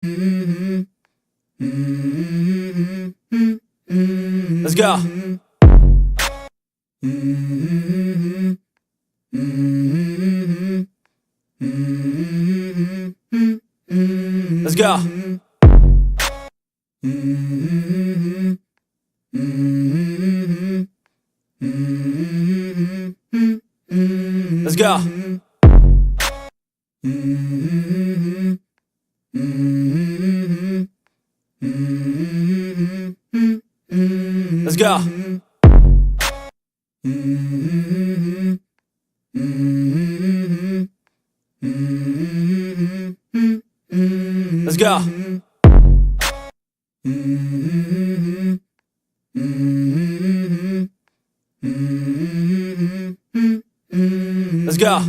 Let's go. Let's go. Let's go. Let's go. Let's go. Let's go.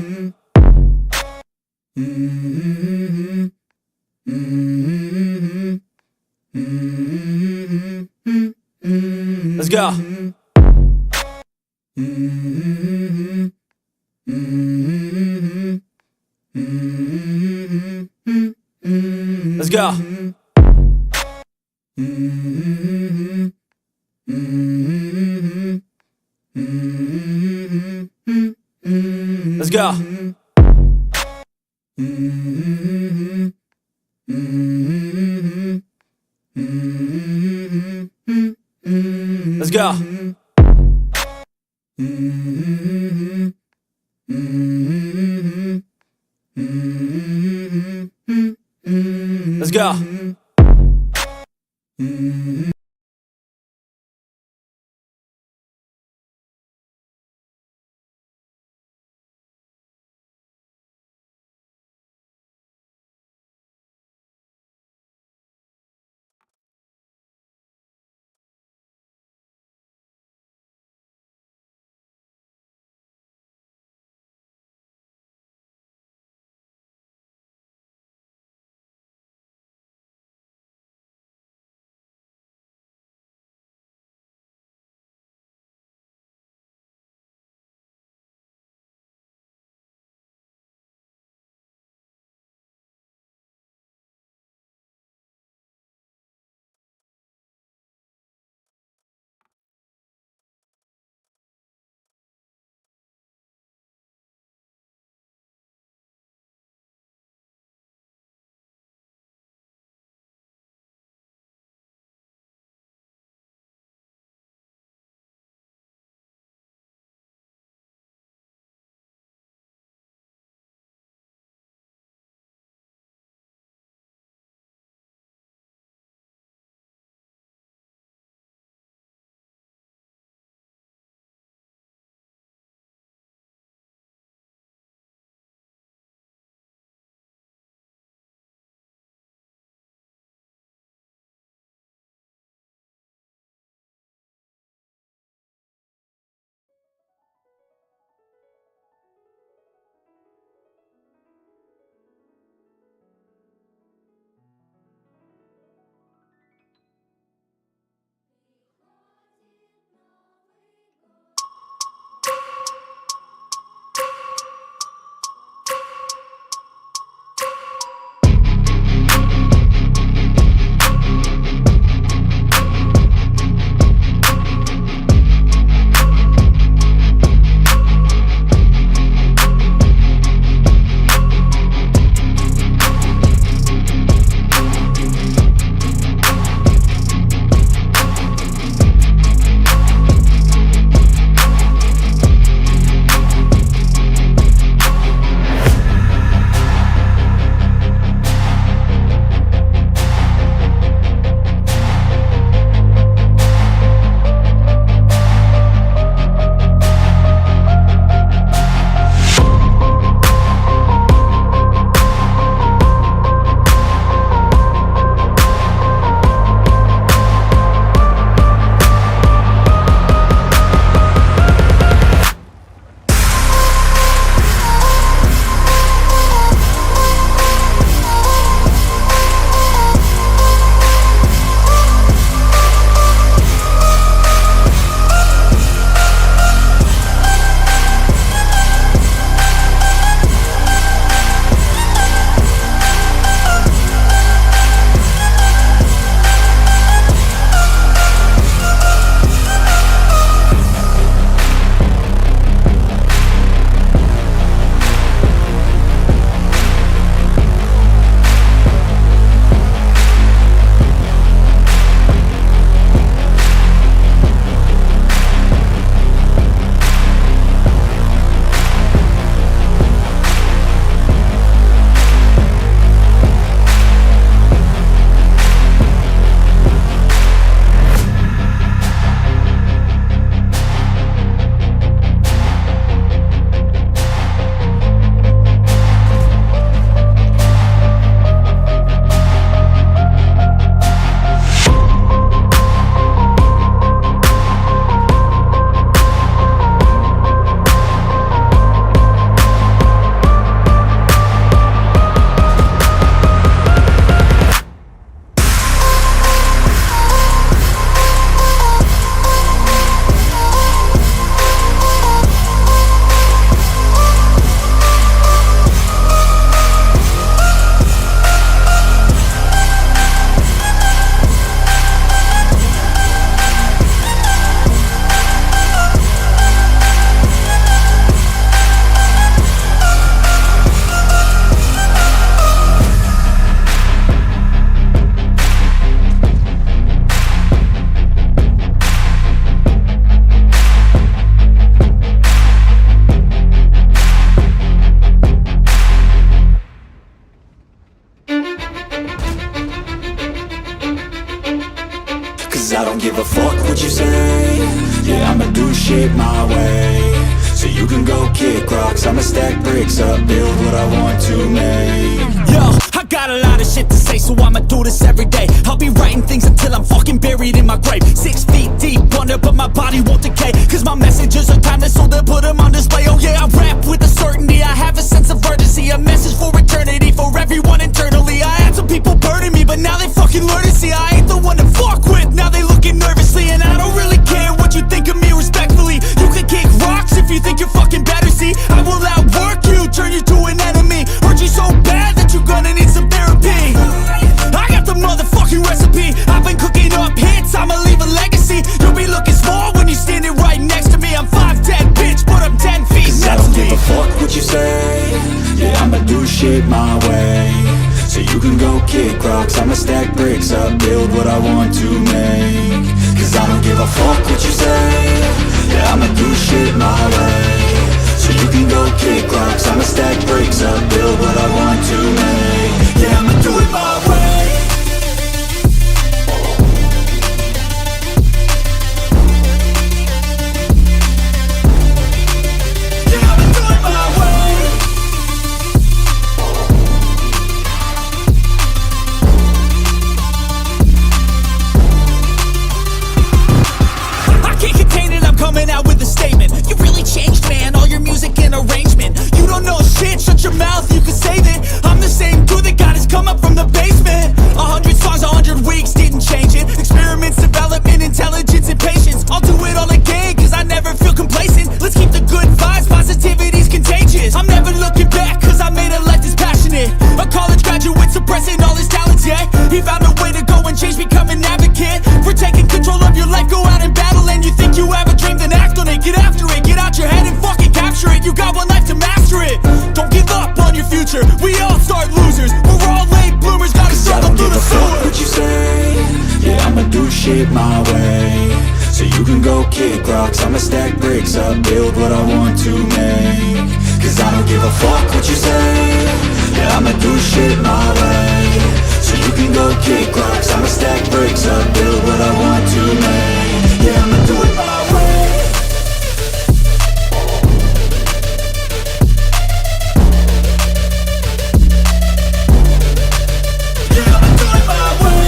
Let's go. Let's go. Let's go. Let's go. Let's go. Cause I don't give a fuck what you say. Yeah, I'ma do shit my way. So you can go kick rocks, I'ma stack bricks up, build what I want to make. Yo, I got a lot of shit to say, so I'ma do this every day. I'll be writing things until I'm fucking buried in my grave. 6 feet deep under, but my body won't decay. Cause my messages are timeless, so they'll put them on display. Oh yeah, I rap with a certainty, I have a sense of urgency. A message for eternity, for everyone internally. I had some people burning me, but now they fucking learn to see I ain't the one to fuck with, now they looking nervously. And I don't really care what you think of me respectfully. You can kick rocks if you think you're fucking better, see. I will outwork you, turn you to an enemy. Hurt you so bad that you're gonna need some therapy. I got the motherfucking recipe. I've been cooking up hits, I'ma leave a legacy. You'll be looking small when you're standing right next to me. I'm 5'10", bitch, but I'm 10 feet next to me. I don't give a fuck what you say. Yeah, I'ma do shit my way. So you can go kick rocks, I'ma stack bricks up, build what I want to make. Cause I don't give a fuck what you say. Yeah, I'ma do shit my way. So you can go kick rocks, I'ma stack bricks up, build what I want to make. Yeah, I'ma do it my way. Yeah, I'ma do it my way. I can't contain it, I'm coming out with a statement. You really changed, man, all your music and arrangement. You don't know shit, shut your mouth, you can save it. I'm the same dude that got his come up from the basement. 100 songs, 100 weeks, didn't change it. Experiments, development, intelligence, and patience. I'll do it all again, cause I never feel complacent. Let's keep the good vibes, positivity's contagious. I'm never looking back, cause I made a life that's passionate. A college graduate suppressing all his talents, yeah. He found a way to go and change, become an advocate. For taking control of your life, go out and battle. And you think you have a dream, then act on it. Get after it, get out your head and fucking capture it. You got one life to master it. Don't give up on your future, we all start losers. We're all late bloomers, gotta start them through the sewer. I don't give a fuck what you say. Yeah, I'ma do shit my way. So you can go kick rocks, I'ma stack bricks up, build what I want to make. Cause I don't give a fuck what you say. Yeah, I'ma do shit my way. So you can go kick rocks, I'ma stack bricks up, build what I want to make. Yeah, I'ma do it my way. Yeah, I'ma do it my way.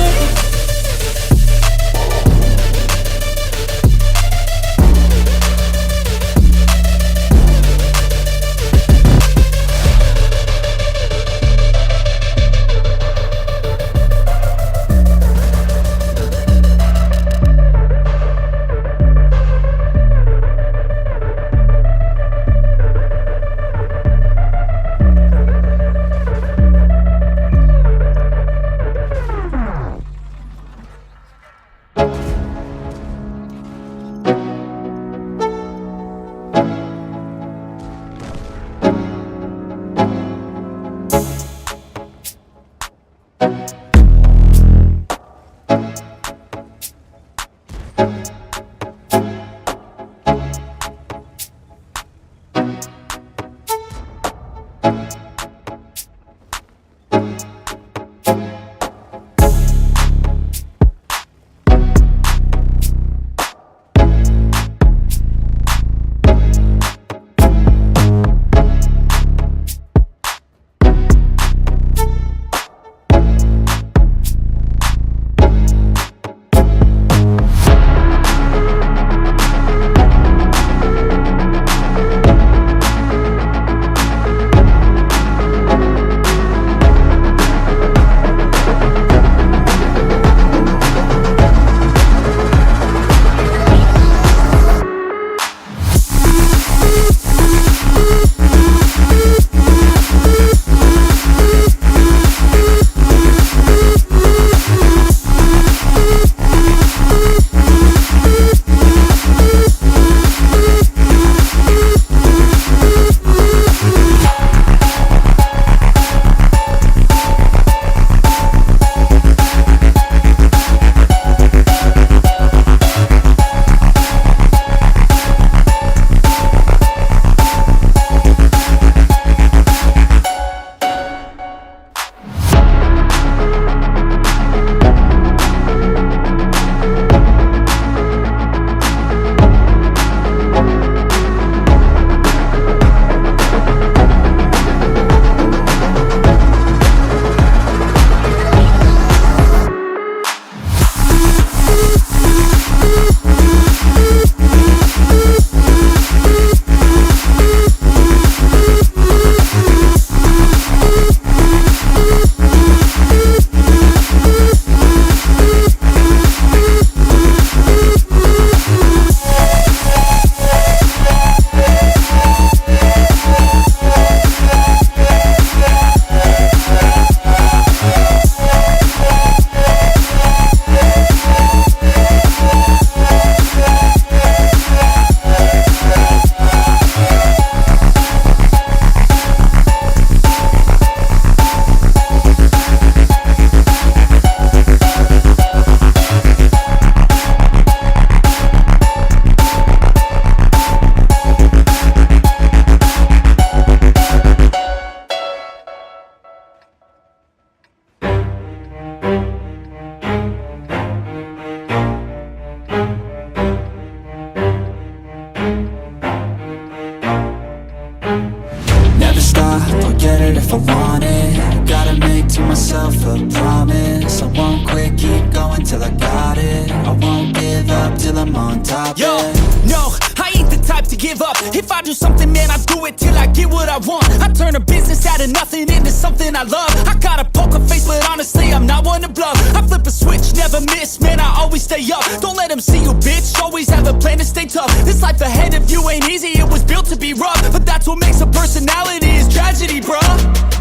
till I'm on top. Yo, no, I ain't the type to give up. If I do something, man, I do it till I get what I want. I turn a business out of nothing into something I love. I got a poker face, but honestly, I'm not one to bluff. I flip a switch, never miss, man, I always stay up. Don't let them see you, bitch, always have a plan to stay tough. This life ahead of you ain't easy, it was built to be rough. But that's what makes a personality, is tragedy, bruh.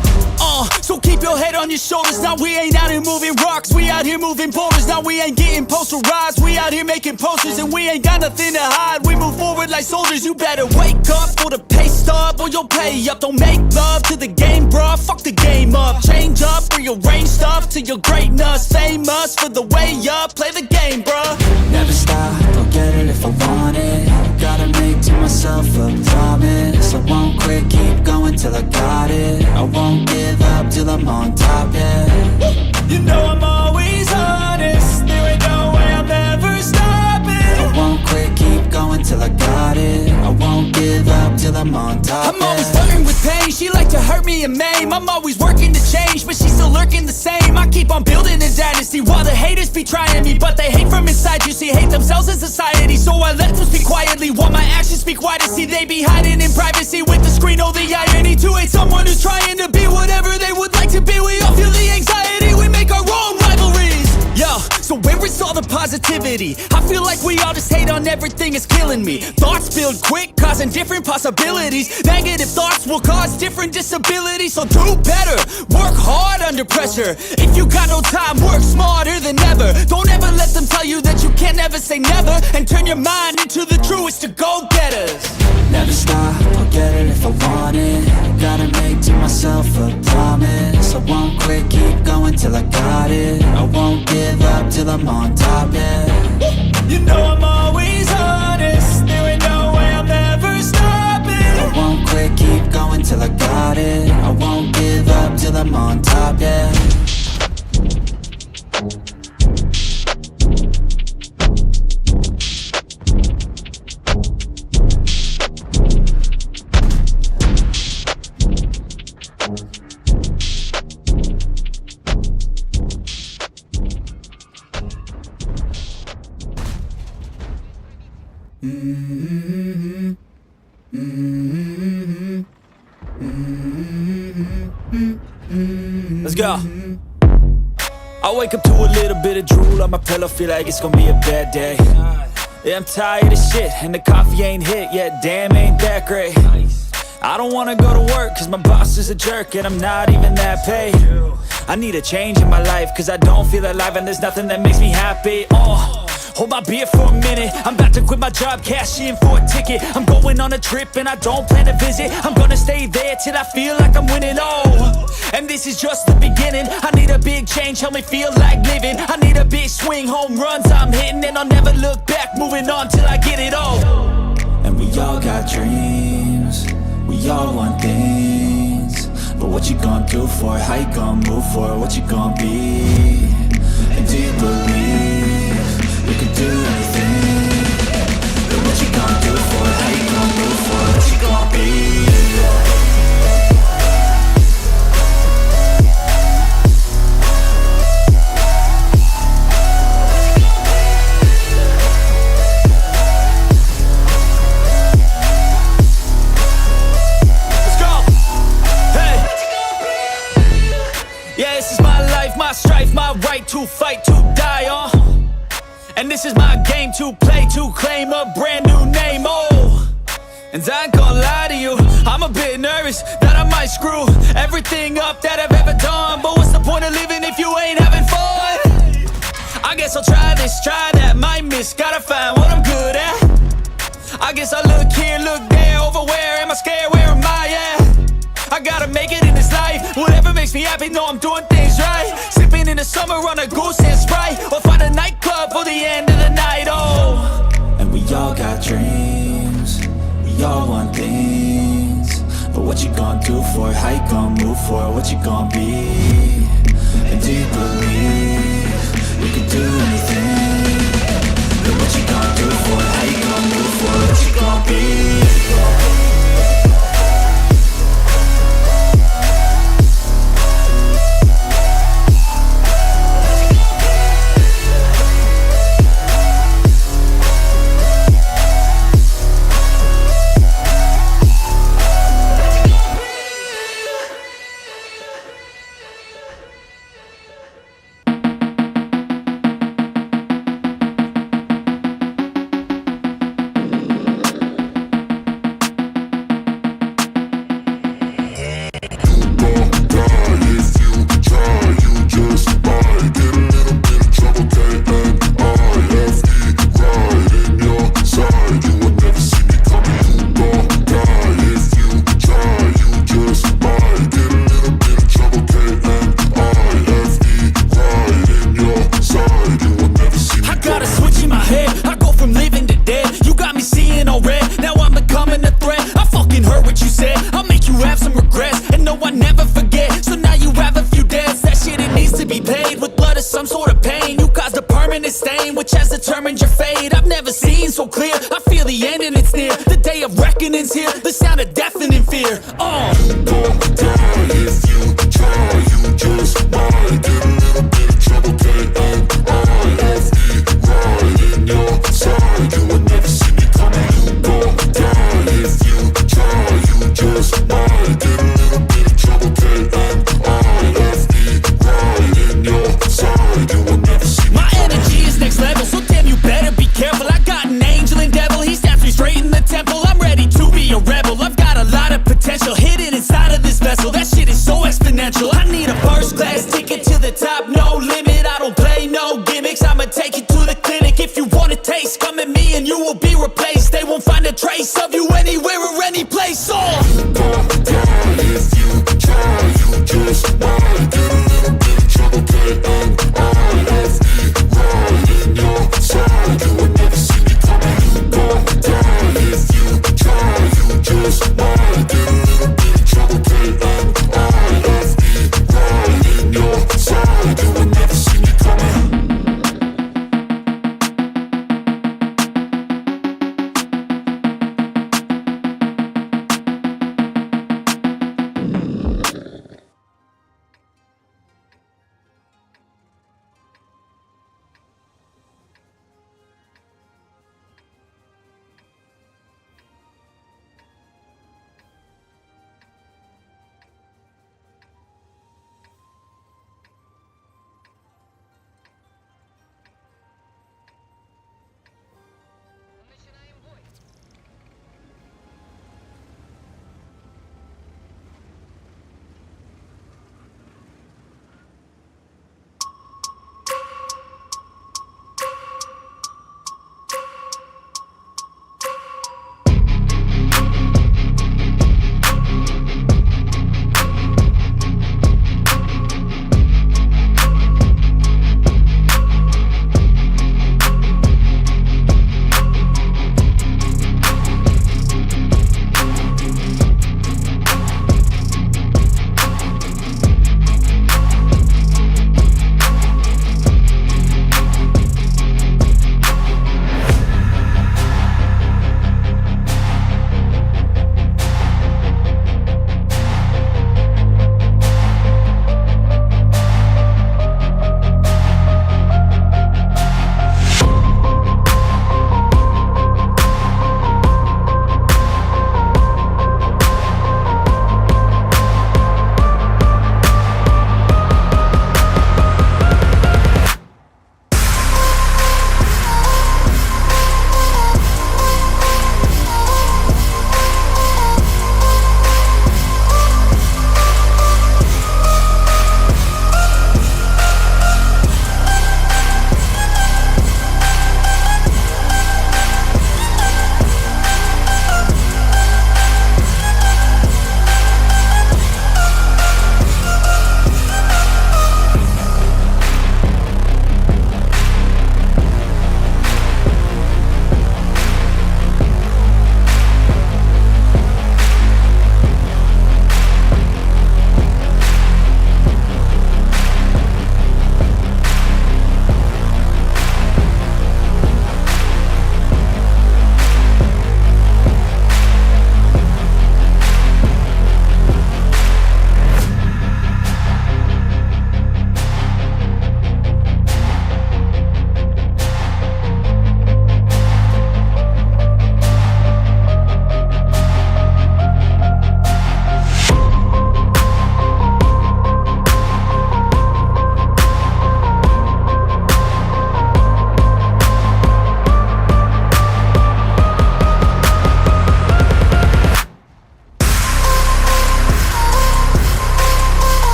So keep your head on your shoulders. Now we ain't out here moving rocks, we out here moving boulders. Now we ain't getting posterized, we out here making posters. And we ain't got nothing to hide, we move forward like soldiers. You better wake up for the pay stub, or you'll pay up. Don't make love to the game, bruh, fuck the game up. Change up, rearrange stuff to your greatness. Famous for the way up, play the game, bruh. Never stop, I'll get it if I want it. Gotta make to myself a promise. I won't quit, keep going till I got it. I won't give up till I'm on top, yeah. You know I'm always honest, there ain't no way I'm ever stopping. I won't quit, keep going till I got it. I won't give up till I'm on top, I'm always flirting with pain, she like to hurt me and maim. I'm always working to change, but she's still lurking the same. I keep on building a dynasty while the haters be trying me. But they hate from inside, you see, hate themselves in society. So I let them speak quietly while my actions speak wider. See, they be hiding in privacy with the screen, oh the irony. To hate someone who's trying to be whatever they would like to be. We all feel the anxiety, we make our own rivalries. Yo, so where is all the positivity? I feel like we all just hate on everything, it's killing me. Thoughts build quick, causing different possibilities. Negative thoughts will cause different disabilities. So do better, work hard under pressure. If you got no time, work smarter than ever. Don't ever let them tell you that you can't ever say never. And turn your mind into the truest of go-getters. Never stop, I'll get it if I want it. Gotta make to myself a promise. I won't quit, keep going till I got it. I won't give up till I'm on top, yeah. You know I'm always honest, there ain't no way I'm ever stopping. I won't quit, keep going till I got it. I won't give up till I'm on top, yeah. Let's go. I wake up to a little bit of drool on my pillow, feel like it's gonna be a bad day. Yeah, I'm tired of shit, and the coffee ain't hit yet, damn ain't that great. I don't wanna go to work, cause my boss is a jerk, and I'm not even that paid. I need a change in my life, cause I don't feel alive, and there's nothing that makes me happy. Hold my beer for a minute, I'm about to quit my job, cash in for a ticket. I'm going on a trip and I don't plan to visit. I'm gonna stay there till I feel like I'm winning, and this is just the beginning. I need a big change, help me feel like living. I need a big swing, home runs I'm hitting. And I'll never look back, moving on till I get it all. And we all got dreams, we all want things. But what you gonna do for it, how you gonna move for it, what you gonna be? And do you believe you can do anything? But what you gonna do for it, how you gonna move for it, what you gonna be? My strife, my right to fight, to die on. And this is my game to play, to claim a brand new name, And I ain't gonna lie to you, I'm a bit nervous that I might screw everything up that I've ever done. But what's the point of living if you ain't having fun? I guess I'll try this, try that, might miss, gotta find what I'm good at. I guess I look here, look there, over where am I scared, where am I at? I gotta make it in this life, whatever makes me happy, know I'm doing things right. Sipping in the summer on a goose and Sprite, or find a nightclub for the end of the night, And we all got dreams, we all want things. But what you gonna do for it, how you gonna move for it, what you gonna be? And do you believe you can do anything? But what you gonna do for it, how you gonna move for it, what you gonna be? some sort of pain. You caused a permanent stain, which has determined your fate. I've never seen so clear, I feel the end and it's near. The day of reckoning's here, the sound of deafening fear. You gon' die if you try, you just might get a little bit of trouble, K-N-I-F-E, right in your side, you will never see me coming. You gon' die if you try, you just might get a little bit of trouble, K-N-I-F-E, right in your side, you will never see me My coming. energy is next level, so damn you better be careful. I got an angel and devil, he snaps me straight in the temple. I'm ready to be a rebel, I've got a lot of potential hidden inside of this vessel. That shit is so exponential. I need a first class ticket to the top, no limit. I don't play no gimmicks, I'ma take you to the clinic. If you want a taste, come at me and you will be replaced. They won't find a trace of you anywhere or any place. You gon' die if you try, you just might get a little bit of trouble, K-N-I-F-E, right in your side, you will never see me coming. You gon' die if you try, you just might get a little bit of trouble, K-N-I-F-E, right in your side, you will never see me coming.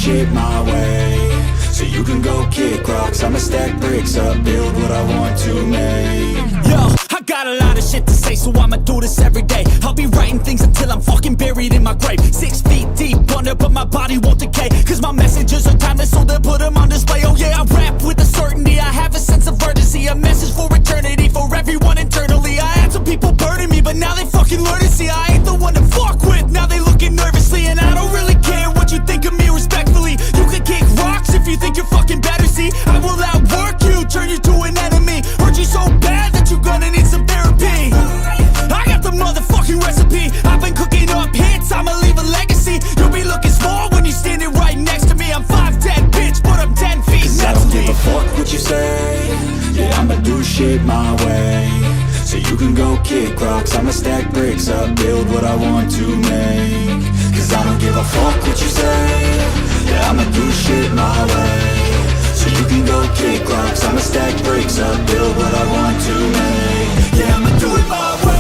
shit my way, so you can go kick rocks. I'ma stack bricks up, build what I want to make. Yo, I got a lot of shit to say, so I'ma do this every day. I'll be writing things until I'm fucking buried in my grave. 6 feet deep under, but my body won't decay, cause my messages are timeless, so they'll put them on display. Oh yeah, I rap with a certainty, I have a sense of urgency, a message for eternity, for everyone internally. I had some people burning me, but now they fucking learn to see I ain't the one to fuck with. Now they looking nervously, and I don't really care what you think of me, respectfully. You can kick rocks if you think you're fucking better, see I will outwork you, turn you to an enemy, hurt you so bad that you're gonna need some therapy. I got the motherfucking recipe, I've been cooking up hits, I'ma leave a legacy. You'll be looking small when you're standing right next to me. I'm 5'10", bitch, but I'm 10 feet Cause I don't give a fuck what you say, yeah, I'ma do shit my way, so you can go kick rocks. I'ma stack bricks up, build what I want to make. Cause I don't give a fuck what you say, yeah, I'ma do shit my way, so you can go kick rocks. I'ma stack bricks up, build what I want to make. Yeah, I'ma do it my way.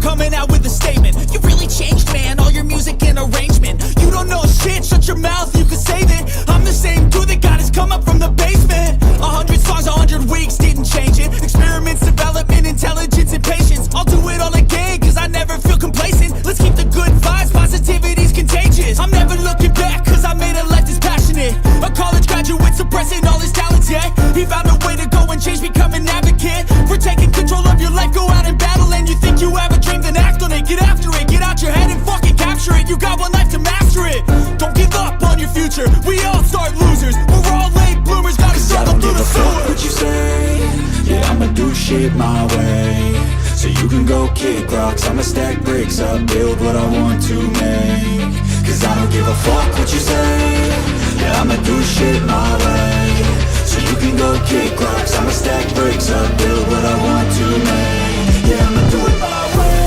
Coming out with a statement. You really changed, man, all your music and arrangement. You don't know shit, shut your mouth, you can save it. I'm the same dude that got his come up from the basement. 100 songs, 100 weeks, didn't change it. Experiments, development, intelligence, and patience. I'll do it all again, cause I never feel complacent. Let's keep the good vibes, positivity's contagious. I'm never looking back, cause I made a life that's passionate. A college graduate suppressing all his talents, yeah. He found a way to go and change, become an advocate for taking control of your life, go out and battle. And you think you have a dream, then act on it, get after it, get out your head and fucking capture it. You got one life to master it. Don't give up on your future, we all start losers. We're all late bloomers, gotta struggle through the sewer. What you say, yeah, I'ma do shit my way, so you can go kick rocks. I'ma stack bricks up, build what I want to make. Cause I don't give a fuck what you say, yeah, I'ma do shit my way, so you can go kick rocks. I'ma stack bricks up, build what I want to make. Yeah, I'ma do it my way.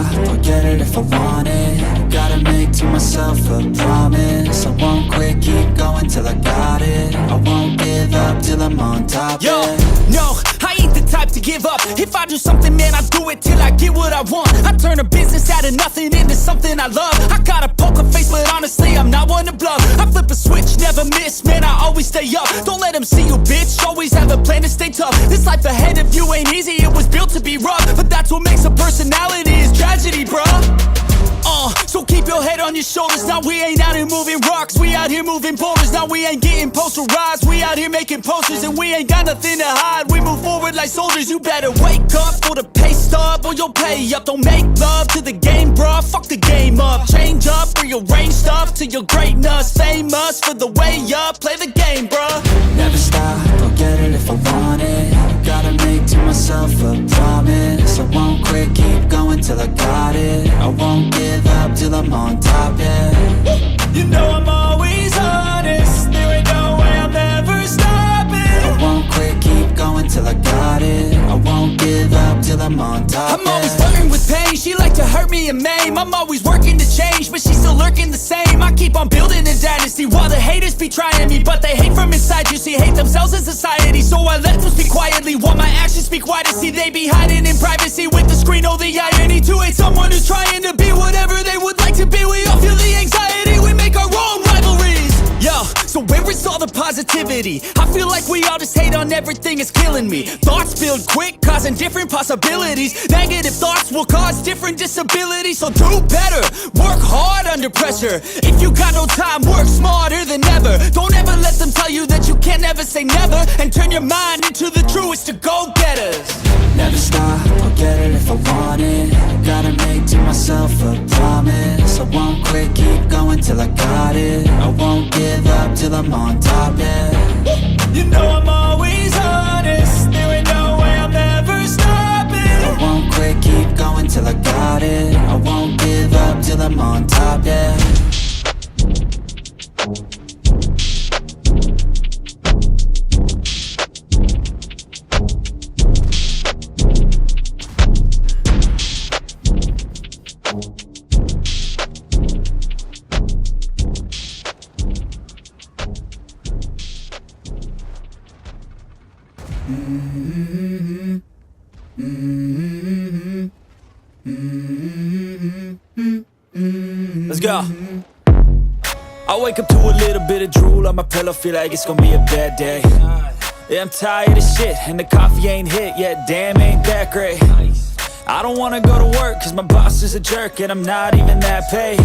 stop or get it if I want it. Gotta make to myself a promise. I won't quit, keep going till I got it. I won't give up till I'm on top. Yo, no, I ain't the type to give up. If I do something, man, I do it till I get what I want. I turn a business out of nothing into something I love. I got a poker face, but honestly, I'm not one to bluff. I flip a switch, never miss, man, I always stay up. Don't let them see you, bitch, always have a plan to stay tough. This life ahead of you ain't easy, it was built to be rough. But that's what makes a personality, is tragedy, bruh. So keep your head on your shoulders. Now we ain't out here moving rocks, we out here moving boulders. Now we ain't getting posterized, we out here making posters. And we ain't got nothing to hide, we move forward like soldiers. You better wake up for the pay stub or you'll pay up. Don't make love to the game, bruh, fuck the game up. Change up, rearrange stuff to your greatness. Famous for the way up, play the game, bruh. Never stop or get it if I want it. Gotta make to myself a promise. I won't quit, keep going till I got it. I won't give up till I'm on top, yeah. You know I'm always honest, there ain't no way I'm ever stopping. I won't quit, keep going till I got it. I won't give up till I'm on top, I'm always flirting with pain, she like to hurt me and maim. I'm always working to change, but she's still lurking the same. I keep on building a dynasty while the haters be trying me. But they hate from inside, you see, hate themselves in society. So I let them speak quietly while my actions speak wider. See, they be hiding in privacy with the screen, oh the irony. To hate someone who's trying to be whatever they would like to be. We all feel the anxiety, we make our own rivalries. Yo, so where is all the positivity? I feel like we all just hate on everything, it's killing me. Thoughts build quick, causing different possibilities. Negative thoughts will cause different disabilities. So do better, work hard under pressure. If you got no time, work smarter than ever. Don't ever let them tell you that you can't ever say never. And turn your mind into the truest of go-getters. Never stop or get it if I want it. Gotta make to myself a promise. I won't quit, keep going till I got it. I won't give up till I'm on top, yeah. You know I'm always honest, there ain't no way I'm ever stopping. I won't quit, keep going till I got it. I won't give up till I'm on top, yeah. Let's go. I wake up to a little bit of drool on my pillow, feel like it's gonna be a bad day. Yeah, I'm tired of shit, and the coffee ain't hit yet, damn, ain't that great. I don't wanna go to work, cause my boss is a jerk, and I'm not even that paid.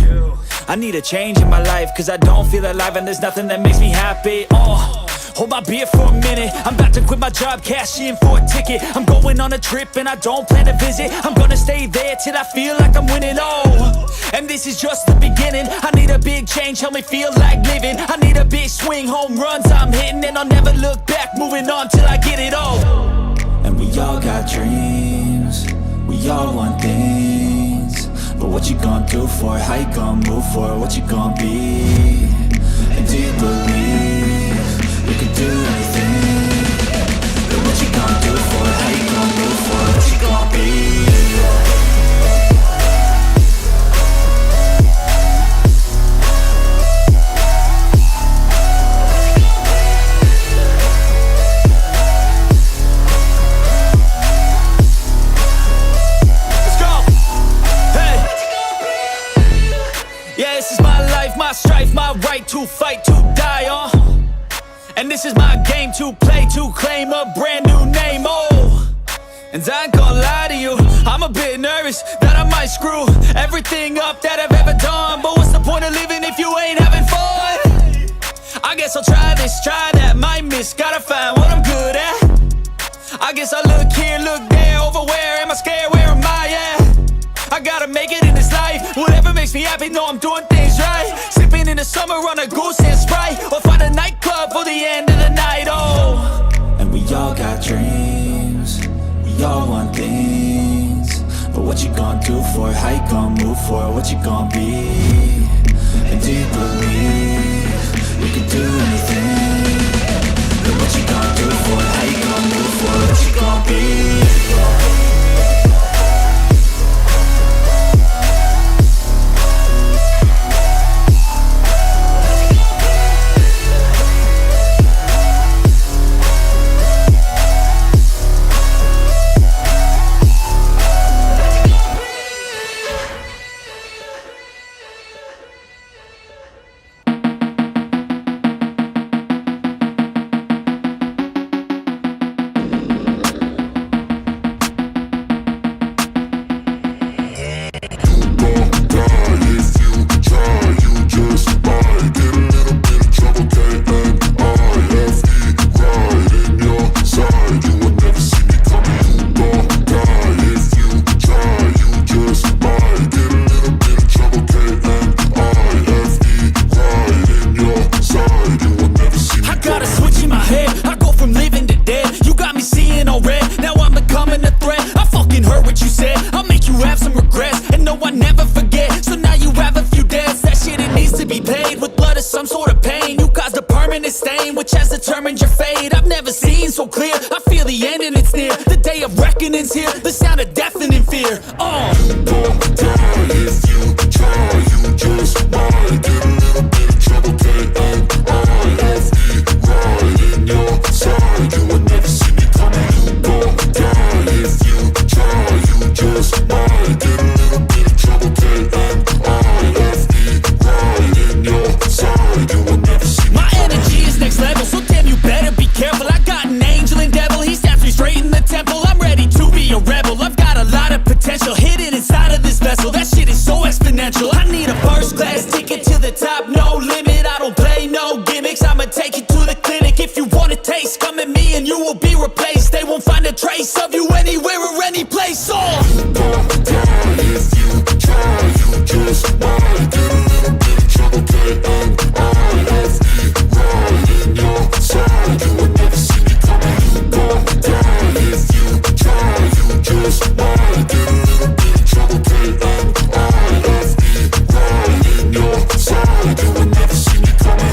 I need a change in my life, cause I don't feel alive, and there's nothing that makes me happy. Hold my beer for a minute, I'm about to quit my job, cash in for a ticket. I'm going on a trip and I don't plan to visit. I'm gonna stay there till I feel like I'm winning, and this is just the beginning. I need a big change, help me feel like living. I need a big swing, home runs I'm hitting. And I'll never look back, moving on till I get it all. And we all got dreams, we all want things. But what you gonna do for it, how you gonna move for it, what you gonna be? And do you believe you can do anything? But what you gonna do for it, how you gonna move for it, what you gonna be? My strife, my right to fight, to die on. And this is my game to play, to claim a brand new name, And I ain't gonna lie to you, I'm a bit nervous that I might screw everything up that I've ever done. But what's the point of living if you ain't having fun? I guess I'll try this, try that, might miss, gotta find what I'm good at. I guess I look here, look there, over where am I scared, where am I at? I gotta make it in this life, whatever makes me happy, know I'm doing things right. Sipping in the summer on a goose and Sprite, or find a nightclub for the end of the night, And we all got dreams, we all want things. But what you gonna do for it, how you gonna move for it, what you gonna be? And do you believe you can do anything? But what you gonna do for it, how you gonna move for it, what you gonna be? has determined your fate. I've never seen so clear, I feel the end and it's near. The day of reckoning's here, the sound of deafening fear. You won't die if you try, you just might get a little bit of trouble, K.O.I. Right in your side, you will never see me coming. You won't die if you try, you just might get a little bit of trouble, K.O.I. Right in your side, you will never see me. My energy is next level, so damn you better be careful. I got an angel and devil, he stabs me straight in the temple. I'm ready to be a rebel, I've got a lot of potential hidden inside of this vessel. That shit is so exponential. I need a first class ticket to the top, no limit. I don't play no gimmicks, I'ma take you to the clinic. If you want a taste, come at me and you will be replaced. They won't find a trace of you anywhere or any place. You won't die if you try, you just might get a little bit of trouble, K.O.I. Right in your side, you will never see me coming. You won't die if you try, you just might get a little bit of trouble, K.O.I. Right in your side, you will never see me coming.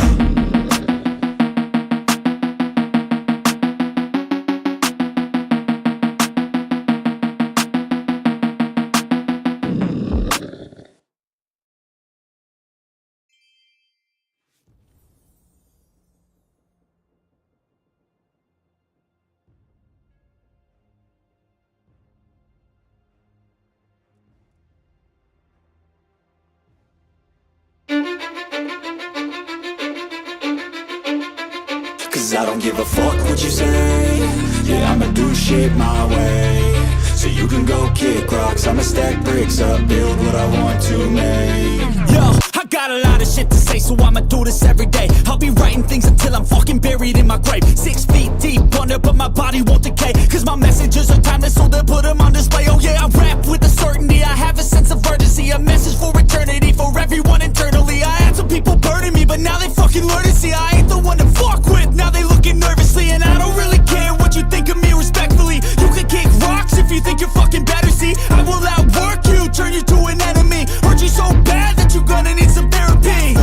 Cause I don't give a fuck what you say. Yeah, I'ma do shit my way. So you can go kick rocks, I'ma stack bricks up, build what I want to make. Yo, I got a lot of shit to say, so I'ma do this every day. I'll be writing things until I'm fucking buried in my grave. 6 feet deep under, but my body won't decay. Cause my messages are timeless, so they'll put them on display. Oh yeah, I rap with a certainty, I have a sense of urgency. A message for eternity, for everyone internally. I had some people burning me, but now they fucking learn to see I ain't the one to fuck with. Now they looking nervously, and I don't really care what you think of me respectfully. You can kick rocks if you think you're fucking better, see. I will outwork you, turn you to an enemy. Hurt you so bad that you're gonna need some therapy.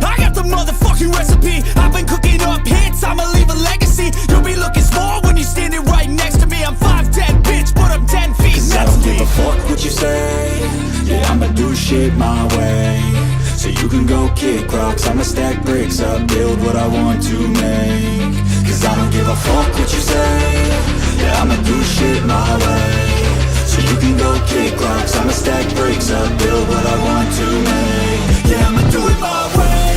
I got the motherfucking recipe. I've been cooking up hits, I'ma leave a legacy. You'll be looking small when you're standing right next to me. I'm 5'10", bitch, but I'm 10 feet. Cause I don't give a fuck what you say. Yeah, I'ma do shit my way. So you can go kick rocks, I'ma stack bricks up, build what I want to make. Cause I don't give a fuck what you say. Yeah, I'ma do shit my way. So you can go kick rocks, I'ma stack bricks up, build what I want to make. Yeah, I'ma do it my way.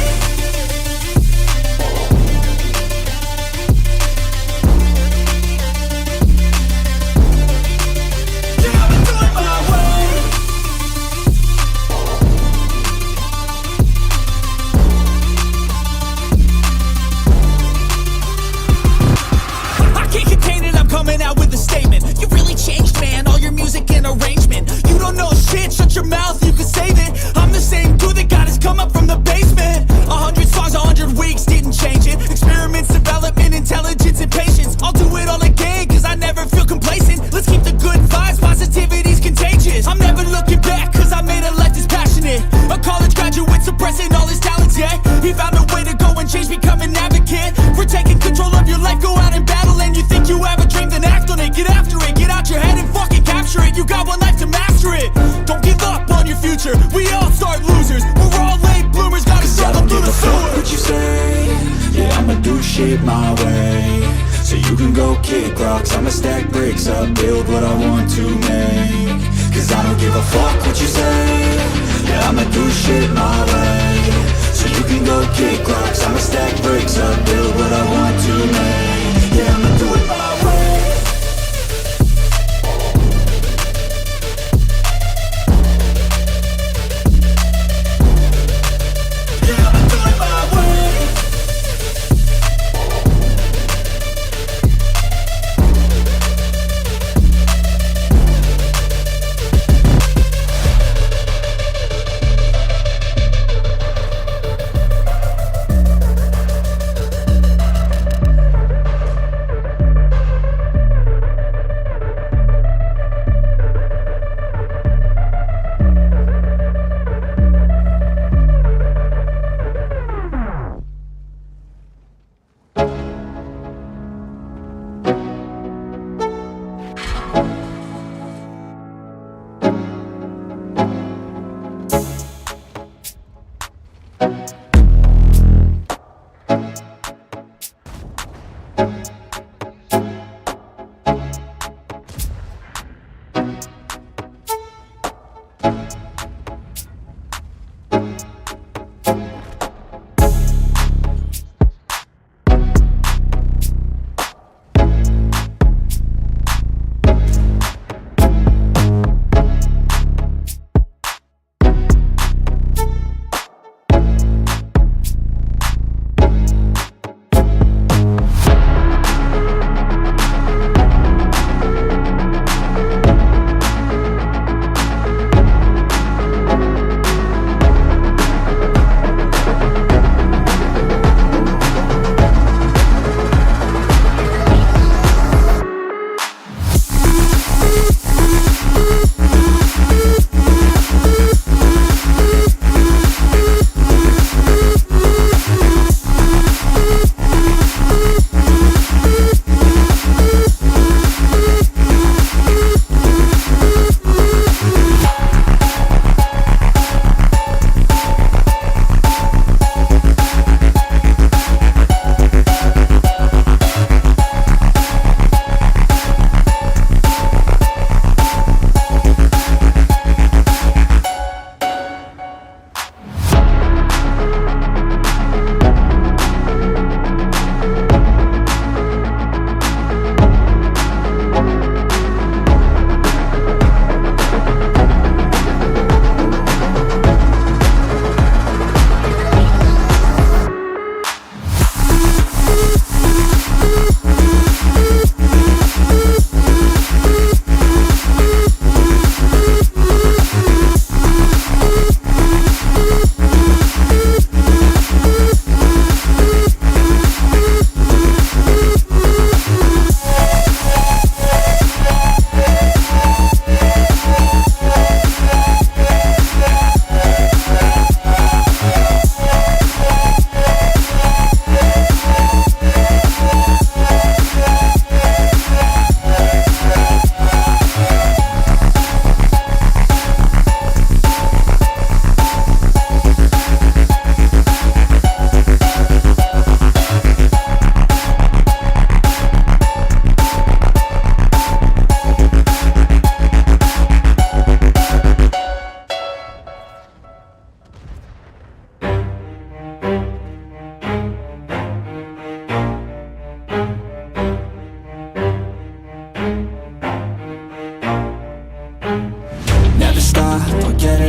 Coming out with a statement. You really changed, man, all your music and arrangement. You don't know shit, shut your mouth, you can save it. I'm the same dude that got his come up from the basement. 100 songs, 100 weeks, didn't change it. Experiments, development, intelligence, and patience. I'll do it all again, cause I never feel complacent. Let's keep the good vibes, positivity's contagious. I'm never looking back, cause I made a life that's passionate. A college graduate suppressing all his talents, yeah. He found a way to go and change, become an advocate. For taking control of your life, go out and battle. And you think you have a dream, then act on it. Get after it, get out your head and fucking capture it. You got one life to master it. Don't give up on your future, we all start losers. We're all late bloomers, gotta struggle through the sewer. What you say? Yeah, I'ma do shit my way. So you can go kick rocks, I'ma stack bricks up, build what I want to make. Cause I don't give a fuck what you say. Yeah, I'ma do shit my way. So you can go kick rocks, I'ma stack bricks up, build what I want to make. Yeah, I'ma do it my way.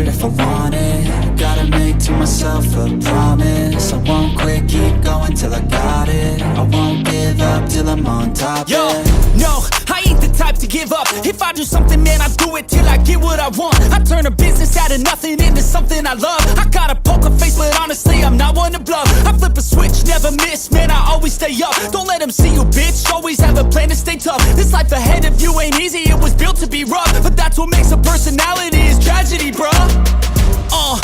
if I want it. Gotta make to myself a promise. I won't quit, keep going till I got it. I won't give up till I'm on top. Yo, no, I ain't the type to give up. If I do something, man, I do it till I get what I want. I turn a business out of nothing into something I love. I got a poker face, but honestly, I'm not one to bluff. I flip a switch, never miss, man, I always stay up. Don't let them see you, bitch, always have a plan to stay tough. This life ahead of you ain't easy, it was built to be rough. But that's what makes a personality, is tragedy, bruh.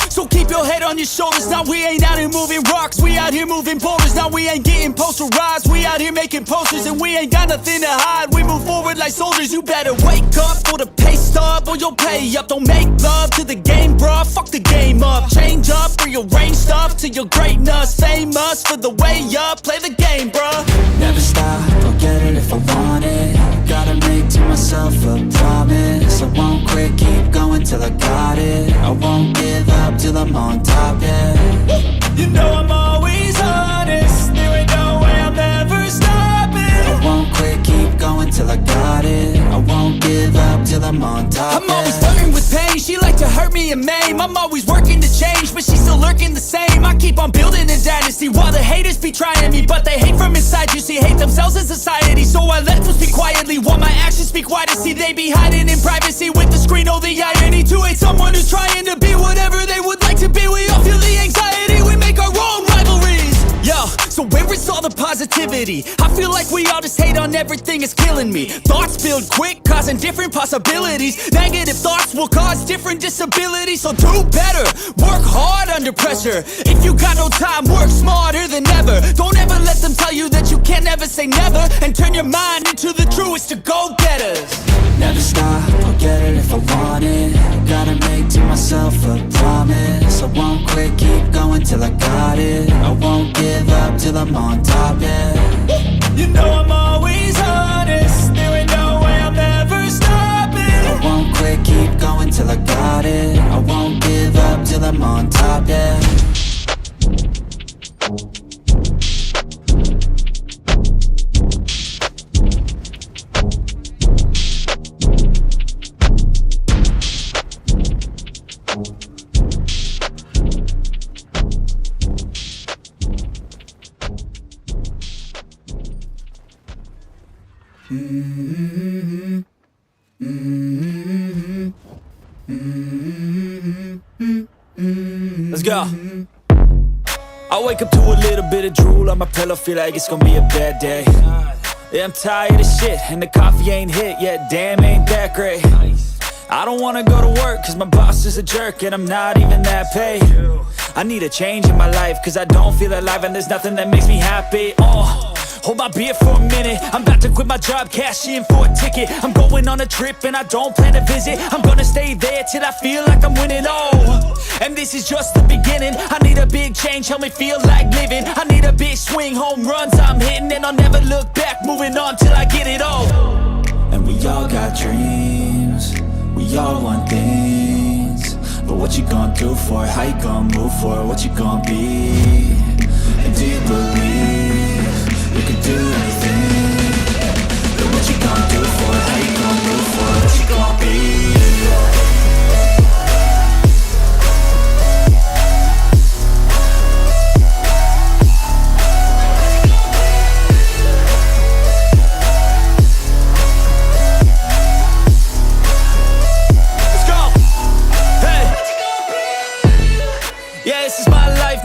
So keep your head on your shoulders. Now we ain't out here moving rocks, we out here moving boulders. Now we ain't getting posterized, we out here making posters. And we ain't got nothing to hide, we move forward like soldiers. You better wake up for the pay stub, or you'll pay up. Don't make love to the game, bruh, fuck the game up. Change up, rearrange stuff to your greatness. Famous for the way up, play the game, bruh. Never stop, I'll get it if I want it. Gotta make to myself a promise. I won't quit, keep going till I got it. I won't give up till I'm on top, yeah. You know I'm always honest, there ain't no way I'm ever stopping. I won't quit, keep going till I got it. I won't give up till I'm on top, I'm always flirting with pain, she like to hurt me and maim. I'm always working to change, but she's still lurking the same. I keep on building a dynasty while the haters be trying me. But they hate from inside, you see, hate themselves in society. So I let them speak quietly while my actions speak wider. See, they be hiding in privacy with the screen. Oh, the irony to hate someone who's trying to be whatever they would like to be. We all feel the anxiety, we make our own rivalries. Yo, so where is all the positivity? I feel like we all just hate on everything, it's killing me. Thoughts build quick, causing different possibilities. Negative thoughts will cause different disabilities. So do better, work hard under pressure. If you got no time, work smarter than ever. Don't ever let them tell you that you can't ever say never. And turn your mind into the truest of go-getters. Never stop, I'll get it if I want it. Gotta make to myself a promise. I won't quit, keep going till I got it. I won't give up till I'm on top, yeah. You know I'm always honest, there ain't no way I'm ever stopping. I won't quit, keep going till I got it. I on top, yeah. Let's go. I wake up to a little bit of drool on my pillow, feel like it's gonna be a bad day. Yeah, I'm tired of shit, and the coffee ain't hit yet, damn, ain't that great. I don't wanna go to work, cause my boss is a jerk, and I'm not even that paid. I need a change in my life, cause I don't feel alive, and there's nothing that makes me happy. Hold my beer for a minute, I'm about to quit my job, cash in for a ticket. I'm going on a trip and I don't plan to visit. I'm gonna stay there till I feel like I'm winning, and this is just the beginning. I need a big change, help me feel like living. I need a big swing, home runs I'm hitting, and I'll never look back, moving on till I get it all. And we all got dreams, we all want things, but what you gonna do for it? How you gonna move for it? What you gonna be? And do you believe you can do anything? But what you gonna do for it? How you gonna move for it? What you gonna be?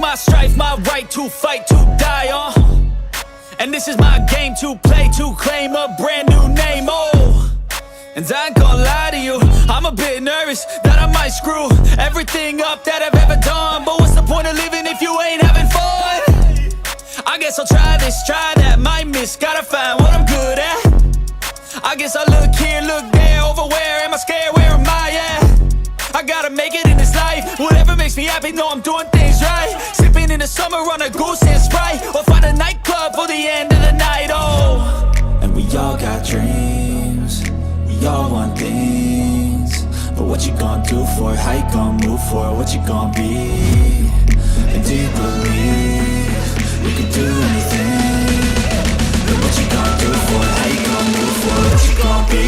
My strife, my right to fight, to die on. And this is my game to play, to claim a brand new name, And I ain't gonna lie to you, I'm a bit nervous that I might screw everything up that I've ever done. But what's the point of living if you ain't having fun? I guess I'll try this, try that, might miss, gotta find what I'm good at. I guess I look here, look there, over where am I scared, where am I at? I gotta make it in this life, whatever makes me happy, know I'm doing things right. Sipping in the summer on a goose and Sprite, or find a nightclub for the end of the night, And we all got dreams, we all want things, but what you gonna do for it? How you gonna move for it? What you gonna be? And do you believe you can do anything? But what you gonna do for it? How you gonna move for it? What you gonna be?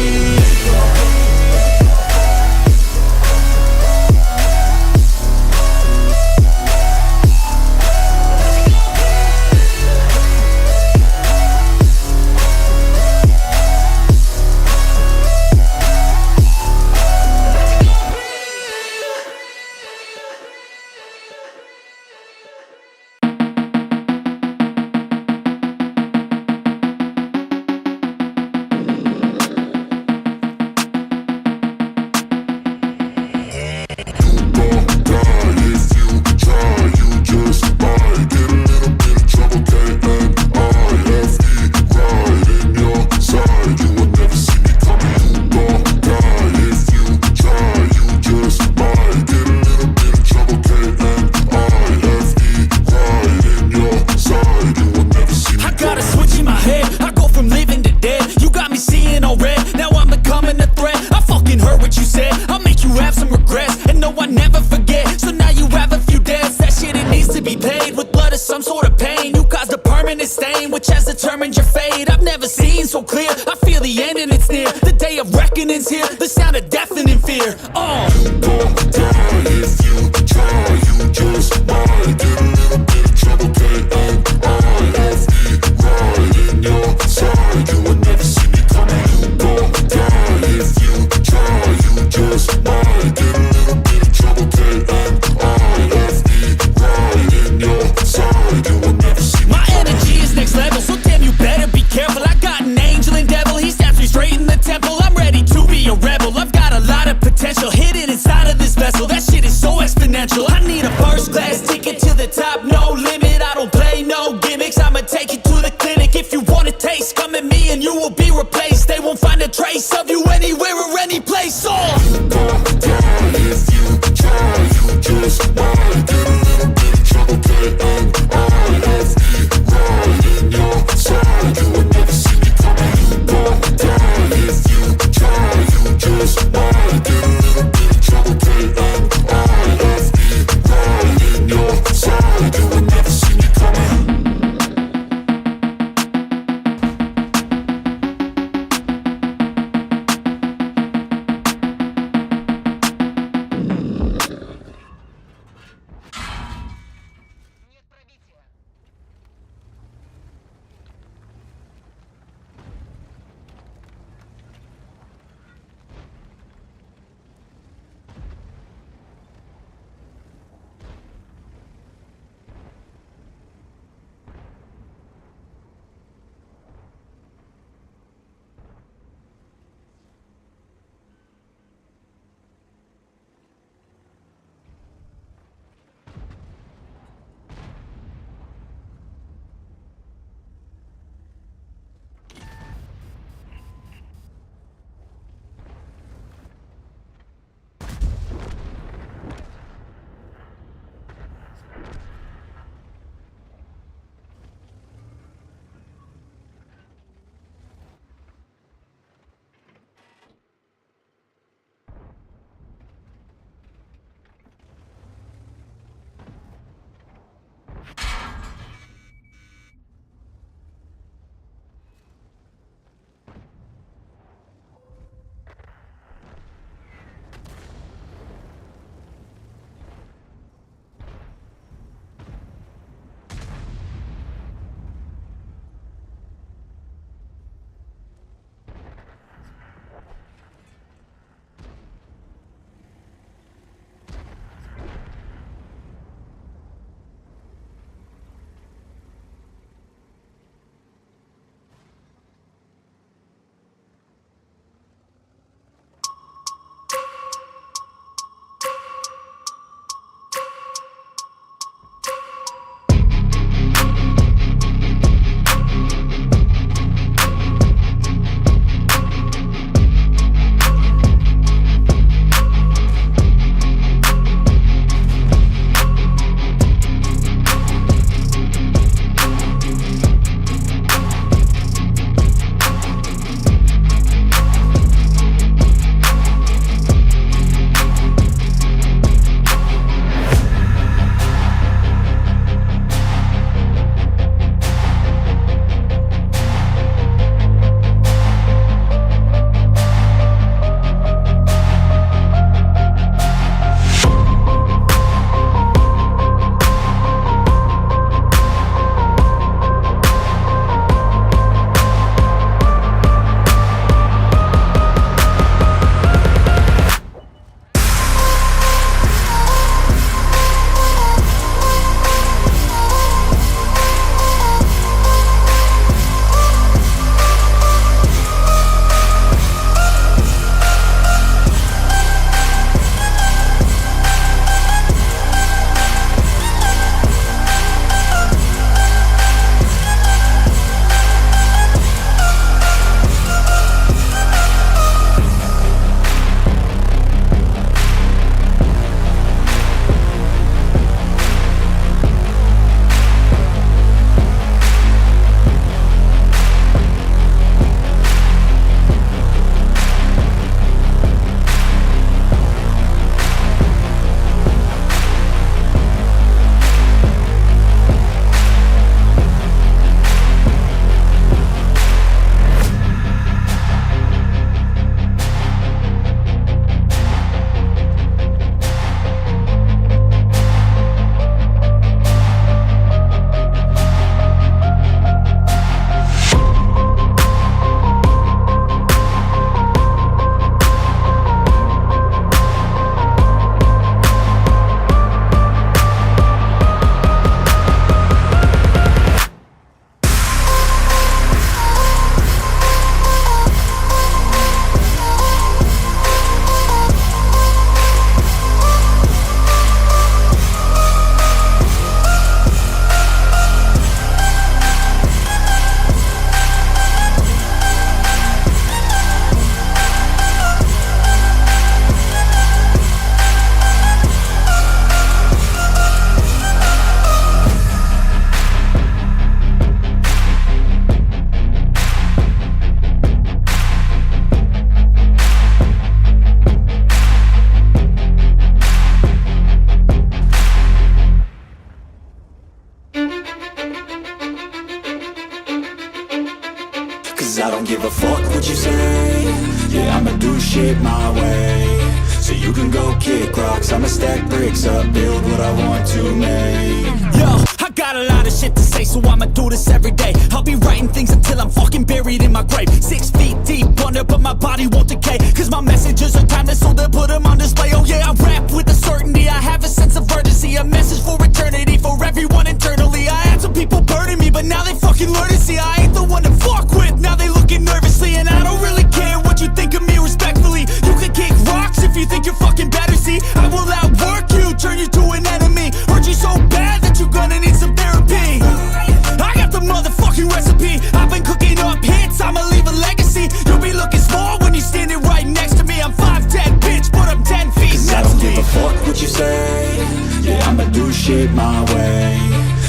stack bricks up, build what I want to make. Yo, I got a lot of shit to say, so I'ma do this every day. I'll be writing things until I'm fucking buried in my grave. 6 feet deep under, but my body won't decay. Cause my messages are timeless, so they'll put them on display. Oh yeah, I rap with a certainty, I have a sense of urgency. A message for eternity, for everyone internally. I had some people burning me, but now they fucking learn to see I ain't the one to fuck with, now they looking nervously. And I don't really care what you think of me respectfully. You can kick rocks if you think you're fucking better, see. I will outwork you, turn you to an enemy. Hurt you so bad that you're gonna need some therapy. I got the motherfucking recipe. I've been cooking up hits, I'ma leave a legacy. You'll be looking small when you're standing right next to me. I'm 5'10", bitch, but I'm 10 feet. Cause I don't give a fuck what you say. Yeah, I'ma do shit my way.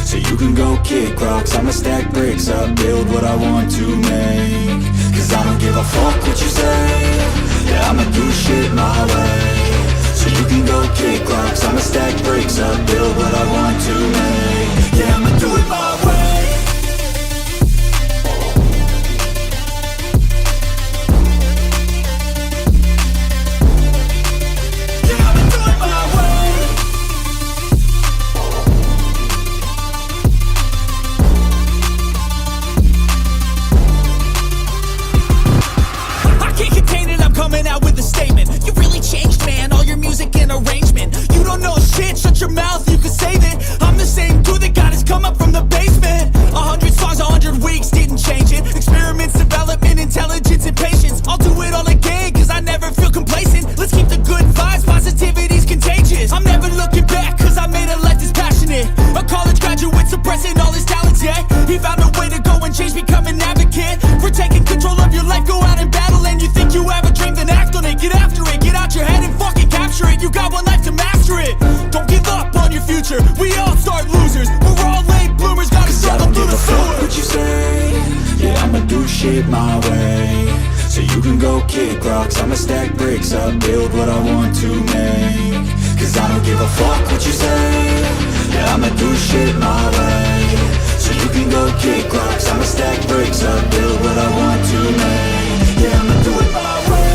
So you can go kick rocks, I'ma stack bricks up, build what I want to make. Cause I don't give a fuck what you say. Yeah, I'ma do shit my way. So you can go kick rocks, I'ma stack bricks up, build what I want to make. Yeah, I'ma do it my way. Coming out with a statement. You really changed, man, all your music and arrangement. You don't know shit, shut your mouth, you can save it. I'm the same dude that got his come up from the basement. 100 songs, 100 weeks, didn't change it. Experiments, development, intelligence, and patience. I'll do it all again, cause I never feel complacent. Let's keep the good vibes, positivity's contagious. I'm never looking back, cause I made a life that's passionate. A college graduate suppressing all his talents, yeah. He found a way to go and change, become an advocate. For taking control of your life, go out and battle. And you think you have a dream, then act on it. Get after it, get out your head and fucking capture it. You got one life to master it. Don't give up on your future, we all start losers. We're all late bloomers, gotta struggle through the sewer. What you say? Yeah, I'ma do shit my way. So you can go kick rocks, I'ma stack bricks up, build what I want to make. Cause I don't give a fuck what you say. Yeah, I'ma do shit my way. So you can go kick rocks, I'ma stack bricks up, build what I want to make. Yeah, I'ma do it my way.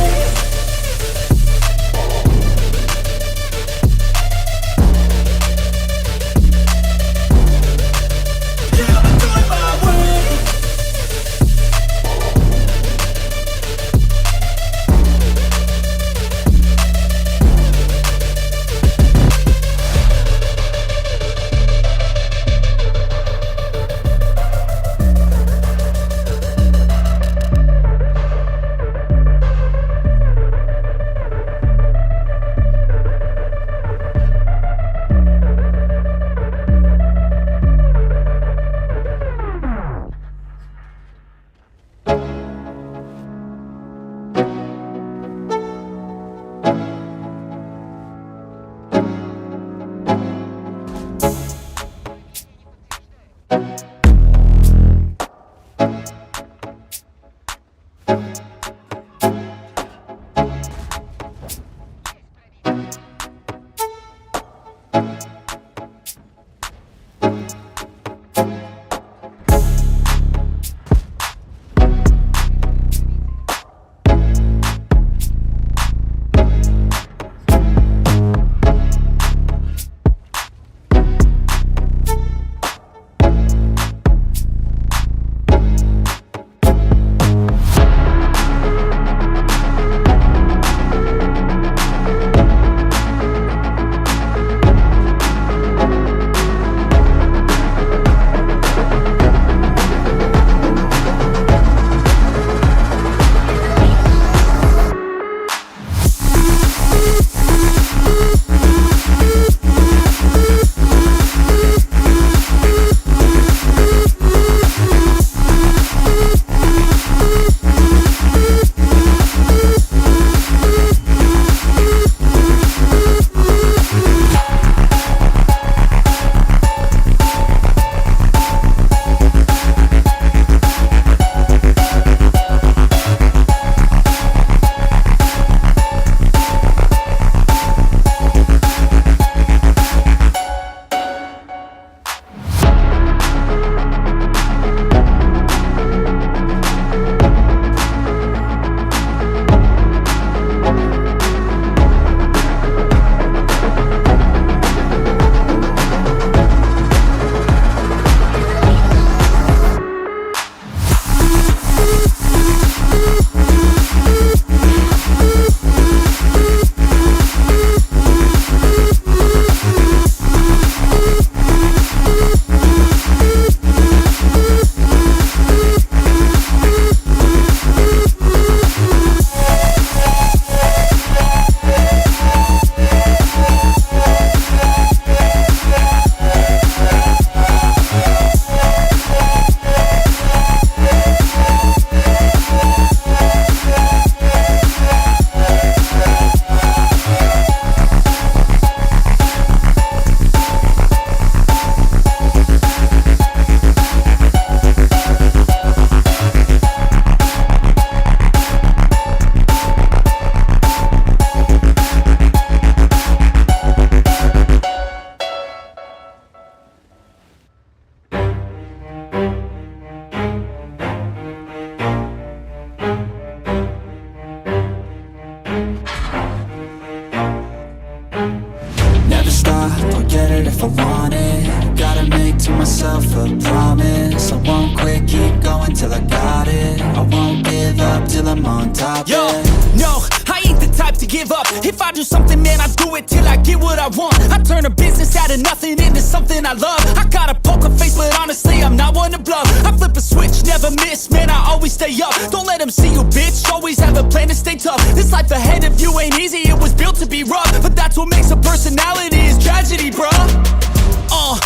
Never stop, I'll get it if I want it. Gotta make to myself a promise. I won't quit, keep going till I got it. I won't give up till I'm on top. Yo, yeah. no, I ain't the type to give up. If I do something, man, I do it till I get what I want. I turn a business out of nothing into something I love. I got a poker face, but honestly, I'm not one to bluff. I flip a switch, never miss, man, I always stay up. Don't let them see you, bitch, always have a plan to stay tough. This life ahead of you ain't easy, it was built to be rough. But that's what makes a personality, is tragedy, bruh.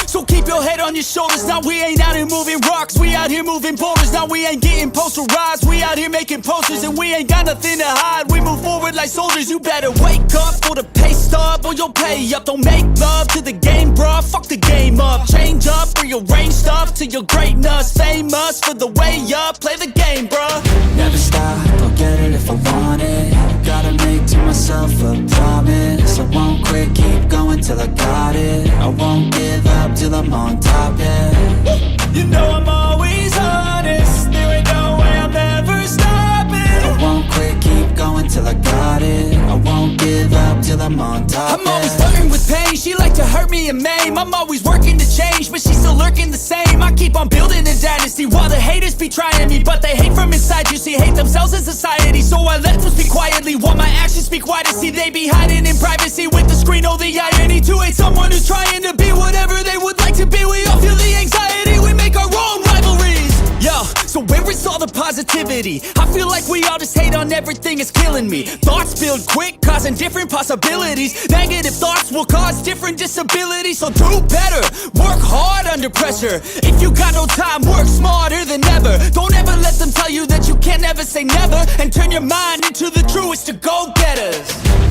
So keep your head on your shoulders. Now we ain't out here moving rocks, we out here moving boulders. Now we ain't getting posterized, we out here making posters. And we ain't got nothing to hide, we move forward like soldiers. You better wake up for the pay stub, or you'll pay up. Don't make love to the game, bruh, fuck the game up. Change up, rearrange stuff to your greatness. Famous for the way up, play the game, bruh. Never stop, I'll get it if I want it. Gotta make to myself a promise. I won't quit, keep going till I got it. I won't give up till I'm on top, yeah. You know I'm always honest, there ain't no way I'm ever stopping. I won't quit, keep going till I got it. I won't give up till I'm on top, I'm always flirting with pain, she like to hurt me and maim. I'm always working to change, but she's still lurking the same. I keep on building a dynasty while the haters be trying me. But they hate from inside, you see, hate themselves in society. So I let them speak quietly while my actions speak wider. See, they be hiding in privacy with the screen. Oh, the irony to hate someone who's trying to be whatever they would like to be. We all feel the anxiety, we make our own rivalries. Yo, so where is all the positivity? I feel like we all just hate on everything, it's killing me. Thoughts build quick, causing different possibilities. Negative thoughts will cause different disabilities. So do better, work hard under pressure. If you got no time, work smarter than ever. Don't ever let them tell you that you can't ever say never. And turn your mind into the truest of go-getters.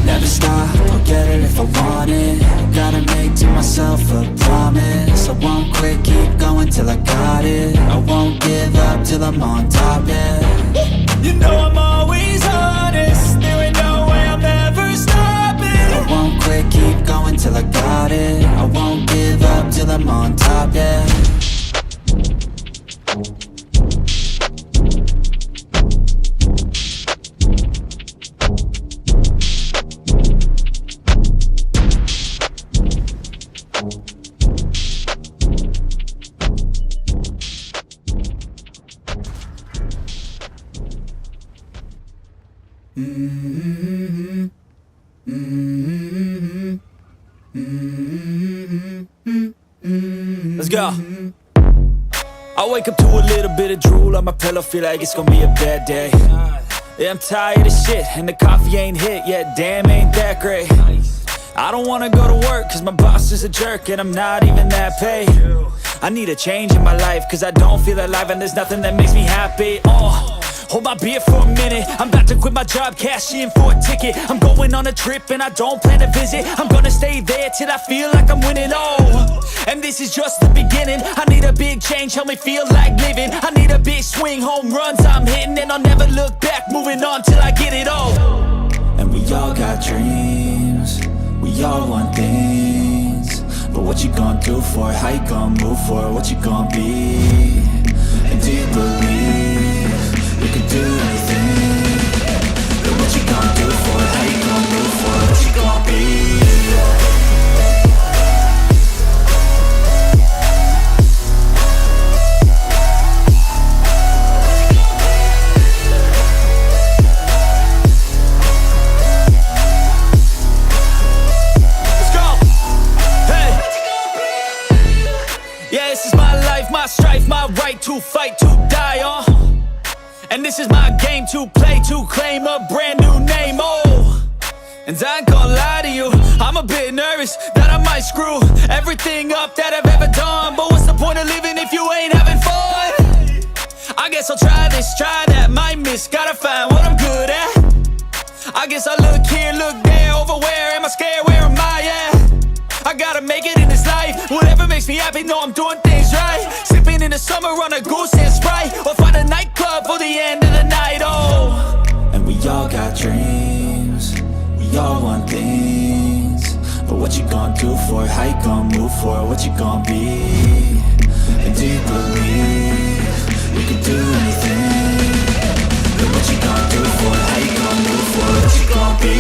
Never stop, I'll get it if I want it. Gotta make to myself a promise. I won't quit, keep going till I got it. I won't give up till I'm on top, yeah. You know I'm always honest, there ain't no way I'm ever stopping. I won't quit, keep going till I got it. I won't give up till I'm on top, yeah. Let's go. I wake up to a little bit of drool on my pillow, feel like it's gonna be a bad day. Yeah, I'm tired of shit, and the coffee ain't hit yet, damn, ain't that great. I don't wanna go to work, cause my boss is a jerk, and I'm not even that paid. I need a change in my life, cause I don't feel alive, and there's nothing that makes me happy. Hold my beer for a minute, I'm about to quit my job, cash in for a ticket. I'm going on a trip and I don't plan to visit. I'm gonna stay there till I feel like I'm winning, and this is just the beginning. I need a big change, help me feel like living. I need a big swing, home runs I'm hitting. And I'll never look back, moving on till I get it all. And we all got dreams, we all want things. But what you gonna do for it, how you gonna move for it, what you gonna be? And do you believe you can do anything? But what you gonna do for it, how you gonna move for it, what you gonna be? My strife, my right to fight, to die on. And this is my game to play, to claim a brand new name, And I ain't gonna lie to you, I'm a bit nervous that I might screw everything up that I've ever done. But what's the point of living if you ain't having fun? I guess I'll try this, try that, might miss, gotta find what I'm good at. I guess I look here, look there, over where am I scared, where am I at? I gotta make it in this life, whatever makes me happy, know I'm doing things right. Sipping in the summer on a goose and Sprite, or find a nightclub for the end of the night, And we all got dreams, we all want things. But what you gonna do for it, how you gonna move for it, what you gonna be? And do you believe you can do anything? But what you gonna do for it, how you gonna move for it, what you gonna be?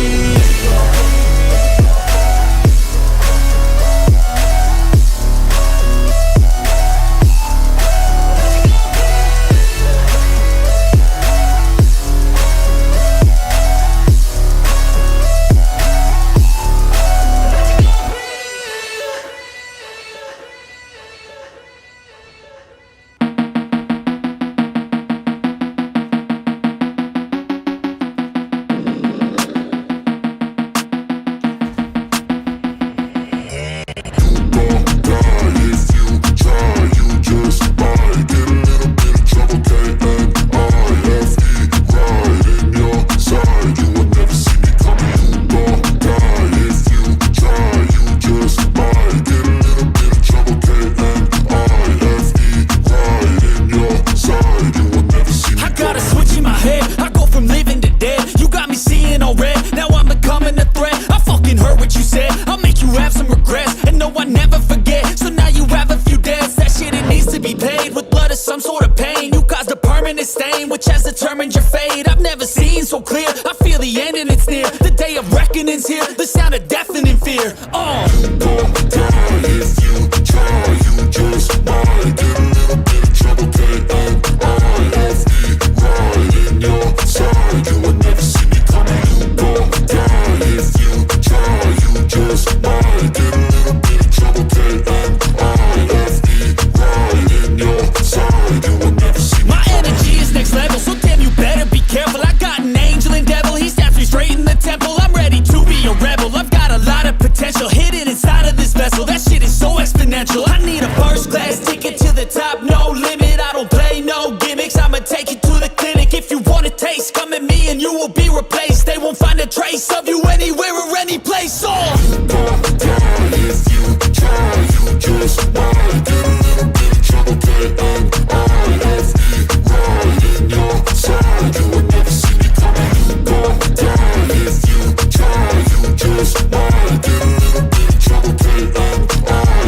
here. You gon' die if you try. You just might get a little bit of trouble. K-N-I-F-E, right in your side. You will never see me coming. You gon' die if you try. You just might get a little bit of trouble. K-N-I-F-E, right in your side. You will never see me My energy is next level, so damn you better be careful. I got an angel and devil, he snaps me straight in the temple. I'm ready to be a rebel, I've got a lot of potential hidden inside of this vessel. That shit is so exponential. I need a first class ticket to the top, no limit. I don't play no gimmicks, I'ma take you to the clinic. If you want a taste, come at me and you will be replaced. They won't find a trace of you anywhere or any place. Oh, you gon' die if you try. You just might get a little bit of trouble. K-N-I-F-E, right in your side. You will never see me coming. You gon' die if you try. You just might get a little bit of trouble. K-N-I-F-E,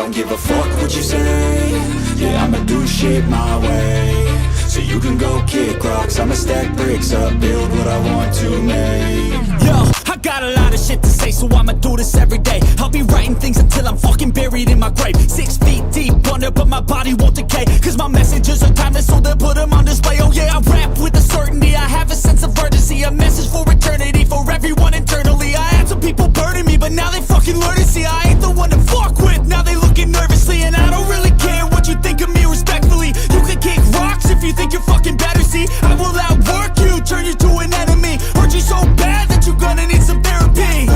don't give a fuck what you say. Yeah, I'ma do shit my way. So you can go kick rocks, I'ma stack bricks up, build what I want to make. Yo, I got a lot of shit to say, so I'ma do this every day. I'll be writing things until I'm fucking buried in my grave. 6 feet deep under, but my body won't decay. Cause my messages are timeless, so they'll put them on display. Oh yeah, I rap with a certainty, I have a sense of urgency. A message for eternity, for everyone internally. I had some people burning me, but now they fucking learn to see I ain't the one to fuck with, now they looking nervously. And I don't really care what you think of me respectfully. You can kick rocks if you think you're fucking better, see. I will outwork you, turn you to an enemy. Hurt you so bad that you're gonna need some therapy.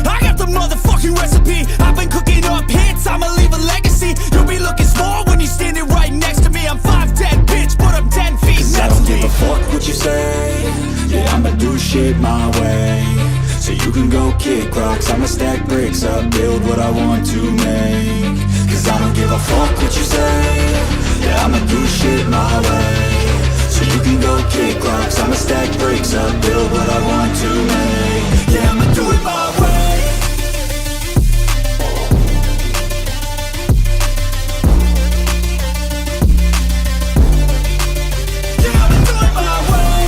I got the motherfucking recipe. I've been cooking up hits, I'ma leave a legacy. You'll be looking small when you're standing right next to me. I'm 5'10", bitch, but I'm 10 feet Cause next I don't to give me. a fuck what you say. Yeah, I'ma do shit my way. So you can go kick rocks, I'ma stack bricks up, build what I want to make. Cause I don't give a fuck what you say. Yeah, I'ma do shit my way. So you can go kick rocks, I'ma stack bricks up, build what I want to make. Yeah, I'ma do it my way. Yeah, I'ma do it my way.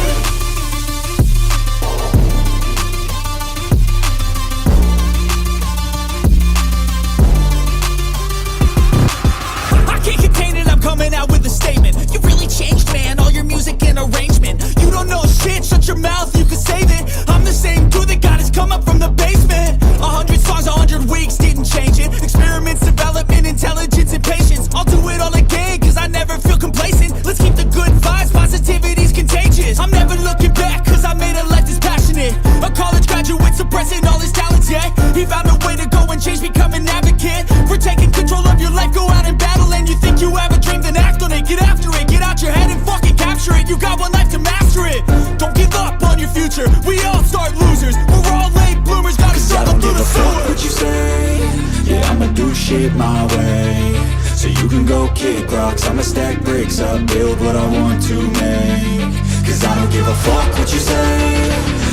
I can't contain it, I'm coming out with a statement. You really changed, man, all your music and arrangement. You don't know shit, shut your mouth, you can save it. I'm the same dude that got his come up from the basement. 100 songs, 100 weeks, didn't change it. Experiments, development, intelligence, and patience. I'll do it all again, cause I never feel complacent. Let's keep the good vibes, positivity's contagious. I'm never looking back, cause I made a life that's passionate. A college graduate suppressing all his talents, yeah. He found a way to go and change, become an advocate. For taking control of your life, go out and battle. And you think you have a dream, then act on it. Get after it, get out your head and fucking capture it. You got one life to master it. Don't give up on your future, we all start losers. We're all late bloomers, gotta I struggle don't through give the a fuck sewer. what you say. Yeah, I'ma do shit my way. So you can go kick rocks, I'ma stack bricks up, build what I want to make. Cause I don't give a fuck what you say.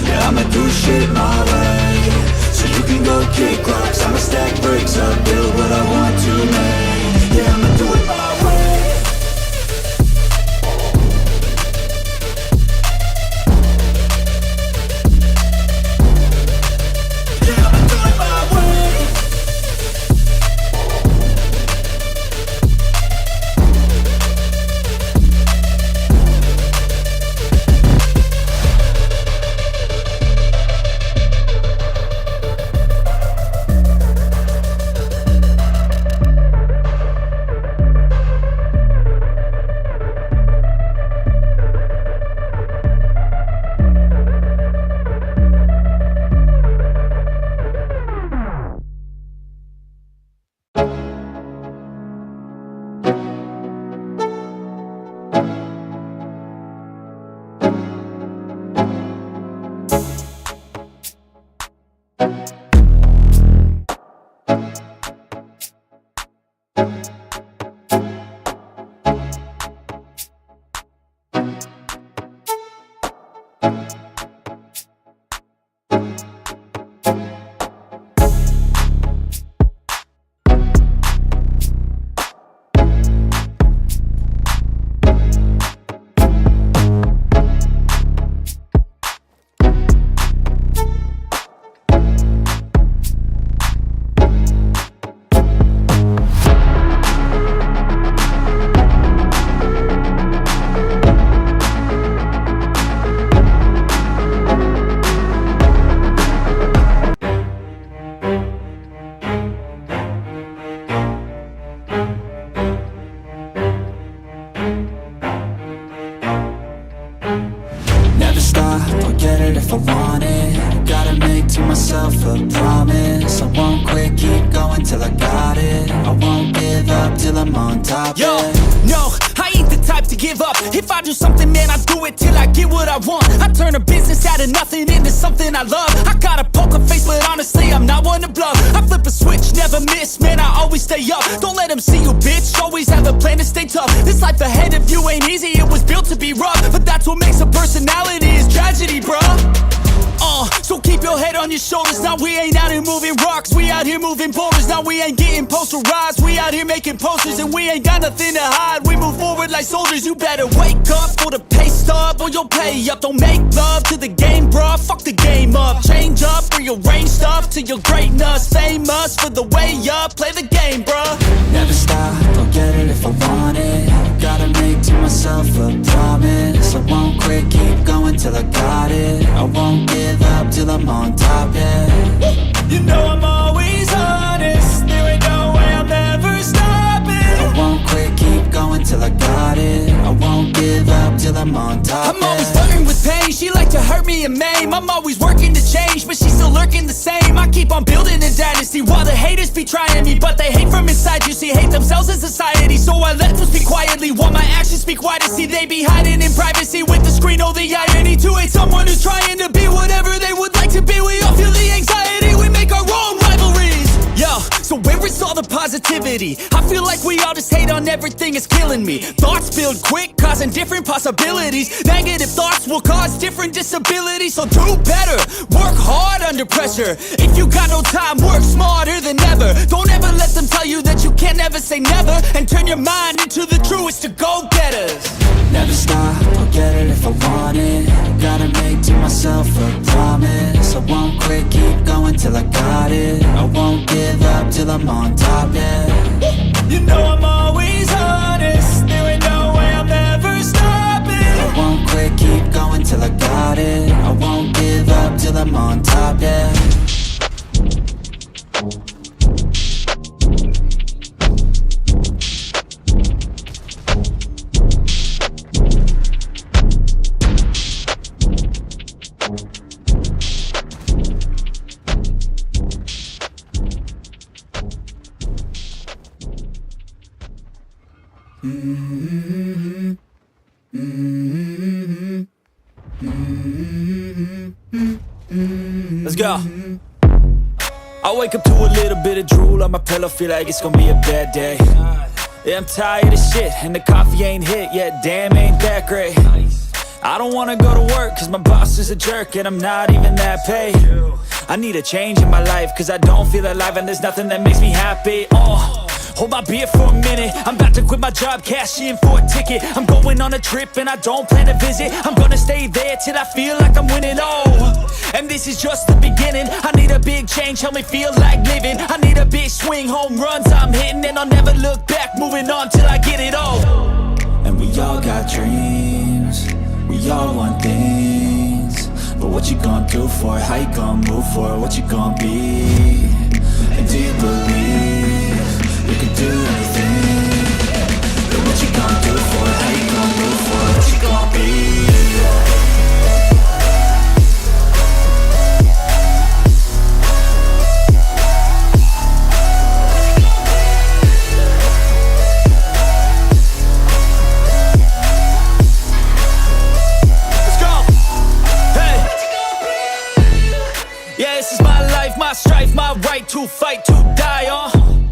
Yeah, I'ma do shit my way. So you can go kick rocks, I'ma stack bricks up, build what I want to make. Yeah, I'ma do it my way. Yeah, I'ma do it my way. if I want it. Gotta make to myself a promise. I won't quit, keep going till I got it. I won't give up till I'm on top. Yo, no, I ain't the type to give up. If I do something, man, I do it till I get what I want. I turn a business out of nothing into something I love. I got a poker face, but honestly, I'm not one to bluff. I flip a switch, never miss, man, I always stay up. Don't let them see you, bitch, always have a plan to stay tough. This life ahead of you ain't easy, it was built to be rough. But that's what makes a personality, is tragedy, bruh. So keep your head on your shoulders. Now we ain't out here moving rocks, we out here moving boulders. Now we ain't getting posterized, we out here making posters. And we ain't got nothing to hide, we move forward like soldiers. You better wake up for the pay stub, or you'll pay up. Don't make love to the game, bruh, fuck the game up. Change up, rearrange stuff to your greatness. Famous for the way up, play the game, bruh. Never stop, I'll get it if I want it. Gotta make to myself a promise. I won't quit, keep going till I got it. I won't give up till I'm on top, yeah. You know I'm always honest, there ain't no way I'm ever stopping. I won't quit, keep going till I got it. I won't give up till I'm on top, I'm always flirting with pain, she like to hurt me and maim. I'm always working to change, but she's still lurking the same. I keep on building a dynasty while the haters be trying me. But they hate from inside, you see, hate themselves in society. So I let them speak quietly while my actions speak wider. See, they be hiding in privacy with the screen. Oh, the irony to hate someone who's trying to be whatever they would like to be. We all feel the anxiety, we make our own rivalries. Yo, so where is all the positivity? I feel like we all just hate on everything, it's killing me. Thoughts build quick, causing different possibilities. Negative thoughts will cause different disabilities. So do better, work hard under pressure. If you got no time, work smarter than ever. Don't ever let them tell you that you can't never say never. And turn your mind into the truest to go-getters. Never stop, I'll get it if I want it. Gotta make to myself a promise. I won't quit, keep going till I got it. I won't give up till I'm on top, yeah. You know I'm always honest, there ain't no way I'm ever stopping. I won't quit, keep going till I got it. I won't give up till I'm on top, yeah. Let's go. I wake up to a little bit of drool on my pillow, feel like it's gonna be a bad day. Yeah, I'm tired of shit, and the coffee ain't hit yet, damn, ain't that great. I don't wanna go to work, cause my boss is a jerk, and I'm not even that paid. I need a change in my life, cause I don't feel alive, and there's nothing that makes me happy. Hold my beer for a minute, I'm about to quit my job, cash in for a ticket. I'm going on a trip and I don't plan to visit. I'm gonna stay there till I feel like I'm winning, and this is just the beginning. I need a big change, help me feel like living. I need a big swing, home runs I'm hitting. And I'll never look back, moving on till I get it all. And we all got dreams, we all want things. But what you gonna do for it? How you gonna move for it? What you gonna be? And do you believe you can do anything? But what you gonna do for it? How you gonna move for it? What you gonna be? My strife, my right to fight, to die on.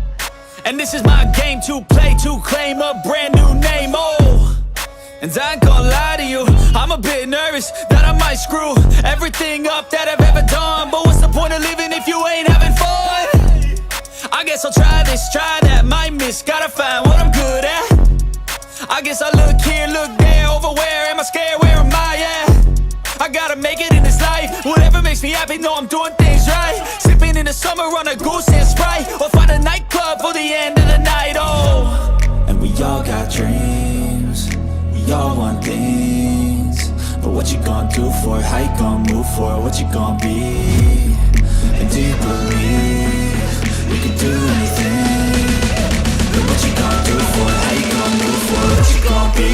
And this is my game to play, to claim a brand new name, And I ain't gonna lie to you, I'm a bit nervous that I might screw everything up that I've ever done. But what's the point of living if you ain't having fun? I guess I'll try this, try that, might miss, gotta find what I'm good at. I guess I look here, look there, over where am I scared, where am I at? I gotta make it in this life, whatever makes me happy, know I'm doing things right. Sipping in the summer on a goose and Sprite, or find a nightclub for the end of the night, And we all got dreams, we all want things. But what you gonna do for it? How you gonna move for it? What you gonna be? And do you believe you can do anything? But what you gonna do for it? How you gonna move for it? What you gonna be?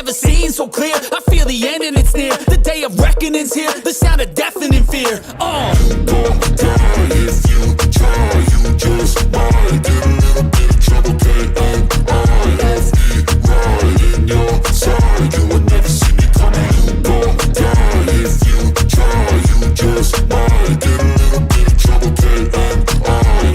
never seen so clear. I feel the end and it's near. The day of reckoning's here. The sound of deafening fear. You gon' die if you try. You just might get a little bit of trouble. K-N-I-F-E, right in your side. You will never see me coming. You gon' die if you try. You just might get a little bit of trouble. K-N-I-F-E,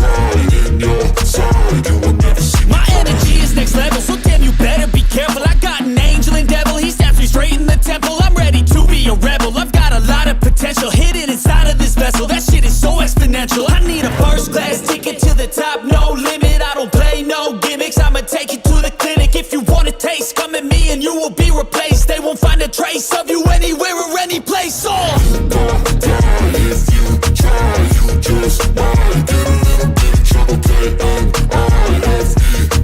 right in your side. You will never see me My energy is next level, so damn you better be careful. I got an angel and devil, he stabs me straight in the temple. I'm ready to be a rebel, I've got a lot of potential hidden inside of this vessel. That shit is so exponential. I need a first class ticket to the top, no limit. I don't play no gimmicks, I'ma take you to the clinic. If you want a taste, come at me and you will be replaced. They won't find a trace of you anywhere or any place. Oh, You gon' die if you try. You just might get a little bit of trouble. K-N-I-F-E,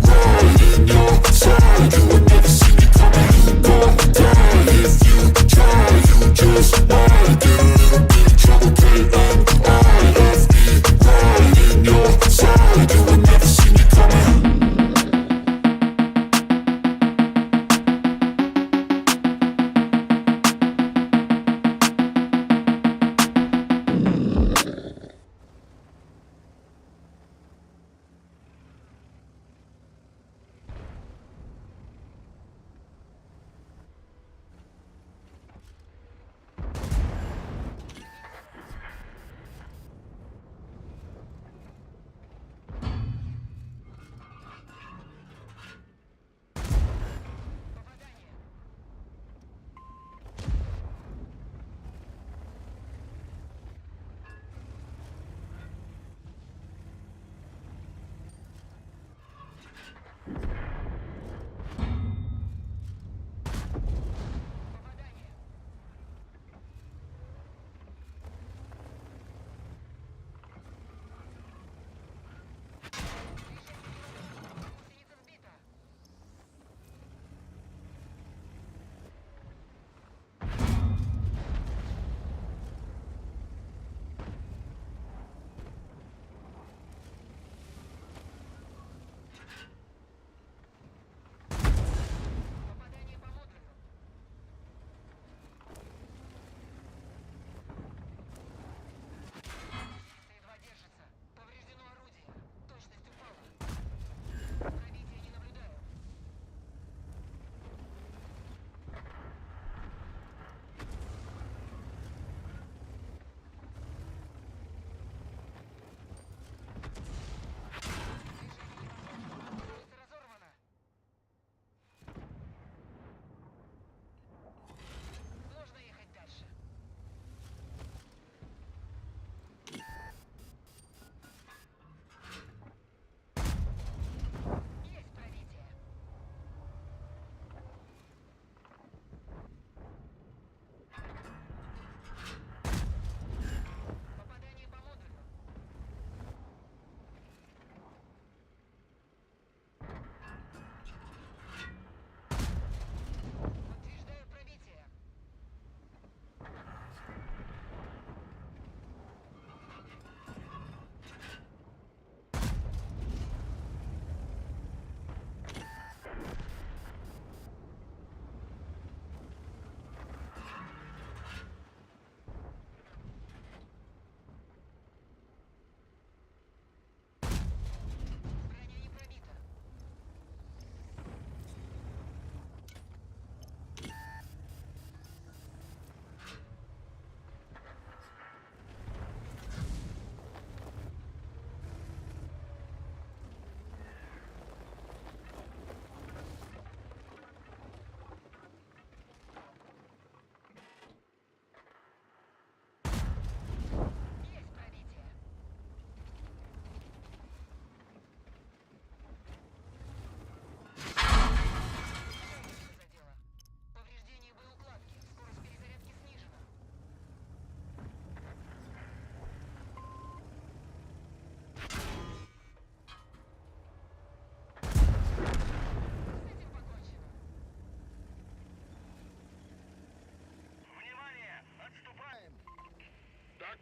right in your side. You will never see me coming. You gon' die if you try. You just might get a little bit of trouble. K-N-I-F-E, right in your side. You will never see me coming.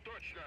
точно!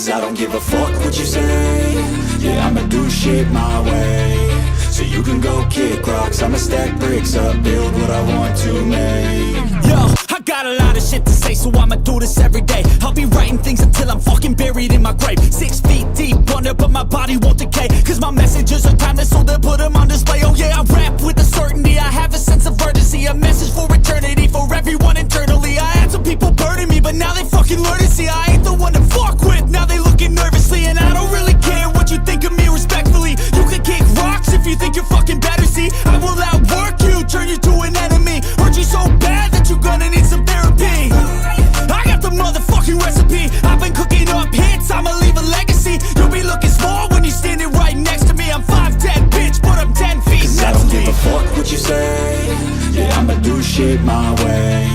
Cause I don't give a fuck what you say. Yeah, I'ma do shit my way. So you can go kick rocks, I'ma stack bricks up, build what I want to make. Yo, I got a lot of shit to say, so I'ma do this every day. I'll be writing things until I'm fucking buried in my grave. 6 feet deep under, but my body won't decay. Cause my messages are timeless, so they'll put them on display. Oh yeah, I rap with a certainty, I have a sense of urgency. A message for eternity, for everyone internally. I had some people burning me, but now they fucking learn to see I ain't the one to fuck with, now they looking nervously. And I don't really care what you think of me, respectfully. You can kick rocks if you think you're fucking better, see. I will outwork you, turn you to an enemy. Hurt you so bad that you're gonna need some therapy. I got the motherfucking recipe, I've been cooking up hits, I'ma leave a legacy. You'll be looking small when you're standing right next to me. I'm 5'10", bitch, but I'm 10 feet. Cause I don't give a fuck what you say. Yeah, I'ma do shit my way.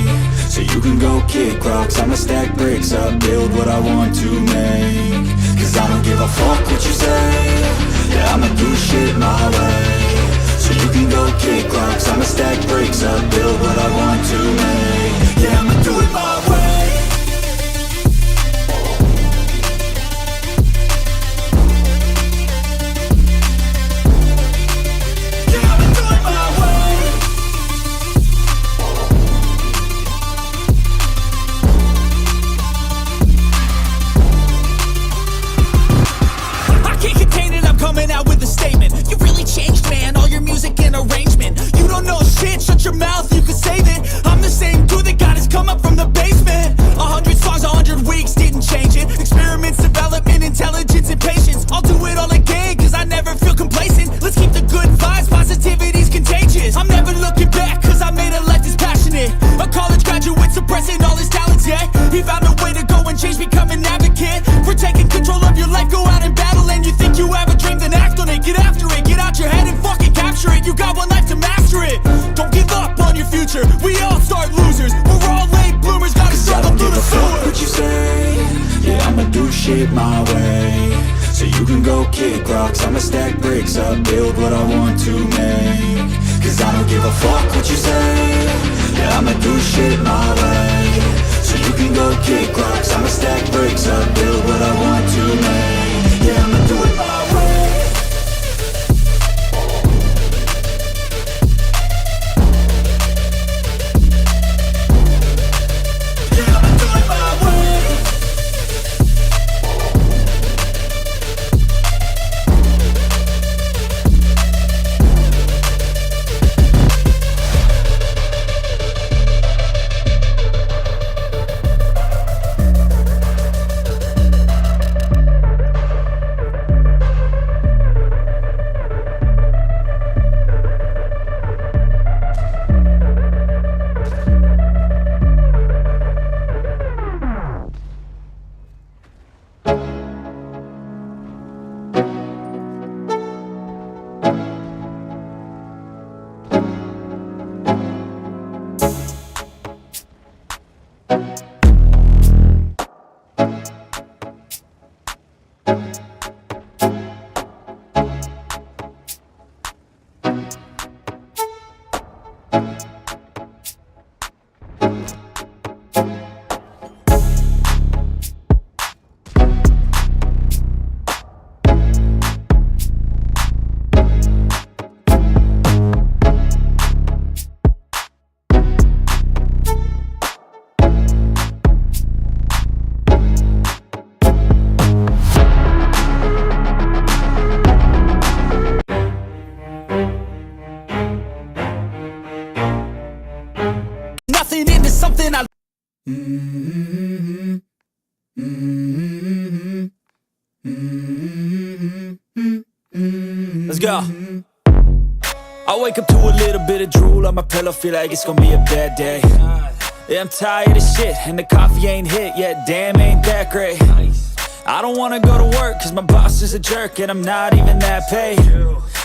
So you can go kick rocks, I'ma stack bricks up, build what I want to make. Cause I don't give a fuck what you say. Yeah, I'ma do shit my way. So you can go kick rocks, I'ma stack bricks up, build what I want to make. Yeah, I'ma do it my way. Coming out with a statement. You really changed, man, all your music and arrangement. You don't know shit, shut your mouth, you can save it. I'm the same dude that got his come up from the basement. 100 songs, 100 weeks, didn't change it. Experiments, development, intelligence, and patience. I'll do it all again, cause I never feel complacent. Let's keep the good vibes, positivity's contagious. I'm never looking back, cause I made a life that's passionate. A college graduate suppressing all his talents, yeah. He found a way to go and change, become an advocate. For taking control of your life, go out and battle. And you think you have a dream, then act on it. Get after it, get out your head and fucking capture it. You got one life to master it. Don't give up on your future, we all start losers. We're all late bloomers, gotta struggle through the sewer. What you say? Yeah, I'ma do shit my way. So you can go kick rocks, I'ma stack bricks up, build what I want to make. Cause I don't give a fuck what you say. Yeah, I'ma do shit my way. So you can go kick rocks, I'ma stack bricks up, build what I want to make. Yeah, I'ma do it my way. Let's go. I wake up to a little bit of drool on my pillow, feel like it's gonna be a bad day. Yeah, I'm tired of shit, and the coffee ain't hit yet, damn, ain't that great. I don't wanna go to work, cause my boss is a jerk, and I'm not even that paid.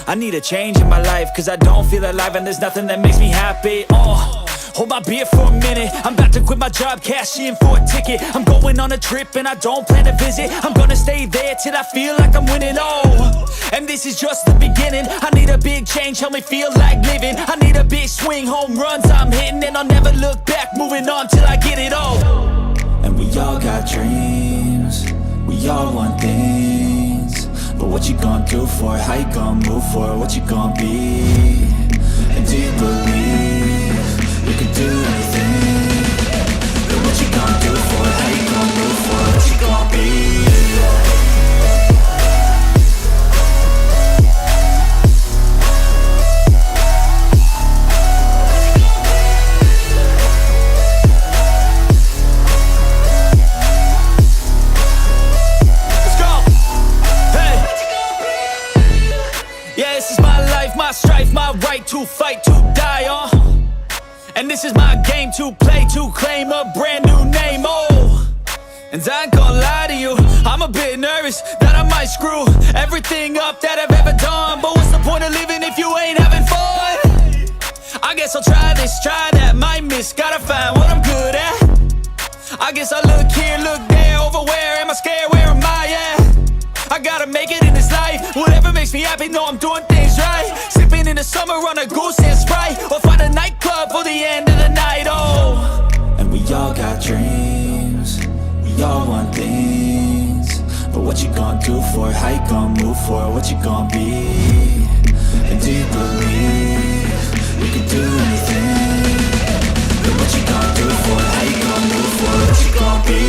I need a change in my life, cause I don't feel alive, and there's nothing that makes me happy. Hold my beer for a minute, I'm about to quit my job, cash in for a ticket. I'm going on a trip and I don't plan to visit. I'm gonna stay there till I feel like I'm winning, and this is just the beginning. I need a big change, help me feel like living. I need a big swing, home runs I'm hitting, and I'll never look back, moving on till I get it all. And we all got dreams, we all want things, but what you gonna do for it? How you gonna move for it? What you gonna be? And do you believe you can do anything? But what you gonna do for it? How you gonna move for it? What you gonna be? My strife, my right to fight, to die on. And this is my game to play, to claim a brand new name, oh. And I ain't gonna lie to you, I'm a bit nervous that I might screw everything up that I've ever done. But what's the point of living if you ain't having fun? I guess I'll try this, try that, might miss, gotta find what I'm good at. I guess I look here, look there, over where am I scared, where am I at? I gotta make it in this life. Whatever makes me happy, know I'm doing things right. Sipping in the summer on a goose and Sprite, or find a nightclub for the end of the night, oh. And we all got dreams, we all want things, but what you gonna do for it? How you gonna move for it? What you gonna be? And do you believe you can do anything? But what you gonna do for it? How you gonna move for it? What you gonna be?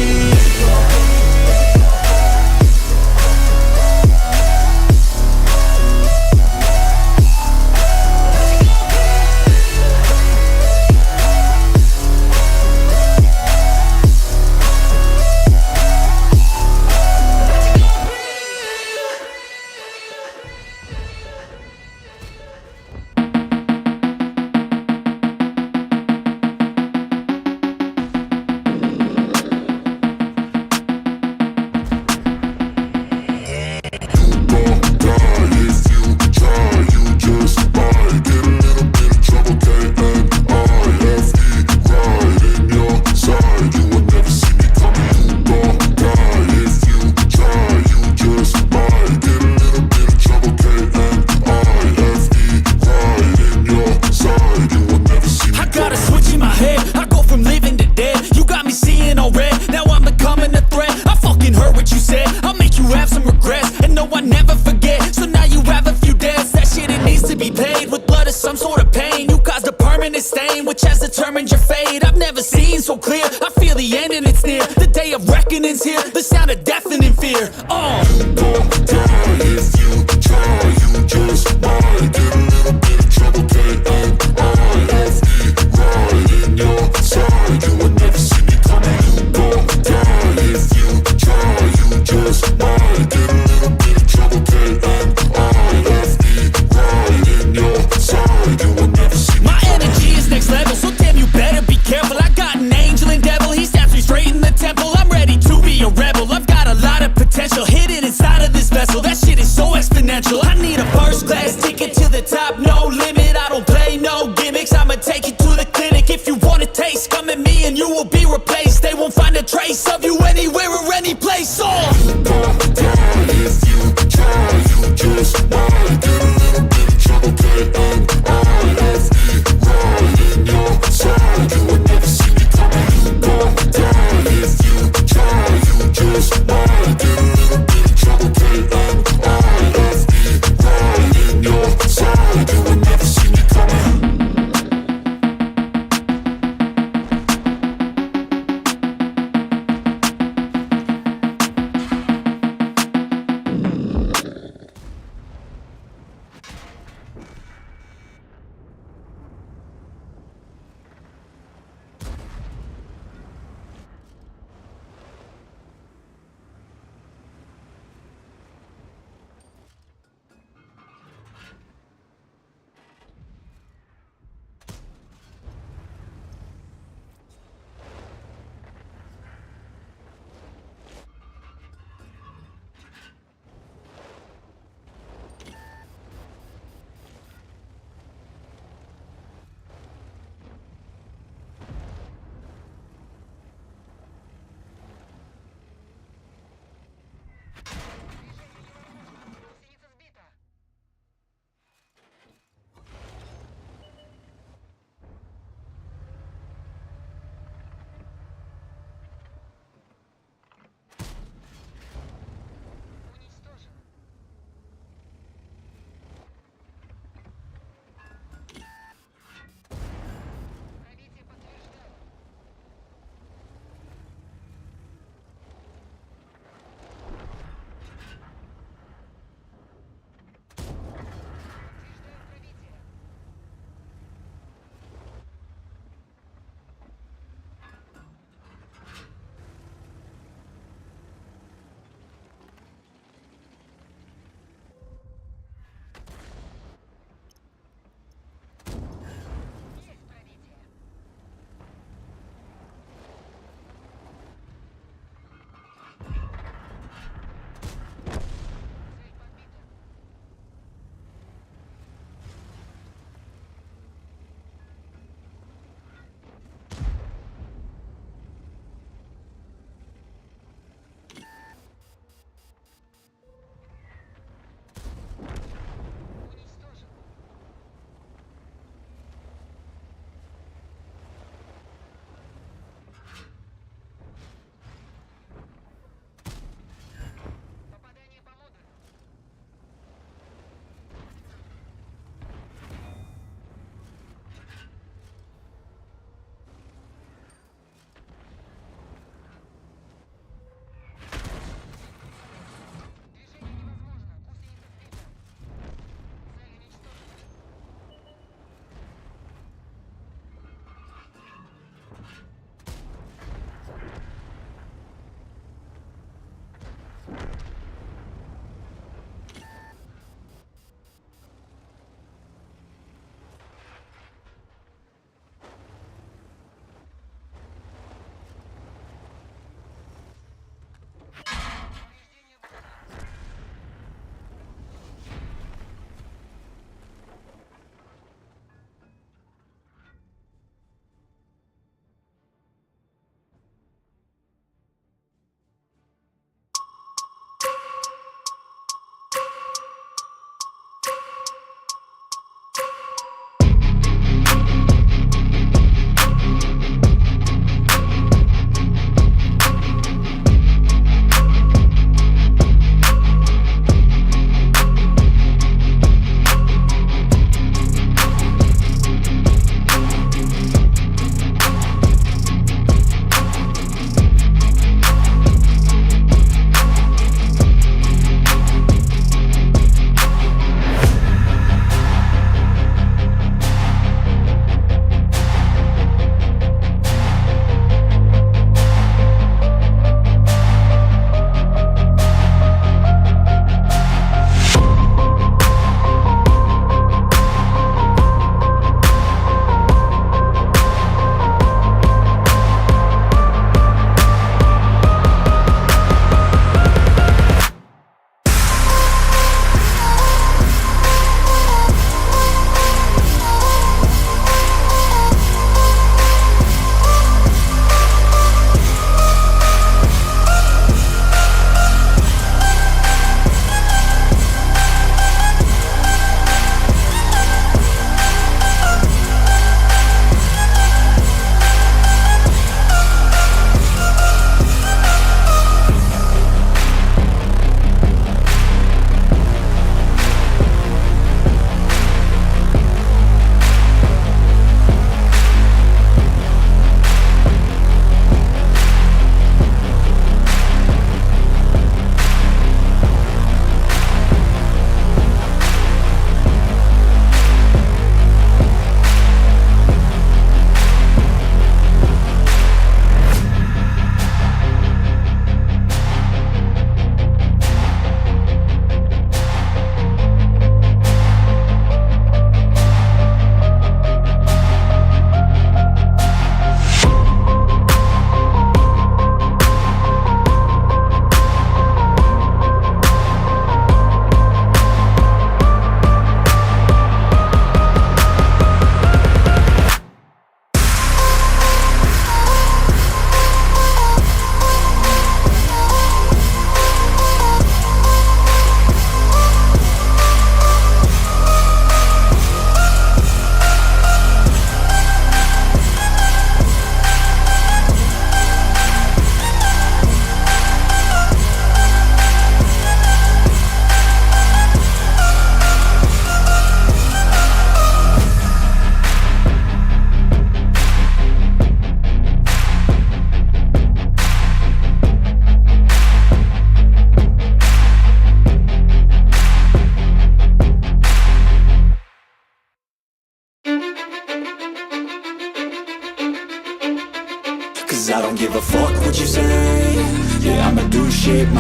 You will never see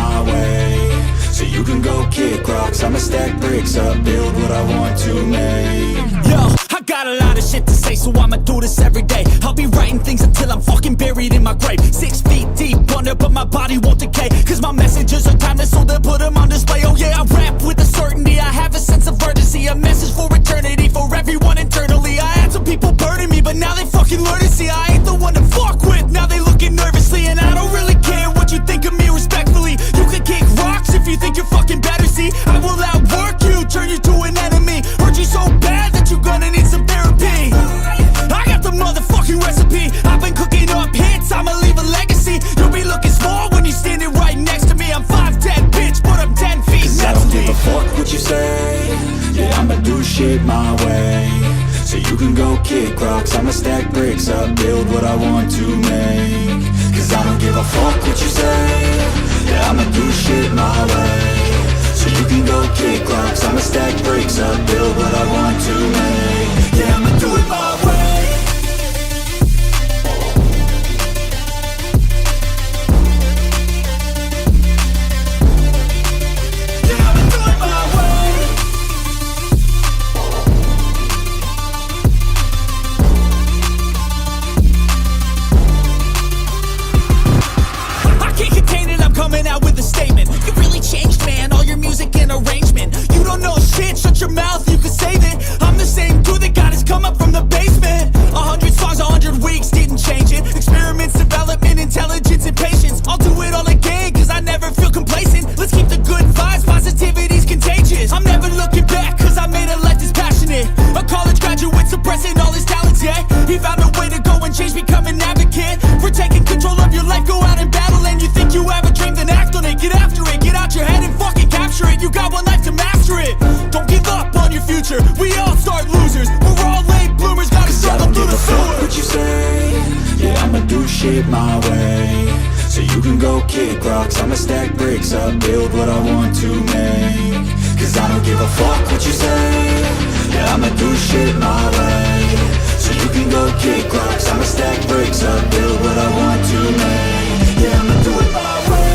my way. So you can go kick rocks, I'ma stack bricks up, build what I want to make. Yo, I got a lot of shit to say, so I'ma do this every day. I'll be writing things until I'm fucking buried in my grave. 6 feet deep under, but my body won't decay. Cause my messages are timeless, so they'll put them on display. Oh yeah, I rap with a certainty, I have a sense of urgency. A message for eternity, for everyone internally. I had some people burning me, but now they fucking learn to see I ain't the one to fuck with, now they looking nervously. And I don't really care what you think of me, respectfully. You can kick rocks if you think you're fucking better, see. I will outwork you, turn you to an enemy. Hurt you so bad that you're gonna need some therapy. I got the motherfucking recipe, I've been cooking up hits, I'ma leave a legacy. You'll be looking small when you're standing right next to me. I'm 5'10", bitch, but I'm 10 feet. Cause I don't give a fuck what you say. Yeah, I'ma do shit my way. So you can go kick rocks, I'ma stack bricks up, build what I want to make. Cause I don't give a fuck what you say. Yeah, I'ma do shit my way. So you can go kick rocks, I'ma stack bricks up, build what I want to make. Yeah, I'ma do it my way. Coming out with a statement. You really changed, man, all your music and arrangement. You don't know shit, shut your mouth, you can save it. I'm the same dude that got his come up from the basement. 100 songs, 100 weeks, didn't change it. Experiments, development, intelligence, and patience. I'll do it all again, cause I never feel complacent. Let's keep the good vibes, positivity's contagious. I'm never looking back, cause I made a life that's passionate. A college graduate suppressing all his talents, yeah. He found a way to go and change, become an advocate. For taking control of your life, go out and battle. And you think you have a dream, then act on it. Get after it, get out your head and fucking capture it. You got one life to master it. Don't give up on your future, we all start losers. We're all late bloomers, gotta struggle through the sewer. What you say? Yeah, I'ma do shit my way. So you can go kick rocks, I'ma stack bricks up, build what I want to make. Cause I don't give a fuck what you say. Yeah, I'ma do shit my way. So you can go kick rocks, I'ma stack bricks up, build what I want to make. Yeah, I'ma do it my way.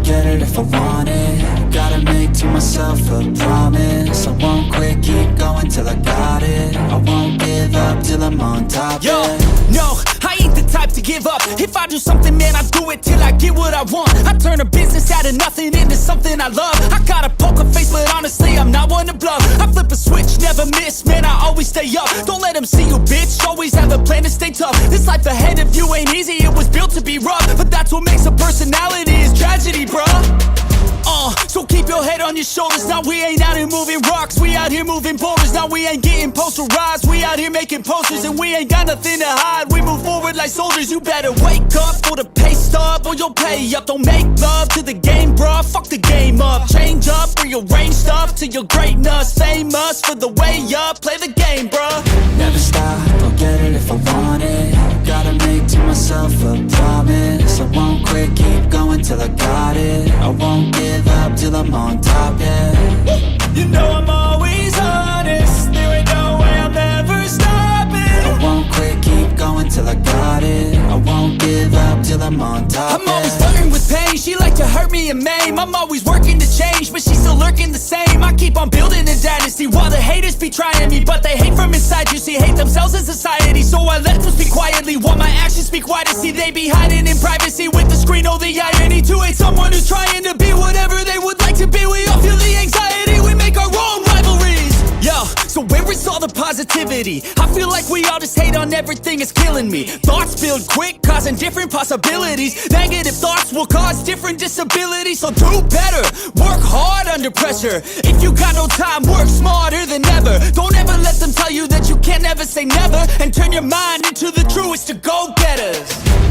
get it if I want it. Gotta make to myself a promise. I won't quit, keep going till I got it. I won't give up till I'm on top. Yo, no, I ain't the type to give up. If I do something, man, I do it till I get what I want. I turn a business out of nothing into something I love. I got a poker face, but honestly, I'm not one to bluff. I flip a switch, never miss, man, I always stay up. Don't let them see you, bitch, always have a plan to stay tough. This life ahead of you ain't easy, it was built to be rough. But that's what makes a personality, is tragedy, bruh. So keep your head on your shoulders. Now we ain't out here moving rocks, we out here moving boulders. Now we ain't getting posterized, we out here making posters. And we ain't got nothing to hide, we move forward like soldiers. You better wake up for the pay stub, or you'll pay up. Don't make love to the game, bruh, fuck the game up. Change up, rearrange stuff to your greatness. Famous for the way up, play the game, bruh. Never stop, I'll get it if I want it. Gotta make to myself a promise. I won't quit, keep going till I got it. I won't give up till I'm on top, yeah. You know I'm always honest, there ain't no way I'm ever stopping. I won't quit, keep going till I got it. I won't give up till I'm on top, I'm always flirting with pain, she like to hurt me and maim. I'm always working to change, but she's still lurking the same. I keep on building a dynasty while the haters be trying me. But they hate from inside, you see, hate themselves in society. So I let them speak quietly while my actions speak wider. See, they be hiding in privacy with the screen. Oh, the irony to hate someone who's trying to be whatever they would like to be. We all feel the anxiety, we make our own rivalries. Yo, so where is all the positivity? I feel like we all just hate on everything, it's killing me. Thoughts build quick, causing different possibilities. Negative thoughts will cause different disabilities. So do better, work hard under pressure. If you got no time, work smarter than ever. Don't ever let them tell you that you can't ever say never. And turn your mind into the truest of go-getters.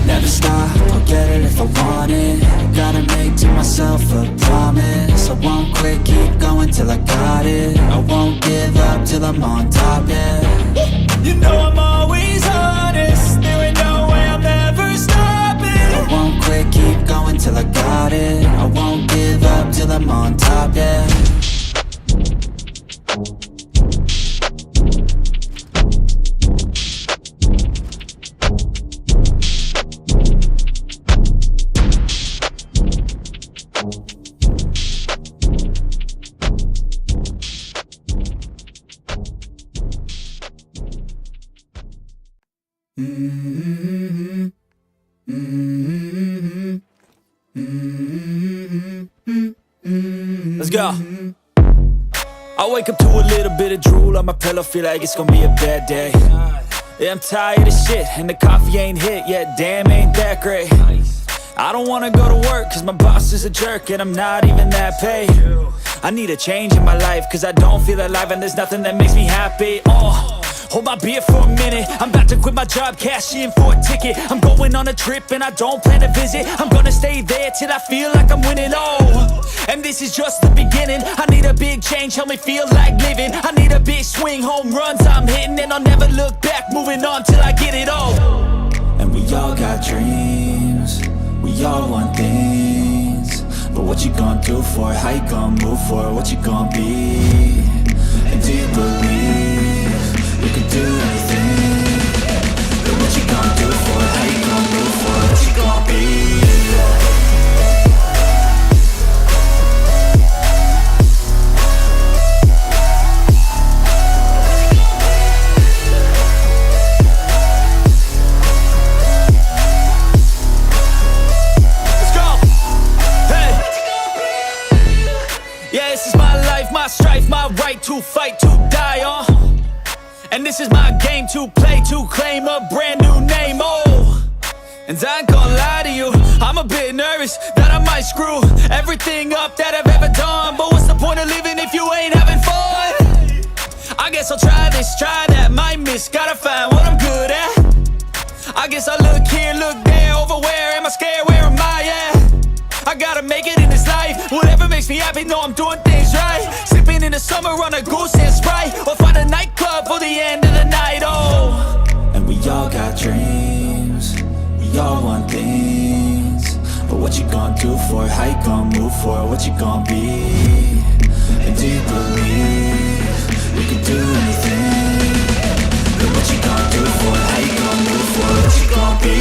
Never stop, I'll get it if I want it. Gotta make to myself a promise. I won't quit, keep going till I got it. I won't give up till I'm on top, yeah. You know I'm always honest, there ain't no way I'm ever stopping. I won't quit, keep going till I got it. I won't give up till I'm on top, yeah. Let's go. I wake up to a little bit of drool on my pillow, feel like it's gonna be a bad day. Yeah, I'm tired of shit, and the coffee ain't hit yet, damn, ain't that great. I don't wanna go to work, cause my boss is a jerk, and I'm not even that paid. I need a change in my life, cause I don't feel alive, and there's nothing that makes me happy. Hold my beer for a minute, I'm about to quit my job, cash in for a ticket. I'm going on a trip and I don't plan to visit. I'm gonna stay there till I feel like I'm winning, and this is just the beginning. I need a big change, help me feel like living. I need a big swing, home runs I'm hitting. And I'll never look back, moving on till I get it all. And we all got dreams, we all want things. But what you gonna do for it, how you gonna move for it, what you gonna be? And do you believe you can do anything? But what you gonna do for it, how you gonna move for it, what you gonna be? My strife, my right to fight, to die on. And this is my game to play, to claim a brand new name, And I ain't gonna lie to you, I'm a bit nervous that I might screw everything up that I've ever done. But what's the point of living if you ain't having fun? I guess I'll try this, try that, might miss, gotta find what I'm good at. I guess I look here, look there, over where am I scared, where am I at? I gotta make it in this life, whatever makes me happy, know I'm doing things right. Sipping in the summer on a Goose and Sprite, or find a nightclub for the end of the night, And we all got dreams, we all want things. But what you gonna do for it, how you gonna move for it, what you gonna be? And do you believe you can do anything? But what you gonna do for it, how you gonna move for it, what you gonna be?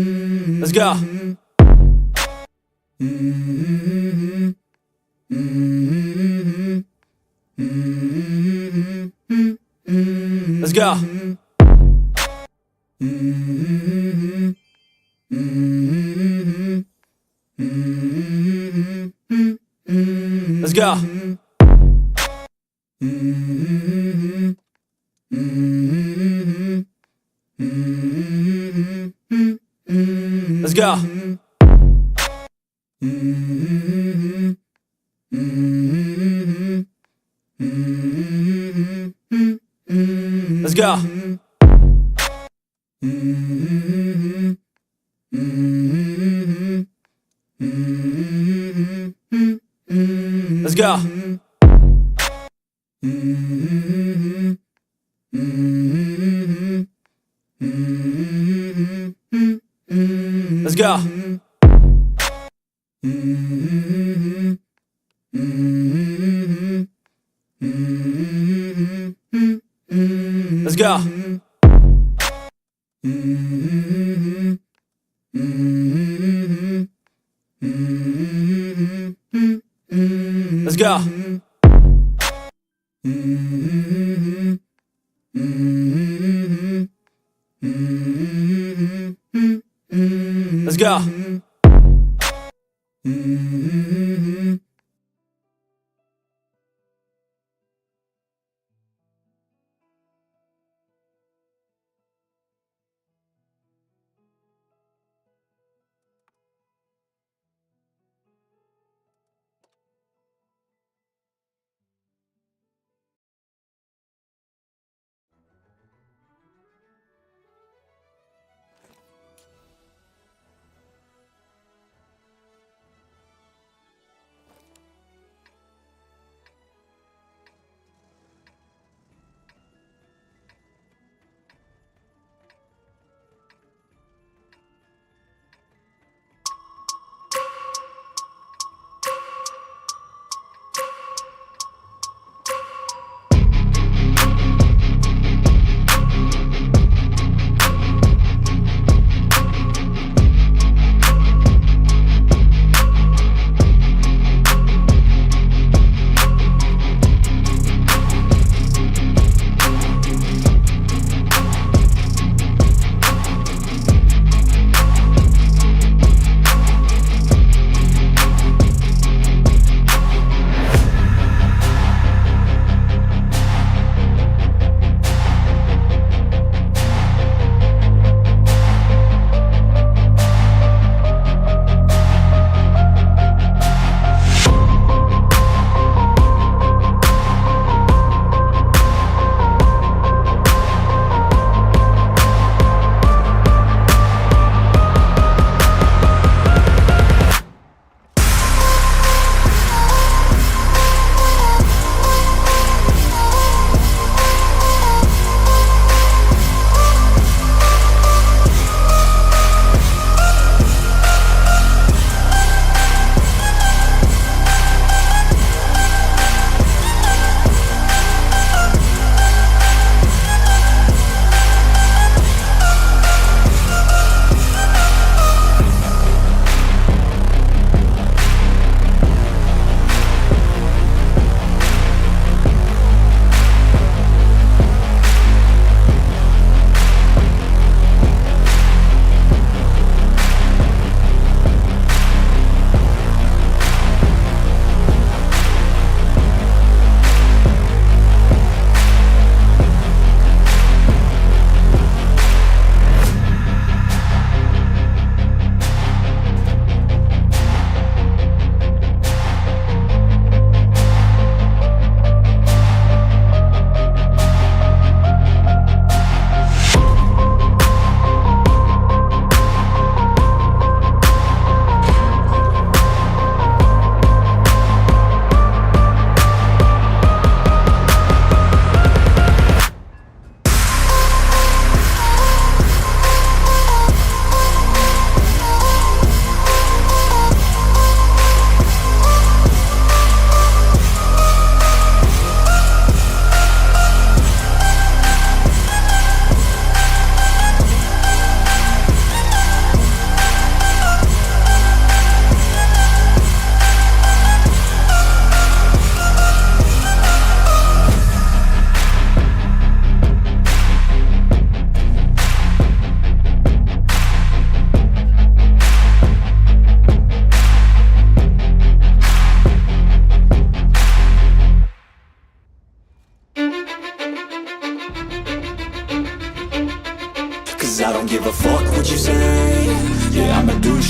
Let's go. Let's go. Let's go. Let's go. Let's go. Let's go. Let's go. Let's go. Let's go. Let's go.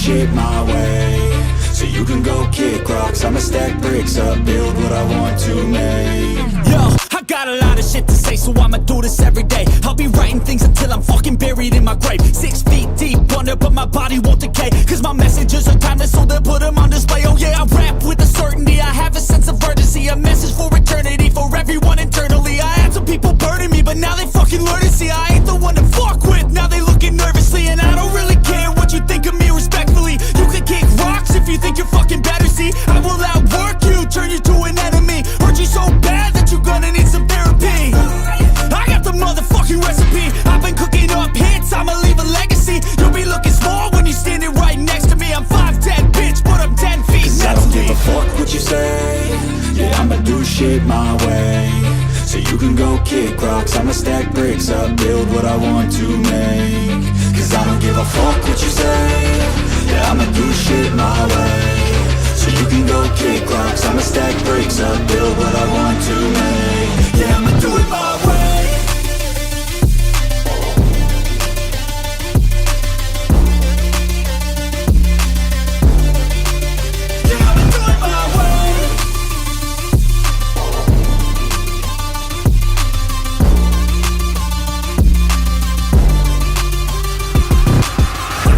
shit my way. So you can go kick rocks, I'ma stack bricks up, build what I want to make. Yo, I got a lot of shit to say, so I'ma do this every day. I'll be writing things until I'm fucking buried in my grave. 6 feet deep under, but my body won't decay. Cause my messages are timeless, so they'll put them on display. Oh yeah, I rap with a certainty, I have a sense of urgency. A message for eternity, for everyone internally. I had some people burning me, but now they fucking learn to see I ain't the one to fuck with, now they looking nervously. And I don't really care what you think of me respectfully. You can kick rocks if you think you're fucking better, see I will outwork you, turn you to an enemy. Hurt you so bad that you're gonna need some therapy. I got the motherfucking recipe, I've been cooking up hits, I'ma leave a legacy. You'll be looking small when you're standing right next to me. I'm 5'10", bitch, but I'm 10 feet Cause I don't give mentally. a fuck what you say. Yeah, I'ma do shit my way. So you can go kick rocks, I'ma stack bricks up, build what I want to make. Cause I don't give a fuck what you say. Yeah, I'ma do shit my way. So you can go kick rocks, I'ma stack bricks up, build what I want to make. Yeah, I'ma do it my way. Yeah, I'ma do it my way.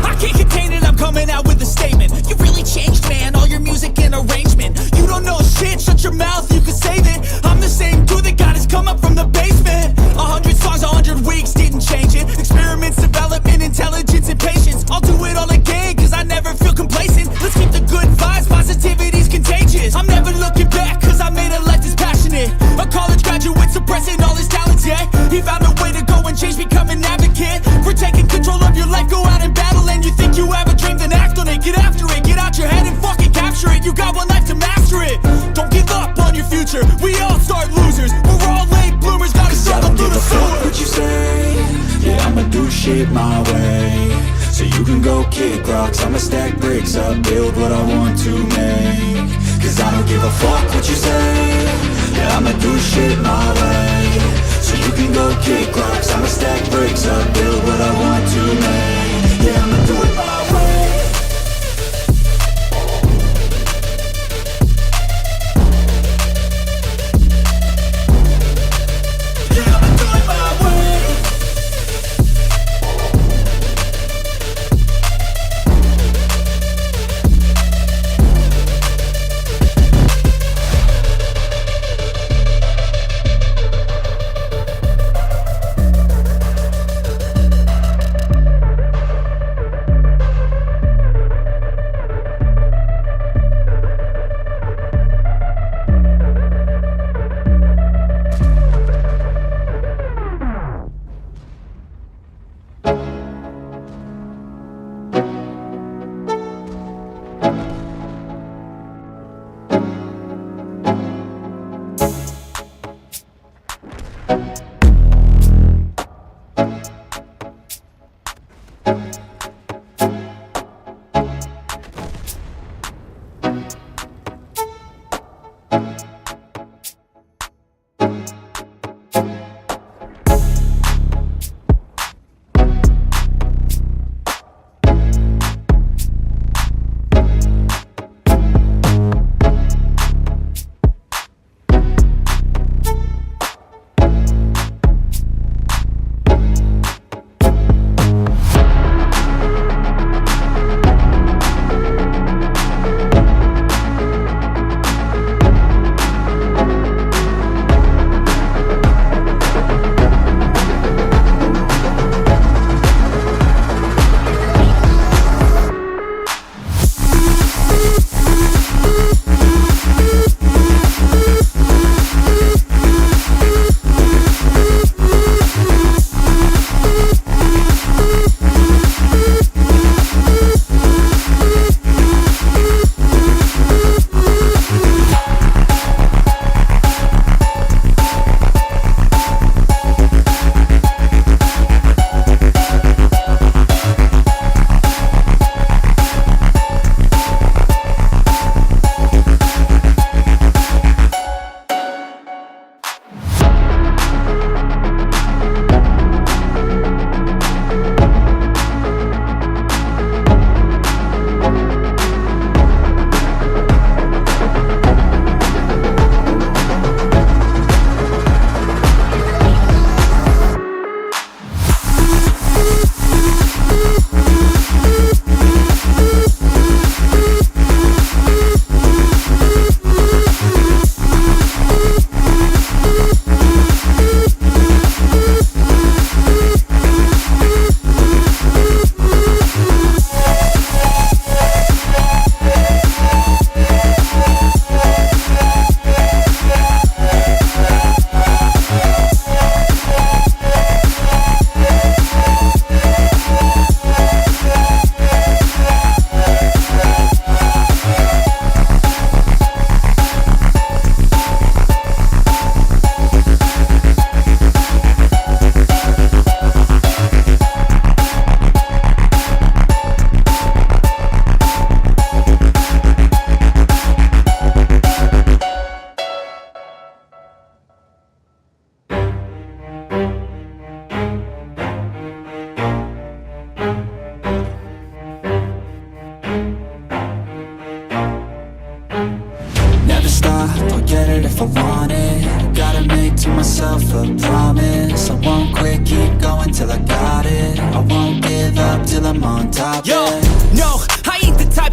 I can't contain it, I'm coming out with a statement. You really changed, man, all your music and arrangement. You don't know shit, shut your mouth, you can save it. I'm the same dude that got his come up from the basement. 100 songs, 100 weeks, didn't change it. Experiments, development, intelligence, and patience. I'll do it all again, cause I never feel complacent. Let's keep the good vibes, positivity's contagious. I'm never looking back, cause I made a life that's passionate. A college graduate suppressing all his talents, yeah. He found a way to go and change, become an advocate. For taking control of your life, go out and battle. And you think you have a dream, then act on it. Get after it, get out your head and fucking capture it. You got one life to master it. Don't give up on your future, we all start losers. We're all late bloomers, gotta Cause I struggle don't through give the a fuck sewer. what you say. Yeah, I'ma do shit my way. So you can go kick rocks, I'ma stack bricks up, build what I want to make. Cause I don't give a fuck what you say. Yeah, I'ma do shit my way. So you can go kick rocks, I'ma stack bricks up, build what I want to make. Yeah, I'ma do it my way. Yeah, I'ma do it my way.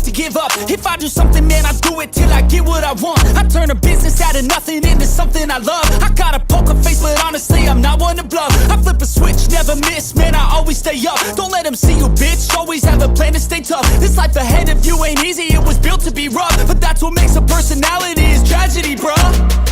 have to give up. If I do something, man, I do it till I get what I want. I turn a business out of nothing into something I love. I got a poker face, but honestly, I'm not one to bluff. I flip a switch, never miss, man, I always stay up. Don't let them see you, bitch, always have a plan to stay tough. This life ahead of you ain't easy, it was built to be rough. But that's what makes a personality, is tragedy, bruh.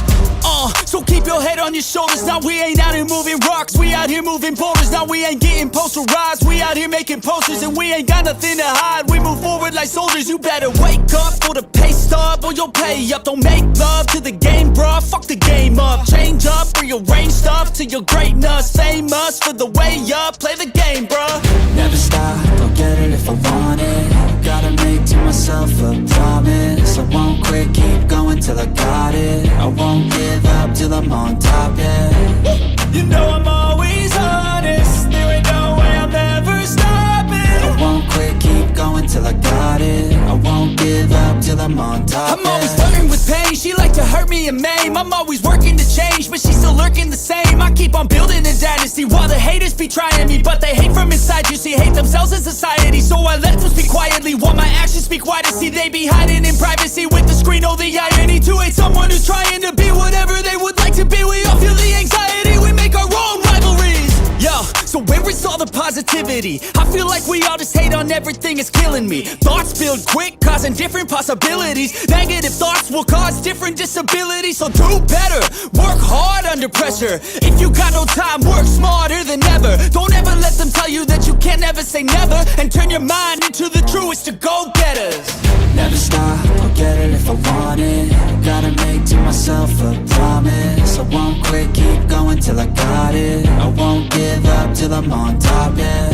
So keep your head on your shoulders. Now we ain't out here moving rocks, we out here moving boulders. Now we ain't getting posterized, we out here making posters. And we ain't got nothing to hide, we move forward like soldiers. You better wake up for the pay stub, or you'll pay up. Don't make love to the game, bruh, fuck the game up. Change up, rearrange stuff to your greatness. Famous for the way up, play the game, bruh. Never stop, I'll get it if I want it. Gotta make to myself a promise. I won't quit, keep going till I got it. I won't give up till I'm on top, yeah. You know I'm always honest, there ain't no way I'm ever stopping. I won't quit, keep going till I got it. I won't give up till I'm on top, I'm always flirting with pain, she like to hurt me and maim. I'm always working to change, but she's still lurking the same. I keep on building a dynasty while the haters be trying me. But they hate from inside, you see, hate themselves in society. So I let them speak quietly while my actions speak wider. See, they be hiding in privacy with the screen, oh the irony. To hate someone who's trying to be whatever they would like to be. We all feel the anxiety, we make our own rivalries. Yo, so where is all the positivity? I feel like we all just hate on everything, it's killing me. Thoughts build quick, causing different possibilities. Negative thoughts will cause different disabilities. So do better, work hard under pressure. If you got no time, work smarter than ever. Don't ever let them tell you that you can't never say never. And turn your mind into the truest of go-getters. Never stop, I'll get it if I want it. Gotta make to myself a promise. I won't quit, keep going till I got it. I won't give up till I'm on top, yeah.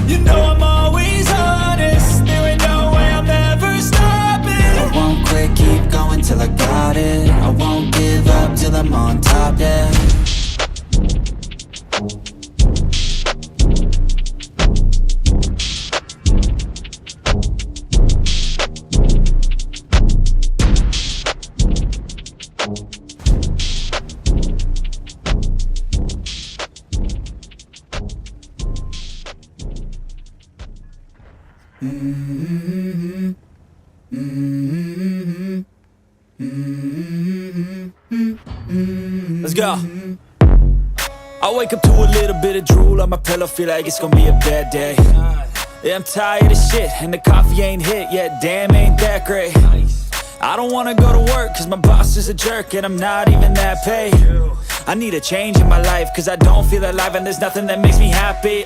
You know I'm always honest, there ain't no way I'm ever stopping. I won't quit, keep going till I got it. I won't give up till I'm on top, yeah. Let's go. I wake up to a little bit of drool on my pillow, feel like it's gonna be a bad day. Yeah, I'm tired of shit, and the coffee ain't hit yet, damn, ain't that great. I don't wanna go to work, cause my boss is a jerk, and I'm not even that paid. I need a change in my life, cause I don't feel alive, and there's nothing that makes me happy.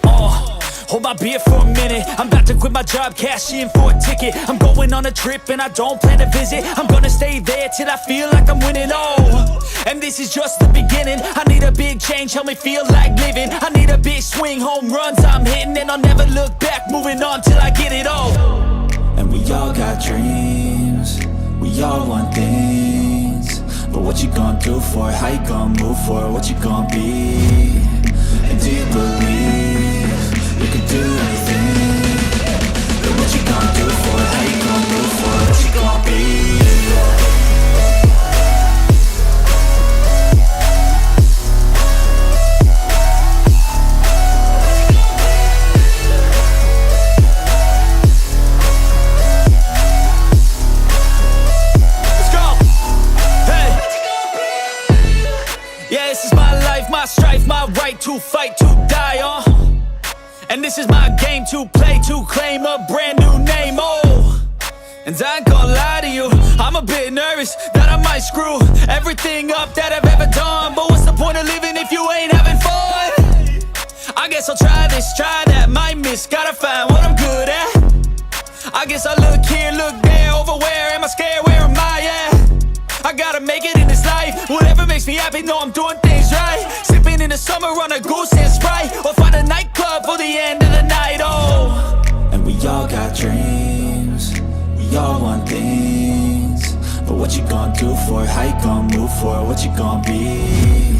Hold my beer for a minute, I'm about to quit my job, cash in for a ticket. I'm going on a trip and I don't plan to visit. I'm gonna stay there till I feel like I'm winning, and this is just the beginning. I need a big change, help me feel like living. I need a big swing, home runs I'm hitting. And I'll never look back, moving on till I get it all. And we all got dreams, we all want things. But what you gonna do for it, how you gonna move for it, what you gonna be? And do you believe you can do anything? But what you gonna do for it, how you gonna move for it, what you gonna be? My strife, my right to fight, to die on. And this is my game to play, to claim a brand new name, And I ain't gonna lie to you, I'm a bit nervous that I might screw everything up that I've ever done. But what's the point of living if you ain't having fun? I guess I'll try this, try that, might miss, gotta find what I'm good at. I guess I look here, look there, over where am I scared, where am I at? I gotta make it in this life, whatever makes me happy, know I'm doing things right. Sipping in the summer on a goose and Sprite, or find a nightclub for the end of the night, And we all got dreams, we all want things. But what you gonna do for it, how you gonna move for it, what you gonna be?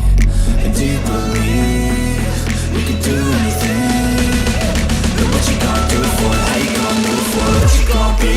And do you believe you can do anything? But what you gonna do for it, how you gonna move for it, what you gonna be?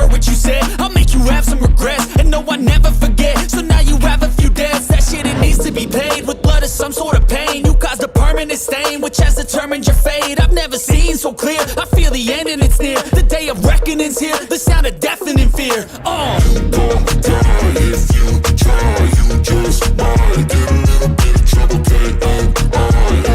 heard what you said. I'll make you have some regrets, and no, I never forget. So now you have a few debts. That shit, it needs to be paid with blood or some sort of pain. You caused a permanent stain, which has determined your fate. I've never seen so clear. I feel the end and it's near. The day of reckoning's here. The sound of deafening fear. You gon' die if you try. You just might get a little bit of trouble, K-N-I-F-E,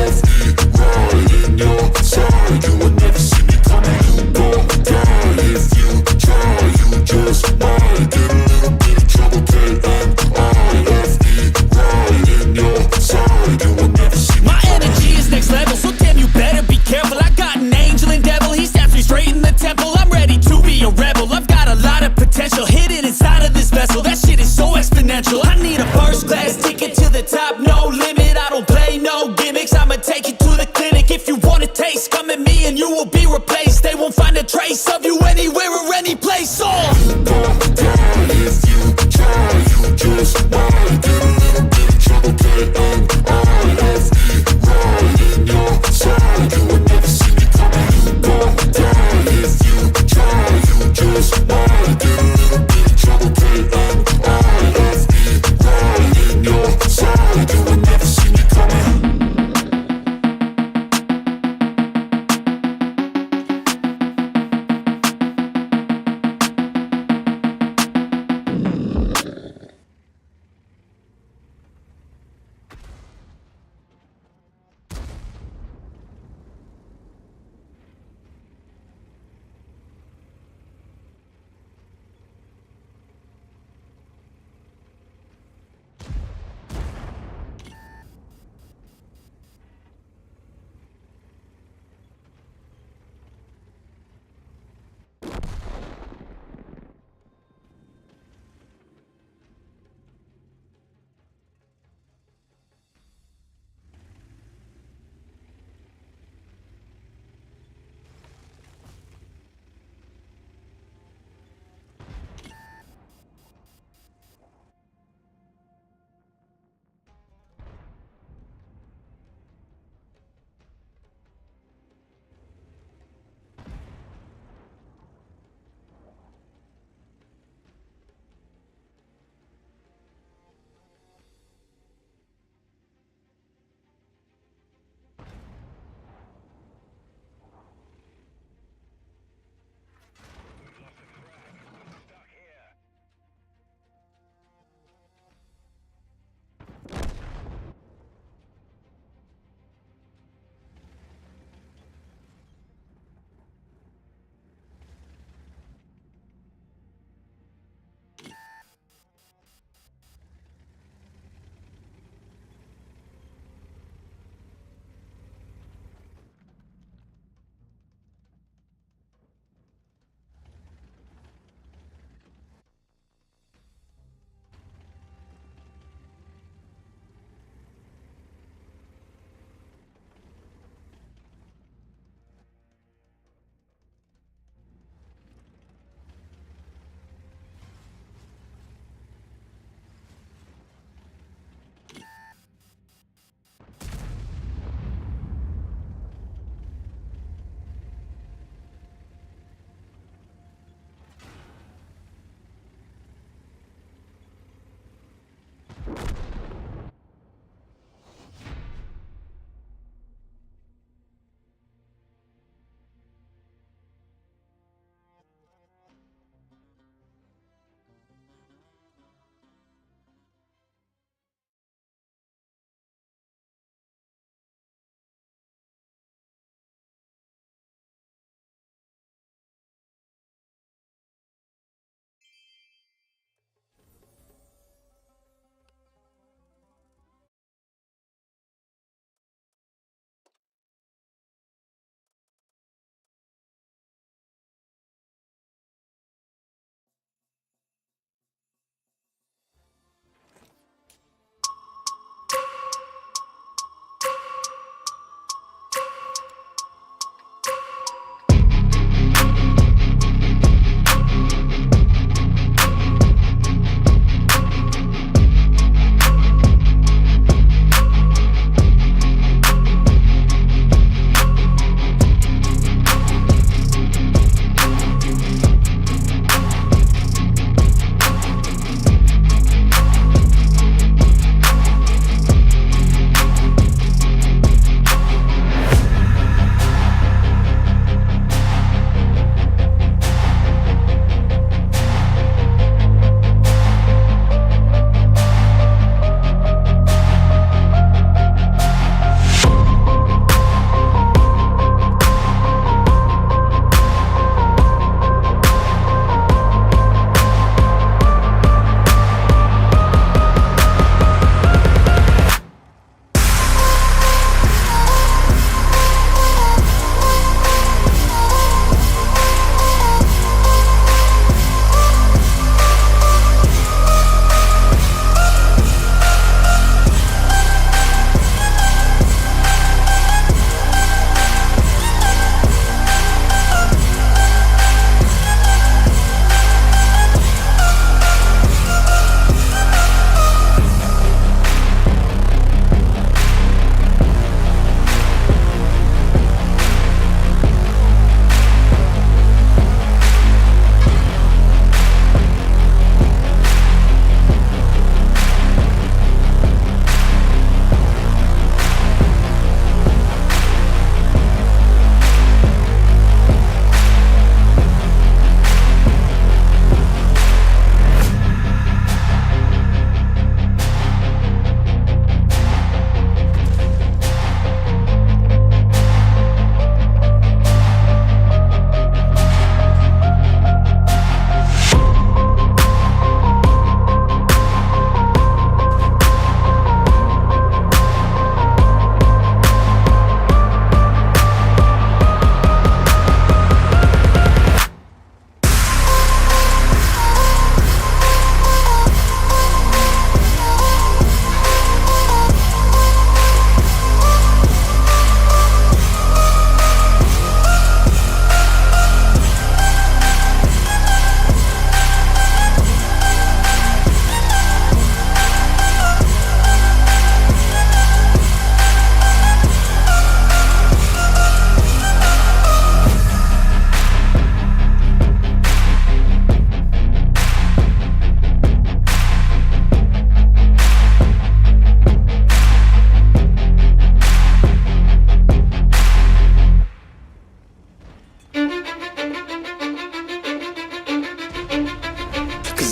right in your side. You will never see me coming. You gon' die if you try. You just might get a little bit of trouble, K-N-I-F-E, right in your side. You will never see me My energy is next level, so damn you better be careful. I got an angel and devil, he stabs me straight in the temple. I'm ready to be a rebel, I've got a lot of potential hidden inside of this vessel. That shit is so exponential. I need a first class ticket to the top, no limit. I don't play no gimmicks, I'ma take you to the clinic. If you want a taste, come at me and you will be replaced. They won't find a trace of you anywhere or any place. Oh, you gon' die if you try. You just might get a little bit of trouble, K-N-I-F-E, right in your side. You will never see me coming. You gon' die if you try. You just might get a little bit of trouble, K-N-I-F-E, right in your side. You will never see me coming.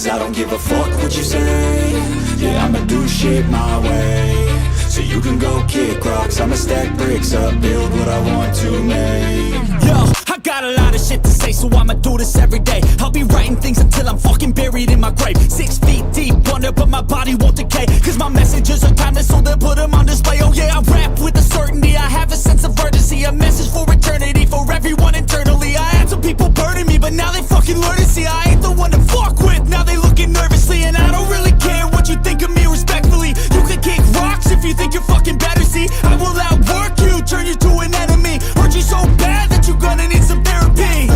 Cause I don't give a fuck what you say. Yeah, I'ma do shit my way. So you can go kick rocks, I'ma stack bricks up, build what I want to make. Yo, I got a lot of shit to say, so I'ma do this every day. I'll be writing things until I'm fucking buried in my grave. 6 feet deep under, but my body won't decay. Cause my messages are timeless, so they'll put them on display. Oh yeah, I rap with a certainty, I have a sense of urgency. A message for eternity, for everyone internally. I had some people burning me, but now they fucking learn to see I ain't the one to fuck with, now they looking nervously. And I don't really care what you think of me respectfully. You can kick rocks if you think you're fucking better, see. I will outwork you, turn you to an enemy. Hurt you so bad that you're gonna need some therapy.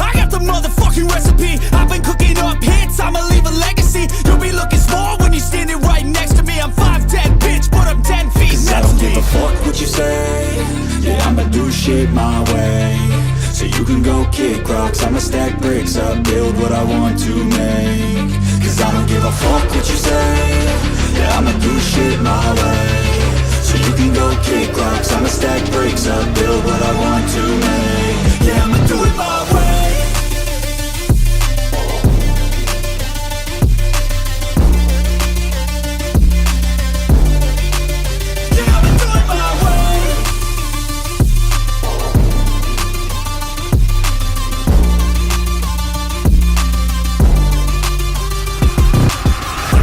I got the motherfucking recipe. I've been cooking up hits, I'ma leave a legacy. You'll be looking small when you're standing right next to me. I'm 5'10", bitch, but I'm 10 feet Cause next I don't to give me. a fuck what you say. Yeah, I'ma do shit my way. So you can go kick rocks, I'ma stack bricks up, build what I want to make. Cause I don't give a fuck what you say. Yeah, I'ma do shit my way. So you can go kick rocks, I'ma stack bricks up, build what I want to make. Yeah, I'ma do it my way. Yeah, I'ma do it my way.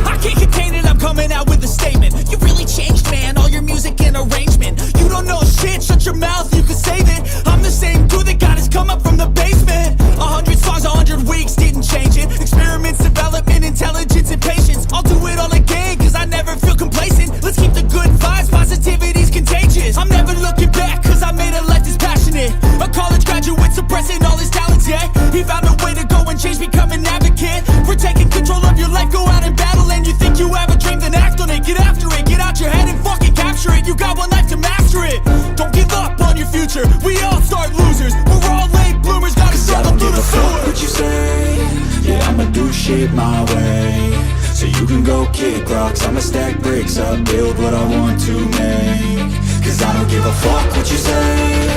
I can't contain it, I'm coming out with a statement. You really changed, man, all your music and arrangement. You don't know shit, shut your mouth, you can save it. I'm the same dude that got his come up from the basement. 100 songs, 100 weeks, didn't change it. Experiments, development, intelligence, and patience. I'll do it all again, cause I never feel complacent. Let's keep the good vibes, positivity's contagious. I'm never looking back, cause I made a life that's passionate. A college graduate suppressing all his talents, yeah. He found a way to go and change, become an advocate. For taking control of your life, go out and battle. And you think you have a dream, then act on it. Get after it, get out your head and fucking capture it. You got one life to master it. Don't give up on your future, we all start losers. We're all late bloomers, gotta Cause I struggle don't through give the a fuck sewer. what you say. Yeah, I'ma do shit my way. So you can go kick rocks, I'ma stack bricks up, build what I want to make. Cause I don't give a fuck what you say.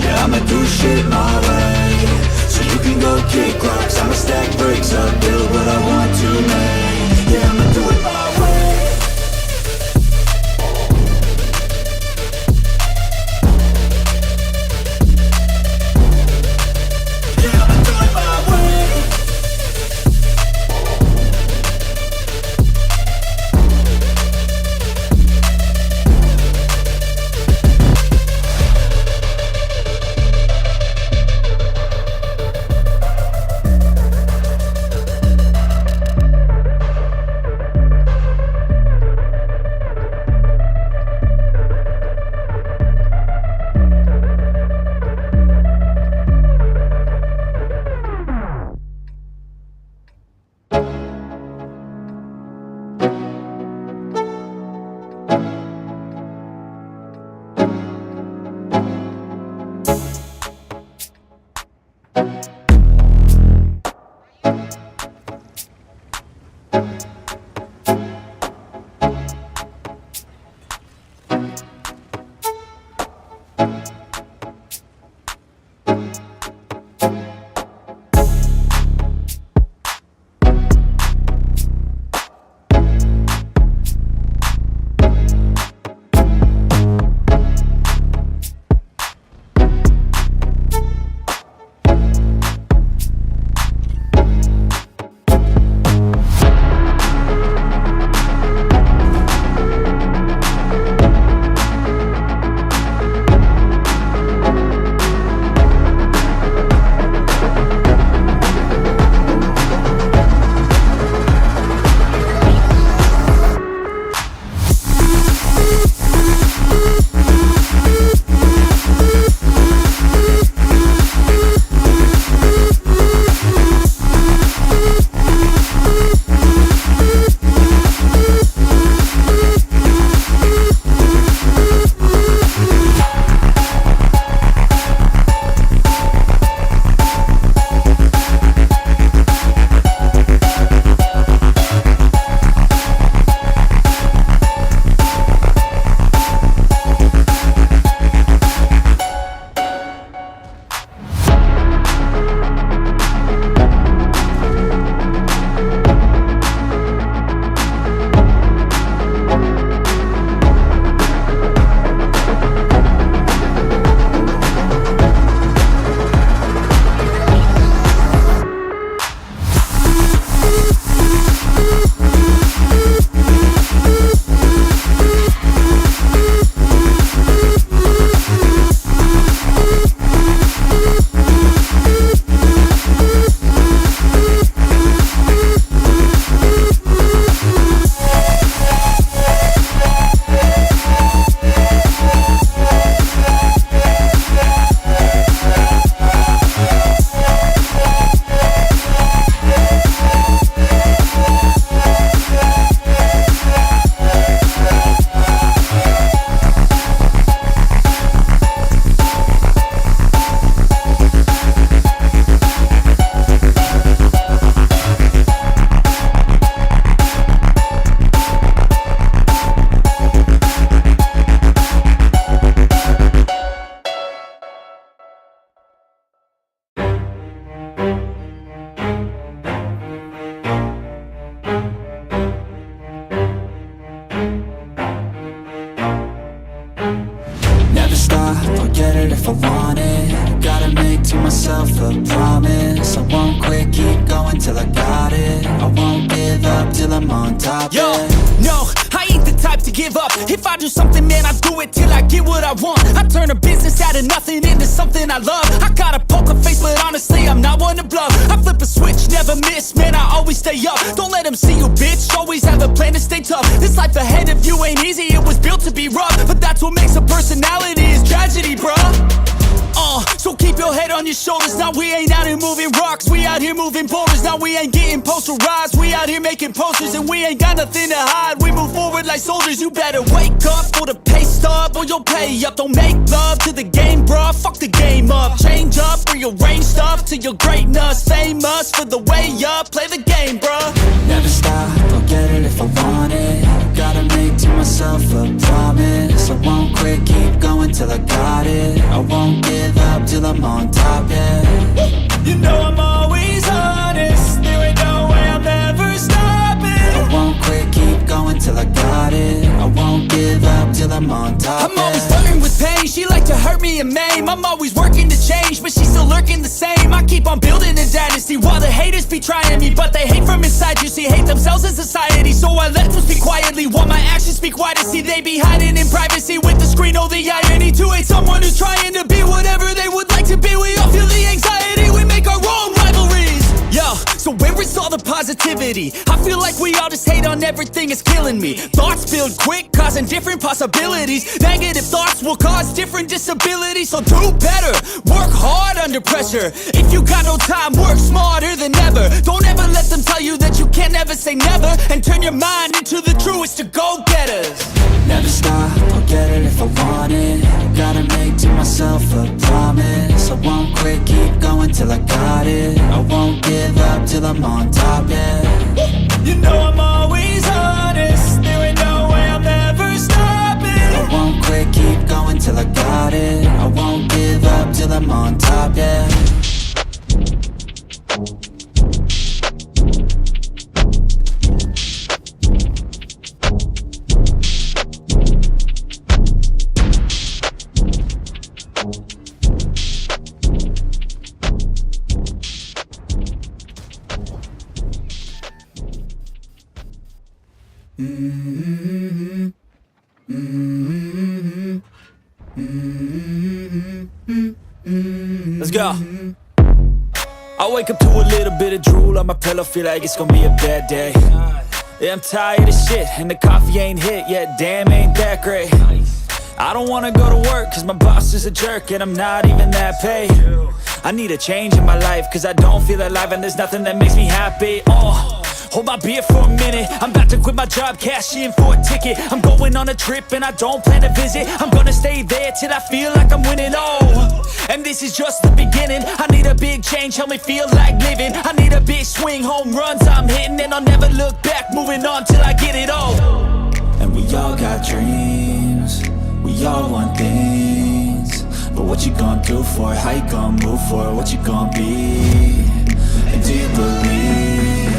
Yeah, I'ma do shit my way. So you can go kick rocks, I'ma stack bricks up, build what I want to make. Yeah, I'ma do it my way. Yeah, I'ma do it my way. I'm on top. Yo, no, I ain't the type to give up. If I do something, man, I do it till I get what I want. I turn a business out of nothing into something I love. I got a poker face, but honestly, I'm not one to bluff. I flip a switch, never miss, man, I always stay up. Don't let them see you, bitch, always have a plan to stay tough. This life ahead of you ain't easy, it was built to be rough. But that's what makes a personality, is tragedy, bruh. So keep your head on your shoulders. Now we ain't out here moving rocks, we out here moving boulders. Now we ain't getting posterized, we out here making posters. And we ain't got nothing to hide, we move forward like soldiers. You better wake up for the pay stub, or you'll pay up. Don't make love to the game, bruh, fuck the game up. Change up, rearrange stuff to your greatness. Famous for the way up, play the game, bruh. Never stop, I'll get it if I want it. Gotta make to myself a promise. I won't quit, keep going till I got it. I won't give up till I'm on top, yeah. You know I'm always honest, there ain't no way I'm ever stopping. I won't quit, keep going till I got it. I won't give up till I'm on top, I'm always flirting with pain, she like to hurt me and maim. I'm always working to change, but she's still lurking the same. I keep on building a dynasty while the haters be trying me. But they hate from inside, you see, hate themselves in society. So I let them speak quietly while my actions speak wider. See, they be hiding in privacy with the screen, oh the irony. To hate someone who's trying to be whatever they would like to be. We all feel the anxiety, we make our own rivalries. Yo, so where is all the positivity? I feel like we all just hate on everything, it's killing me. Thoughts build quick, causing different possibilities. Negative thoughts will cause different disabilities. So do better, work hard under pressure. If you got no time, work smarter than ever. Don't ever let them tell you that you can't ever say never. And turn your mind into the truest of go-getters. Never stop, I'll get it if I want it. Gotta make to myself a promise. I won't quit, keep going till I got it. I won't give up till I'm on top, yeah. You know I'm always honest, there ain't no way I'm ever stopping. I won't quit, keep going till I got it. I won't give up till I'm on top, yeah. Let's go. I wake up to a little bit of drool on my pillow, feel like it's gonna be a bad day. Yeah, I'm tired of shit, and the coffee ain't hit yet, damn ain't that great. I don't wanna go to work, cause my boss is a jerk, and I'm not even that paid. I need a change in my life, cause I don't feel alive, and there's nothing that makes me happy. Hold my beer for a minute, I'm about to quit my job, cash in for a ticket. I'm going on a trip and I don't plan to visit. I'm gonna stay there till I feel like I'm winning, and this is just the beginning. I need a big change, help me feel like living. I need a big swing, home runs I'm hitting. And I'll never look back, moving on till I get it all. And we all got dreams, we all want things. But what you gonna do for it, how you gonna move for it, what you gonna be? And do you believe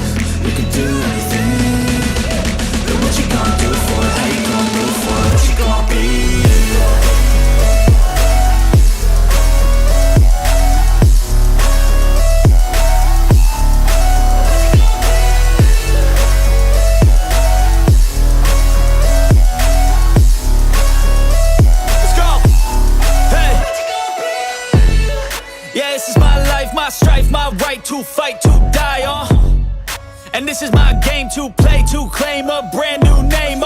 you can do anything? But what you gonna do for it, how you gonna move for it, what you gonna be? My strife, my right to fight, to die on. And this is my game to play, to claim a brand new name,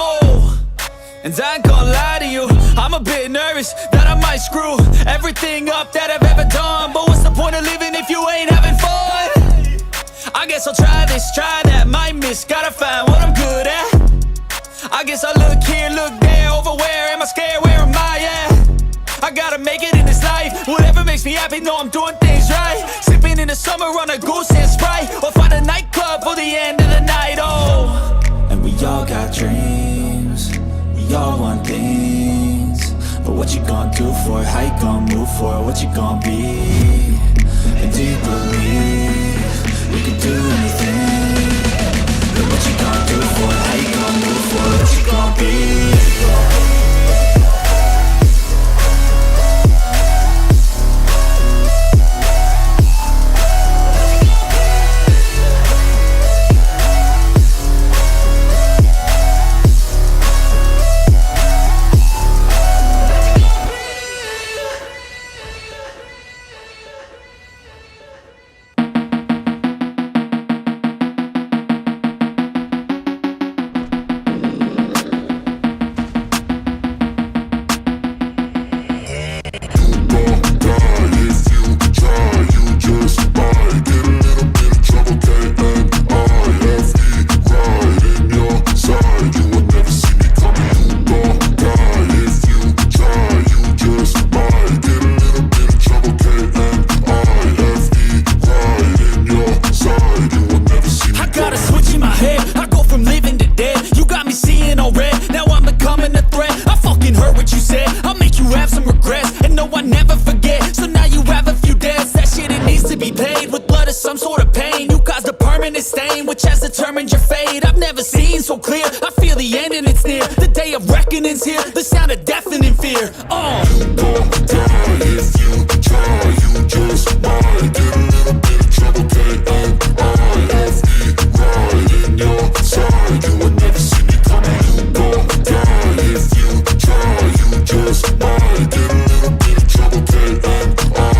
And I ain't gonna lie to you, I'm a bit nervous that I might screw everything up that I've ever done. But what's the point of living if you ain't having fun? I guess I'll try this, try that, might miss, gotta find what I'm good at. I guess I look here, look there, over where am I scared, where am I at? I gotta make it in this life, whatever makes me happy, know I'm doing things right. Sipping in the summer on a goose and Sprite, or find a nightclub for the end of the night, And we all got dreams, we all want things. But what you gonna do for it, how you gonna move for it, what you gonna be? And do you believe you can do anything? But what you gonna do for it, how you gonna move for it, what you gonna be? of some sort of pain. You caused a permanent stain, which has determined your fate. I've never seen so clear, I feel the end and it's near. The day of reckoning's here, the sound of deafening fear. You gon' die if you try, you just might get a little bit of trouble, K-N-I-F-E, right in your side, you will never see me coming. You gon' die if you try, you just might get a little bit of trouble, K-N-I-F-E,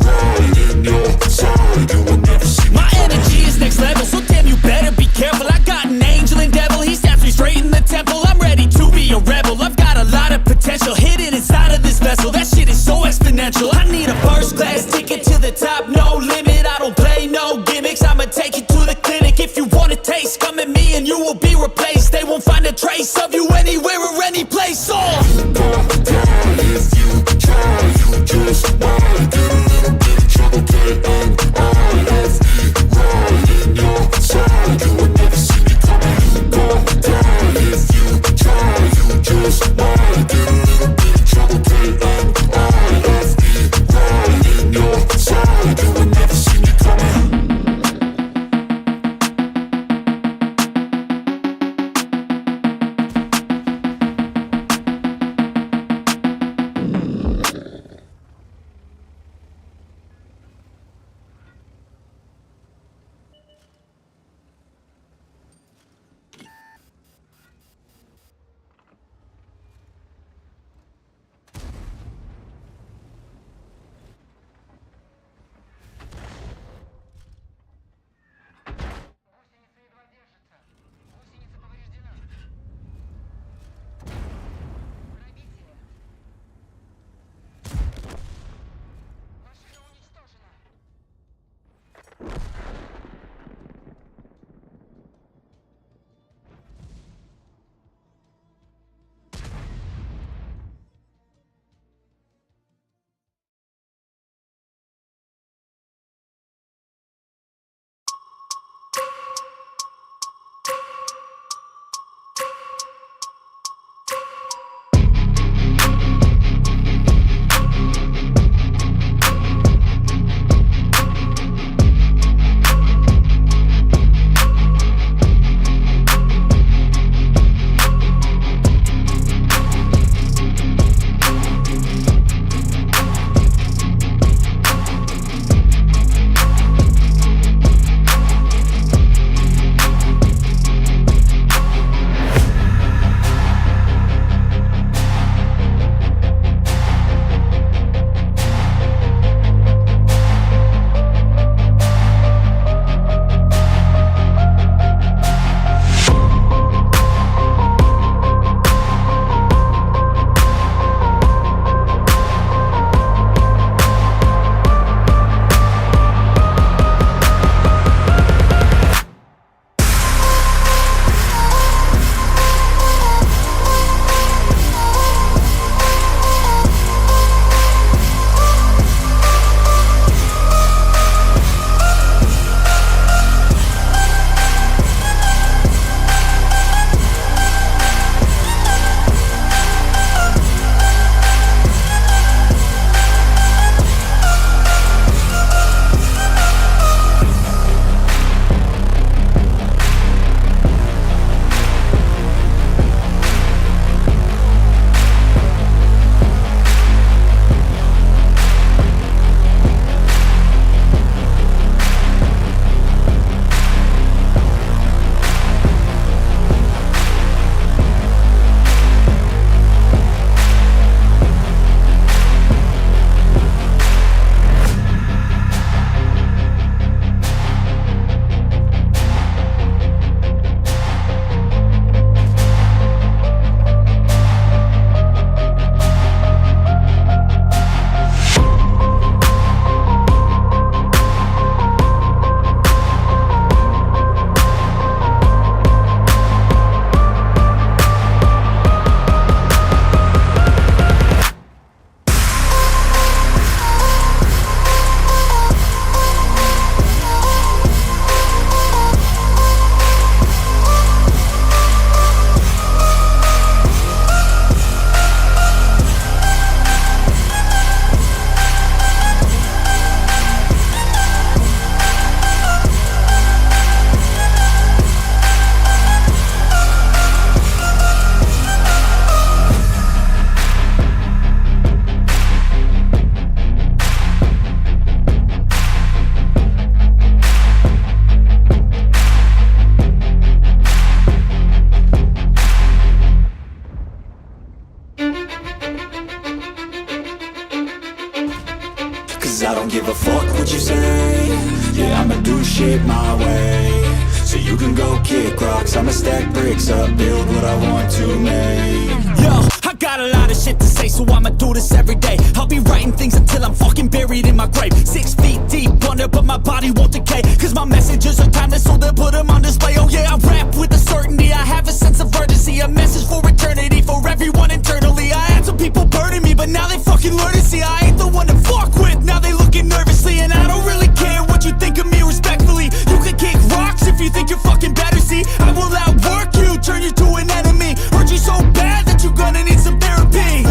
right in your side, you will never see me. My energy is next level, so damn you better be careful. I got an angel and devil, he stabs me straight in the temple. I'm ready to be a rebel, I've got a lot of potential hidden inside of this vessel. That shit is so exponential. I need a first class ticket to the top, no limit. I don't play no gimmicks, I'ma take you to the clinic. If you want a taste, come at me and you will be replaced. They won't find a trace of you anywhere or any place. You gon' die if you try, you just might get a little bit of trouble, K-N-I-F-E, right in your side, you will never see me coming. You gon' die if you try, you just might get a little bit of trouble, K-N-I-F-E, right in your side, you will never see me coming. shit my way, so you can go kick rocks. I'ma stack bricks up, build what I want to make. Yo, I got a lot of shit to say, so I'ma do this every day. I'll be writing things until I'm fucking buried in my grave. 6 feet deep under, but my body won't decay, cause my messages are timeless, so they'll put them on display. Oh yeah, I rap with a certainty, I have a sense of urgency, a message for eternity, for everyone internally. I had some people burning me, but now they fucking learn to see I ain't the one to fuck with, now they looking nervously. And I don't really care what you think of me, respectfully. You can kick rocks if you think you're fucking better, see I will outwork you, turn you to an enemy, hurt you so bad that you're gonna need some therapy.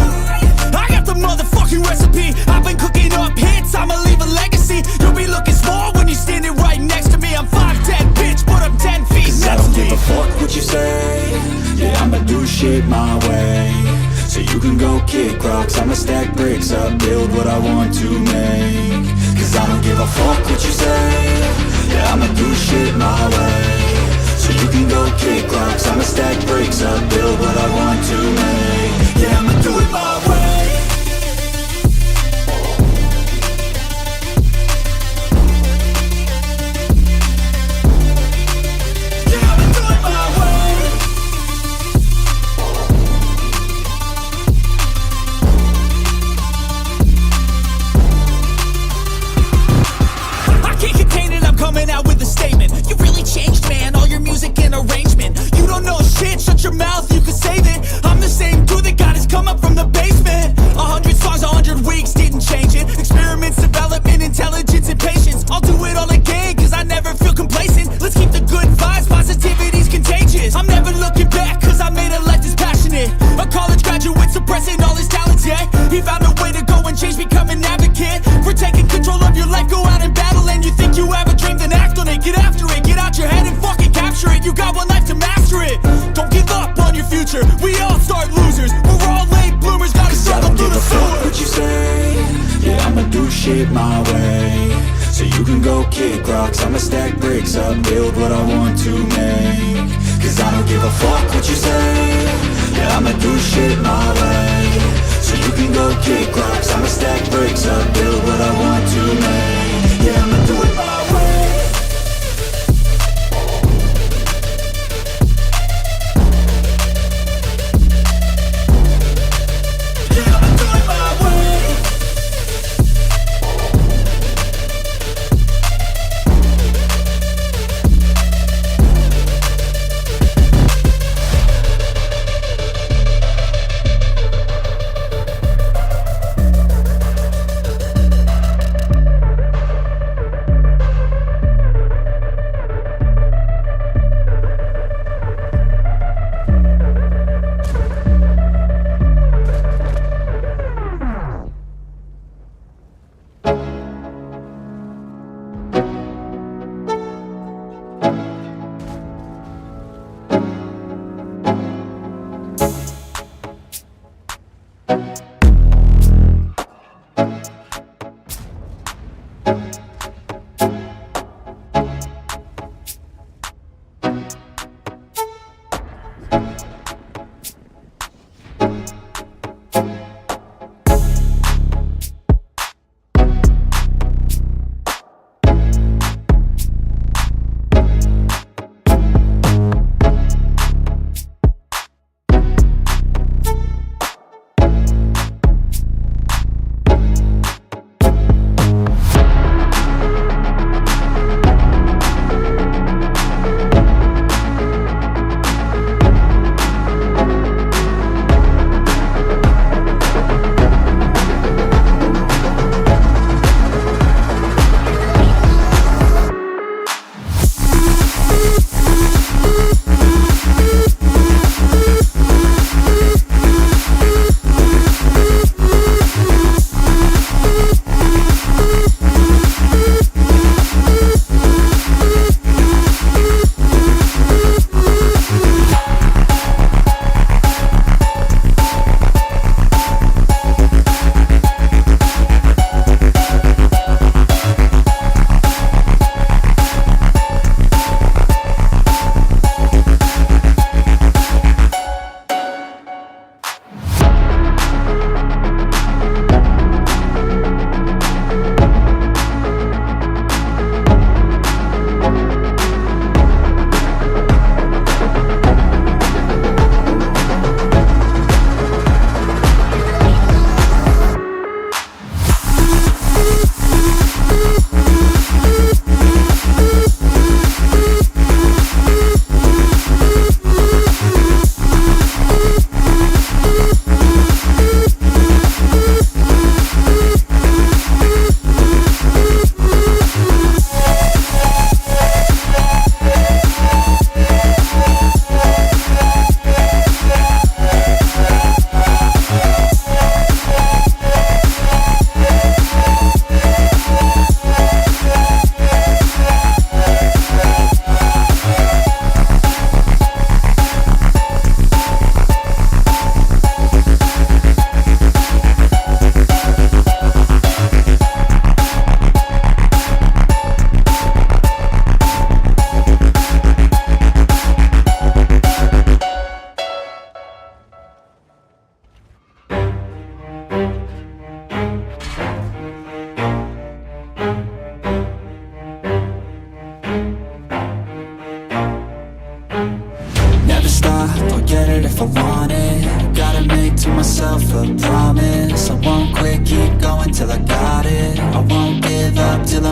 I got the motherfucking recipe, I've been cooking up hits, I'ma leave a legacy. You'll be looking small when you're standing right next to me. I'm 5'10", bitch, but I'm 10 feet Cause I don't give a fuck what you say, yeah, I'ma do shit my way, so you can go kick rocks. I'ma stack bricks up, build what I want to make. Cause I don't give a fuck what you say, yeah, I'ma do shit my way, so you can go kick rocks. I'ma stack bricks up, build what I want to make. Yeah, I'ma do it my way. Coming out with a statement. You really changed, man, all your music and arrangement. You don't know shit, shut your mouth, you can save it. I'm the same dude that got his come up from the basement. 100 songs, 100 weeks, didn't change it. Experiments, development, intelligence, and patience. I'll do it all again, cause I never feel complacent. Let's keep the good vibes, positivity's contagious. I'm never looking back, cause I made a life that's passionate. A college graduate suppressing all his talents, yeah. He found a way to go and change, become an advocate for taking control of your life, go out and battle. And you think you have a dream, then act on it, get after it, get out your head and fucking capture it. You got one life to master it, don't give up on your future. We all start losers, we're all late bloomers, gotta struggle through the sewer. What you say, yeah, I'ma do shit my way, so you can go kick rocks. I'ma stack bricks up, build what I want to make. Cause I don't give a fuck what you say, yeah, I'ma do shit my way, so you can go kick rocks. I'ma stack bricks up, build what I want to make. Yeah, I'ma do it my way. Yeah, I'ma do it my way.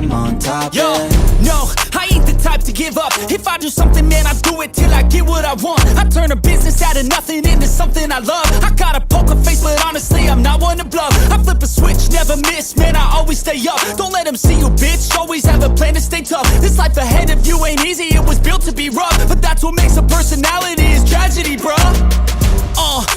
I'm on top, Yo, yeah. no, I ain't the type to give up. If I do something, man, I do it till I get what I want. I turn a business out of nothing into something I love. I got a poker face, but honestly, I'm not one to bluff. I flip a switch, never miss, man, I always stay up. Don't let them see you, bitch, always have a plan to stay tough. This life ahead of you ain't easy, it was built to be rough. But that's what makes a personality, is tragedy, bruh.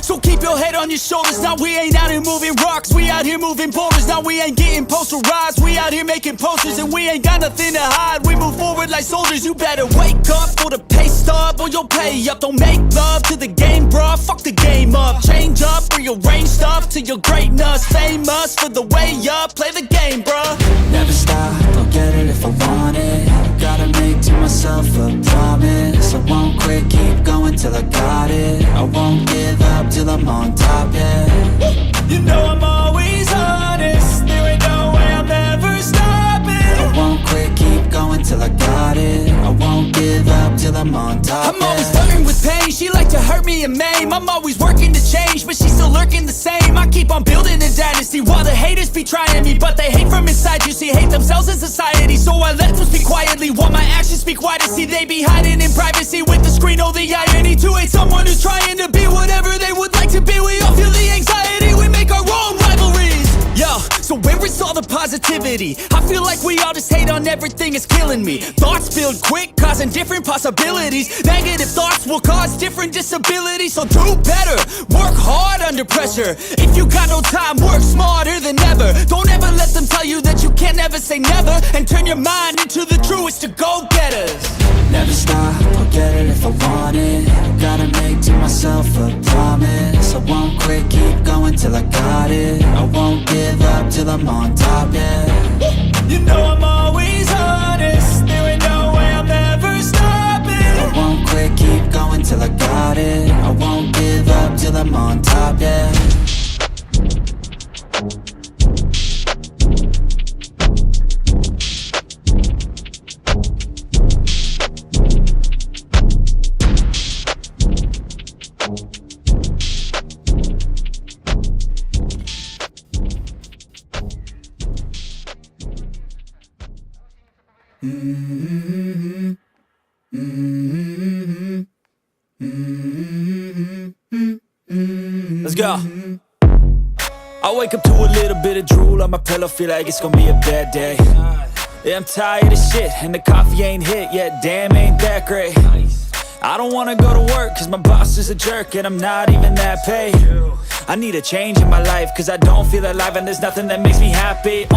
So keep your head on your shoulders. Now we ain't out here moving rocks, we out here moving boulders. Now we ain't getting posterized, we out here making posters. And we ain't got nothing to hide, we move forward like soldiers. You better wake up for the pay stub, or you'll pay up. Don't make love to the game, bruh, fuck the game up. Change up, rearrange stuff to your greatness. Famous for the way up, play the game, bruh. Never stop, I'll get it if I want it. Gotta make to myself a promise. I won't quit, keep going till I got it. I won't give up till I'm on top, yeah. You know I'm always honest, there ain't no way I'm ever stopping. I won't quit, keep going till I got it. I won't give up till I'm on top, I'm always flirting with pain, she like to hurt me and maim. I'm always working to change, but she's still lurking the same. I keep on building a dynasty while the haters be trying me. But they hate from inside, you see, hate themselves in society. So I let them speak quietly while my actions speak wider. See, they be hiding in privacy with the screen, oh the irony. To hate someone who's trying to be whatever they would like to be. We all feel the anxiety, we make our own rivalries. Yo, so where is all the positivity? I feel like we all just hate on everything, it's killing me. Thoughts build quick, causing different possibilities. Negative thoughts will cause different disabilities. So do better, work hard under pressure. If you got no time, work smarter than ever. Don't ever let them tell you that you can't ever say never. And turn your mind into the truest to go-getters. Never stop, I'll get it if I want it. Gotta make to myself a promise. I won't quit, keep going till I got it. I won't give up till I'm on top, yeah. You know I'm always honest, there ain't no way I'm ever stopping. I won't quit, keep going till I got it. I won't give up till I'm on top, yeah. Let's go. I wake up to a little bit of drool on my pillow, feel like it's gonna be a bad day. Yeah, I'm tired of shit, and the coffee ain't hit yet, damn ain't that great. I don't wanna go to work, cause my boss is a jerk, and I'm not even that paid. I need a change in my life, cause I don't feel alive, and there's nothing that makes me happy.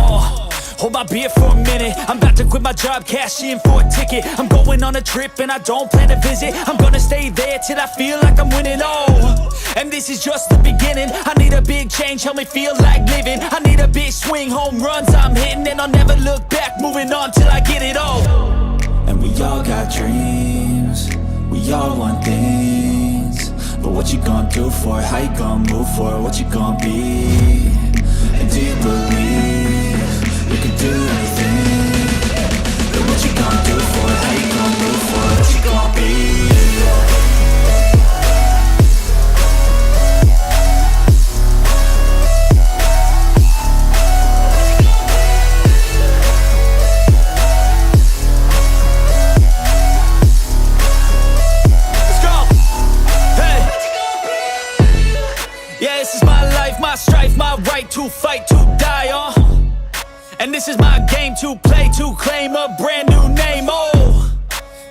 Hold my beer for a minute, I'm about to quit my job, cash in for a ticket. I'm going on a trip and I don't plan to visit. I'm gonna stay there till I feel like I'm winning, and this is just the beginning. I need a big change, help me feel like living. I need a big swing, home runs I'm hitting. And I'll never look back, moving on till I get it all. And we all got dreams, we all want things. But what you gonna do for it, how you gonna move for it, what you gonna be? And do you believe you can do anything? But what you gonna do for it, how you gonna move for it, what you gonna be? My strife, my right to fight, to die on. And this is my game to play, to claim a brand new name,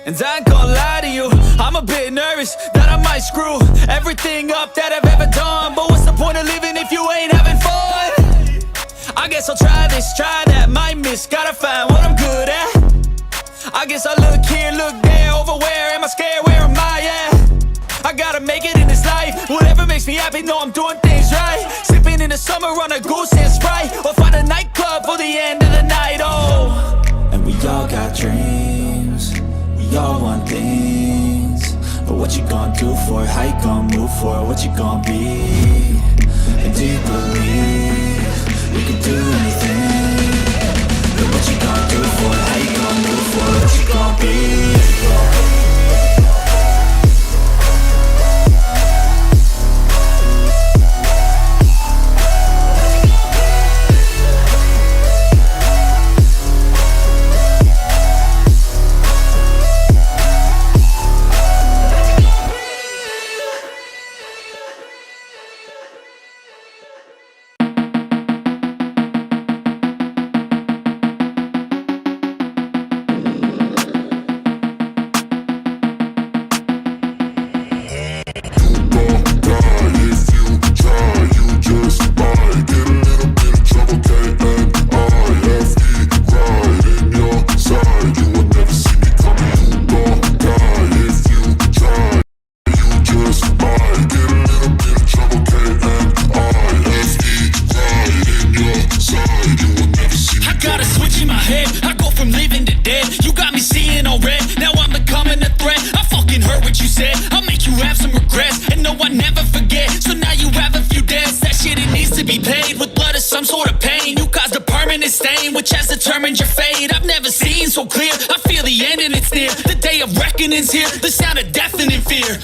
And I ain't gonna lie to you, I'm a bit nervous that I might screw everything up that I've ever done. But what's the point of living if you ain't having fun? I guess I'll try this, try that, might miss, gotta find what I'm good at. I guess I look here, look there, over where am I scared, where am I at? I gotta make it in this life, whatever makes me happy, know I'm doing things right. Sipping in the summer on a goose and Sprite, or find a nightclub for the end of the night, And we all got dreams, we all want things. But what you gonna do for it, how you gonna move for it, what you gonna be? And do you believe you can do anything? But what you gonna do for it, how you gonna move for it, what you gonna be? and it's near. The day of reckoning's here, the sound of deafening fear.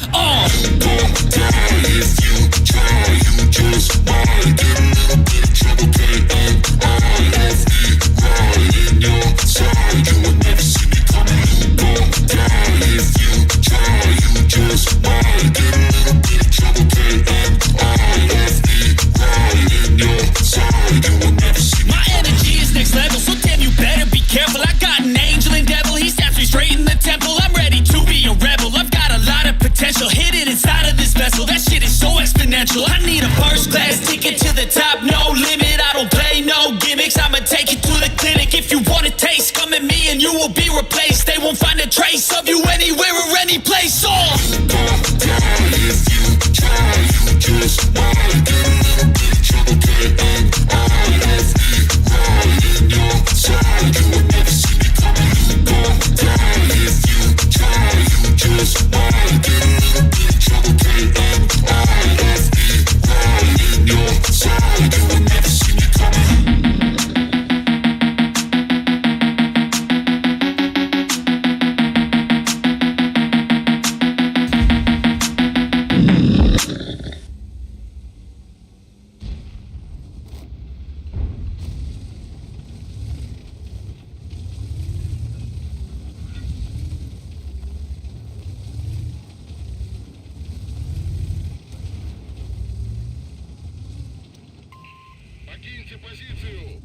If you try, you just might get a little bit of trouble. K-N-I-F-E, right in your side. You will never see me coming. You gon' die. If you try, you just might get a little bit of trouble. K-N-I-F-E, right in your side. You will never see me. My energy is next level, so damn you better be careful. I got an angel and devil, he snaps me straight in the temple. I'm ready to be a rebel, I've got a lot of potential hidden inside of this vessel. That shit is so exponential. I need a first class ticket to the top, no limit. I don't play no gimmicks, I'ma take you to the clinic. If you want a taste, come at me and you will be replaced. They won't find a trace of you anywhere or any place. If you try, you just might get a little bit of trouble. K-N-I-F-E, right in your side. You will never see me coming. You gon' die. If you try, you just might get a little bit of trouble. K-N-I-F-E, right in your side. You will never see me coming. Покиньте позицию.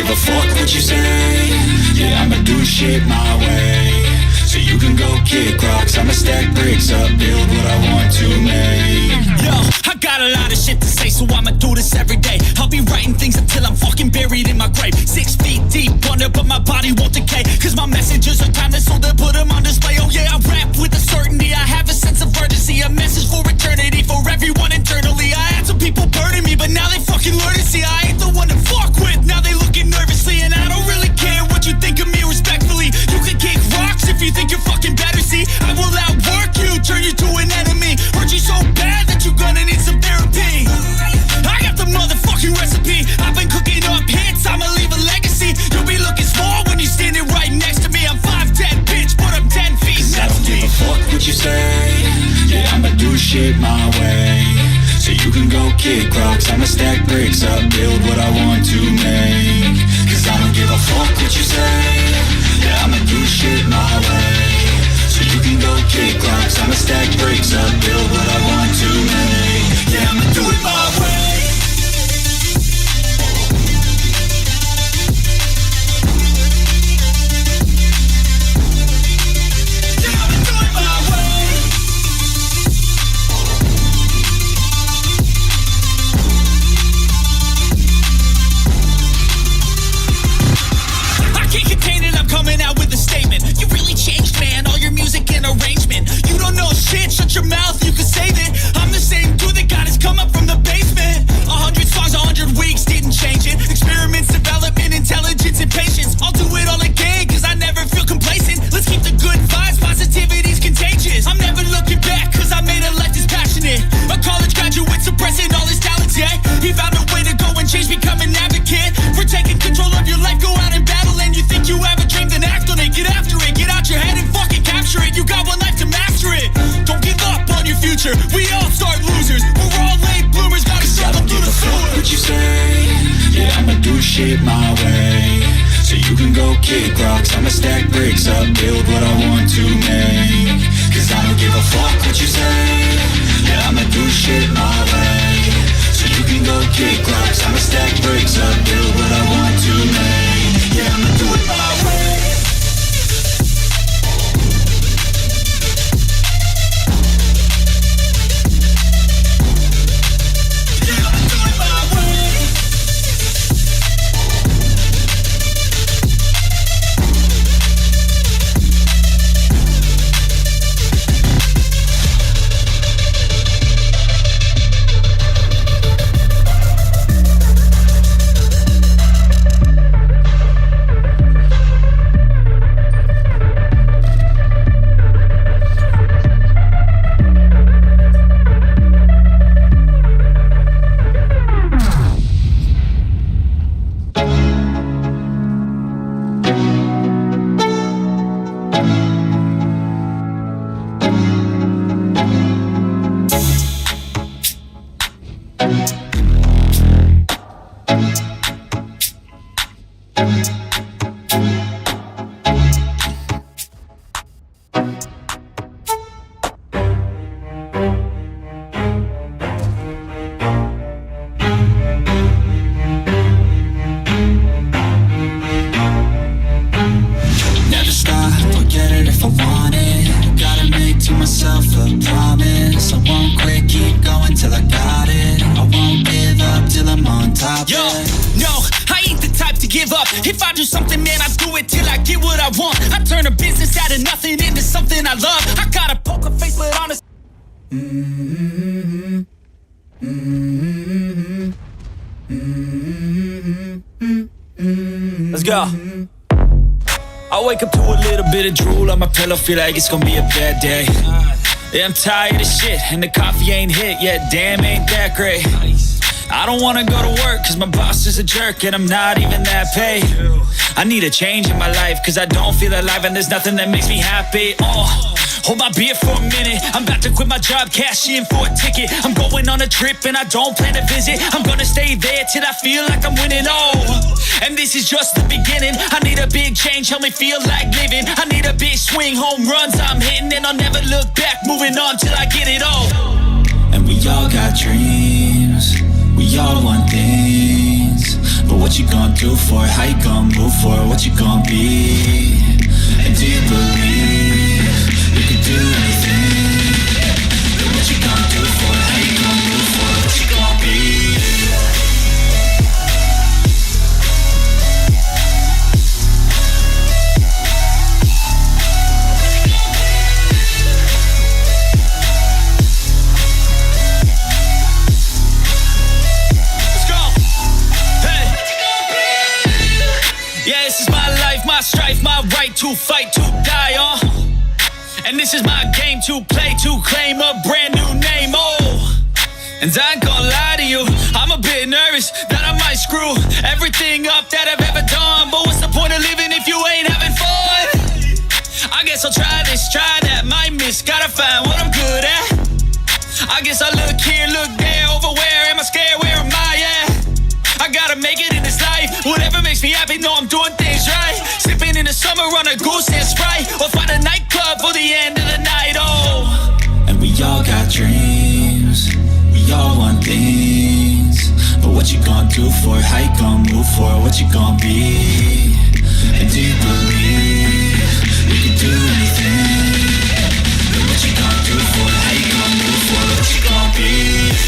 give a fuck what you say. Yeah, I'ma do shit my way. So you can go kick rocks, I'ma stack bricks up, build what I want to make. Yo, I got a lot of shit to say, so I'ma do this every day. I'll be writing things until I'm fucking buried in my grave. 6 feet deep under, but my body won't decay. Cause my messages are timeless, so they put them on display. Oh yeah, I rap with a certainty, I have a sense of urgency. A message for eternity, for everyone internally. I had some people burning me, but now they fucking learn to see I ain't the one to fuck with, now they looking nervously. And I don't really care what you think of me respectfully. You can kick rocks if you think you're fucking better, see. I will outwork you, turn you to an enemy. Hurt you so bad that you're gonna need some therapy. I got the motherfucking recipe. I've been cooking up hits, I'ma leave a legacy. You'll be looking small when you're standing right next to me. I'm 5'10", bitch, but I'm 10 feet I next don't to give me. a fuck what you say. Yeah, I'ma do shit my way. So you can go kick rocks, I'ma stack bricks up, build what I want to make. Cause I don't give a fuck what you say. Yeah, I'ma do shit my way. So you can go kick rocks, I'ma stack bricks up, build what I want to make. Yeah, I'ma do it my way. Coming out with a statement. You really changed, man, all your music and arrangement. You don't know shit, shut your mouth, you can save it. I'm the same dude that got his come up from the basement. 100 songs, 100 weeks, didn't change it. Experiments, development, intelligence, and patience. I'll do it all again, cause I never feel complacent. Let's keep the good vibes, positivity's contagious. I'm never looking back, cause I made a life that's passionate. A college graduate suppressing all his talents, yeah. He found a way to go and change, become an advocate. For taking control of your life, go out and battle. And you think you have a dream, then act on it. Get after it, get out your head and fucking capture it. You got one life to master it. Don't give up on your future, we all start losers. We're all late bloomers, gotta struggle through the sewer. What you say? Yeah, I'ma do shit my way. So you can go kick rocks, I'ma stack bricks up, build what I want to make. Cause I don't give a fuck what you say. Yeah, I'ma do shit my way. So you can go kick rocks, I'ma stack bricks up, build what I want to make. Yeah, I'ma do it my way. If I do something, man, I do it till I get what I want. I turn a business out of nothing into something I love. I got a poker face, but honest. Let's go. I wake up to a little bit of drool on my pillow, feel like it's gonna be a bad day. Yeah, I'm tired of shit, and the coffee ain't hit yet, damn, ain't that great. I don't wanna go to work, cause my boss is a jerk, and I'm not even that paid. I need a change in my life, cause I don't feel alive, and there's nothing that makes me happy. Hold my beer for a minute, I'm about to quit my job, cash in for a ticket. I'm going on a trip and I don't plan to visit. I'm gonna stay there till I feel like I'm winning, and this is just the beginning. I need a big change, help me feel like living. I need a big swing, home runs I'm hitting, and I'll never look back, moving on till I get it all. And we all got dreams, we all want things, but what you gonna do for it? How you gonna move for it? What you gonna be? And do you believe you can do anything? And what you gonna do for it? How you gonna move for it? What you gonna be? My strife, my right to fight, to die on. And this is my game to play, to claim a brand new name, oh. And I ain't gonna lie to you, I'm a bit nervous that I might screw everything up that I've ever done. But what's the point of living if you ain't having fun? I guess I'll try this, try that, might miss, gotta find what I'm good at. I guess I look here, look there, over where am I scared, where am I at? I gotta make it in this life, whatever makes me happy, know I'm doing things right. Sipping in the summer on a goose and Sprite, or find a nightclub for the end of the night, oh. And we all got dreams, we all want things. But what you gonna do for it? How you gonna move for it? What you gonna be? And do you believe you can do anything? And what you gonna do for it? How you gonna move for it? What you gonna be?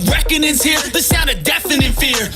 Reckoning's here, the sound of deafening fear.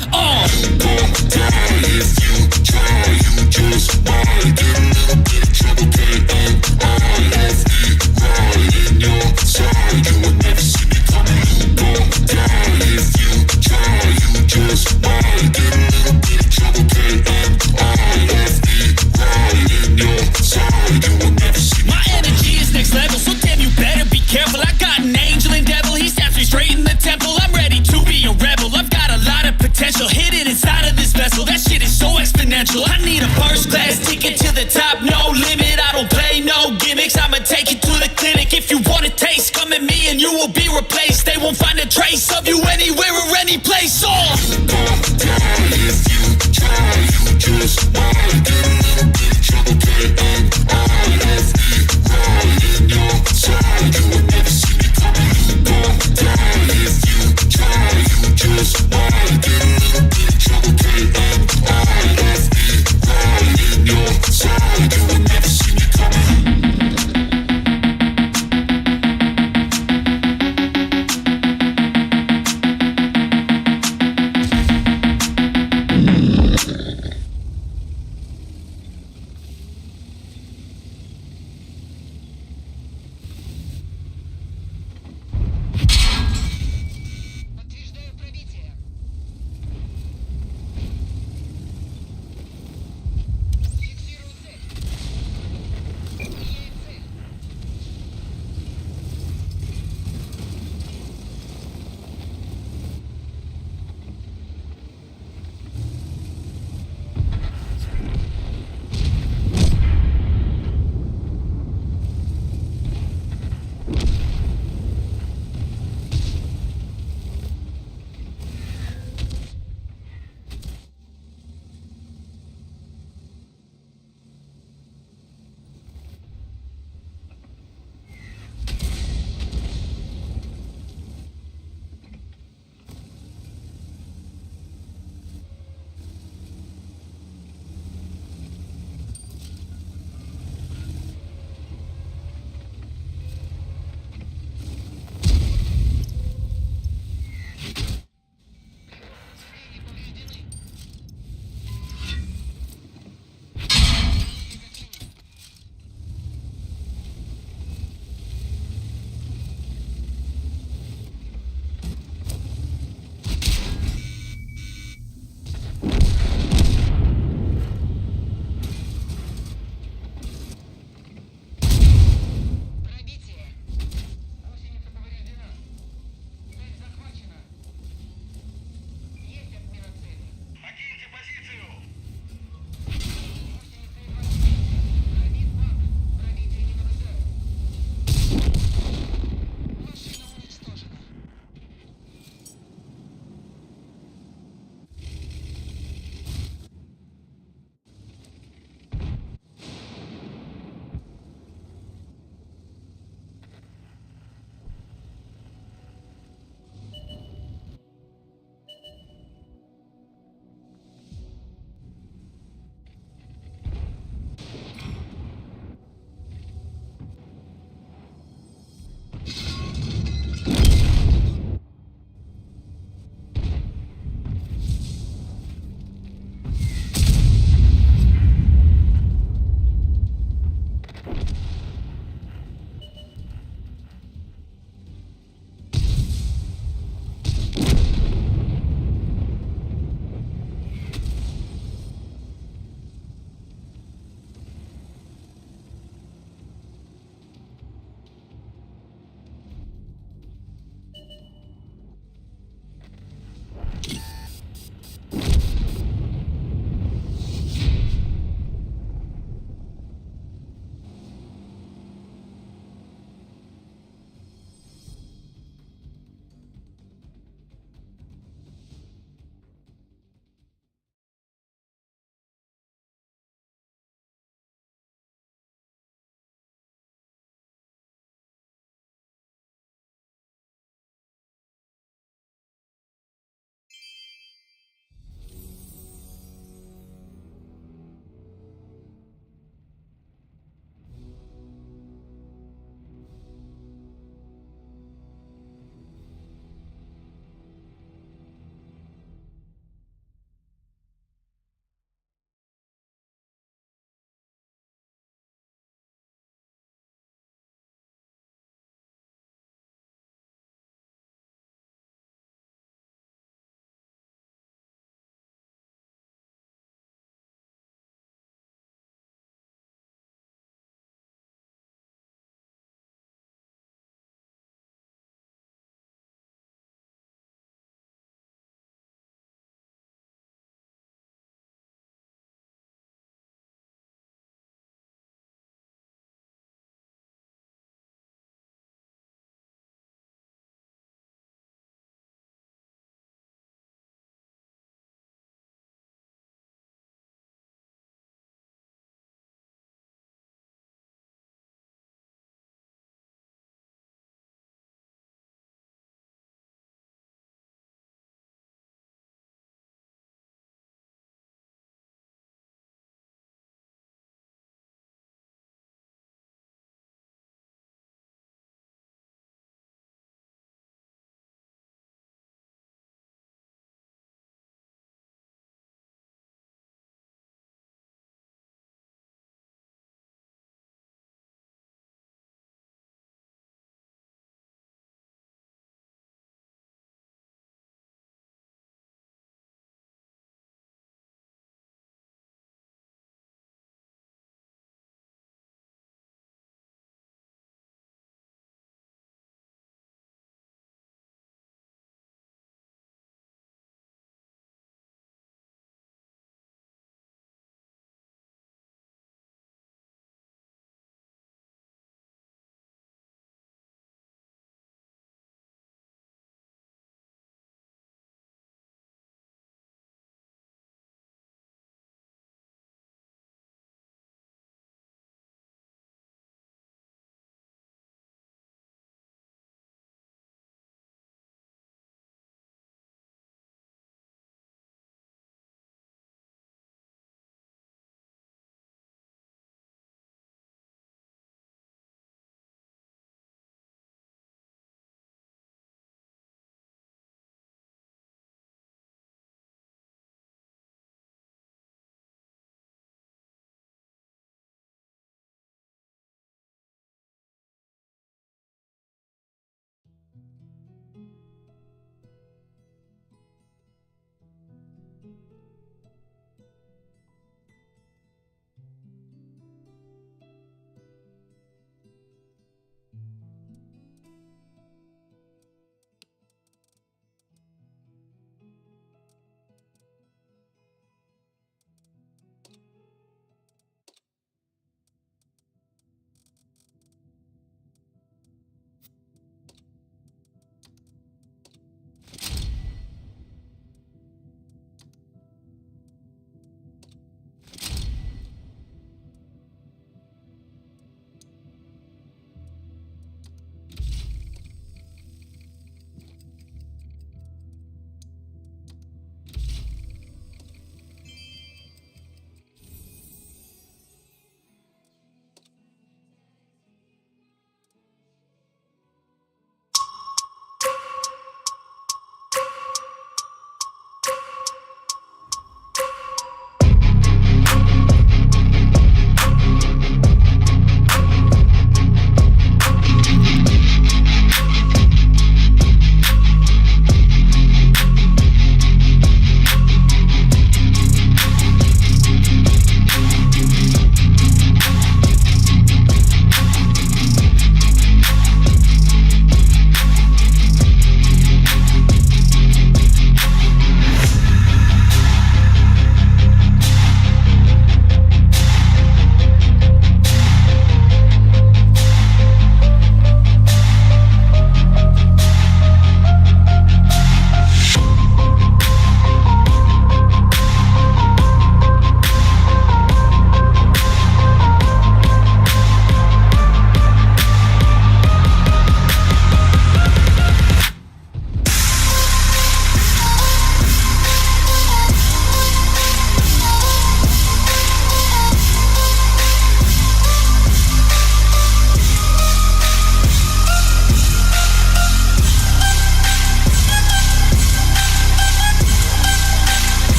My energy is next level, so damn you better be careful. I got an angel and devil, he snaps me straight in the temple. I'm ready to be a rebel, I've got a lot of potential hidden inside of this vessel. That shit is so exponential. I need a first class ticket to the top, no limit. I don't play no gimmicks, I'ma take you to the clinic. If you want a taste, come at me and you will be replaced. They won't find a trace of you anywhere or any place.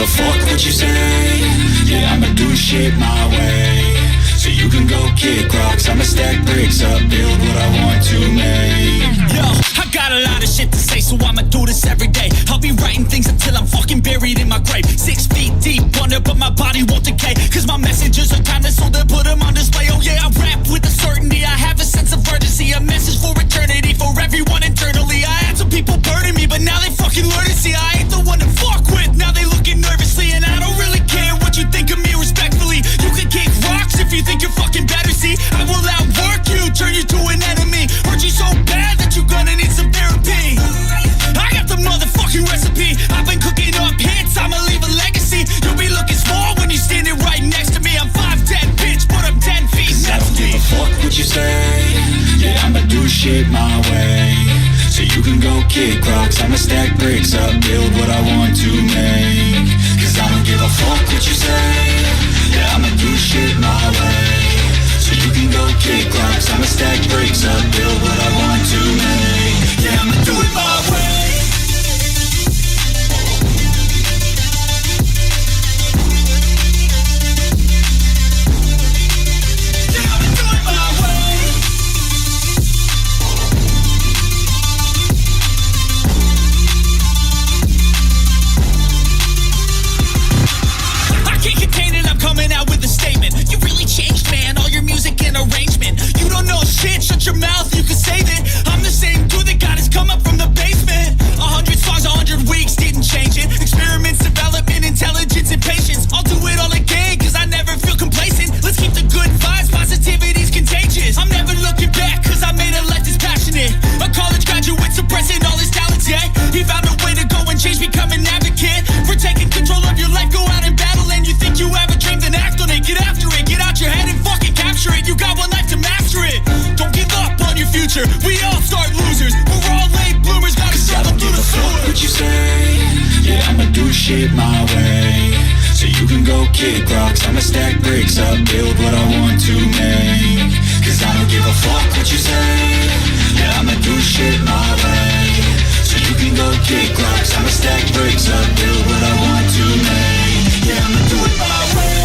give a fuck what you say. Yeah, I'ma do shit my way. So you can go kick rocks, I'ma stack bricks up, build what I want to make. Yo, I got a lot of shit to say, so I'ma do this every day. I'll be writing things until I'm fucking buried in my grave. 6 feet deep under, but my body won't decay. Cause my messages are timeless, so they put them on display. Oh yeah, I rap with a certainty, I have a sense of urgency. A message for eternity, for everyone internally. I had some people burning me, but now they fucking learn to see I ain't the one to fuck with, now they looking nervously. And I don't really care what you think of me respectfully. You can kick rocks if you think you're fucking better, see. I will outwork you, turn you to an enemy. Hurt you so bad that you're gonna need some therapy. I got the motherfucking recipe. I've been cooking up hits, I'ma leave a legacy. You'll be looking small when you're standing right next to me. I'm 5'10", bitch, but I'm 10 feet I next don't to give me. a fuck what you say. Yeah, I'ma do shit my way. So you can go kick rocks, I'ma stack bricks up, build what I want to make. Cause I don't give a fuck what you say. Yeah, I'ma do shit my way. So you can go kick rocks, I'ma stack bricks up, build what I want to make. Yeah, I'ma do it my way. Coming out with a statement. You really changed, man, all your music and arrangement. You don't know shit, shut your mouth, you can save it. I'm the same dude that got his come up from the basement. 100 songs, 100 weeks, didn't change it. Experiments, development, intelligence, and patience. I'll do it all again, cause I never feel complacent. Let's keep the good vibes, positivity's contagious. I'm never looking back, cause I made a life that's passionate. A college graduate suppressing all his talents, yeah. He found a way to go and change, become an advocate. For taking control of your life, go out and battle. And you think you have a dream, then act on it. Get after it, get out your head and fucking capture it. You got one life to master it. Don't give up on your future, we all start losers. We're all late bloomers, gotta struggle through the sewer. What you say? Yeah, I'ma do shit my way. So you can go kick rocks, I'ma stack bricks up, build what I want to make. Cause I don't give a fuck what you say. Yeah, I'ma do shit my way. So you can go kick rocks, I'ma stack bricks up, build what I want to make. Yeah, I'ma do it my way.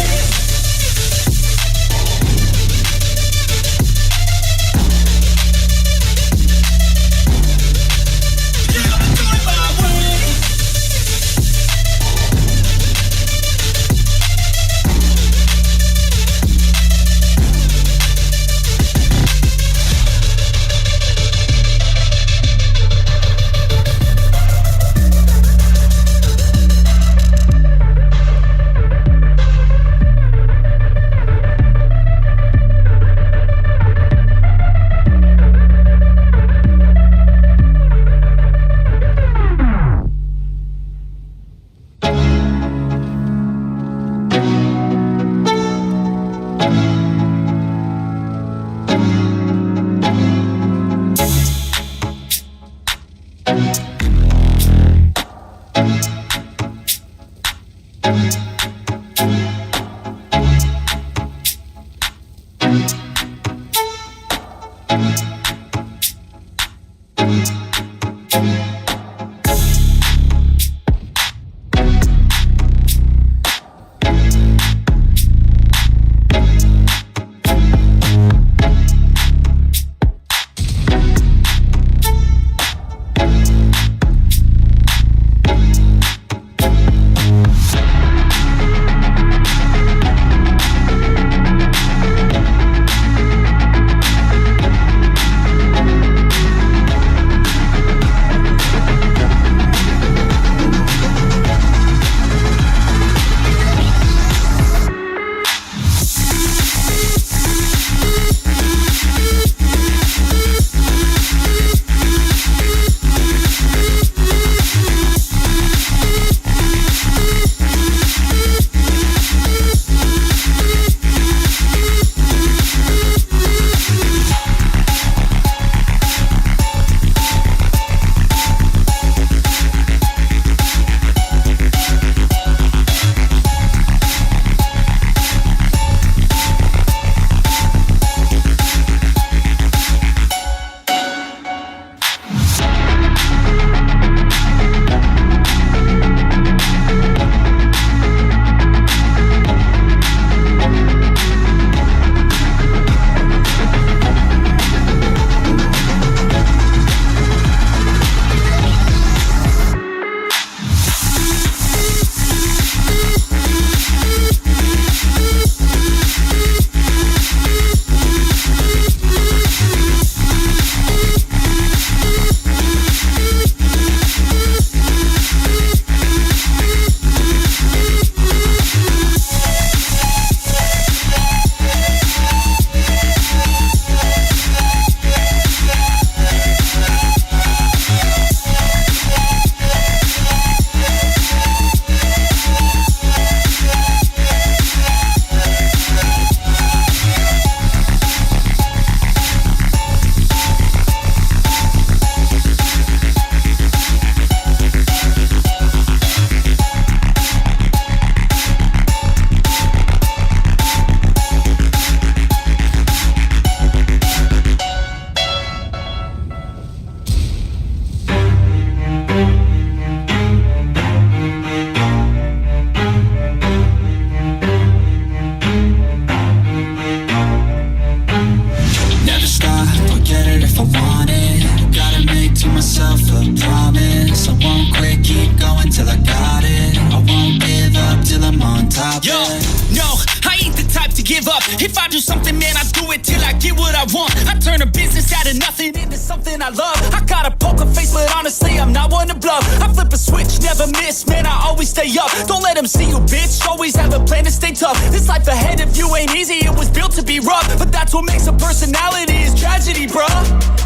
give up. If I do something, man, I do it till I get what I want. I turn a business out of nothing into something I love. I got a poker face, but honestly, I'm not one to bluff. I flip a switch, never miss, man, I always stay up. Don't let them see you, bitch, always have a plan to stay tough. This life ahead of you ain't easy, it was built to be rough. But that's what makes a personality, is tragedy, bruh.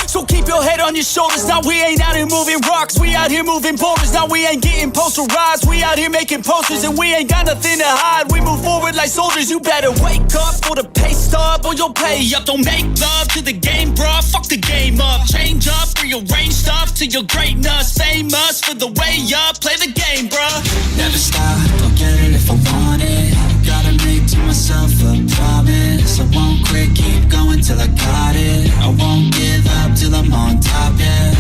So keep your head on your shoulders. Now we ain't out here moving rocks, we out here moving boulders. Now we ain't getting posterized, we out here making posters. And we ain't got nothing to hide, we move forward like soldiers. You better wake up for the pay stub or you'll pay up. Don't make love to the game, bruh, fuck the game up. Change up, rearrange stuff to your greatness. Famous for the way up, play the game, bruh. Never stop, I'll get it if I want it. Gotta make to myself a promise. I won't quit, keep going till I got it. I won't give up till I'm on top, yeah.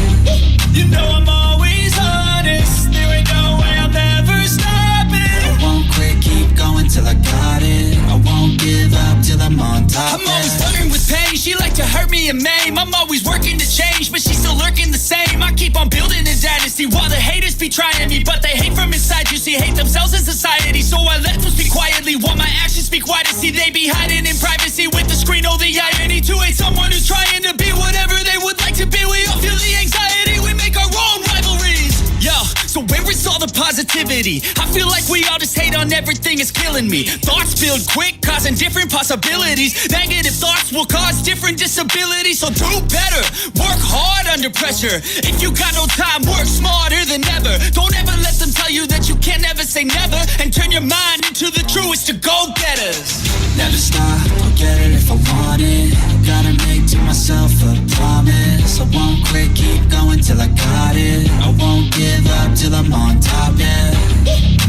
You know I'm always honest, there ain't no way I'll never stop it. I won't quit, keep going till I got it. I won't give up till I'm on top, I'm always flirting with pain, she like to hurt me and maim. I'm always working to change, but she's still lurking the same. I keep on building a dynasty while the haters be trying me. But they hate from inside, you see, hate themselves in society. So I let them speak quietly while my actions speak wider. See, they be hiding in privacy with the screen. Oh, the irony to hate someone who's trying to be whatever they would like to be. We all feel the anxiety, we make our own rivalries. Yo, so where is all the positivity? I feel like we all just hate on everything, it's killing me. Thoughts build quick, causing different possibilities. Negative thoughts will cause different disabilities. So do better, work hard under pressure. If you got no time, work smarter than ever. Don't ever let them tell you that you can't never say never. And turn your mind into the truest to go-getters. Never stop, I'll get it if I want it. Gotta make to myself a promise. I won't quit, keep going till I got it. I won't give up till I'm on top, yeah.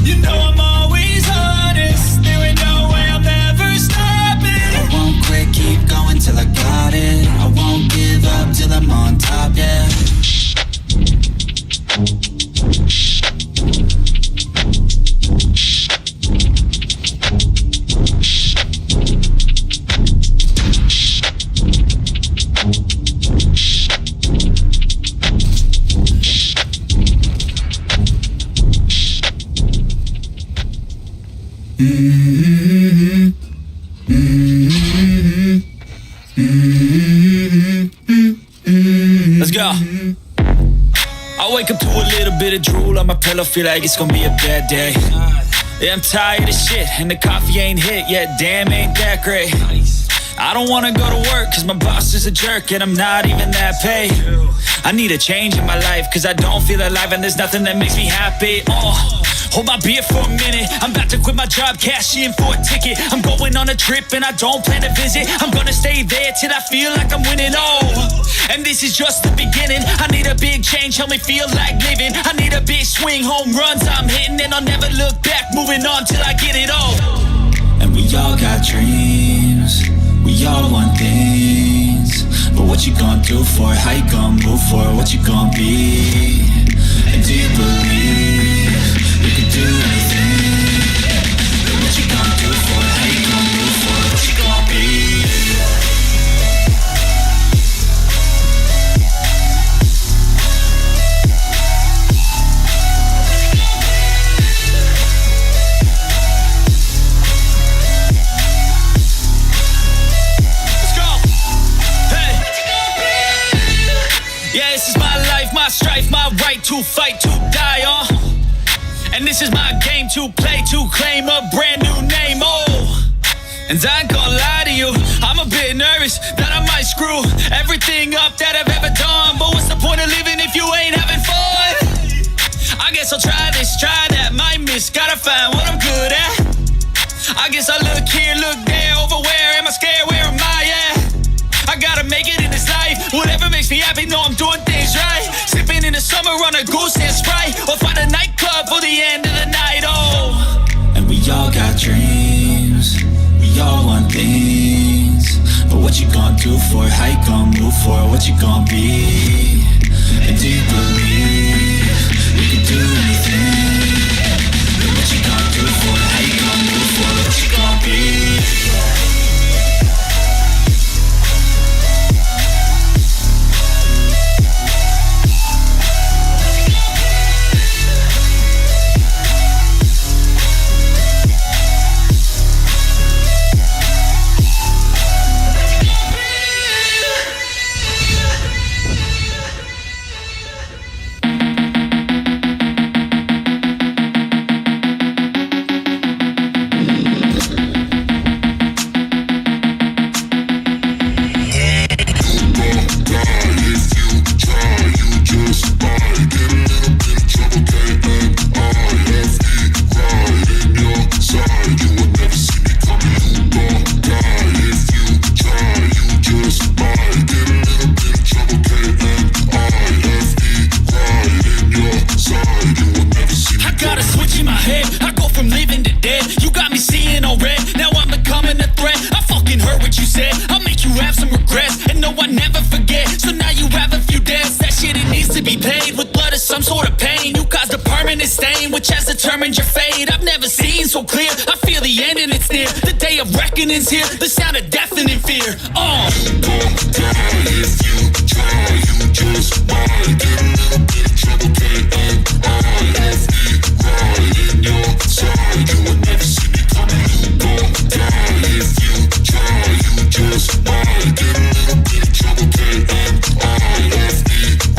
You know I'm always honest, there ain't no way I'll never stop it. I won't quit, keep going till I got it. I won't give up till I'm on top, yeah. Let's go. I wake up to a little bit of drool on my pillow, feel like it's gonna be a bad day. Yeah, I'm tired of shit, and the coffee ain't hit yet, damn, ain't that great. I don't wanna go to work, cause my boss is a jerk, and I'm not even that paid. I need a change in my life, cause I don't feel alive, and there's nothing that makes me happy. Hold my beer for a minute, I'm about to quit my job, cash in for a ticket. I'm going on a trip and I don't plan to visit. I'm gonna stay there till I feel like I'm winning, and this is just the beginning. I need a big change, help me feel like living. I need a big swing, home runs I'm hitting, and I'll never look back, moving on till I get it all. And we all got dreams, we all want things, but what you gonna do for it? How you gonna move for it? What you gonna be? And do you believe you can do anything? But what you gonna do for it? How you gonna move for it? What you gonna be? Yeah, this is my life, my strife, my right to fight, to die, and this is my game to play, to claim a brand new name, and I ain't gonna lie to you, I'm a bit nervous that I might screw everything up that I've ever done. But what's the point of living if you ain't having fun? I guess I'll try this, try that, might miss, gotta find what I'm good at. I guess I look here, look there, over where am I scared, where am I at? I gotta make it in this life, whatever makes me happy, know I'm doing things right. Sipping in the summer on a goose and Sprite, or find a nightclub for the end of the night, And we all got dreams, we all want things, but what you gonna do for it? How you gonna move for it? What you gonna be? And do you believe you can do anything? But what you gonna do for it? How you gonna move for it? What you gonna be? some sort of pain. You caused a permanent stain, which has determined your fate. I've never seen so clear, I feel the end and it's near. The day of reckoning's here, the sound of deafening fear. You gon' die if you try. You just might get a little bit of trouble. K-N-I-F-E, right in your side. You would never see me coming. You gon' die if you try. You just might get a little bit of trouble. K-N-I-F-E,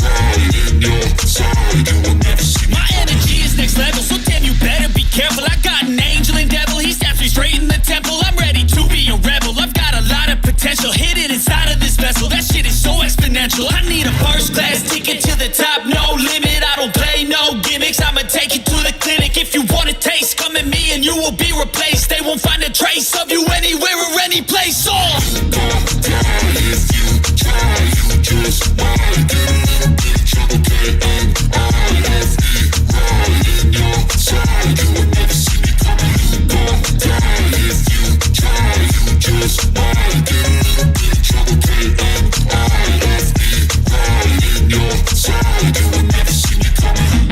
right in your side. You would never see me. My energy is next level, so damn you better be careful. I got an angel and devil, he snaps me straight in the temple. I'm ready to be a rebel, I've got a lot of potential hidden inside of this vessel. That shit is so exponential. I need a first class ticket to the top, no limit. I don't play no gimmicks, I'ma take you to the clinic. If you want a taste, come at me and you will be replaced. They won't find a trace of you anywhere or any place. You gon' die if you try. You just might get a little bit of trouble. K-N-I-F-E, right in your side. You would never see me coming. You gon' die if you try. You just might get a little bit of trouble. K-N-I-F-E, right in your side. You would never see me coming.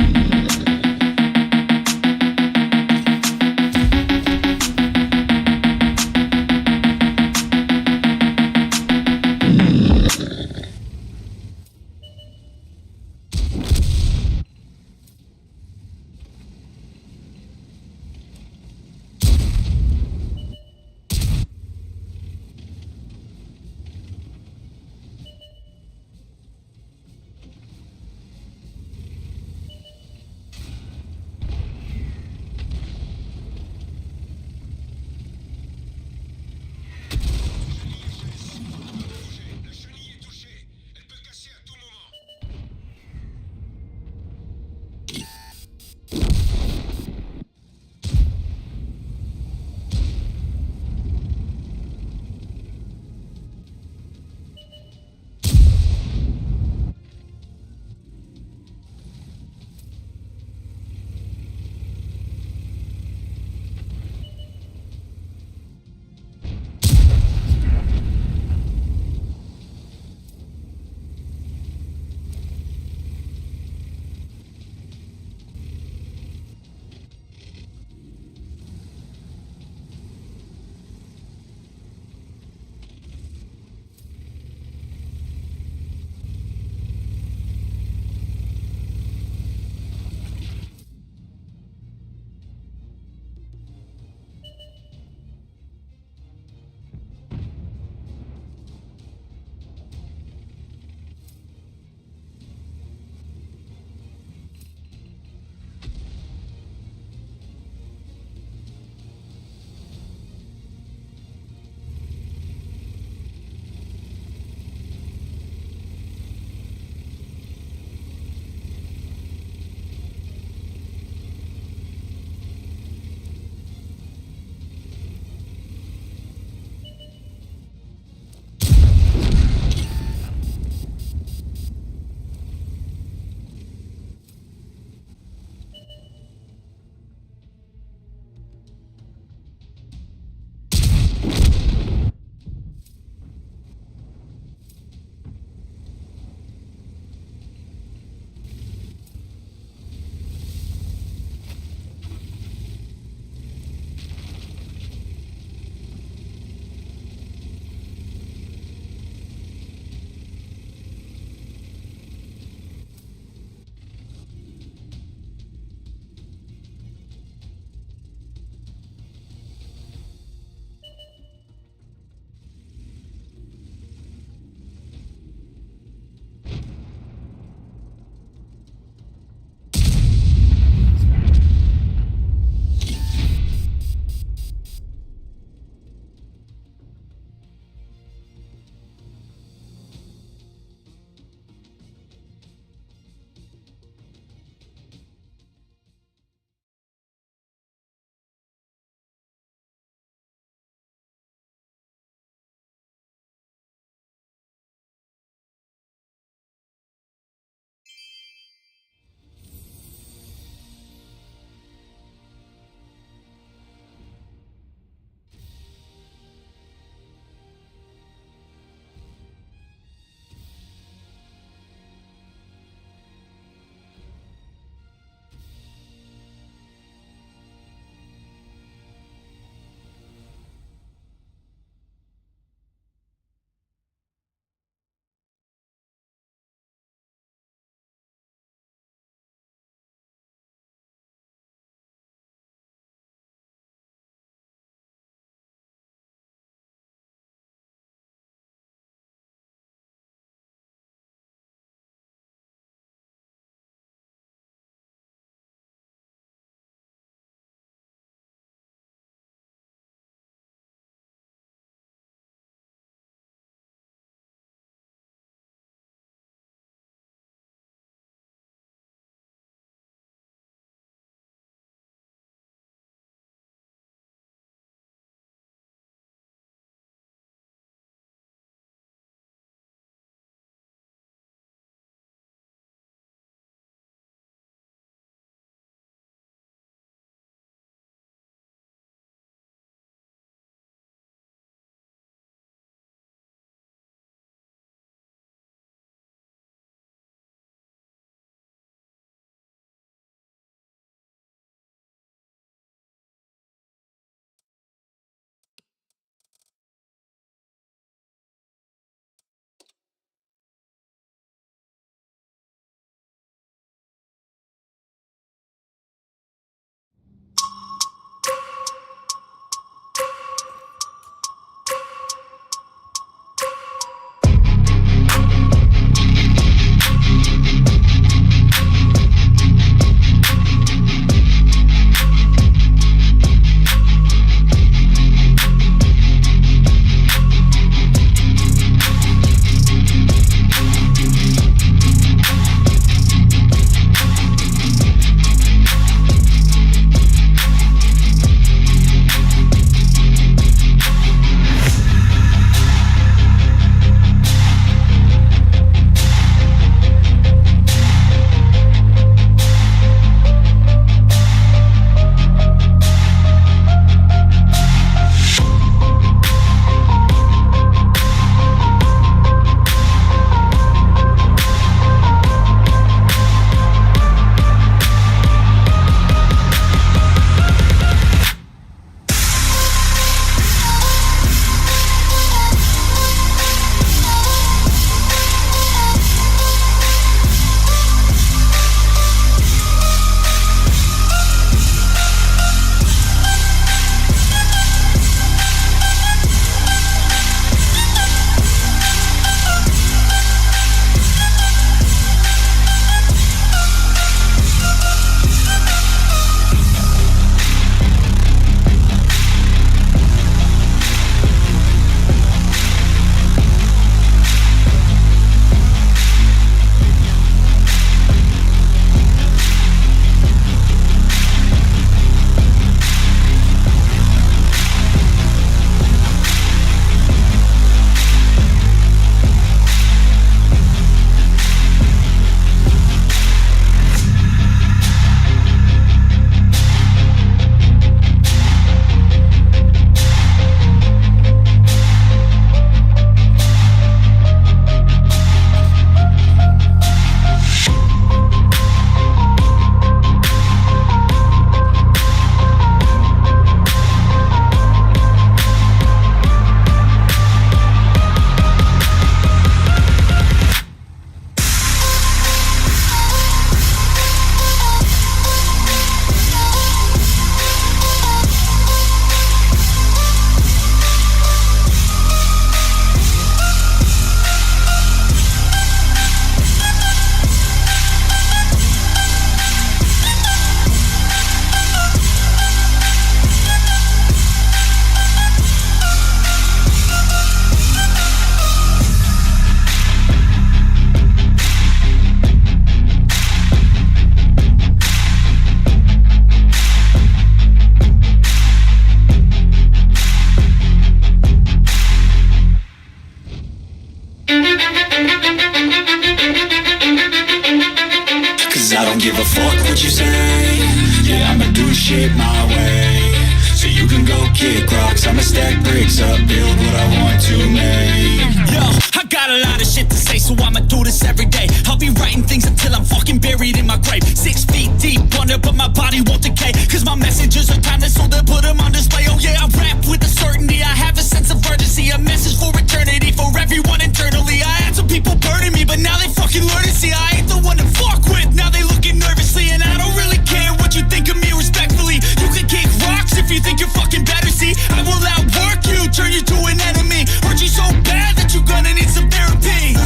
I don't give a fuck what you say. Yeah, I'ma do shit my way. So you can go kick rocks, I'ma stack bricks up, build what I want to make. Yo, I got a lot of shit to say, so I'ma do this every day. I'll be writing things until I'm fucking buried in my grave. 6 feet deep under, but my body won't decay. Cause my messages are timeless, so they'll put them on display. Oh yeah, I rap with a certainty, I have a sense of urgency. A message for eternity, for everyone internally. I had some people burning me, but now they fucking learn to see I ain't the one to fuck with. Now they looking nervously, and I don't really care what you think of me respectfully. You can kick rocks if you think you're fucking better, see. I will outwork you, turn you to an enemy. Hurt you so bad that you're gonna need some therapy.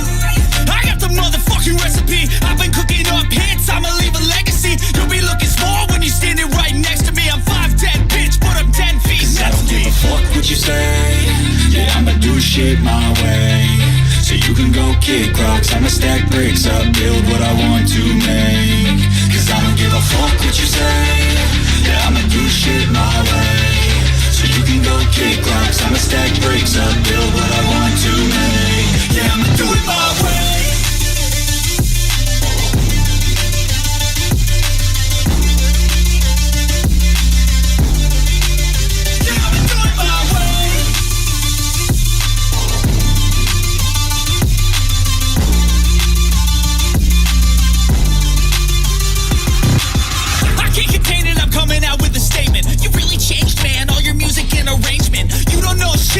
I got the motherfucking recipe. I've been cooking up hits, I'ma leave a legacy. You'll be looking small when you're standing right next to me. I'm 5'10", bitch, but I'm 10 feet I don't give a fuck what you say. Yeah, I'ma do shit my way. So you can go kick rocks, I'ma stack bricks up, build what I want to make. Cause I don't give a fuck what you say. Yeah, I'ma do shit my way. So you can go kick rocks, I'ma stack bricks up, build what I want to make. Yeah, I'ma do it my way.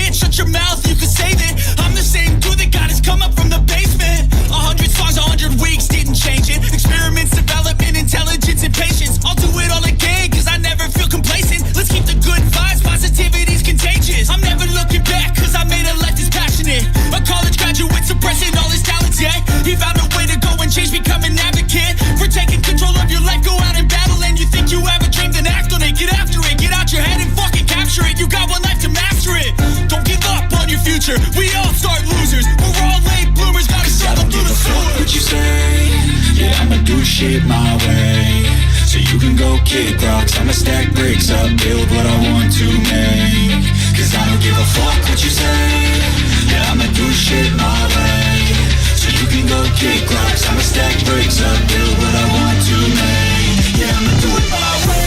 Shut your mouth, you can save it. I'm the same dude that got his come up from the basement. 100 songs, 100 weeks, didn't change it. Experiments, development, intelligence, and patience. I'll do it all again, cause I never feel complacent. Let's keep the good vibes, positivity's contagious. I'm never looking back, cause I made a life that's passionate. A college graduate suppressing all his talents, yeah. He found a way to go and change, become an advocate. For taking control of your life, go out and battle. And you think you have a dream, then act on it. Get after it, get out your head and fucking capture it. You got one life to master it. Don't give up on your future. We all start losers. We're all late bloomers. Gotta struggle through the sewer. What you say? Yeah, I'ma do shit my way. So you can go kick rocks, I'ma stack bricks up, build what I want to make. Cause I don't give a fuck what you say. Yeah, I'ma do shit my way. So you can go kick rocks, I'ma stack bricks up, build what I want to make. Yeah, I'ma do it my way.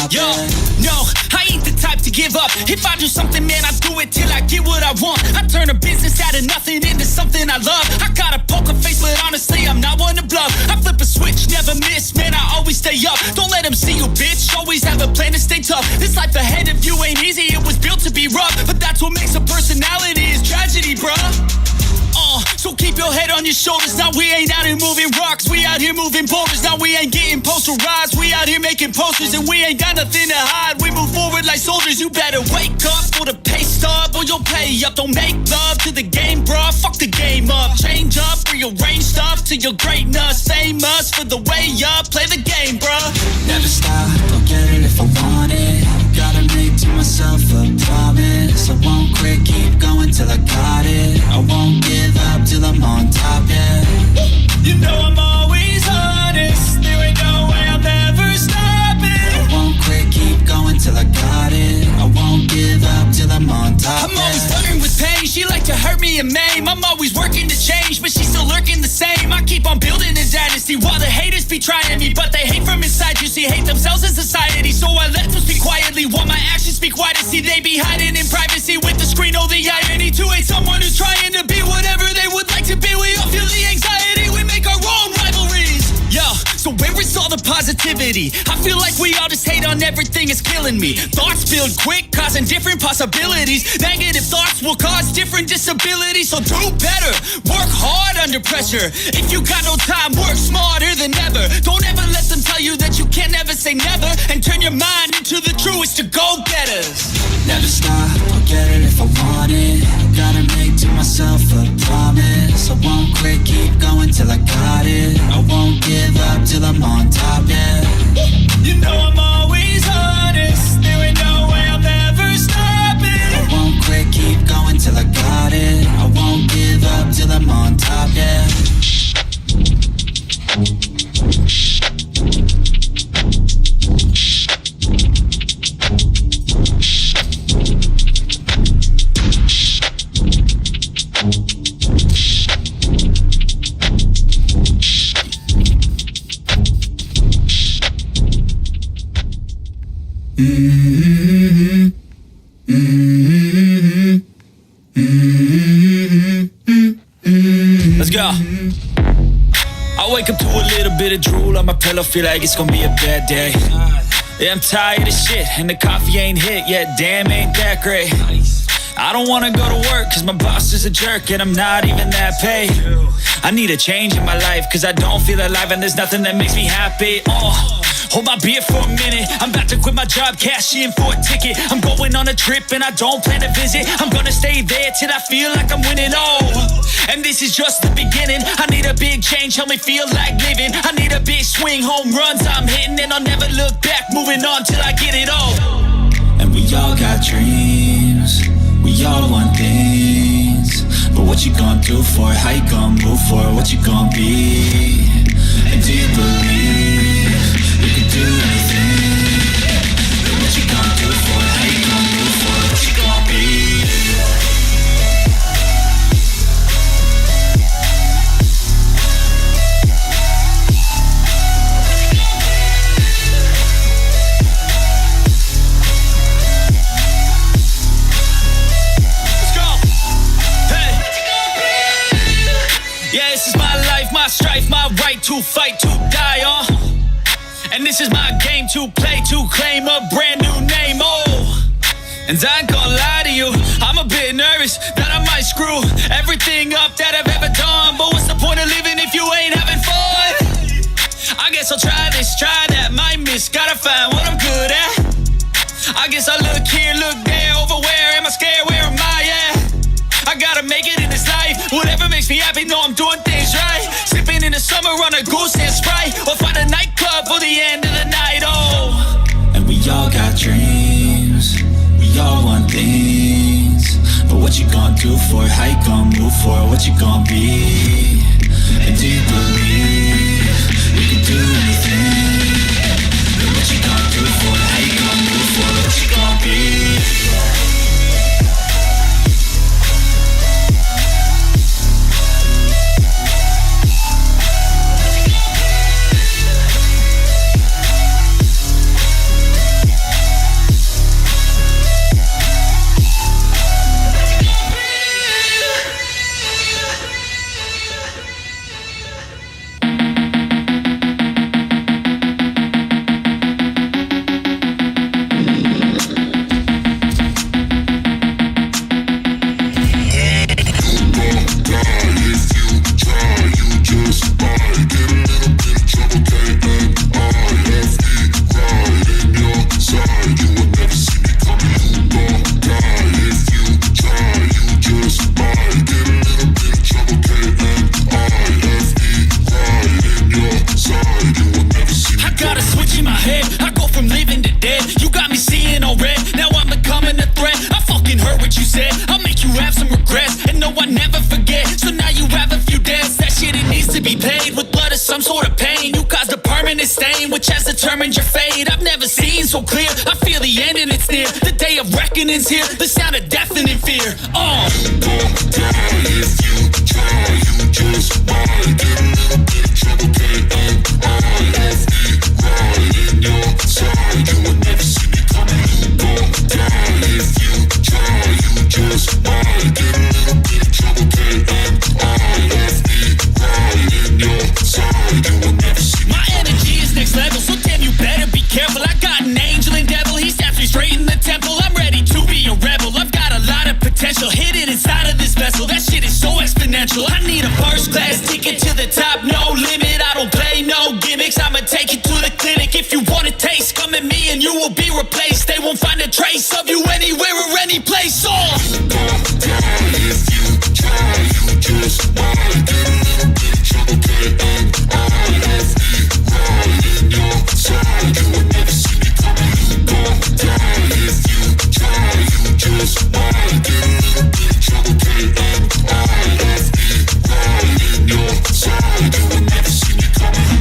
out Yo, there. no, I ain't the type to give up. If I do something, man, I do it till I get what I want. I turn a business out of nothing into something I love. I got a poker face, but honestly, I'm not one to bluff. I flip a switch, never miss, man, I always stay up. Don't let them see you, bitch, always have a plan to stay tough. This life ahead of you ain't easy, it was built to be rough. But that's what makes a personality, is tragedy, bruh. So keep your head on your shoulders. Now we ain't out here moving rocks, we out here moving boulders. Now we ain't getting posterized, we out here making posters. And we ain't got nothing to hide, we move forward like soldiers. You better wake up for the pay stub, or you'll pay up. Don't make love to the game, bruh, fuck the game up. Change up, rearrange stuff to your greatness. Famous for the way up, play the game, bruh. Never stop, I'll get it if I want it. Gotta make to myself a promise. I won't quit, keep going till I got it. I won't give up till I'm on top, yeah. You know I'm always honest, there ain't no way I'll never stop it. I won't quit, keep going till I got it. I won't give up till I'm on top, I'm always flirting with pain, she like to hurt me and maim. I'm always working to change, but she's still lurking the same. I keep on building a dynasty while the haters be trying me. But they hate from inside, you see, hate themselves in society. So I let them speak quietly while my actions speak wider. See, they be hiding in privacy with the screen, oh the irony. To hate someone who's trying to be whatever they would like to be. We all feel the anxiety, we make our own rivalries. Yo, so where is all the positivity? I feel like we all just hate on everything, it's killing me. Thoughts build quick, causing different possibilities. Negative thoughts will cause different disabilities. So do better, work hard under pressure. If you got no time, work smarter than ever. Don't ever let them tell you that you can't ever say never. And turn your mind into the truest to go-getters. Never stop, I'll get it if I want it. Gotta make to myself a promise. I won't quit, keep going till I got it. I won't give up till I'm on top, yeah. You know I'm always honest, there ain't no way I'll never stop it. I won't quit, keep going till I got it. I won't give up till I'm on top, yeah. Let's go. I wake up to a little bit of drool on my pillow, feel like it's gonna be a bad day. Yeah, I'm tired of shit, and the coffee ain't hit yet, damn, ain't that great. I don't wanna go to work, cause my boss is a jerk, and I'm not even that paid. I need a change in my life, cause I don't feel alive, and there's nothing that makes me happy. Hold my beer for a minute, I'm about to quit my job, cash in for a ticket. I'm going on a trip and I don't plan to visit. I'm gonna stay there till I feel like I'm winning, and this is just the beginning. I need a big change, help me feel like living. I need a big swing, home runs I'm hitting, and I'll never look back, moving on till I get it all. And we all got dreams, we all want things. But what you gonna do for it? How you gonna move for it? What you gonna be? And do you believe you can do anything? But what you gonna do for it? How you gonna move for it? What you gonna be? Yeah, this is my life, my strife, my right to fight, to die on. And this is my game to play, to claim a brand new name, And I ain't gonna lie to you, I'm a bit nervous that I might screw everything up that I've ever done. But what's the point of living if you ain't having fun? I guess I'll try this, try that, might miss, gotta find what I'm good at. I guess I look here, look there, over where am I scared, where am I at? I gotta make it in this life, whatever makes me happy, know I'm doing things right. Sipping in the summer on a goose and Sprite, or find a nightclub for the end of the night, And we all got dreams, we all want things. But what you gonna do for it? How you gonna move for it? What you gonna be? And do you believe you can do anything? But what you gonna do for it? How you gonna move for it? What you gonna be? seeing so clear. I feel the end and it's near. The day of reckoning's here. The sound of deafening fear. Don't die if you try. You just might get a little bit of trouble. K-N-I-F-E, right in your side. You will never see me coming. Don't die if you try. You just might get a little bit of trouble. K-N-I-F-E, right in your side. You will never see me. My energy is next level, so damn you better be careful. I got an angel and devil, he snaps me straight in the temple. I'm ready to be a rebel, I've got a lot of potential hidden inside of this vessel. That shit is so exponential. I need a first class ticket to the top, no limit. I don't play no gimmicks, I'ma take you to the clinic. If you want a taste, come at me and you will be replaced. They won't find a trace of you anywhere or any place. Don't die if you try. You just might get a little bit of trouble. K-N-I-F-E, right in your side. You will never see me coming. Don't die if you try. You just might get a little bit of trouble. K-N-I-F-E, right in your side. You will never see me coming.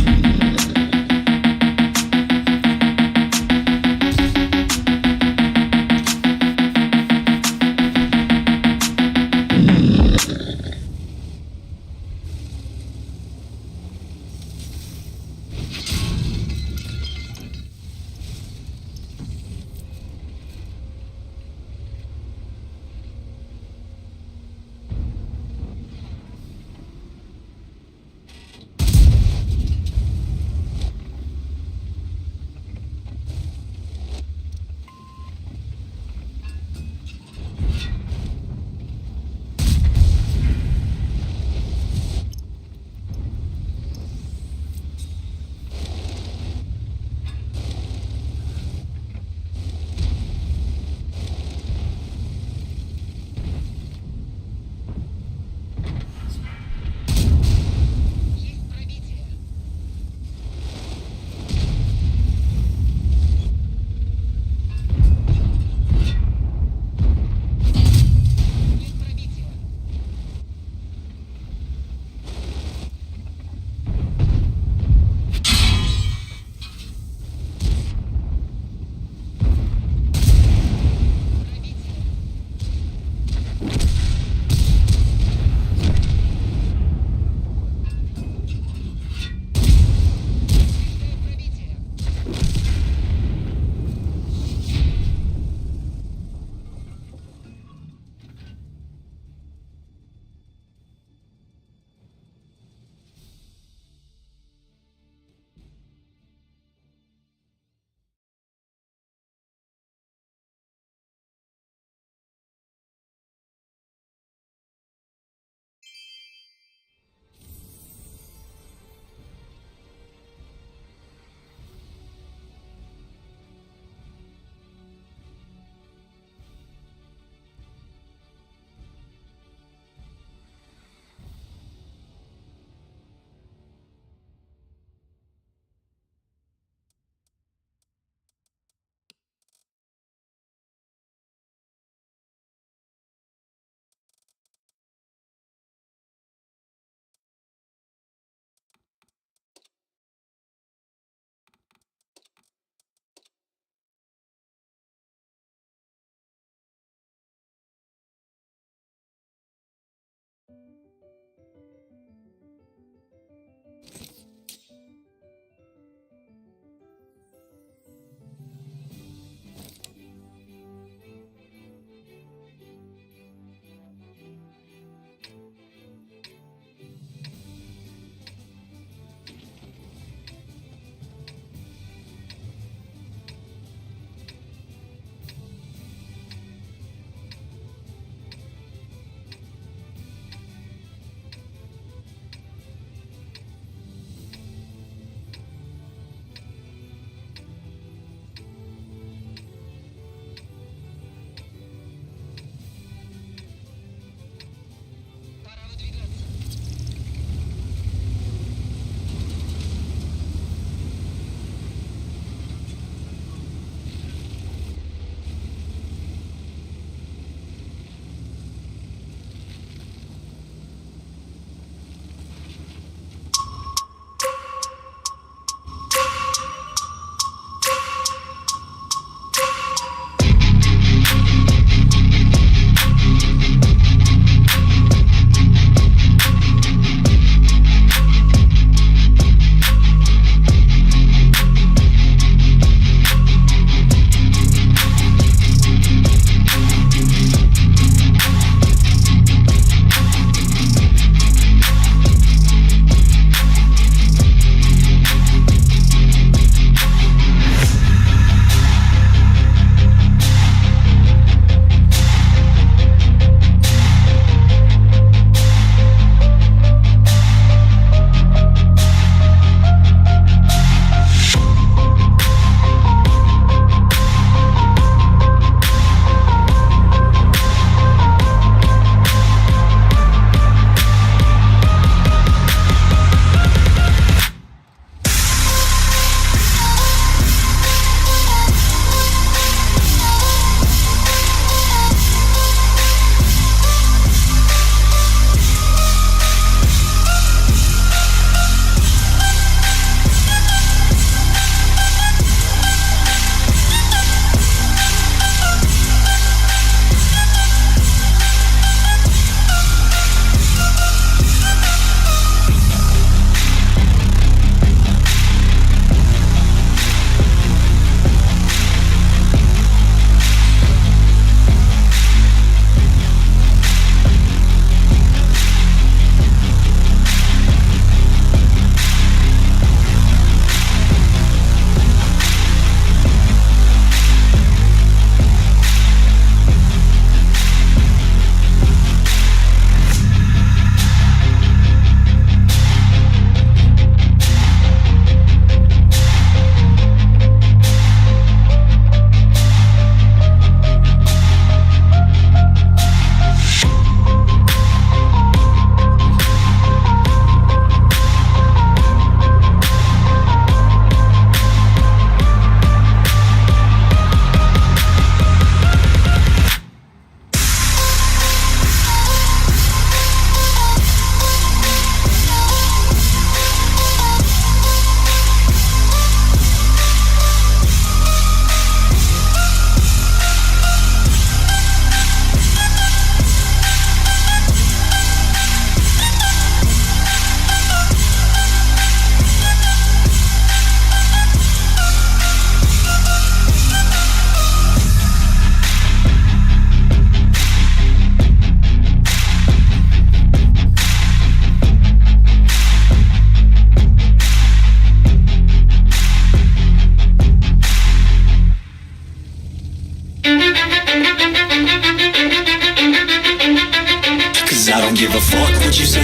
don't give a fuck what you say.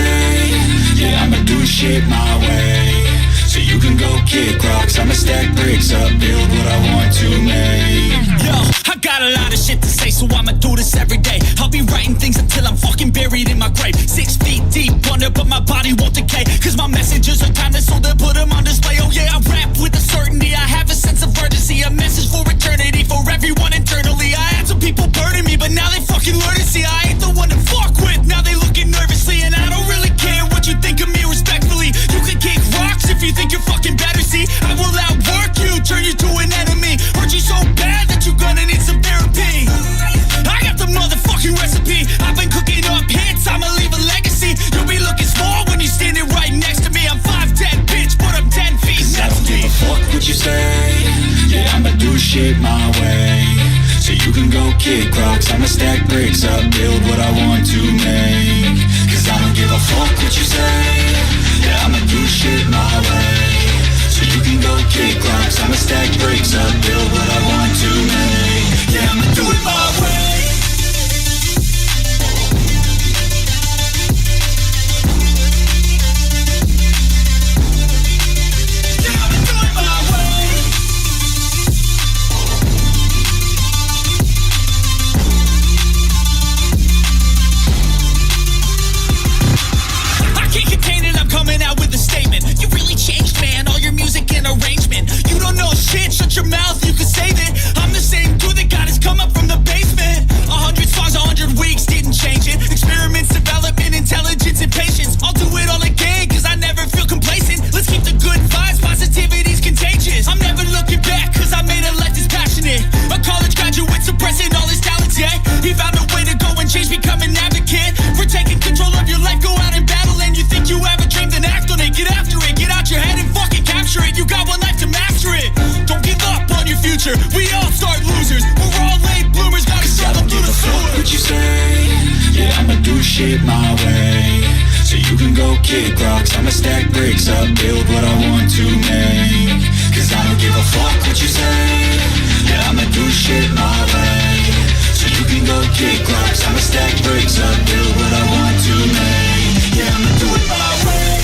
Yeah, I'ma do shit my way. So you can go kick rocks, I'ma stack bricks up, build what I want to make. Yo, I got a lot of shit to say, so I'ma do this every day. I'll be writing things until I'm fucking buried in my grave. 6 feet deep under, but my body won't decay. Cause my messages are timeless, so they'll put them on display. Oh yeah, I rap with a certainty, I have a sense of urgency. A message for eternity, for everyone internally. I had some people burning me, but now they fucking learn to see I ain't the one to fuck with. Now they looking nervously, and I don't really care what you think of me respectfully. You can kick rocks if you think you're fucking better, see. I will outwork you, turn you to an enemy. Hurt you so bad that you're gonna need some therapy. I got the motherfucking recipe. I've been cooking up hits, I'ma leave a legacy. You'll be looking small when you're standing right next to me. I'm 5'10", bitch, but I'm 10 feet I don't give a fuck what you say. Yeah, I'ma do shit my way. So you can go kick rocks, I'ma stack bricks up, build what I want to make. Cause I don't give a fuck what you say. Yeah, I'ma do shit my way. So you can go kick rocks, I'ma stack bricks up, build what I want to make. Yeah, I'ma do it my way. Coming out with a statement. You really changed, man. All your music and arrangement. You don't know shit. Shut your mouth. You can save it. I'm the same dude that got his come up from the basement. 100 songs, 100 weeks didn't change it. Experiments, development, intelligence, and patience. I'll do it all again, cause I never feel complacent. Let's keep the good vibes. Positivity's contagious. I'm never looking back, cause I made a life that's passionate. A college graduate suppressing all his talents, yeah. He found a way to go and change, become an advocate for taking control of your life. Go out and battle, and you think you have a dream, then act on it. Get after it, get out your head and fucking capture it. You got one life to master it. Don't give up on your future. We all start losers. We're all late bloomers. Gotta struggle through the sewer. What you say? Yeah, I'ma do shit my way. So you can go kick rocks, I'ma stack bricks up, build what I want to make. Cause I don't give a fuck what you say. Yeah, I'ma do shit my way. So you can go kick rocks, I'ma stack bricks up, build what I want to make. Yeah, I'ma do it my way.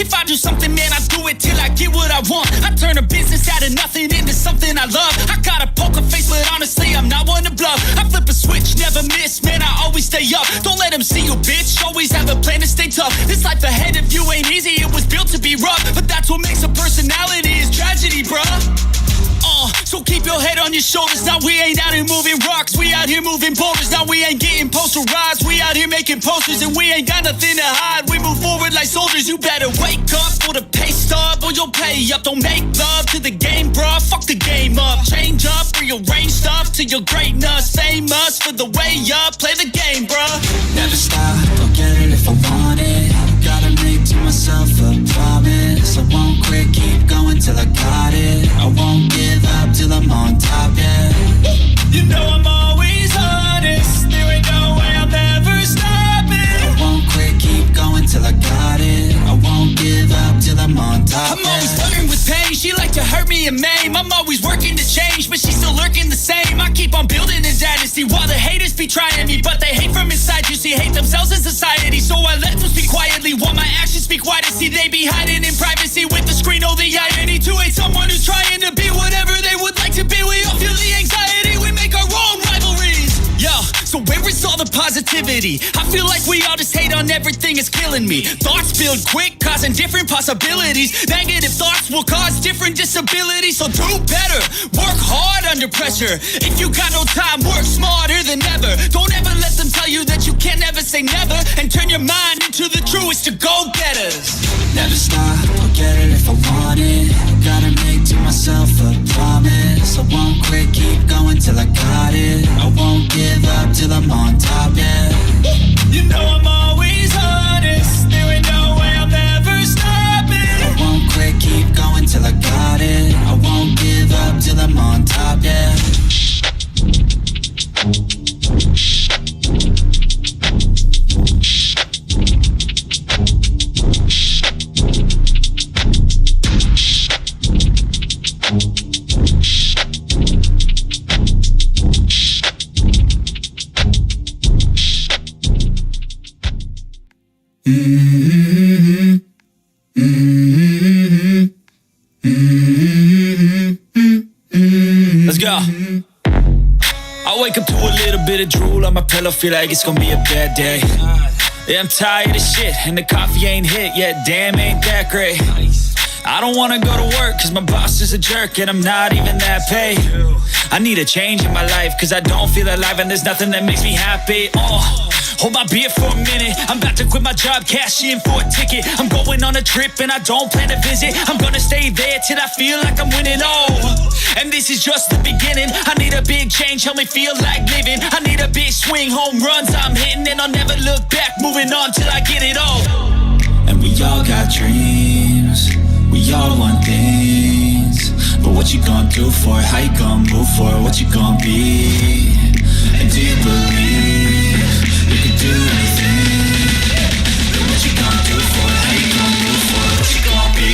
If I do something, man, I do it till I get what I want. I turn a business out of nothing into something I love. I got a poker face, but honestly, I'm not one to bluff. I flip a switch, never miss, man, I always stay up. Don't let them see you, bitch, always have a plan to stay tough. This life ahead of you ain't easy, it was built to be rough. But that's what makes a personality, is tragedy, bruh. So keep your head on your shoulders. Now we ain't out here moving rocks, we out here moving boulders. Now we ain't getting posterized, we out here making posters. And we ain't got nothing to hide, we move forward like soldiers. You better wake up for the pay stub, or you'll pay up. Don't make love to the game, bruh, fuck the game up. Change up, rearrange stuff to your greatness. Famous for the way up, play the game, bruh. Never stop, I'll get it if I want it. Gotta make to myself a promise. I won't quit, keep going till I got it. I won't give up till I'm on top, yeah. You know I'm always honest, there ain't no way I'll never stop it. I won't quit, keep going till I got it. I won't give up till I'm on top, I'm always flirting with pain, she like to hurt me and maim. I'm always working to change, but she's still lurking the same. I keep on building a dynasty while the haters be trying me. But they hate from inside, you see, hate themselves in society. So I let them speak quietly while my actions speak wider. See, they be hiding in privacy with the screen, oh the irony. To hate someone who's trying to be whatever they would like to be. We all feel the anxiety, we make our own rivalries. Yo, so where is all the positivity? I feel like we all just hate on everything, it's killing me. Thoughts build quick, causing different possibilities. Negative thoughts will cause different disabilities. So do better, work hard under pressure. If you got no time, work smarter than ever. Don't ever let them tell you that you can never say never. And turn your mind into the truest to go-getters. Never stop, I'll get it if I want it. Gotta make to myself a promise. I won't quit, keep going till I got it. I won't give up till I'm on top, yeah. You know I'm always honest, there ain't no way I'll never stop it. I won't quit, keep going till I got it. I won't give up till I'm on top, yeah. Let's go. I wake up to a little bit of drool on my pillow, feel like it's gonna be a bad day. Yeah, I'm tired of shit, and the coffee ain't hit yet, damn, ain't that great. I don't wanna go to work, cause my boss is a jerk, and I'm not even that paid. I need a change in my life, cause I don't feel alive, and there's nothing that makes me happy. Hold my beer for a minute, I'm about to quit my job, cash in for a ticket. I'm going on a trip and I don't plan to visit. I'm gonna stay there till I feel like I'm winning, and this is just the beginning. I need a big change, help me feel like living. I need a big swing, home runs I'm hitting, and I'll never look back, moving on till I get it all. And we all got dreams, we all want things. But what you gonna do for it, how you gonna move for it, what you gonna be? And do you believe you can do anything? But what you gonna do for it, how you gonna move for it, what you gonna be?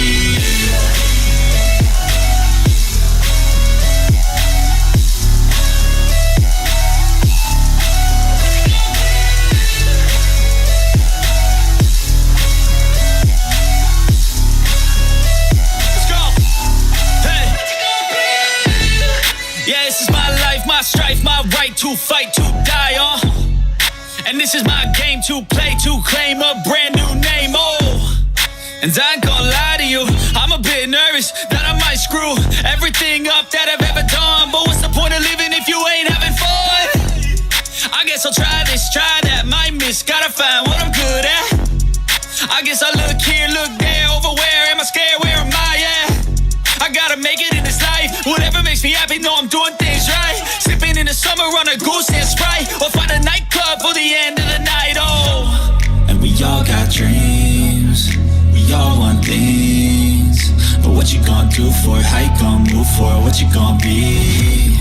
Yeah, this is my life, my strife, my right to fight, to die on. And this is my game to play, to claim a brand new name, And I ain't gonna lie to you, I'm a bit nervous that I might screw everything up that I've ever done. But what's the point of living if you ain't having fun? I guess I'll try this, try that, might miss, gotta find what I'm good at. I guess I look here, look there, over where am I scared, where am I at? I gotta make it in this life, whatever makes me happy, know I'm doing things right. Sipping in the summer on a goose and Sprite, or find a nightclub for the end of the night, And we all got dreams, we all want things. But what you gonna do for it, how you gonna move for it, what you gonna be?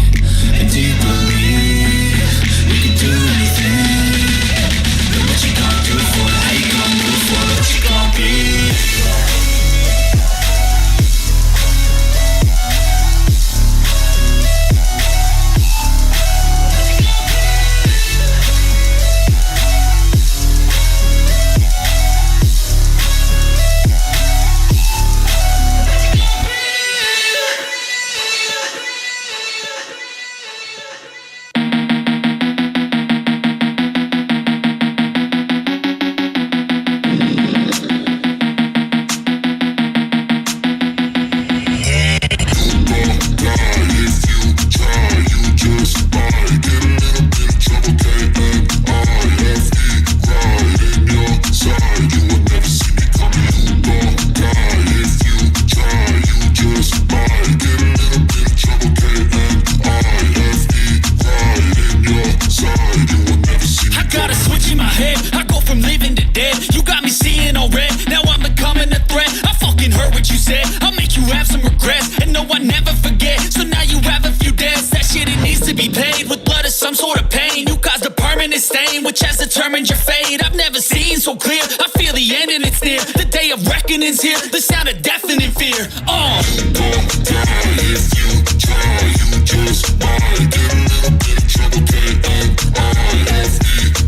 And do you believe you can do anything? But what you gonna do for it, how you gonna move for it, what you gonna be? never seen so clear. I feel the end and it's near. The day of reckoning's here. The sound of deafening fear. Don't die if you try. You just might get a little bit of trouble. K-N-I-F-E,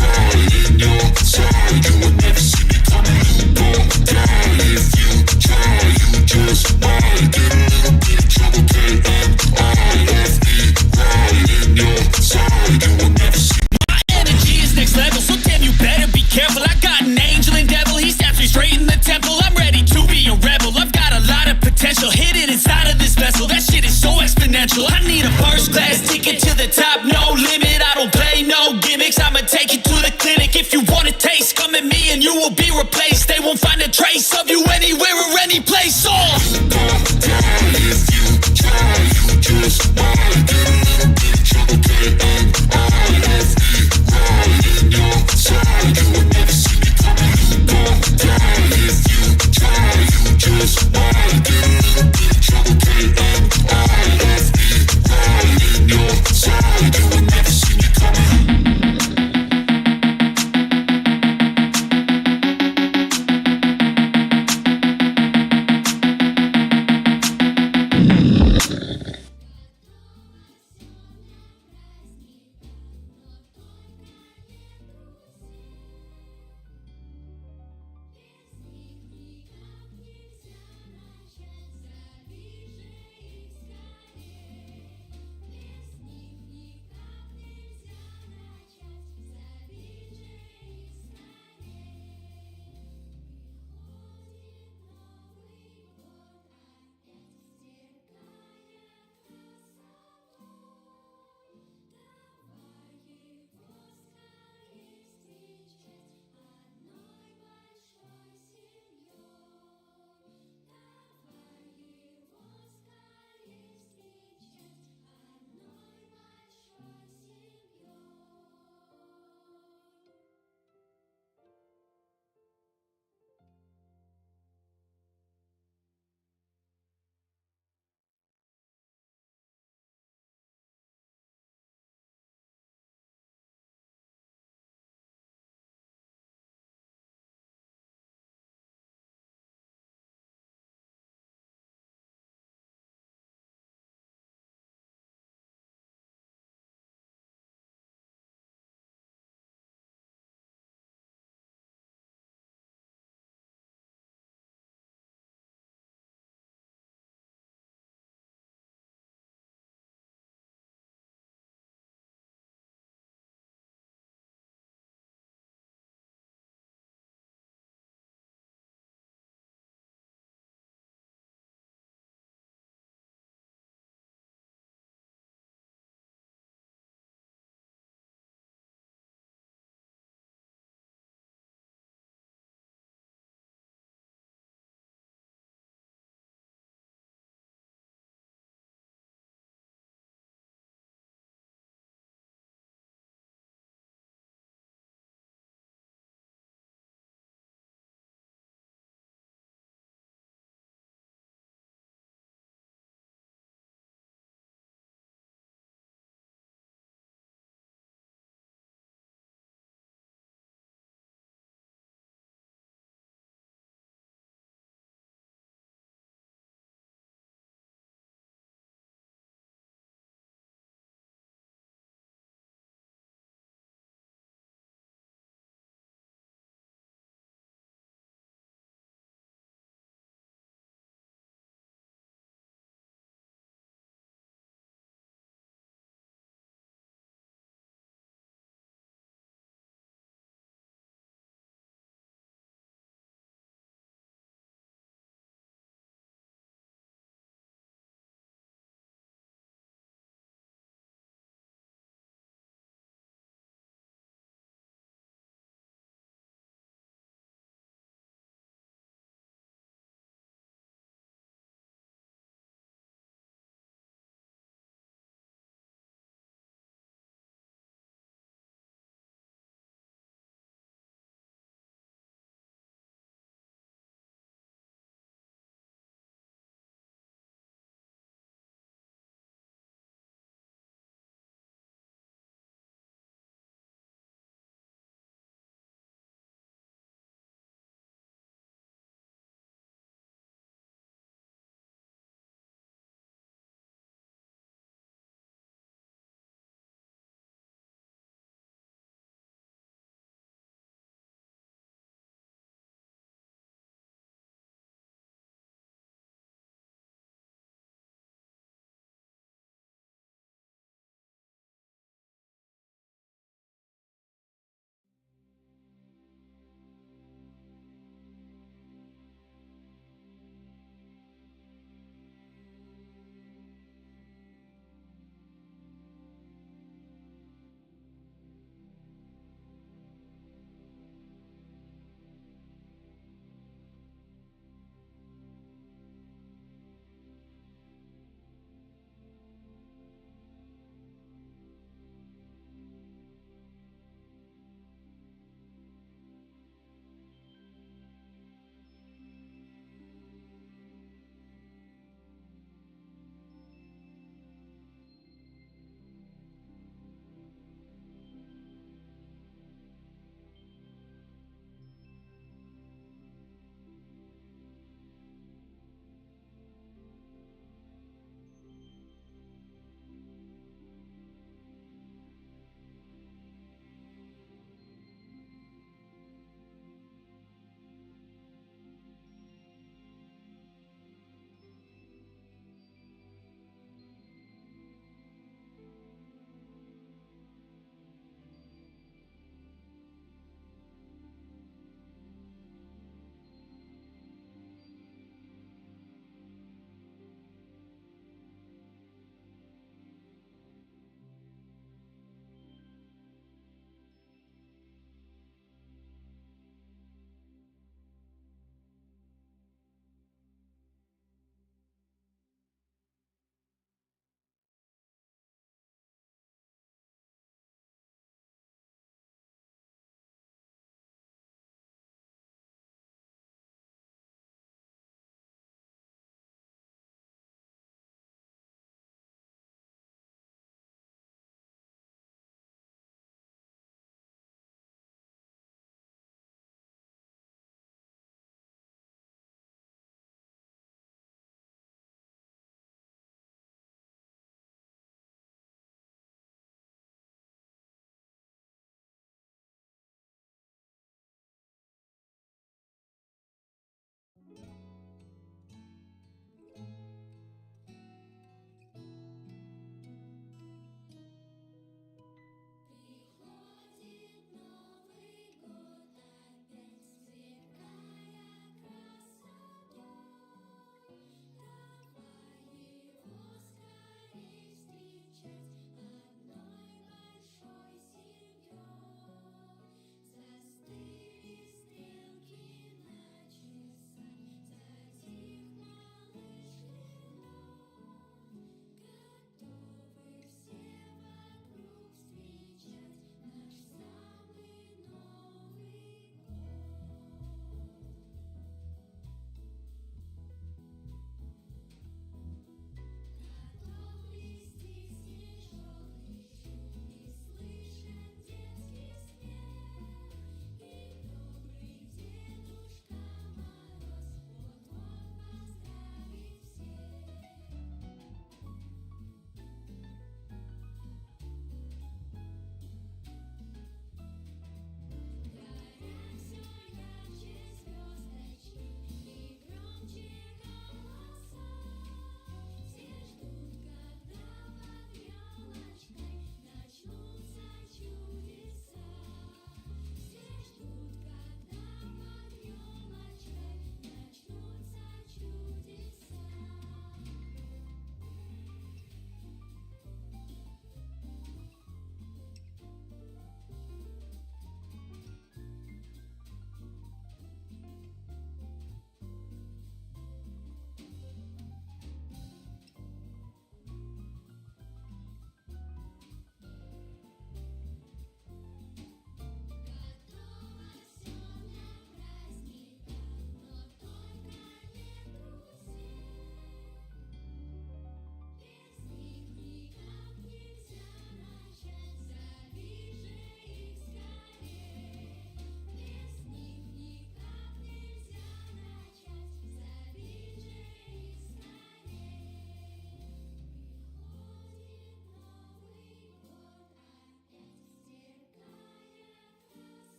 right in your side. You will never see me coming. Don't die if you try. You just might get a little bit of trouble. K-N-I-F-E, right in your side. You will never see me. My energy is next level, so damn you better be careful. I got an angel and devil, he stabs me straight in the temple. I'm ready to be a rebel, I've got a lot of potential hidden inside of this vessel. That shit is so exponential. I need a first class ticket to the top, no limit. I don't play no gimmicks, I'ma take you to the clinic. If you want a taste, come at me and you will be replaced. They won't find a trace of you anywhere or any place. Don't die if you try. You just might get a little bit of trouble. K-N-I-F-E, right in your side. You will never see me coming. Don't die if you try. You just might get a little bit of trouble. K-N-I-F-E, right in your side. You will never see me coming.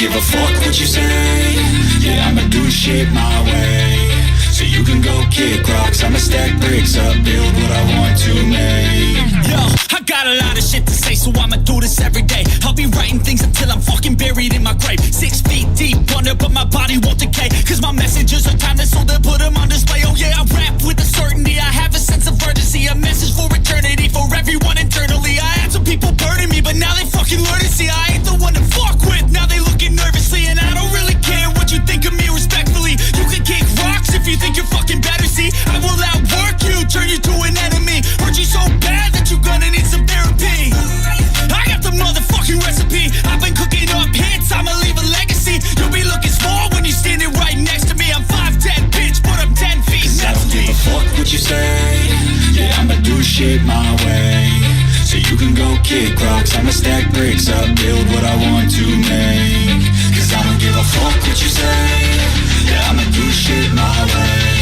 give a fuck what you say. Yeah, I'ma do shit my way. So you can go kick rocks, I'ma stack bricks up, build what I want to make. Yo, I got a lot of shit to say, so I'ma do this every day. I'll be writing things until I'm fucking buried in my grave. 6 feet deep under, but my body won't decay. Cause my messages are timeless, so they'll put them on display. Oh yeah, I rap with a certainty, I have a sense of urgency. A message for eternity, for everyone internally. I had some people burning me, but now they fucking learn to see I ain't the one to fuck with. Now they looking nervously, and I don't really care what you think of me respectfully. You can kick rocks if you think you're fucking better, see. I will outwork you, turn you to an enemy. Hurt you so bad that you're gonna need some therapy. I got the motherfucking recipe. I've been cooking up hits, I'ma leave a legacy. You'll be looking small when you're standing right next to me. I'm 5'10", bitch, but I'm 10 feet I don't give a fuck what you say. Yeah, I'ma do shit my way. So you can go kick rocks, I'ma stack bricks up, build what I want to make. Cause I don't give a fuck what you say. Yeah, I'ma do shit my way.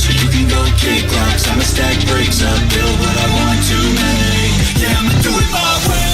So you can go kick rocks, I'ma stack bricks up, build what I want to make. Yeah, I'ma do it my way.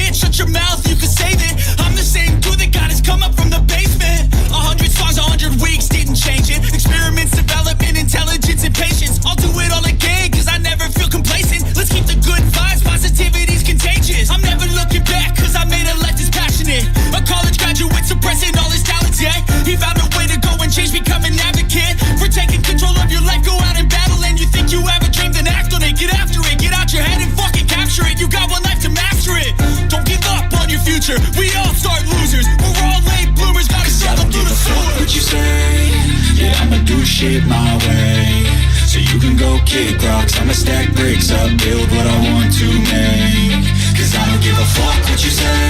Shut your mouth, you can save it. I'm the same dude that got his come up from the basement. 100 songs, 100 weeks, didn't change it. Experiments, development, intelligence, and patience. I'll do it all again, cause I never feel complacent. Let's keep the good vibes, positivity's contagious. I'm never looking back, cause I made a leftist passionate. A college graduate suppressing all his talents, yeah. He found a way to go and change, become an advocate. For taking control of your life, go out and battle. And you think you have a dream, then act on it. Get after it, get out your head and fucking capture it. You got one life to master it. Don't give up on your future. We all start losers. We're all late bloomers. Gotta struggle through the sewer. What you say? Yeah, I'ma do shit my way. So you can go kick rocks, I'ma stack bricks up, build what I want to make. Cause I don't give a fuck what you say.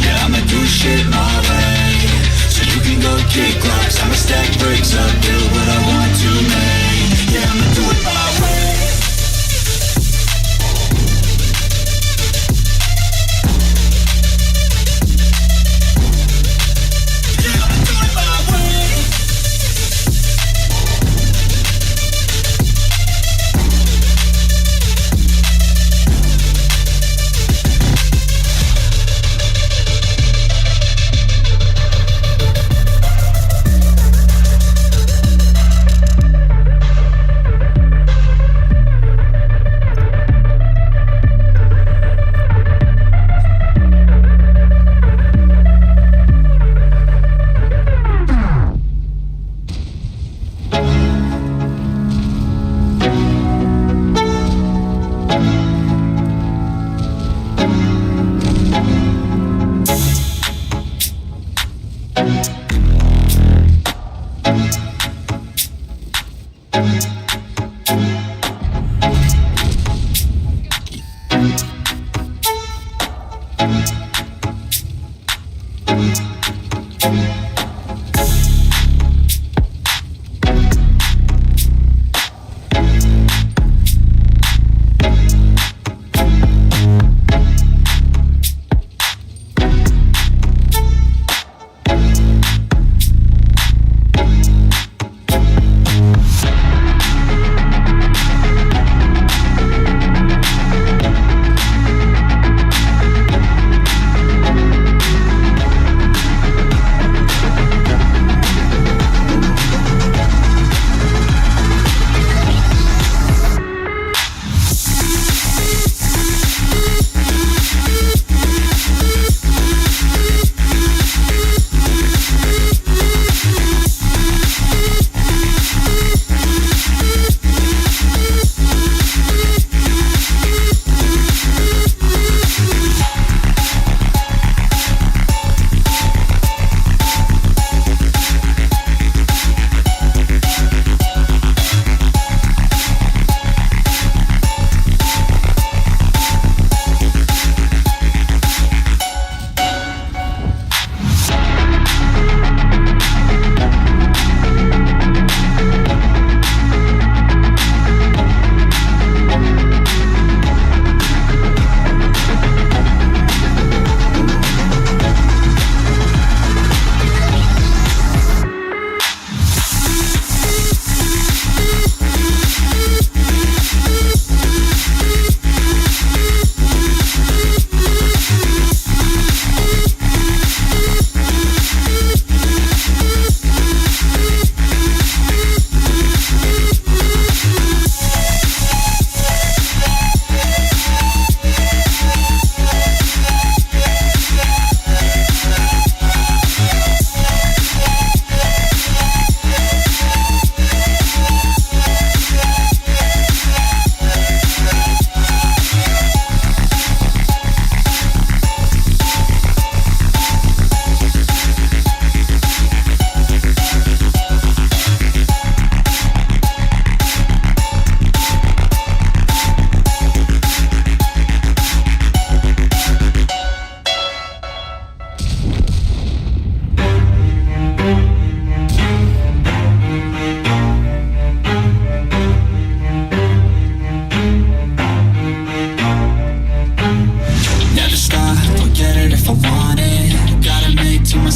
Yeah, I'ma do shit my way. So you can go kick rocks, I'ma stack bricks up, build what I want to make. Yeah, I'ma do it my way.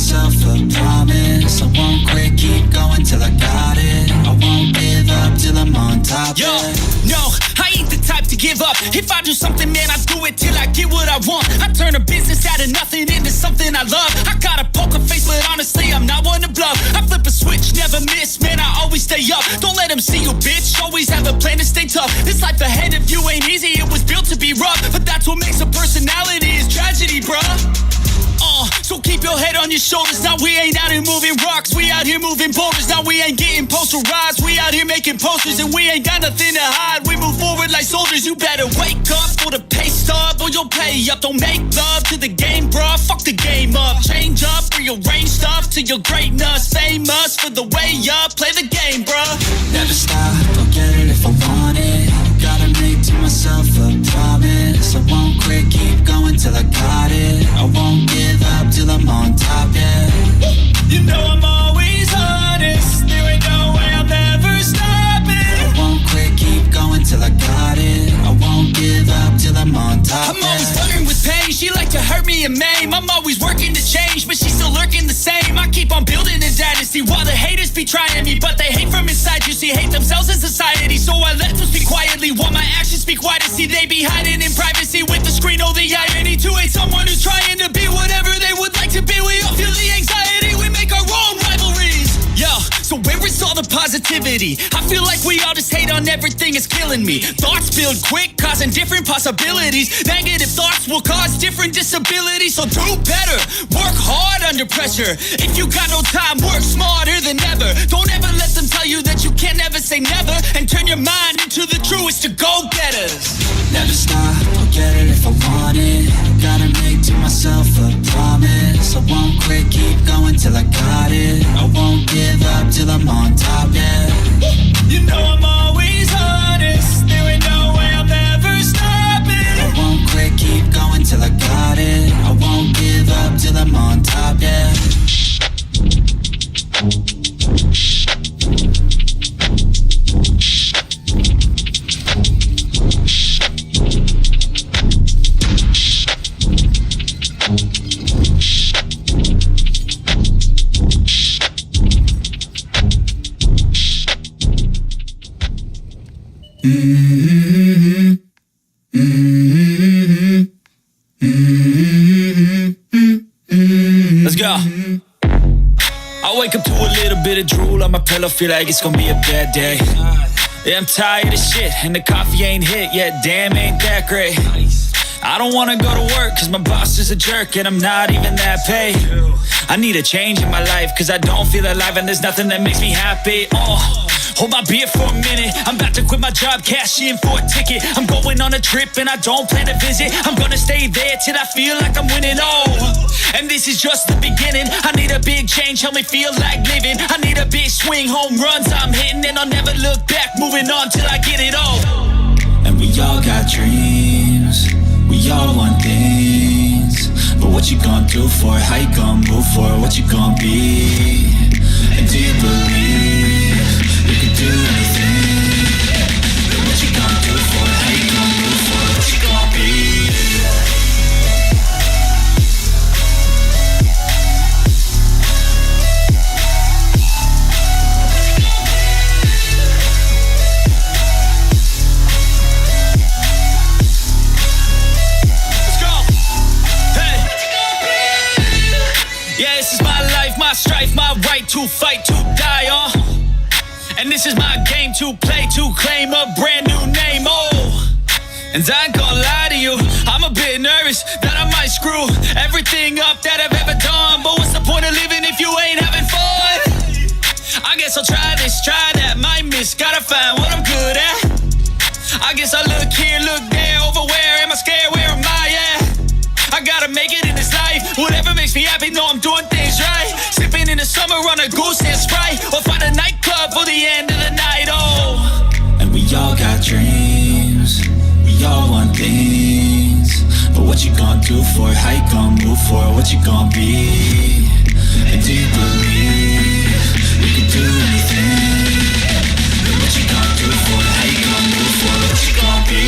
myself a promise. I won't quit, keep going till I got it. I won't give up till I'm on top. Yo, no, I ain't the type to give up. If I do something, man, I do it till I get what I want. I turn a business out of nothing into something I love. I got a poker face, but honestly, I'm not one to bluff. I flip a switch, never miss, man, I always stay up. Don't let them see you, bitch, always have a plan to stay tough. This life ahead of you ain't easy, it was built to be rough. But that's what makes a personality, is tragedy, bruh. So keep your head on your shoulders. Now we ain't out here moving rocks, we out here moving boulders. Now we ain't getting posterized, we out here making posters. And we ain't got nothing to hide, we move forward like soldiers. You better wake up for the pay stub, or you'll pay up. Don't make love to the game, bruh, fuck the game up. Change up, rearrange stuff to your greatness. Famous for the way up, play the game, bruh. Never stop, I'll get it if I want it. Gotta make to myself a promise. I won't quit, keep going till I got it. I won't give up till I'm on top, yeah. You know I'm always honest, there ain't no way I'll never stop it. I won't quit, keep going till I got it. I won't give up till I'm on top, I'm always flirting with pain, she like to hurt me and maim. I'm always working to change, but she's still lurking the same. I keep on building a dynasty while the haters be trying me. But they hate from inside, you see, hate themselves in society. So I let them speak quietly while my actions speak wider. See, they be hiding in privacy with the screen. Oh, the irony to hate someone who's trying to be whatever they would like to be. We all feel the anxiety, we make our own rivalries. Yo, so where is all the positivity? I feel like we all just hate on everything, it's killing me. Thoughts build quick, causing different possibilities. Negative thoughts will cause different disabilities. So do better, work hard under pressure. If you got no time, work smarter than ever. Don't ever let them tell you that you can't never say never. And turn your mind into the truest to go-getters. Never stop, I'll get it if I want it. Gotta make to myself a promise. I won't quit, keep going till I got it. I won't give up till I'm on top, yeah. You know I'm always honest, there ain't no way I'll never stop it. I won't quit, keep going till I got it. I won't give up till I'm on top, yeah. Let's go. I wake up to a little bit of drool on my pillow, feel like it's gonna be a bad day. Yeah, I'm tired of shit, and the coffee ain't hit yet, damn, ain't that great. I don't wanna go to work, cause my boss is a jerk, and I'm not even that paid. I need a change in my life, cause I don't feel alive, and there's nothing that makes me happy. Hold my beer for a minute, I'm about to quit my job, cash in for a ticket. I'm going on a trip and I don't plan to visit. I'm gonna stay there till I feel like I'm winning, and this is just the beginning. I need a big change, help me feel like living. I need a big swing, home runs I'm hitting, and I'll never look back, moving on till I get it all. And we all got dreams, we all want things. But what you gonna do for it? How you gonna move for it? What you gonna be? And do you believe you can do anything? But what you gonna do for it? How you gonna move for it? What you gonna be? Yeah, this is my life, my strife, my right to fight, to die, and this is my game to play, to claim a brand new name, and I ain't gonna lie to you, I'm a bit nervous that I might screw everything up that I've ever done. But what's the point of living if you ain't having fun? I guess I'll try this, try that, might miss, gotta find what I'm good at. I guess I look here, look there, over where am I scared, where am I at? I gotta make it in this life, whatever makes me happy, know I'm doing things right. Sipping in the summer on a goose and Sprite, or find a nightclub for the end of the night, And we all got dreams, we all want things. But what you gonna do for it? How you gonna move for it? What you gonna be? And do you believe you can do anything? But what you gonna do for it? How you gonna move for it? What you gonna be?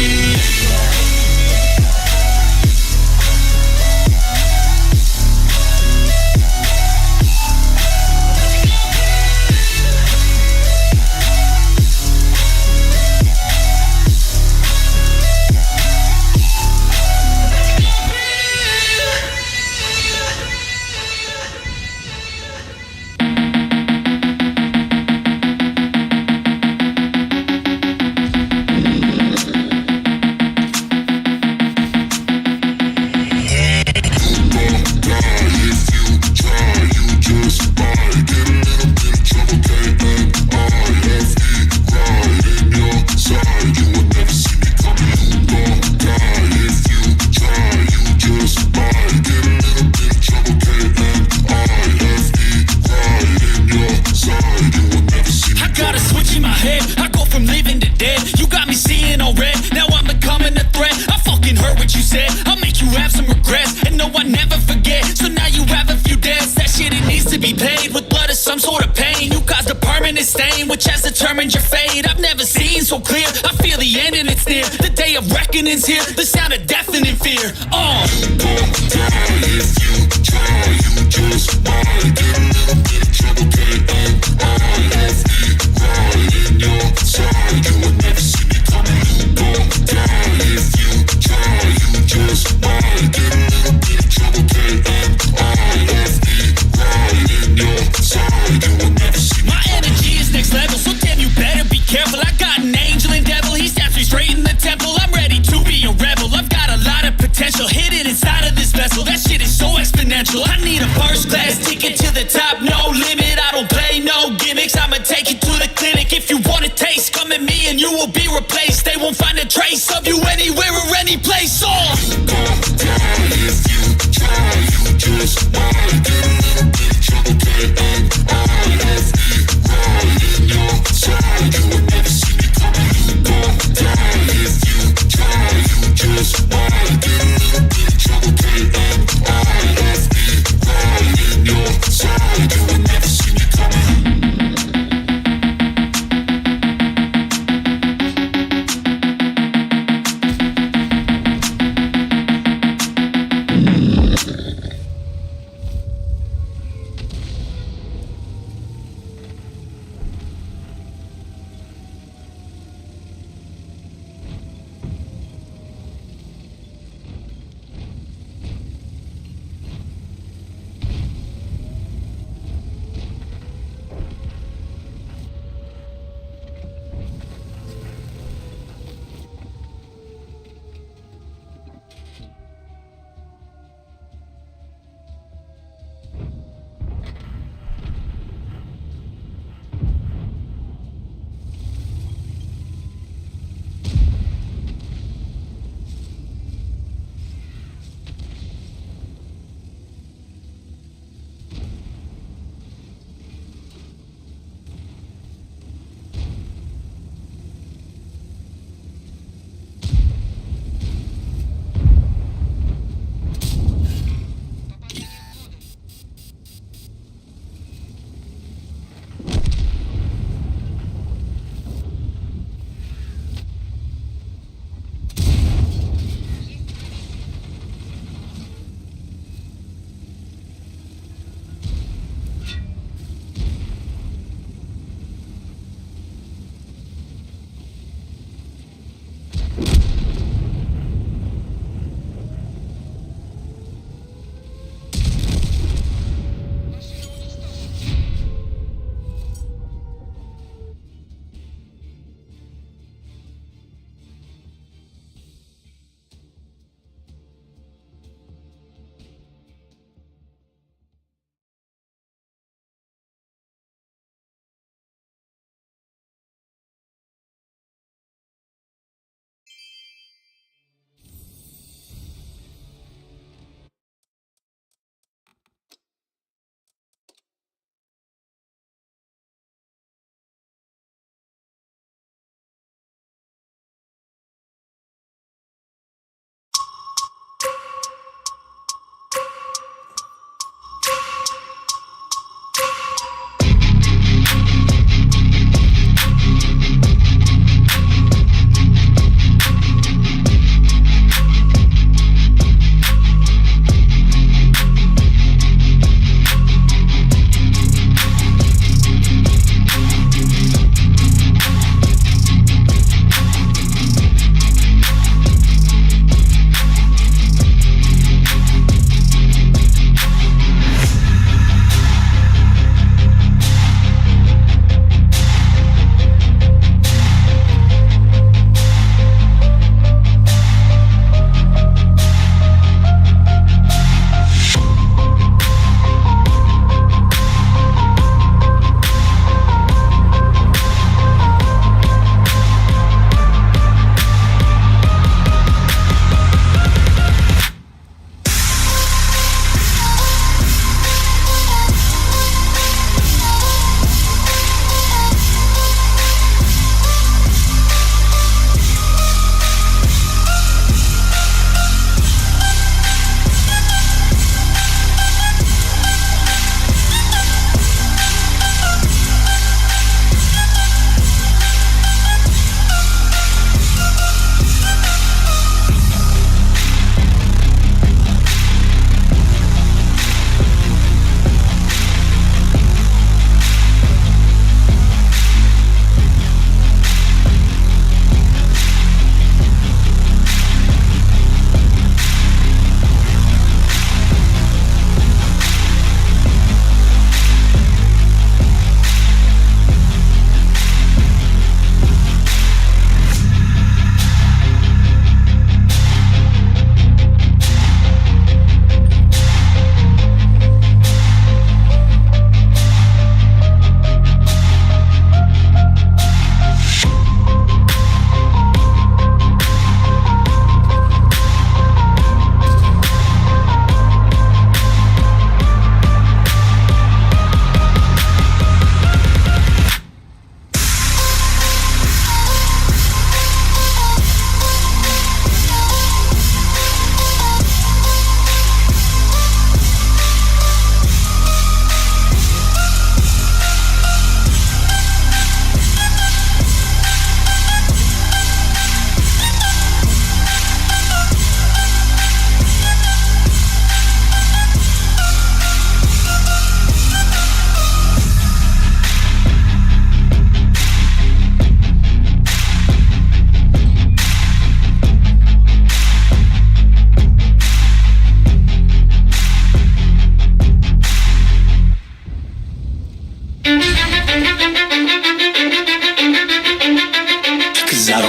determined your fate. I've never seen so clear. I feel the end and it's near. The day of reckoning's here. The sound of deafening fear. If you try, you just might get a little bit of trouble. K-N-I-F-E, right in your side. You will never see me coming. You gon' die. If you try, you just might get a little bit of trouble. K-N-I-F-E, right in your side. You will never see me. My energy is next level, so damn you better be careful. I got an angel and devil, he snaps me straight in the temple. I'm ready to be a rebel. I've got a lot of potential hidden inside of this vessel. That shit is so exponential. I need a first class ticket to the top, no limit. I don't play no gimmicks. I'ma take you to the clinic. If you want a taste, come at me and you will be replaced. They won't find a trace of you anywhere or any place. You gon' die if you try. You just might get a little bit of trouble. K-N-I-F-E, right in your side. You will never see me coming. You gon' die if you try. You just might get a little bit of trouble. K-N-I-F-E, right in your side. You will never see me coming.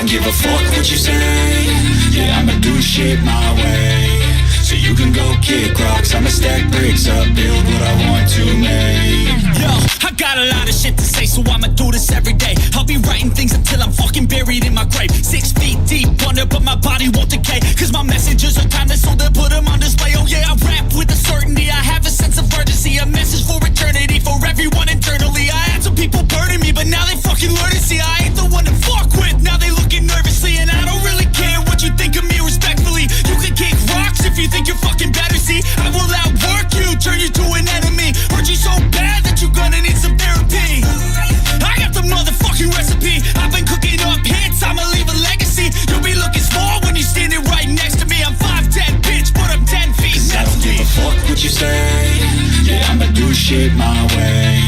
give a fuck what you say. Yeah, I'ma do shit my way. So you can go kick rocks, I'ma stack bricks up, build what I want to make. Yo, I got a lot of shit to say, so I'ma do this every day. I'll be writing things until I'm fucking buried in my grave. 6 feet deep under, but my body won't decay. Cause my messages are timeless, so they'll put them on display. Oh yeah, I rap with a certainty, I have a sense of urgency. A message for eternity, for everyone internally. I had some people burning me, but now they fucking learn to see I ain't the one to fuck with. Now they looking nervously, and I don't really care what you think of me respectfully. You can kick rocks if you think you're fucking better, see. I will outwork you, turn you to an enemy. Hurt you so bad that you're gonna need some therapy. I got the motherfucking recipe. I've been cooking up hits, I'ma leave a legacy. You'll be looking small when you're standing right next to me. I'm 5'10", bitch, but I'm 10 feet I next don't to me. give a fuck what you say. Yeah, I'ma do shit my way.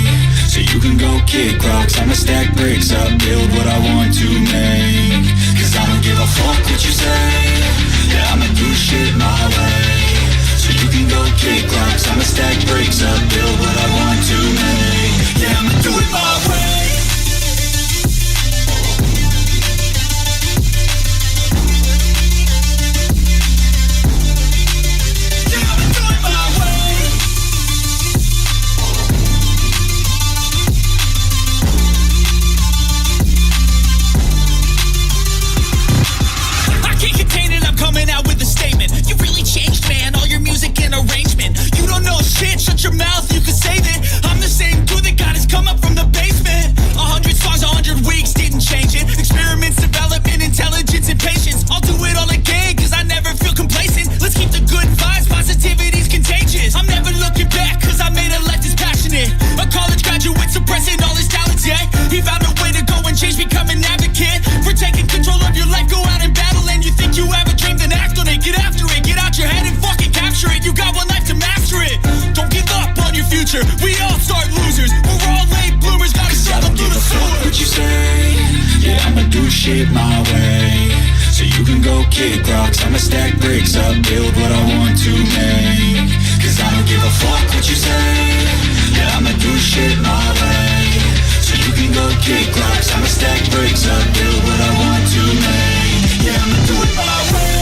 So you can go kick rocks, I'ma stack bricks up, build what I want to make. Cause I don't give a fuck what you say. Yeah, I'ma do shit my way. So you can go kick rocks, I'ma stack bricks up, build what I want to make. Yeah, I'ma do it my way. Shut your mouth, you can save it. I'm the same dude that got his come up from the basement. 100 songs, 100 weeks, didn't change it. Experiments, development, intelligence, and patience. I'll do it all again, cause I never feel complacent. Let's keep the good vibes, positivity's contagious. I'm never looking back, cause I made a life that's passionate. A college graduate suppressing all his talents, yeah. He found a way to go and change, become an advocate. For taking control of your life, go out and battle. And you think you have a dream, then act on it. Get after it, get out your head and fucking capture it. You got one life to master it. Don't give up on your future. We all start losers. We're all late bloomers. Gotta I don't give a fuck what you say. Yeah, I'ma do shit my way. So you can go kick rocks, I'ma stack bricks up, build what I want to make. Cause I don't give a fuck what you say. Yeah, I'ma do shit my way. So you can go kick rocks, I'ma stack bricks up, build what I want to make. Yeah, I'ma do it my way.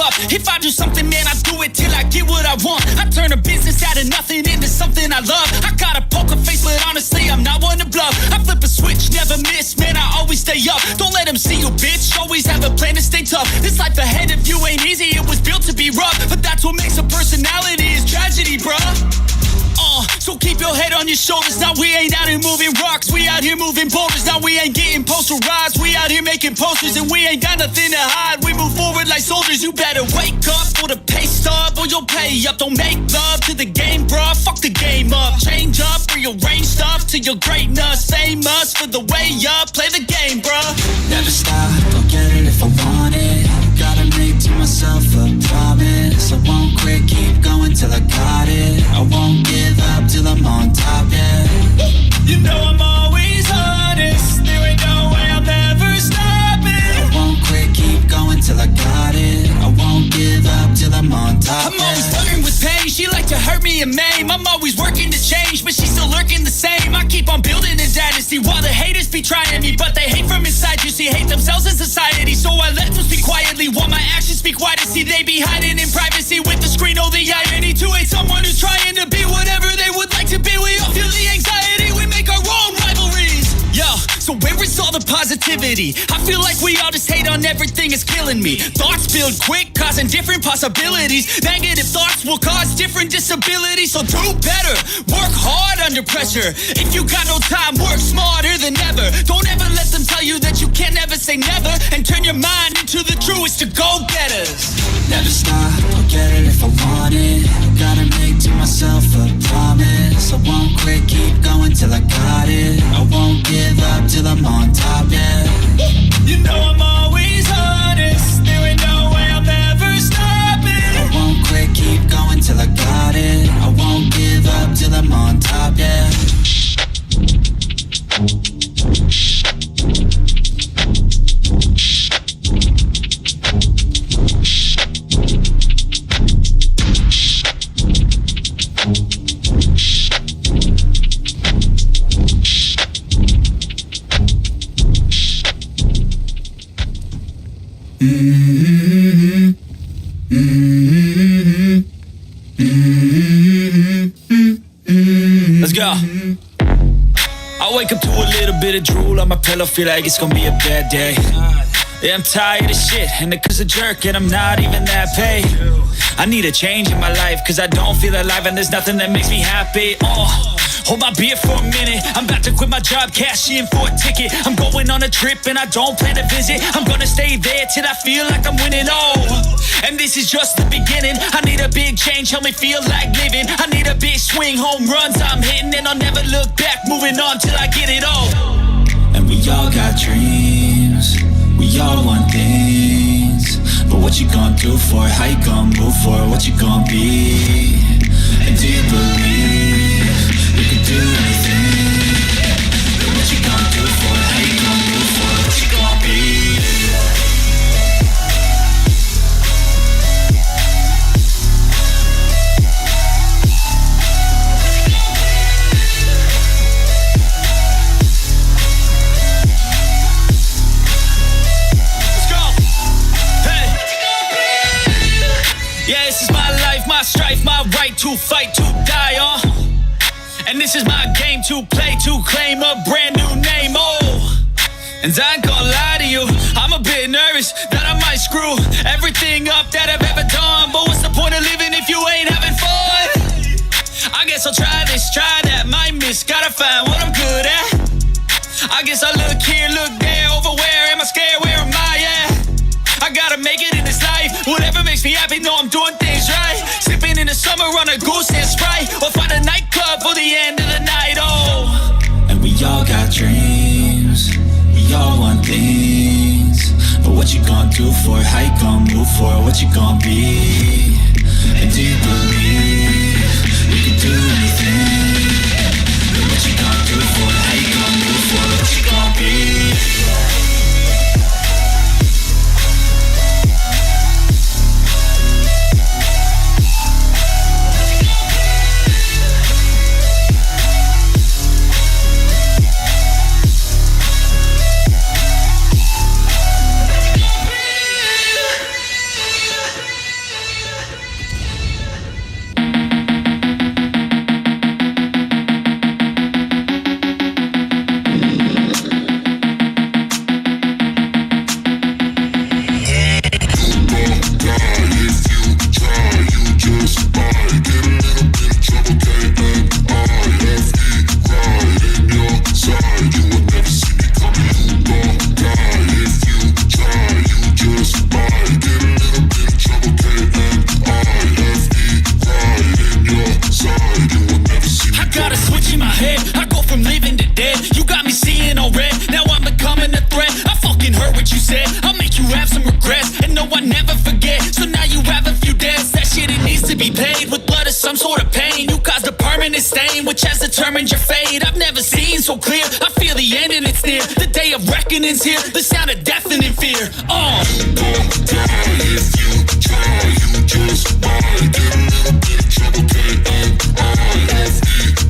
up. If I do something, man, I do it till I get what I want. I turn a business out of nothing into something I love. I got a poker face, but honestly, I'm not one to bluff. I flip a switch, never miss, man, I always stay up. Don't let them see you, bitch, always have a plan to stay tough. This life ahead of you ain't easy, it was built to be rough. But that's what makes a personality, is tragedy, bruh. So keep your head on your shoulders. Now we ain't out here moving rocks, we out here moving boulders. Now we ain't getting posterized, we out here making posters. And we ain't got nothing to hide, we move forward like soldiers. You better wake up for the pay stub, or you'll pay up. Don't make love to the game, bruh, fuck the game up. Change up, rearrange stuff to your greatness. Famous for the way up, play the game, bruh. Never stop, I'll get it if I want it. Gotta make to myself a promise. I won't quit, keep going till I got it. I won't give up till I'm on top, yeah. You know I'm always honest, there ain't no way I'm ever stopping. I won't quit, keep going till I got it. I won't give up till I'm on top, I'm always flirting with pain, she like to hurt me and maim. I'm always working to change, but she's still lurking the same. I keep on building a dynasty while the haters be trying me. But they hate from inside, you see, hate themselves in society. So I let them speak quietly while my actions speak wider. See, they be hiding in privacy with the screen, oh the irony. To hate someone who's trying to be whatever they would like to be. We all feel the anxiety, we make our own rivalries. Yo, so where is all the positivity? I feel like we all just hate on everything, it's killing me. Thoughts build quick, causing different possibilities. Negative thoughts will cause different disabilities. So do better, work hard under pressure. If you got no time, work smarter than ever. Don't ever let them tell you that you can't ever say never. And turn your mind into the truest to go-getters. Never stop, I'll get it if I want it. Gotta make to myself a promise. I won't quit, keep going till I got it. I won't give up till I'm on top, yeah. You know I'm always honest, there ain't no way I'm ever stopping. I won't quit, keep going till I got it. I won't give up till I'm on top, yeah. Let's go. I wake up to a little bit of drool on my pillow, feel like it's gonna be a bad day. Yeah, I'm tired of shit, and because a jerk, and I'm not even that paid. I need a change in my life, cause I don't feel alive, and there's nothing that makes me happy. Hold my beer for a minute, I'm about to quit my job, cash in for a ticket. I'm going on a trip and I don't plan to visit. I'm gonna stay there till I feel like I'm winning, and this is just the beginning. I need a big change, help me feel like living. I need a big swing, home runs I'm hitting, and I'll never look back, moving on till I get it all. And we all got dreams, we all want things. But what you gonna do for it? How you gonna move for it? What you gonna be? And do you believe you can do anything? But what you gonna do for it? How you gonna move for it? What you gonna be? Yeah, this is my life, my strife, my right to fight, to die on. And this is my game to play, to claim a brand new name, And I ain't gonna lie to you, I'm a bit nervous that I might screw everything up that I've ever done. But what's the point of living if you ain't having fun? I guess I'll try this, try that, might miss, gotta find what I'm good at. I guess I look here, look there, over where am I scared, where am I at? I gotta make it in this life, whatever makes me happy, know I'm doing things right. Sipping in the summer on a goose and Sprite, or find a nightclub for the end of the night, And we all got dreams, we all want things. But what you gonna do for it? How you gonna move for it? What you gonna be? And do you believe you can do anything? But what you gonna do for it? How you gonna move for it? What you gonna be? head. I go from living to dead. You got me seeing all red. Now I'm becoming a threat. I fucking heard what you said. I'll make you have some regrets. And no, I never forget. So now you have a few debts. That shit, it needs to be paid with blood or some sort of pain. You caused a permanent stain, which has determined your fate. I've never seen so clear. I feel the end and it's near. The day of reckoning's here. The sound of deafening fear. You gon' die if you try. You just might get a little bit of trouble. K-N-I-F-E,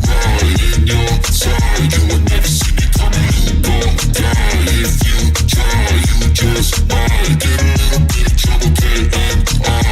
right in your side. You will never see me coming. You gon' die if you try. You just might get a little bit of trouble. K-N-I-F-E,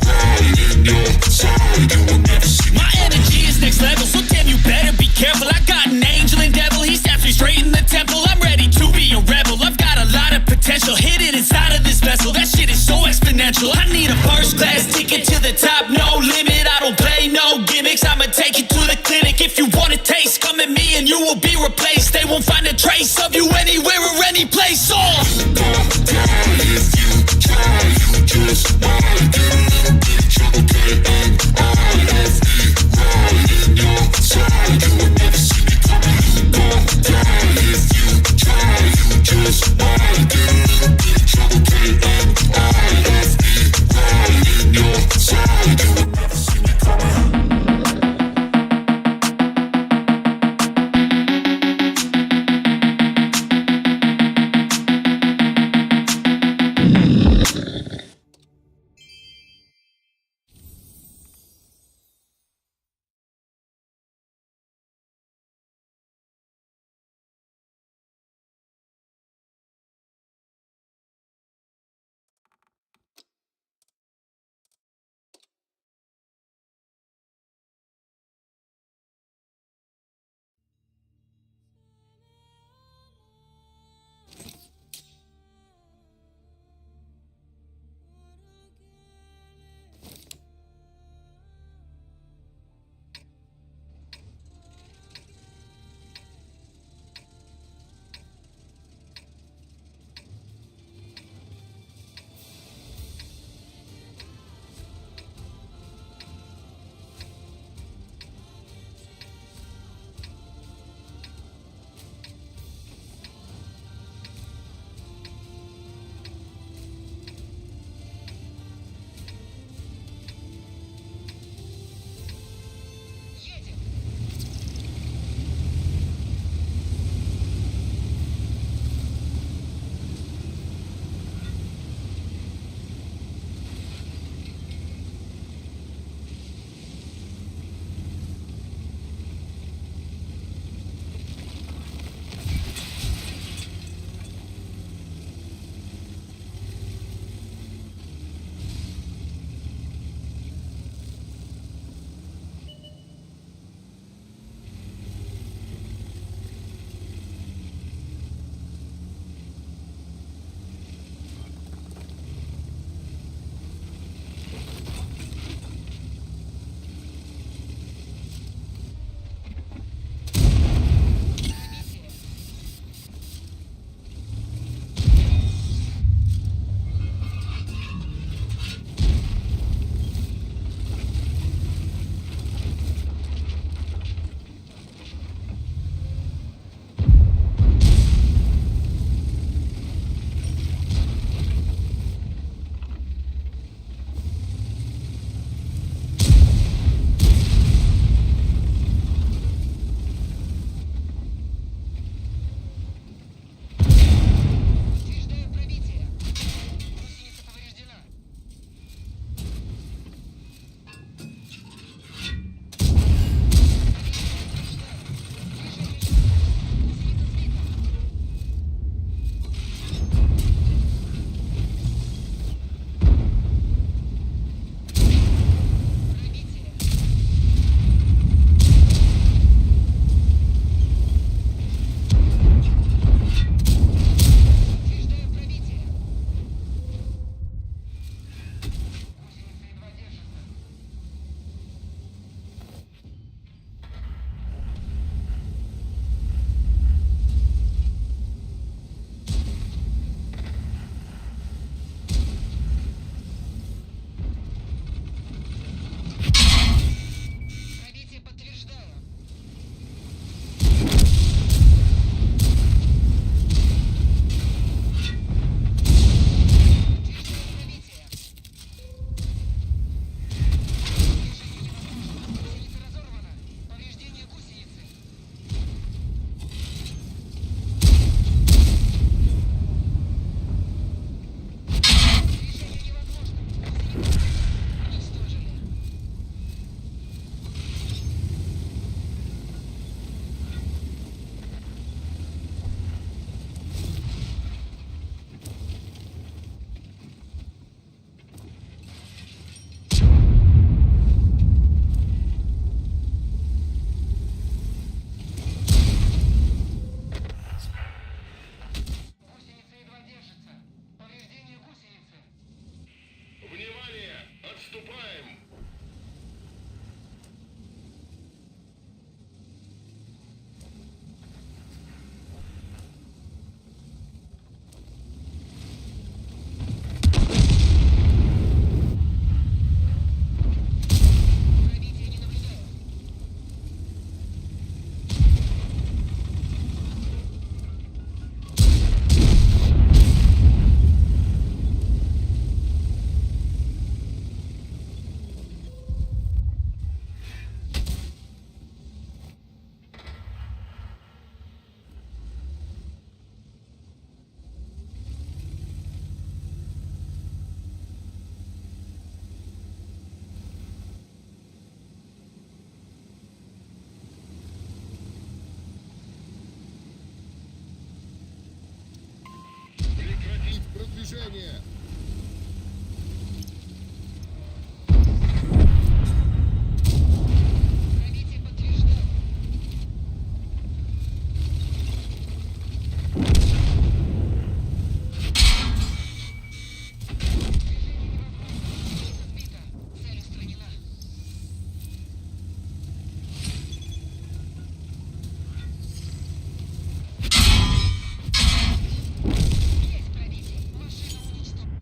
right in your side. You will never see me. My energy is next level, so damn you better be careful. I got an angel and devil, he steps me straight in the temple. I'm ready to be a rebel, I've got a lot of potential hidden inside of this vessel. That shit is so exponential. I need a first class ticket to the top, no limit. I don't play no gimmicks, I'ma take you to the clinic. If you want a taste, come at me and you will be replaced. They won't find a trace of you anywhere or any place. You gon' die if you try. You just might get a little bit of trouble. K-N-I-F-E, right in your side. You will never see me coming. You gon' die if you try. You just might get a little bit of trouble. K-N-I-F-E, right in your side. You will never see me coming. внимание! Пробитие подтверждено. Сбито. Цель устранена. Есть пробитие. Машина уничтожена.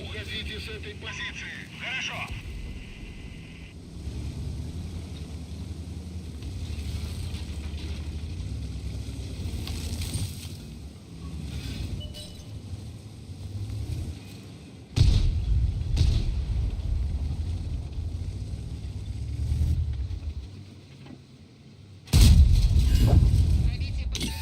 Уходите с этой позиции! Хорошо! Пробитие подтверждено.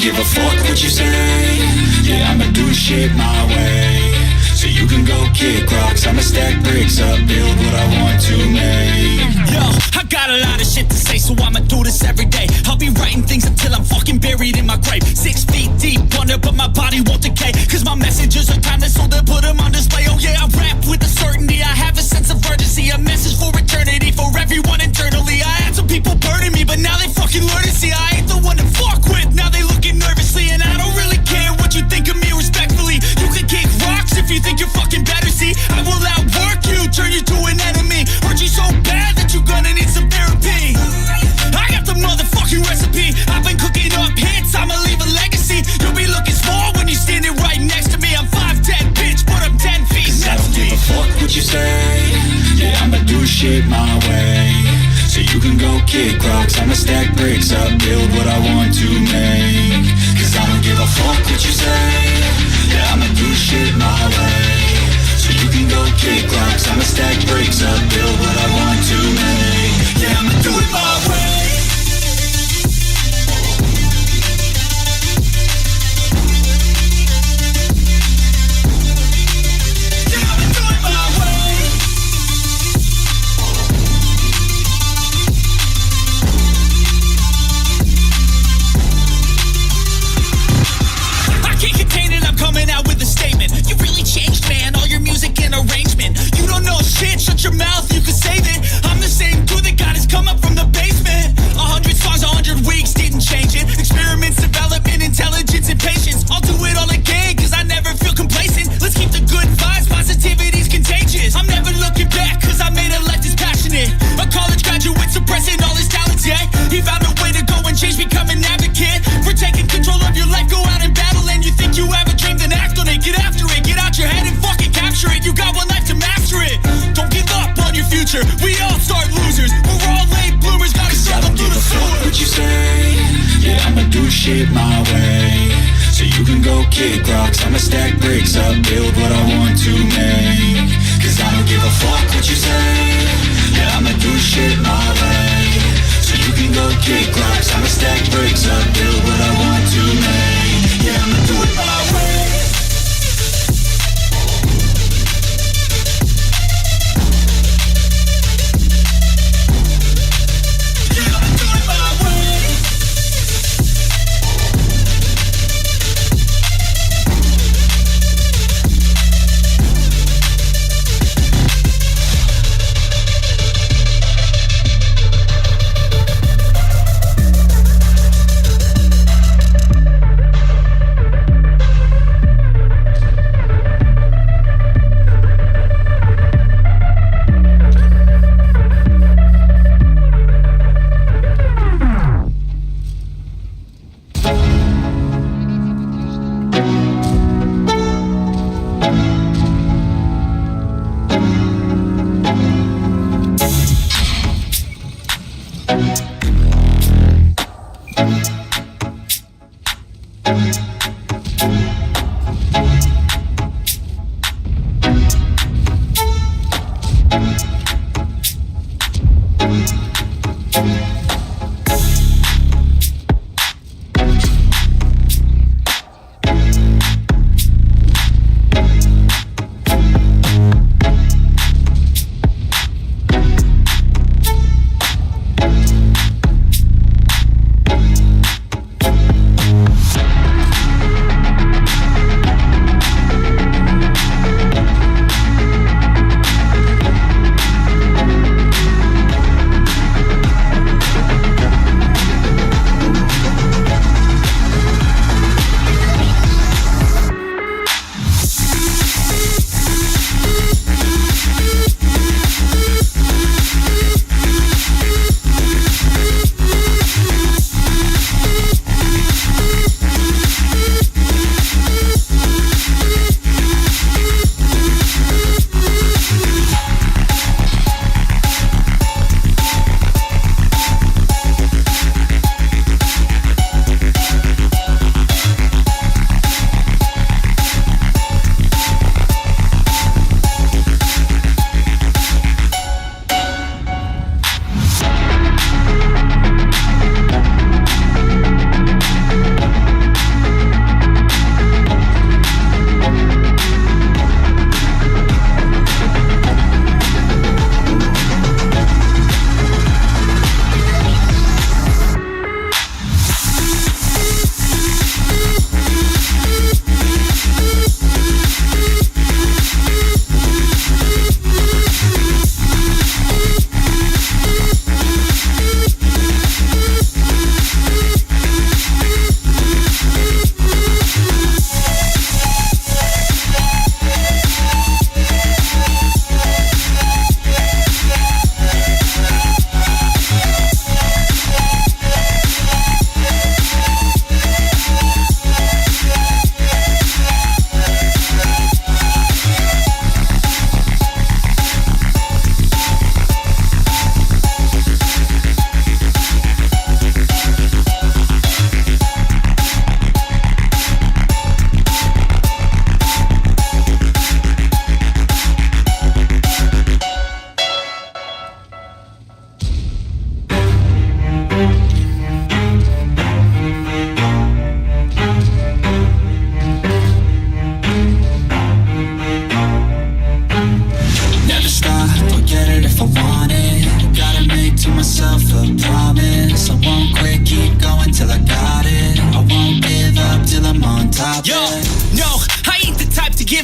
give a fuck what you say. Yeah, I'ma do shit my way. So you can go kick rocks, I'ma stack bricks up, build what I want to make. Yo, I got a lot of shit to say, so I'ma do this every day. I'll be writing things until I'm fucking buried in my grave. 6 feet deep under, but my body won't decay. Cause my messages are timeless, so they'll put them on display. Oh yeah, I rap with a certainty, I have a sense of urgency. A message for eternity, for everyone internally. I had some people burning me, but now they fucking learn to see I ain't the one to fuck with. Now they looking nervously, and I don't really care what you think of me respectfully. You can kick rocks if you think you're fucking better, see. I will outwork you, turn you to an enemy. Hurt you so bad that you're gonna need some therapy. I got the motherfucking recipe. I've been cooking up hits, I'ma leave a legacy. You'll be looking small when you're standing right next to me. I'm 5'10", bitch, but I'm 10 feet Cause I don't give a fuck what you say. Yeah, I'ma do shit my way. So you can go kick rocks, I'ma stack bricks up, build what I want to make. Cause I don't give a fuck what you say. Yeah, I'ma do shit my way. So you can go kick rocks, I'ma stack bricks up, build what I want to make. Yeah, I'ma do it my way. Coming out with a statement. You really changed, man. All your music and arrangement. You don't know shit. Shut your mouth. You can save it. I'm the same dude that got his come up from the basement. 100 songs, 100 weeks didn't change it. Experiments, development, intelligence, and patience. I'll do it all again, cause I never feel complacent. Let's keep the good vibes. Positivity's contagious. I'm never looking back, cause I made a life that's passionate. A college graduate suppressing all his talents, yeah. He found a way to go and change, become an advocate for taking control of your life. Go out and battle, and you think you have a dream, then act on it. Get after it, get out your head and fucking capture it. You got one life to master it. Don't give up on your future. We all start losers. We're all late bloomers, gotta struggle through the sewer. What you say? Yeah, I'ma do shit my way. So you can go kick rocks, I'ma stack bricks up, build what I want to make. Cause I don't give a fuck what you say. Yeah, I'ma do shit my way. So you can go kick rocks, I'ma stack bricks up, build what I want to make. Yeah, I'ma do it my way.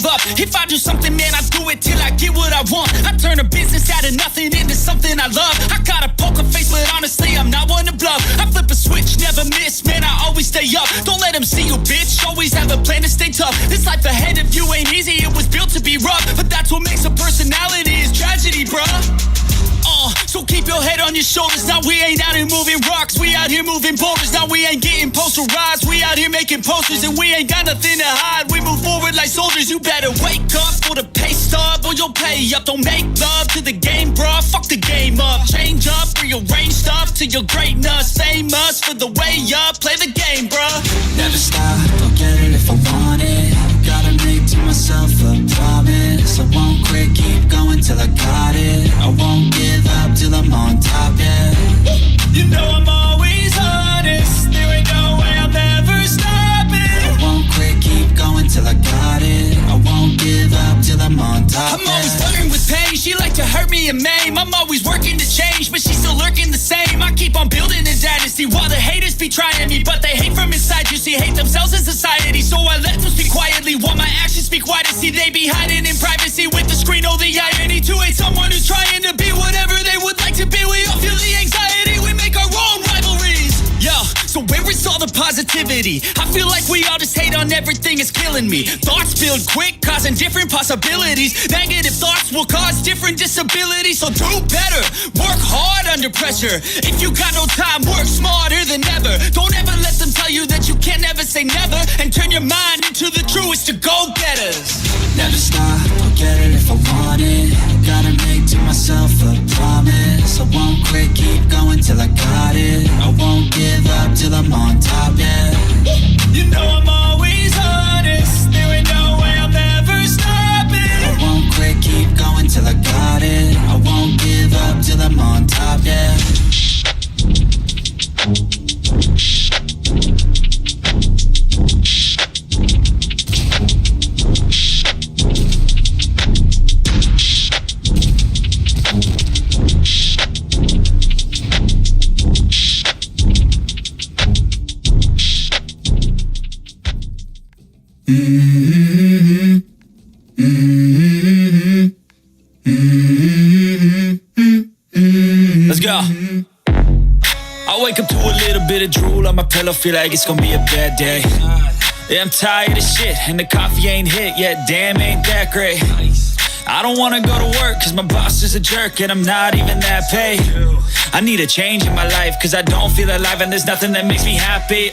give up. If I do something, man, I do it till I get what I want. I turn a business out of nothing into something I love. I got a poker face, but honestly, I'm not one to bluff. I flip a switch, never miss, man, I always stay up. Don't let them see you, bitch, always have a plan to stay tough. This life ahead of you ain't easy, it was built to be rough. But that's what makes a personality, is tragedy, bruh. So keep your head on your shoulders. Now we ain't out here moving rocks, we out here moving boulders. Now we ain't getting posterized, we out here making posters. And we ain't got nothing to hide, we move forward like soldiers. You better wake up for the pay stub, or you'll pay up. Don't make love to the game, bruh, fuck the game up. Change up, rearrange stuff to your greatness. Same us for the way up, play the game, bruh. Never stop, I'll get it if I want it. Gotta make to myself a promise. I won't quit, keep going till I got it. I won't give up till I'm on top, yeah. You know I'm always honest, there ain't no way I'll never stop it. I won't quit, keep going till I got it. I won't give up till I'm on top, I'm always flirting with pain, she like to hurt me and maim. I'm always working to change, but she's still lurking the same. I keep on building a dynasty while the haters be trying me. But they hate from inside, you see, hate themselves in society. So I let them speak quietly while my actions speak wider. See, they be hiding in privacy with the screen. Oh, the irony to hate someone who's trying to be whatever they would like to be. We all feel the anxiety, we make our own rivalries. Yo, so where is all the positivity? I feel like we all just hate on everything, it's killing me. Thoughts build quick, causing different possibilities. Negative thoughts will cause different disabilities. So do better, work hard under pressure. If you got no time, work smarter than ever. Don't ever let them tell you that you can't ever say never. And turn your mind into the truest to go-getters. Never stop, I'll get it if I want it. Gotta make to myself a promise. I won't quit, keep going till I got it. I won't give up till I'm on top, yeah. You know I'm always honest, there ain't no way I'll never stop it. I won't quit, keep going till I got it. I won't give up till I'm on top, yeah. Let's go. I wake up to a little bit of drool on my pillow, feel like it's gonna be a bad day. Yeah, I'm tired of shit, and the coffee ain't hit yet, damn, ain't that great. I don't wanna go to work, cause my boss is a jerk, and I'm not even that paid. I need a change in my life, cause I don't feel alive, and there's nothing that makes me happy.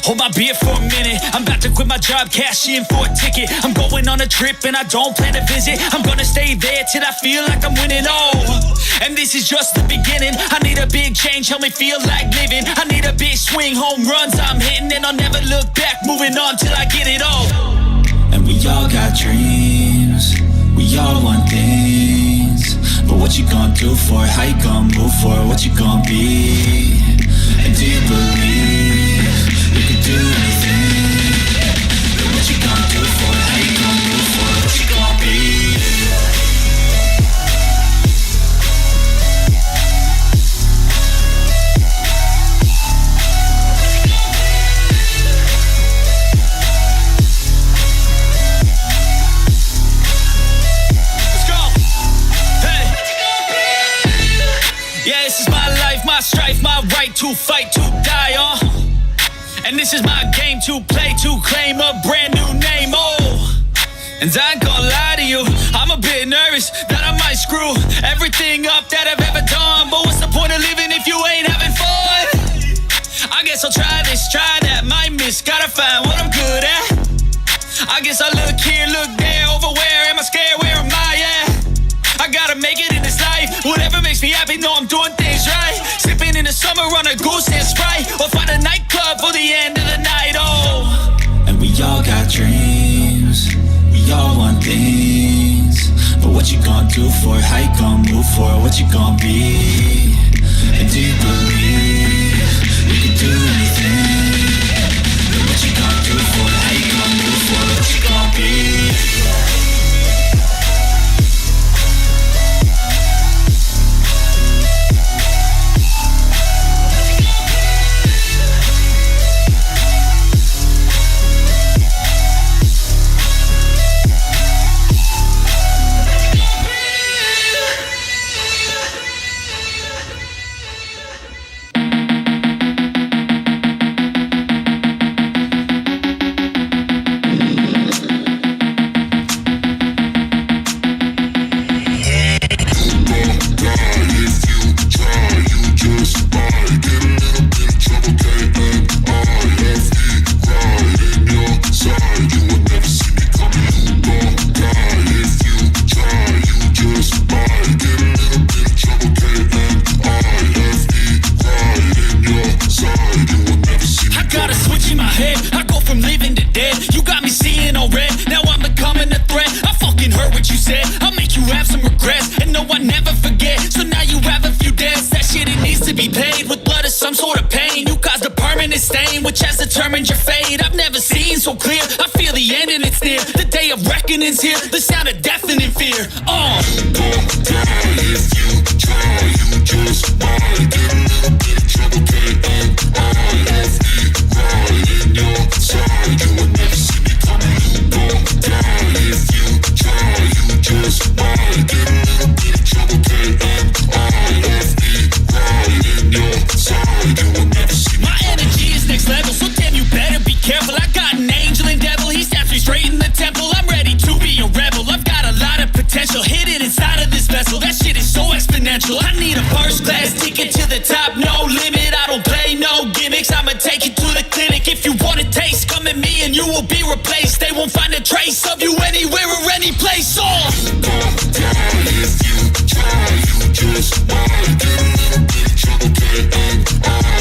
Hold my beer for a minute, I'm about to quit my job, cash in for a ticket. I'm going on a trip and I don't plan to visit. I'm gonna stay there till I feel like I'm winning, and this is just the beginning. I need a big change, help me feel like living. I need a big swing, home runs I'm hitting, and I'll never look back, moving on till I get it all. And we all got dreams, we all want things. But what you gonna do for it? How you gonna move for it? What you gonna be? And do you believe you can do anything? But what you gonna do for it? How you gonna move for it? What you gonna be? My strife, my right to fight, to die, and this is my game to play, to claim a brand new name, and I ain't gonna lie to you, I'm a bit nervous that I might screw everything up that I've ever done. But what's the point of living if you ain't having fun? I guess I'll try this, try that, might miss, gotta find what I'm good at. I guess I look here, look there, over where am I scared, where am I at? I gotta make it in this life, whatever makes me happy, know I'm doing things right. Sipping in the summer on a goose and Sprite, or find a nightclub for the end of the night, And we all got dreams, we all want things. But what you gonna do for it? How you gonna move for it? What you gonna be? And do you believe you can do anything? But what you gonna do for it? How you gonna move for it? What you gonna be? stain which has determined your fate. I've never seen so clear, I feel the end and it's near. The day of reckoning's here, the sound of deafening fear. If you try, you just might get a little bit of trouble. K-N-I-F-E, right in your side. You will never see me coming. You gon' die. If you try, you just might get a little bit of trouble. K-N-I-F-E, right in your side. You will never see me. My energy is next level, so damn you better be careful. I got an angel and devil, he snaps me straight in the temple. I'm ready to be a rebel, I've got a lot of potential hidden inside of this vessel. That shit is so exponential. I need a first class ticket to the top, no limit. I don't play no gimmicks, I'ma take you to the clinic. If you want a taste, come at me and you will be replaced. They won't find a trace of you anywhere or any place. You gon' die if you try. You just might get a little bit of trouble. K-N-I-F-E,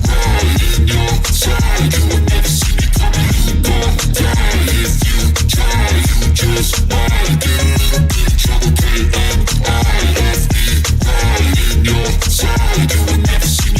right in your side. You will never see me coming. You gon' die if you try. You just might get a little bit of trouble. K-N-I-F-E, right in your side. You will never see me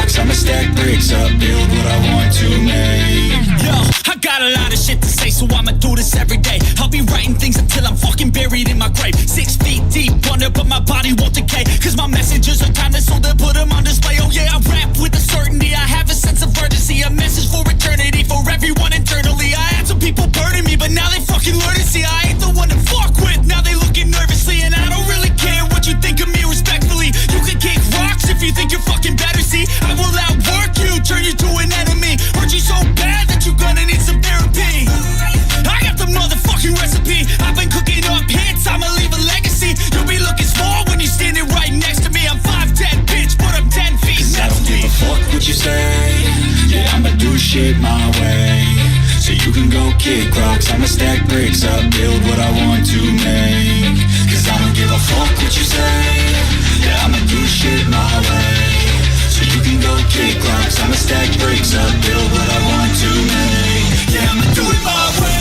rocks, I'ma stack bricks up, build what I want to make. Yo, I got a lot of shit to say, so I'ma do this every day. I'll be writing things until I'm fucking buried in my grave. 6 feet deep under, but my body won't decay. Cause my messages are timeless, so they'll put them on display. Oh yeah, I rap with a certainty, I have a sense of urgency. A message for eternity, for everyone internally. I had some people burning me, but now they fucking learn to see I ain't the one to fuck with. Now they looking nervously, and I don't really care what you think of me respectfully. You can kick rocks if you think you're fucking better, see. I will outwork you, turn you to an enemy. Hurt you so bad that you're gonna need some therapy. I got the motherfucking recipe. I've been cooking up hits, I'ma leave a legacy. You'll be looking small when you're standing right next to me. I'm 5'10", bitch, but I'm 10 feet I next don't to give me. a fuck what you say. Yeah, I'ma do shit my way. So you can go kick rocks, I'ma stack bricks up, build what I want to make. Cause I don't give a fuck what you say. Yeah, I'ma do shit my way. So you can go kick rocks, I'ma stack bricks up, build what I want to make. Yeah, I'ma do it my way.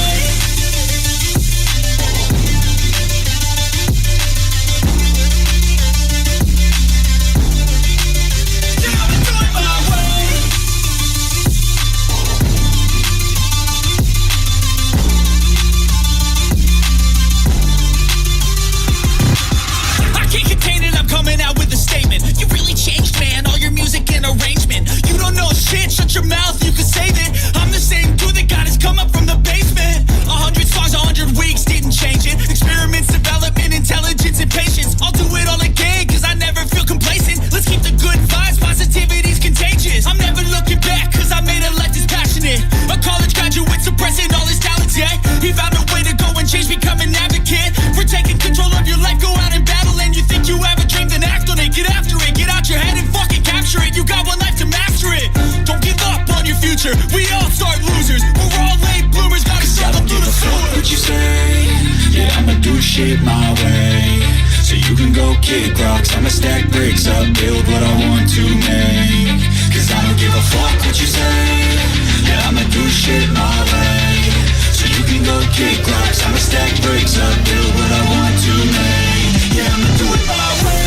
Shut your mouth, you can save it. I'm the same dude that got his come up from the basement. 100 songs, 100 weeks, didn't change it. Experiments, development, intelligence, and patience. I'll do it all again, cause I never feel complacent. Let's keep the good vibes, positivity's contagious. I'm never looking back, cause I made a life that's passionate. A college graduate suppressing all his talents, yeah. He found a way to go and change, become an advocate. For taking control of your life, go out and battle. And you think you have a dream, then act on it. Get after it, get out your head and fucking capture it. You got one life to master it. Don't give up on your future. We all start losers. We're all late bloomers. Gotta struggle through the sewer. What you say? Yeah, I'ma do shit my way. So you can go kick rocks, I'ma stack bricks up, build what I want to make. Cause I don't give a fuck what you say. Yeah, I'ma do shit my way. So you can go kick rocks, I'ma stack bricks up, build what I want to make. Yeah, I'ma do it my way.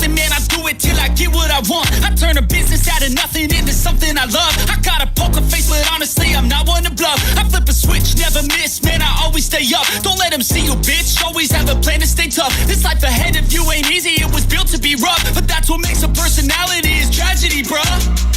something, man, I do it till I get what I want. I turn a business out of nothing into something I love. I got a poker face, but honestly, I'm not one to bluff. I flip a switch, never miss, man, I always stay up. Don't let them see you, bitch, always have a plan to stay tough. This life ahead of you ain't easy, it was built to be rough. But that's what makes a personality, is tragedy, bruh.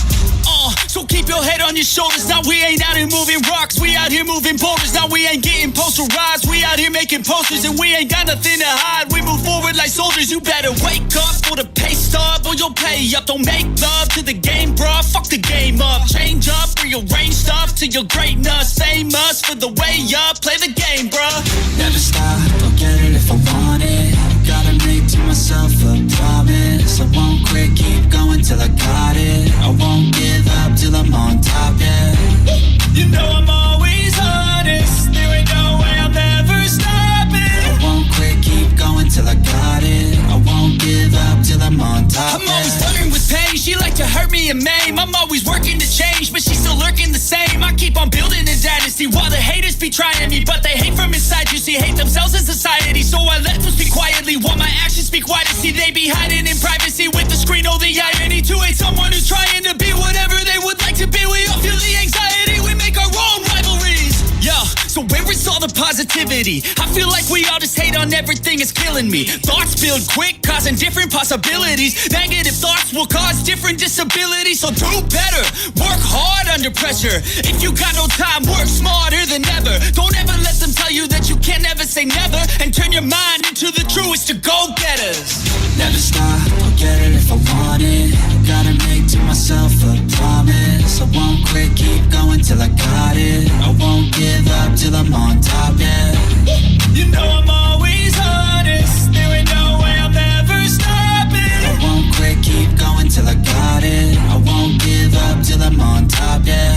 So keep your head on your shoulders. Now we ain't out here moving rocks, we out here moving boulders. Now we ain't getting posterized, we out here making posters. And we ain't got nothing to hide, we move forward like soldiers. You better wake up for the pay stub, or you'll pay up. Don't make love to the game, bruh, fuck the game up. Change up, rearrange stuff to your greatness. Famous for the way up, play the game, bruh. Never stop, I'll get it if I want it. Gotta make to myself a promise. I won't quit, keep going till I got it. I won't give up till I'm on top, yeah. You know I'm always honest, there ain't no way I'm never stopping. I won't quit, keep going till I got it. I won't give up till I'm on top, I'm always flirting with pain, she like to hurt me and maim. I'm always working to change, but she's still lurking the same. I keep on building a dynasty while the haters be trying me. But they hate from inside, you see, hate themselves in society. So I let them speak quietly while my actions speak wider. See, they be hiding in privacy with the screen, oh the irony. To hate someone who's trying to be whatever they would like to be. We all feel the anxiety, we make our own rivalries. Yo, so where is all the positivity? I feel like we all just hate on everything, it's killing me. Thoughts build quick, causing different possibilities. Negative thoughts will cause different disabilities. So do better, work hard under pressure. If you got no time, work smarter than ever. Don't ever let them tell you that you can't ever say never. And turn your mind into the truest of go-getters. Never stop, I'll get it if I want it. Gotta make to myself a promise. I won't quit, keep going till I got it. I won't give up till I'm on top, yeah. You know I'm always honest, there ain't no way I'm ever stopping. I won't quit, keep going till I got it. I won't give up till I'm on top, yeah.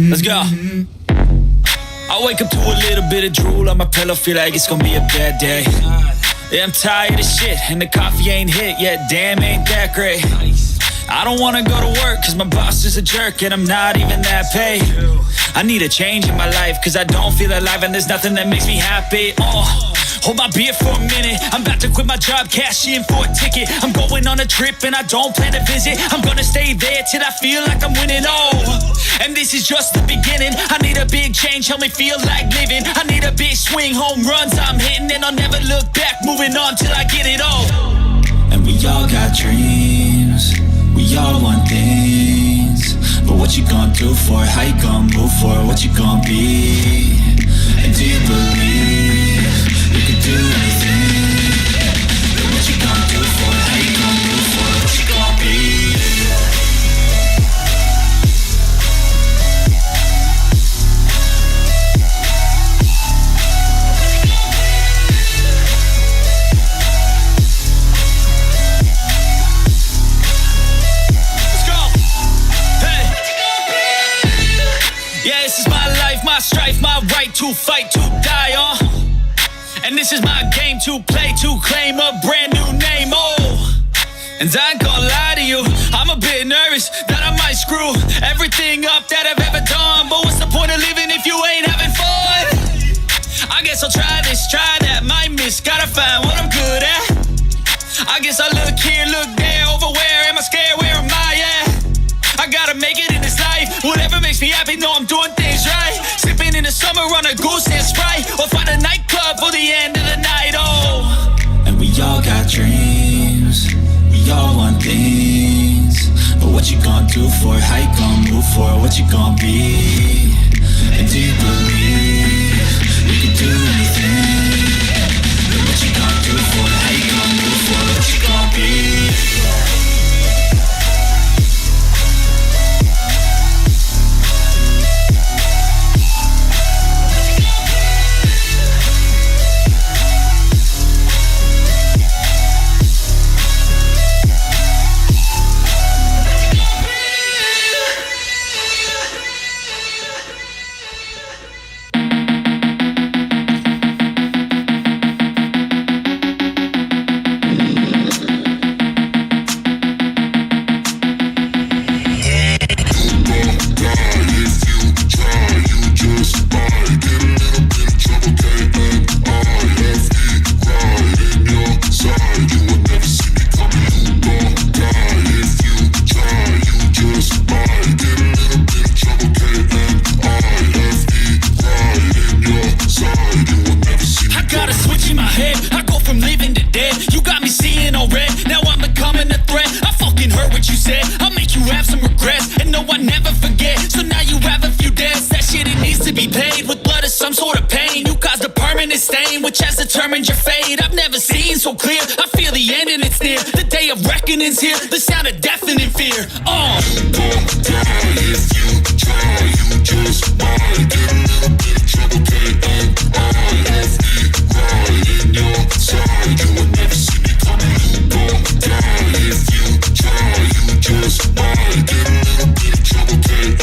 Let's go. I wake up to a little bit of drool on my pillow, feel like it's gonna be a bad day. Yeah, I'm tired of shit, and the coffee ain't hit yet, damn, ain't that great. I don't wanna go to work, cause my boss is a jerk, and I'm not even that paid. I need a change in my life, cause I don't feel alive, and there's nothing that makes me happy. Hold my beer for a minute, I'm about to quit my job, cash in for a ticket. I'm going on a trip and I don't plan to visit. I'm gonna stay there till I feel like I'm winning, and this is just the beginning. I need a big change, help me feel like living. I need a big swing, home runs I'm hitting. And I'll never look back, moving on till I get it all. And we all got dreams, we all want things. But what you gonna do for it? How you gonna move for it? What you gonna be? And do you believe you can do anything? But what you gonna do for it? How you gonna move for it? What you gonna be? Yeah, this is my life, my strife, my right to fight, to die on. And this is my game to play, to claim a brand new name, And I ain't gonna lie to you, I'm a bit nervous that I might screw everything up that I've ever done. But what's the point of living if you ain't having fun? I guess I'll try this, try that, might miss, gotta find what I'm good at. I guess I look here, look there, over where am I scared, where am I at? I gotta make it in this life, whatever makes me happy, know I'm doing things right. Sipping in the summer on a goose and Sprite, or find a nightclub for the end of the night, And we all got dreams, we all want things. But what you gonna do for it? How you gonna move for it? What you gonna be? And do you believe you can do anything? But what you gonna do for it? How you gonna move for it? What you gonna be? said I'll make you have some regrets, and no, I never forget. So now you have a few debts. That shit, it needs to be paid with blood or some sort of pain. You caused a permanent stain, which has determined your fate. I've never seen so clear. I feel the end and it's near. The day of reckoning's here. The sound of deafening fear. You gon' die if you try. You just might get a little bit of trouble, and I left it right in your side. You will never see me coming. You gon' die if you try. You just might get a little bit of trouble, and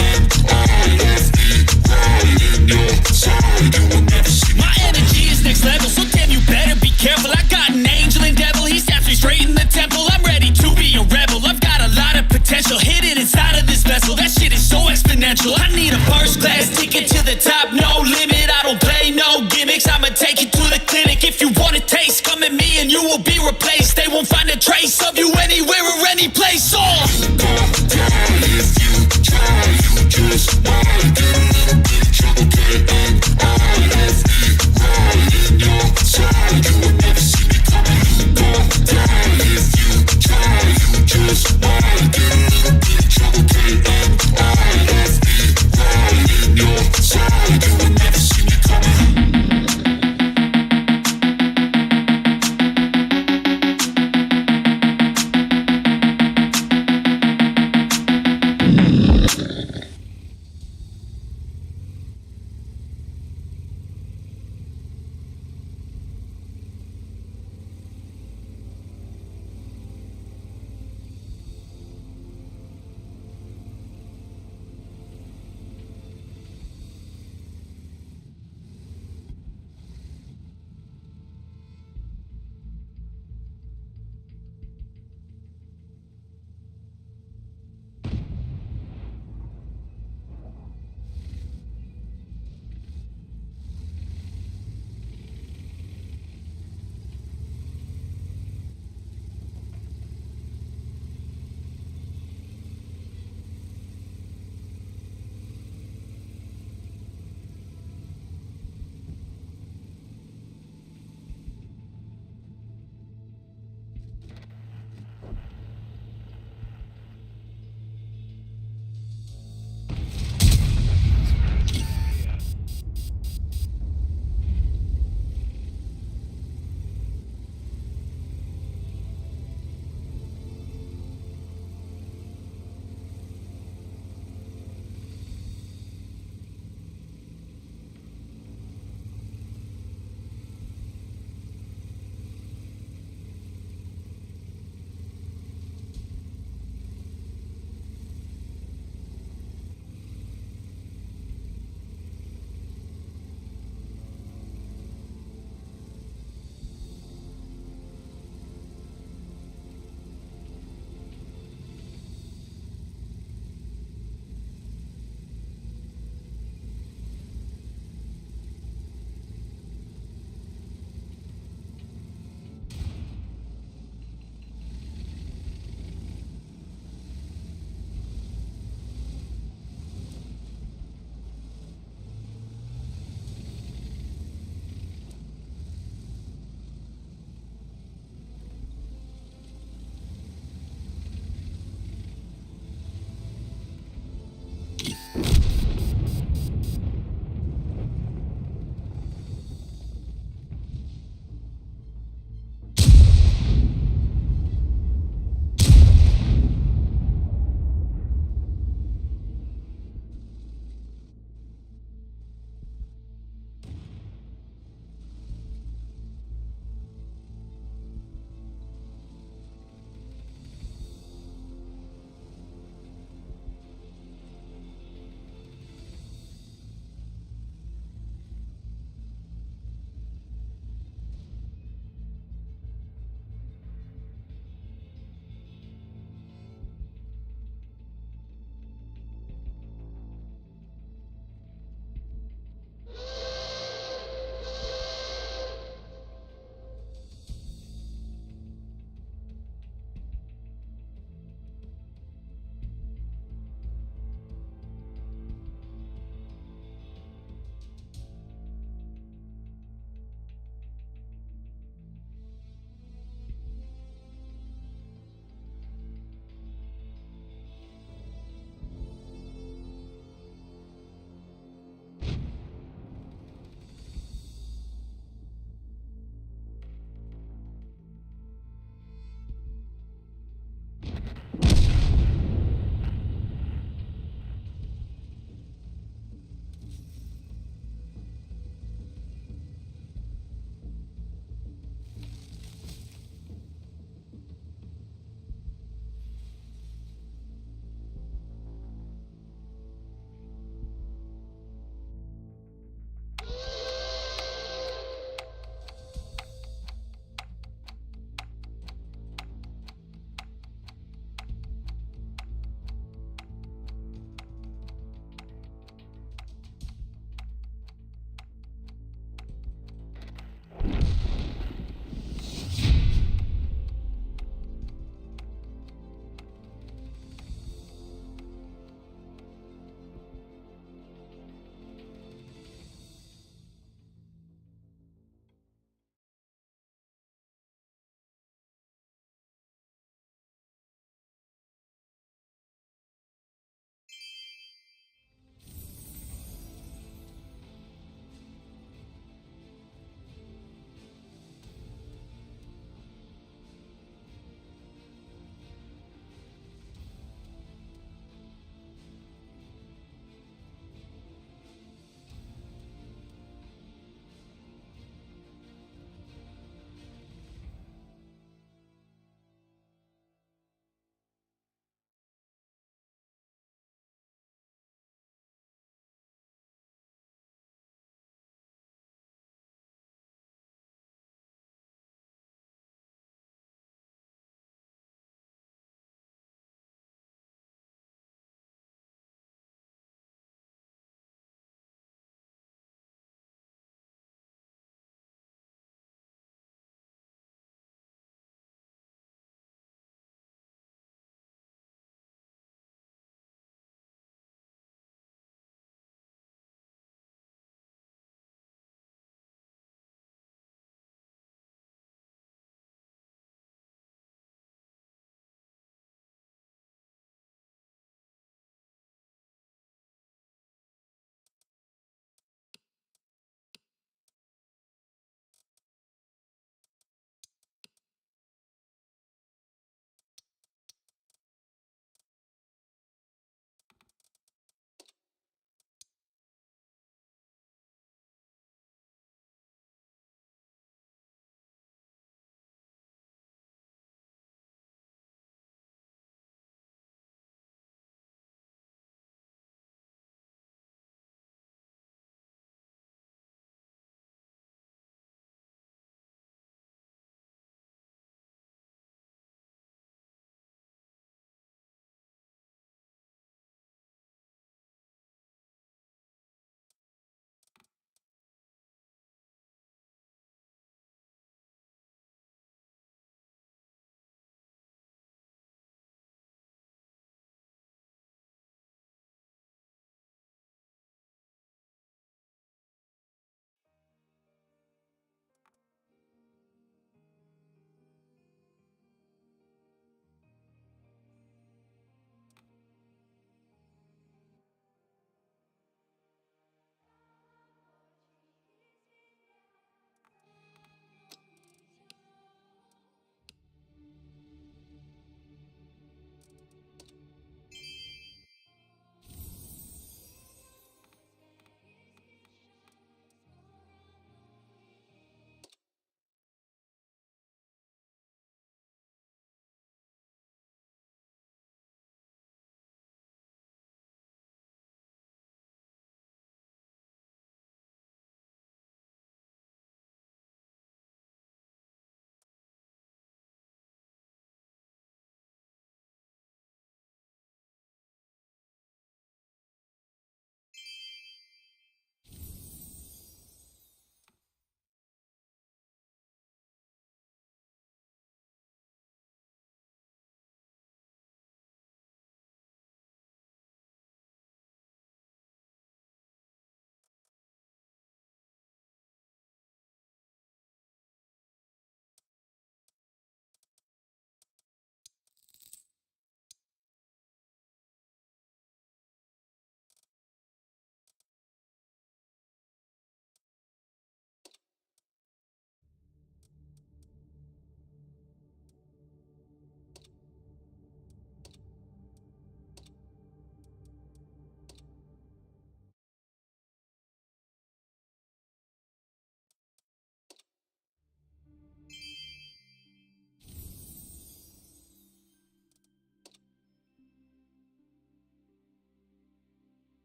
I left it right in your side. You will never see me. My energy is next level, so damn, you better be careful. I got an angel and devil, he snaps me straight in the temple. I'm ready to be a rebel. I've got a lot of potential hidden inside of this vessel. That shit is so exponential. I need a first class ticket to the top, no limit. I don't play no gimmicks. I'ma take you to the clinic. If you want a taste, come at me and you will be replaced. They won't find a trace of you anywhere or any place. You gon' die if you try. You just might get a little bit of trouble, and I left it right in your side. You will never see me coming. You gon' die if you try. You just might get a little bit of trouble, and I left it right in your side. You will never see me coming.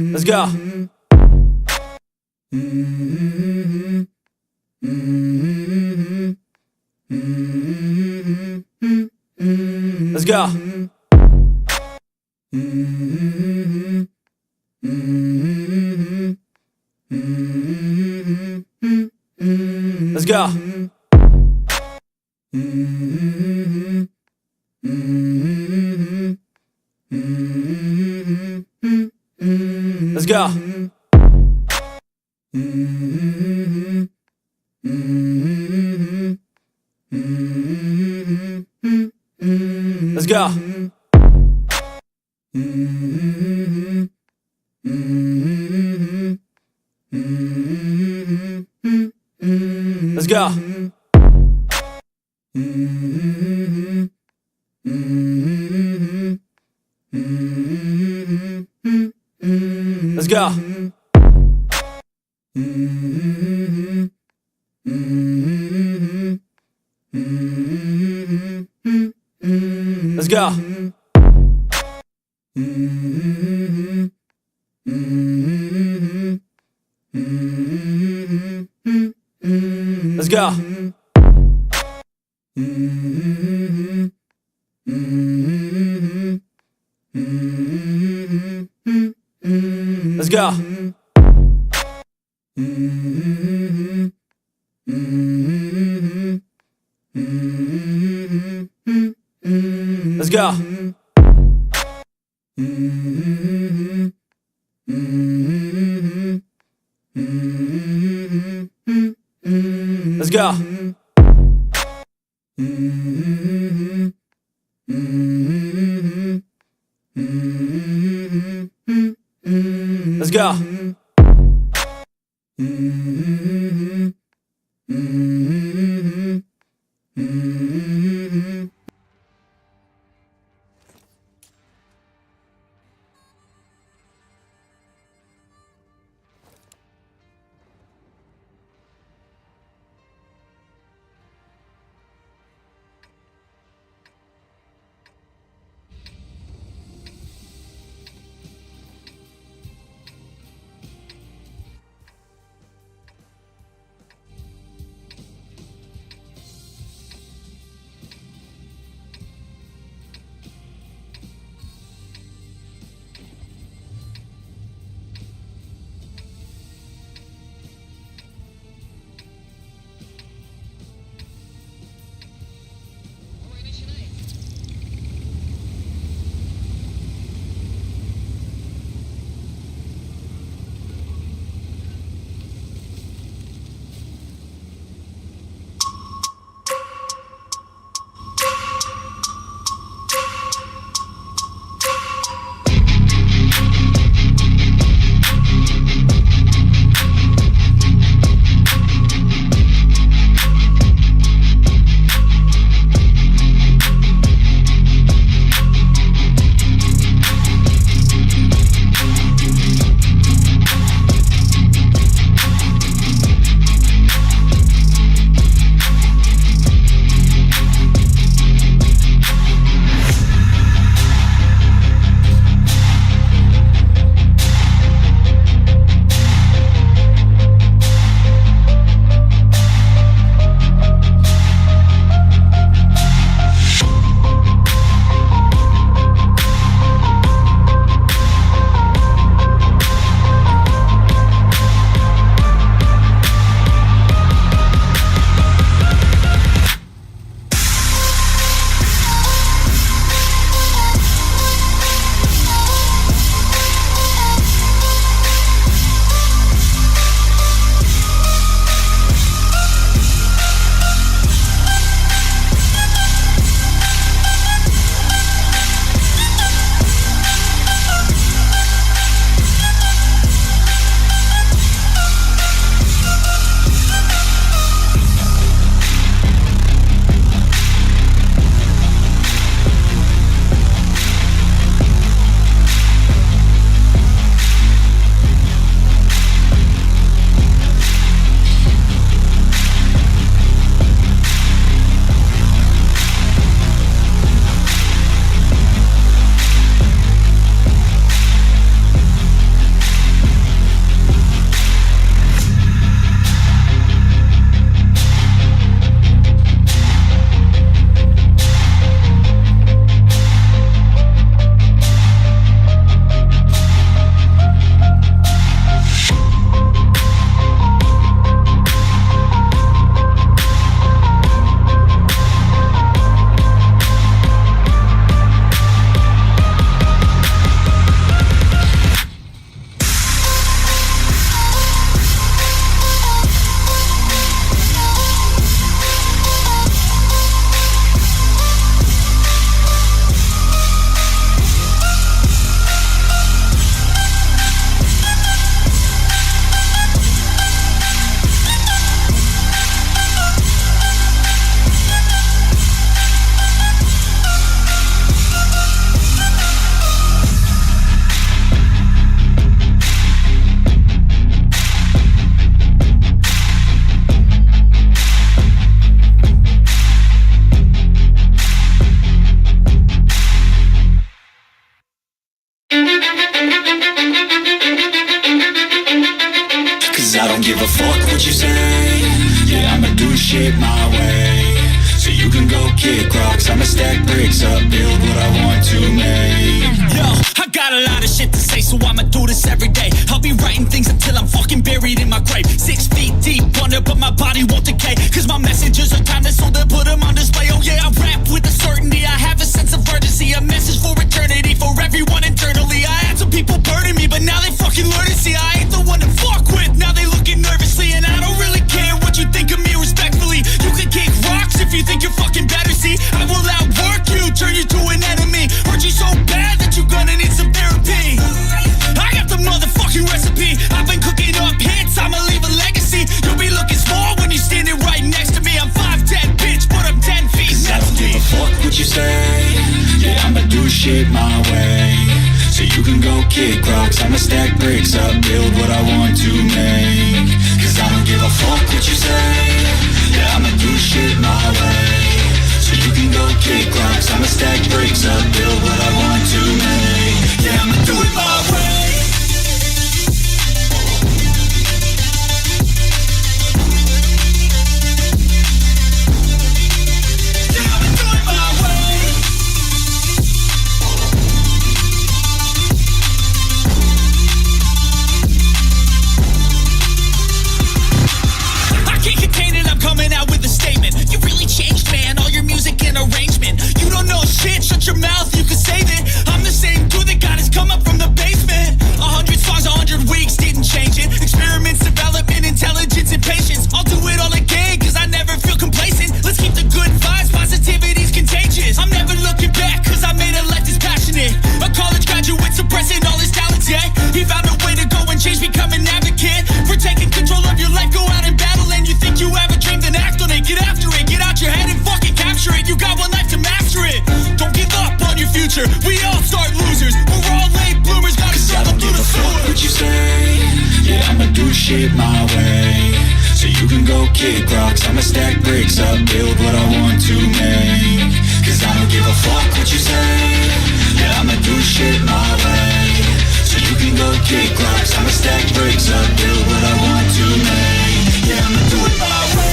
Let's go. Let's go. Let's go. Let's go. Let's go. Let's go. Let's go. Let's go. Let's go. Let's go. Let's go. Let's go. Let's go. I don't give a fuck what you say. Yeah, I'ma do shit my way. So you can go kick rocks, I'ma stack bricks up, build what I want to make. Yo, I got a lot of shit to say, so I'ma do this every day. I'll be writing things until I'm fucking buried in my grave. 6 feet deep under, but my body won't decay. Cause my messages are timeless, so they'll put them on display. Oh yeah, I rap with a certainty, I have a sense of urgency. A message for eternity, for everyone internally. I had some people burning me, but now they fucking learn to see I ain't the one to fuck with. Now they looking nervously, and I don't really care what you think of me respectfully. You can kick rocks if you think you're fucking better, see. I will outwork you, turn you to an enemy. Hurt you so bad that you're gonna need some therapy. I got the motherfucking recipe. I've been cooking up hits, I'ma leave a legacy. You'll be looking small when you're standing right next to me. I'm 5'10", bitch, but I'm 10 feet I don't give a fuck what you say. Yeah, I'ma do shit my way. So you can go kick rocks, I'ma stack bricks up, build what I want to make. Cause I don't give a fuck what you say. Yeah, I'ma do shit my way. So you can go kick rocks, I'ma stack bricks up, build what I want to make. Yeah, I'ma do it my way. Shut your mouth, you can save it. I'm the same dude that got his come up from the basement. 100 songs, 100 weeks, didn't change it. Experiments, development, intelligence, and patience. I'll do it all again, cause I never feel complacent. Let's keep the good vibes, positivity's contagious. I'm never looking back, cause I made a life that's passionate. A college graduate suppressing all his talents, yeah. He found a way to go and change, become an advocate. For taking control of your life, go out and battle. And you think you have a dream, then act on it. Get after it, get out your head and fucking capture it. You got one life to master it. Don't give up on your future. We all start losers. We're all late bloomers. Gotta struggle through the floor. What you say? Yeah, I'ma do shit my way. So you can go kick rocks, I'ma stack bricks up, build what I want to make. Cause I don't give a fuck what you say. Yeah, I'ma do shit my way. So you can go kick rocks, I'ma stack bricks up, build what I want to make. Yeah, I'ma do it my way.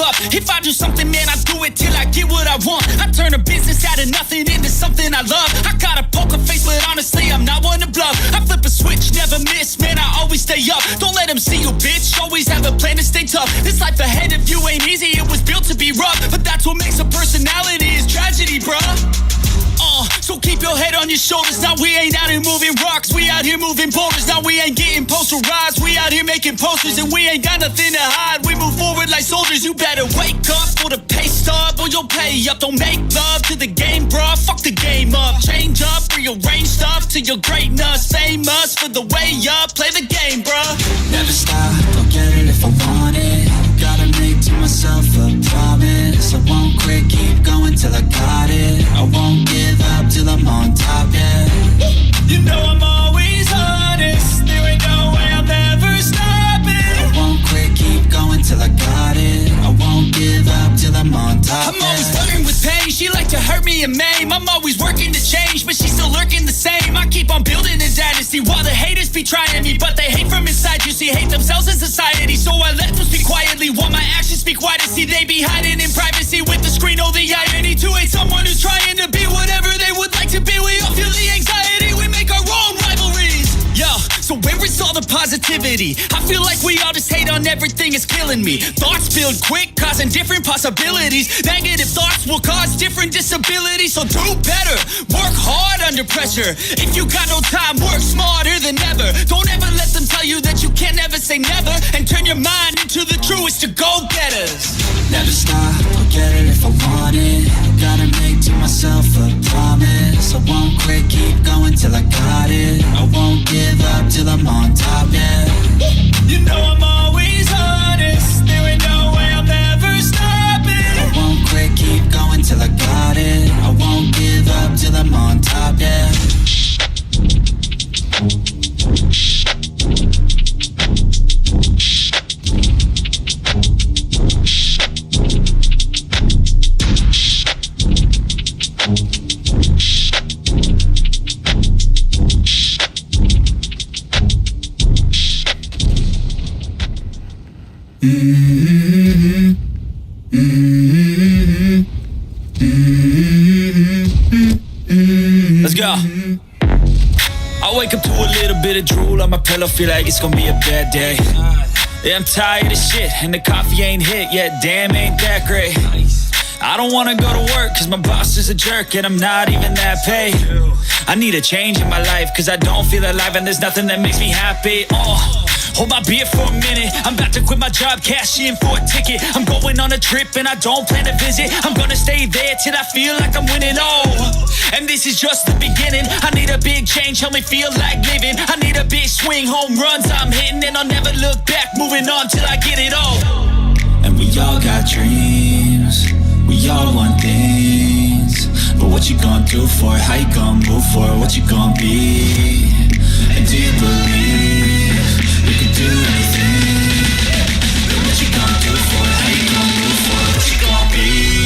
up. If I do something, man, I do it till I get what I want. I turn a business out of nothing into something I love. I got a poker face, but honestly, I'm not one to bluff. I flip a switch, never miss, man, I always stay up. Don't let them see you, bitch, always have a plan to stay tough. This life ahead of you ain't easy, it was built to be rough. But that's what makes a personality, is tragedy, bruh. So keep your head on your shoulders. Now we ain't out here moving rocks, we out here moving boulders. Now we ain't getting posterized, we out here making posters. And we ain't got nothing to hide, we move forward like soldiers. You better wake up for the pay stub, or you'll pay up. Don't make love to the game, bruh, fuck the game up. Change up, rearrange stuff to your greatness. Famous for the way up, play the game, bruh. Never stop, I'll get it if I want it. Gotta make to myself a promise. I won't quit, keep going till I got it. I won't give up till I'm on top, yeah. You know I'm always honest, there ain't no way I'm ever stopping. I won't quit, keep going till I got it. I won't give up till I'm on top, I'm always flirting with pain, she like to hurt me and maim. I'm always working to change, but she's still lurking the same. I keep on building a dynasty while the haters be trying me. But they hate from inside, you see, hate themselves in society. So I let them speak quietly while my actions speak wider. See, they be hiding in privacy with the screen, oh the irony. To hate someone who's trying to be whatever they would like to be. We all feel the anxiety, we make our own rivalries. Yo, so where is all the positivity? I feel like we all just hate on everything, it's killing me. Thoughts build quick, causing different possibilities. Negative thoughts will cause different disabilities. So do better, work hard under pressure. If you got no time, work smarter than ever. Don't ever let them tell you that you can't ever say never. And turn your mind into the truest to go-getters. Never stop, I'll get it if I want it. Gotta make to myself a promise. I won't quit, keep going till I got it. I won't give up till I'm on top, yeah. You know I'm always honest, there ain't no way I'm ever stopping. I won't quit, keep going till I got it. I won't give up till I'm on top, yeah. Let's go. I wake up to a little bit of drool on my pillow, feel like it's gonna be a bad day. Yeah, I'm tired of shit, and the coffee ain't hit yet, damn, ain't that great. I don't wanna go to work, cause my boss is a jerk, and I'm not even that paid. I need a change in my life, cause I don't feel alive, and there's nothing that makes me happy. Hold my beer for a minute, I'm about to quit my job, cash in for a ticket. I'm going on a trip and I don't plan to visit. I'm gonna stay there till I feel like I'm winning, and this is just the beginning. I need a big change, help me feel like living. I need a big swing, home runs I'm hitting, and I'll never look back, moving on till I get it all. And we all got dreams, we all want things. But what you gonna do for it? How you gonna move for it? What you gonna be? And do you believe you can do anything? But what you gonna do for it? How you gonna move for it? What you gonna be?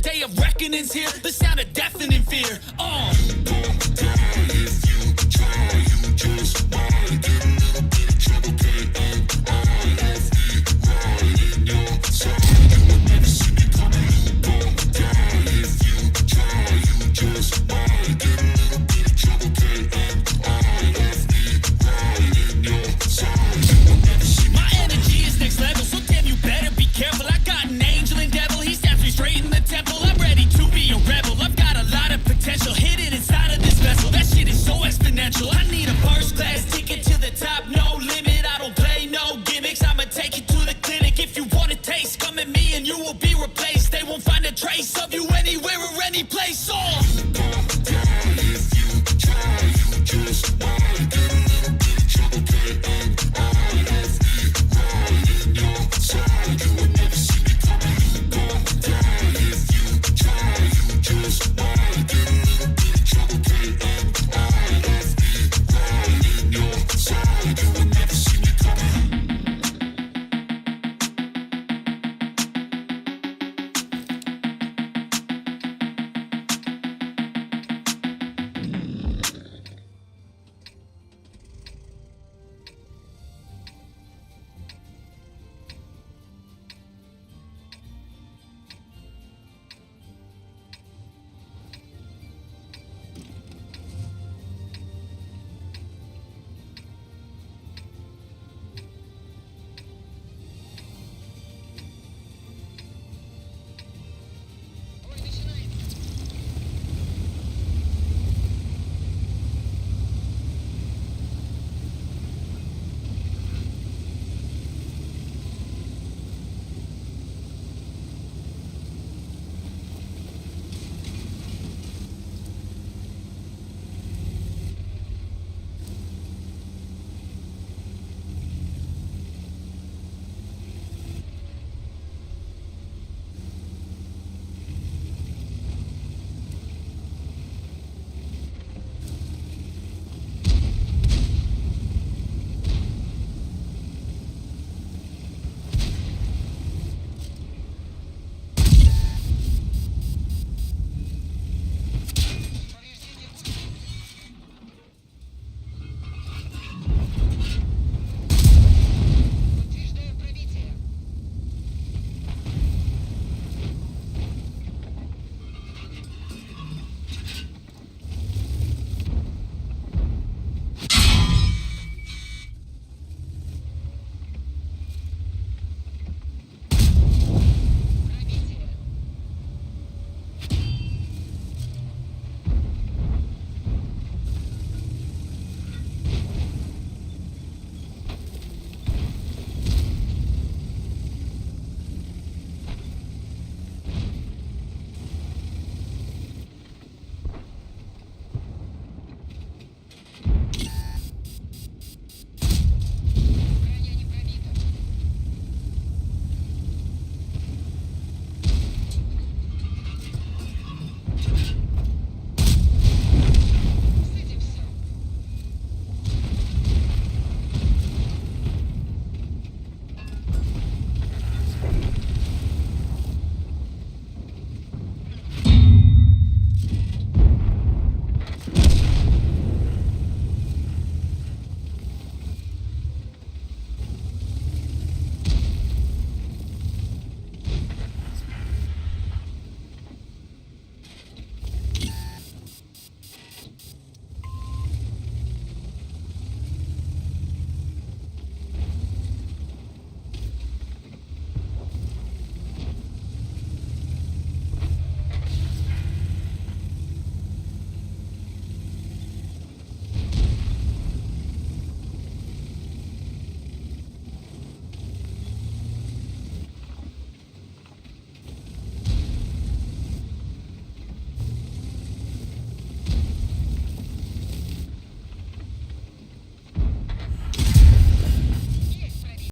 day of reckoning's here. The sound of deafening fear.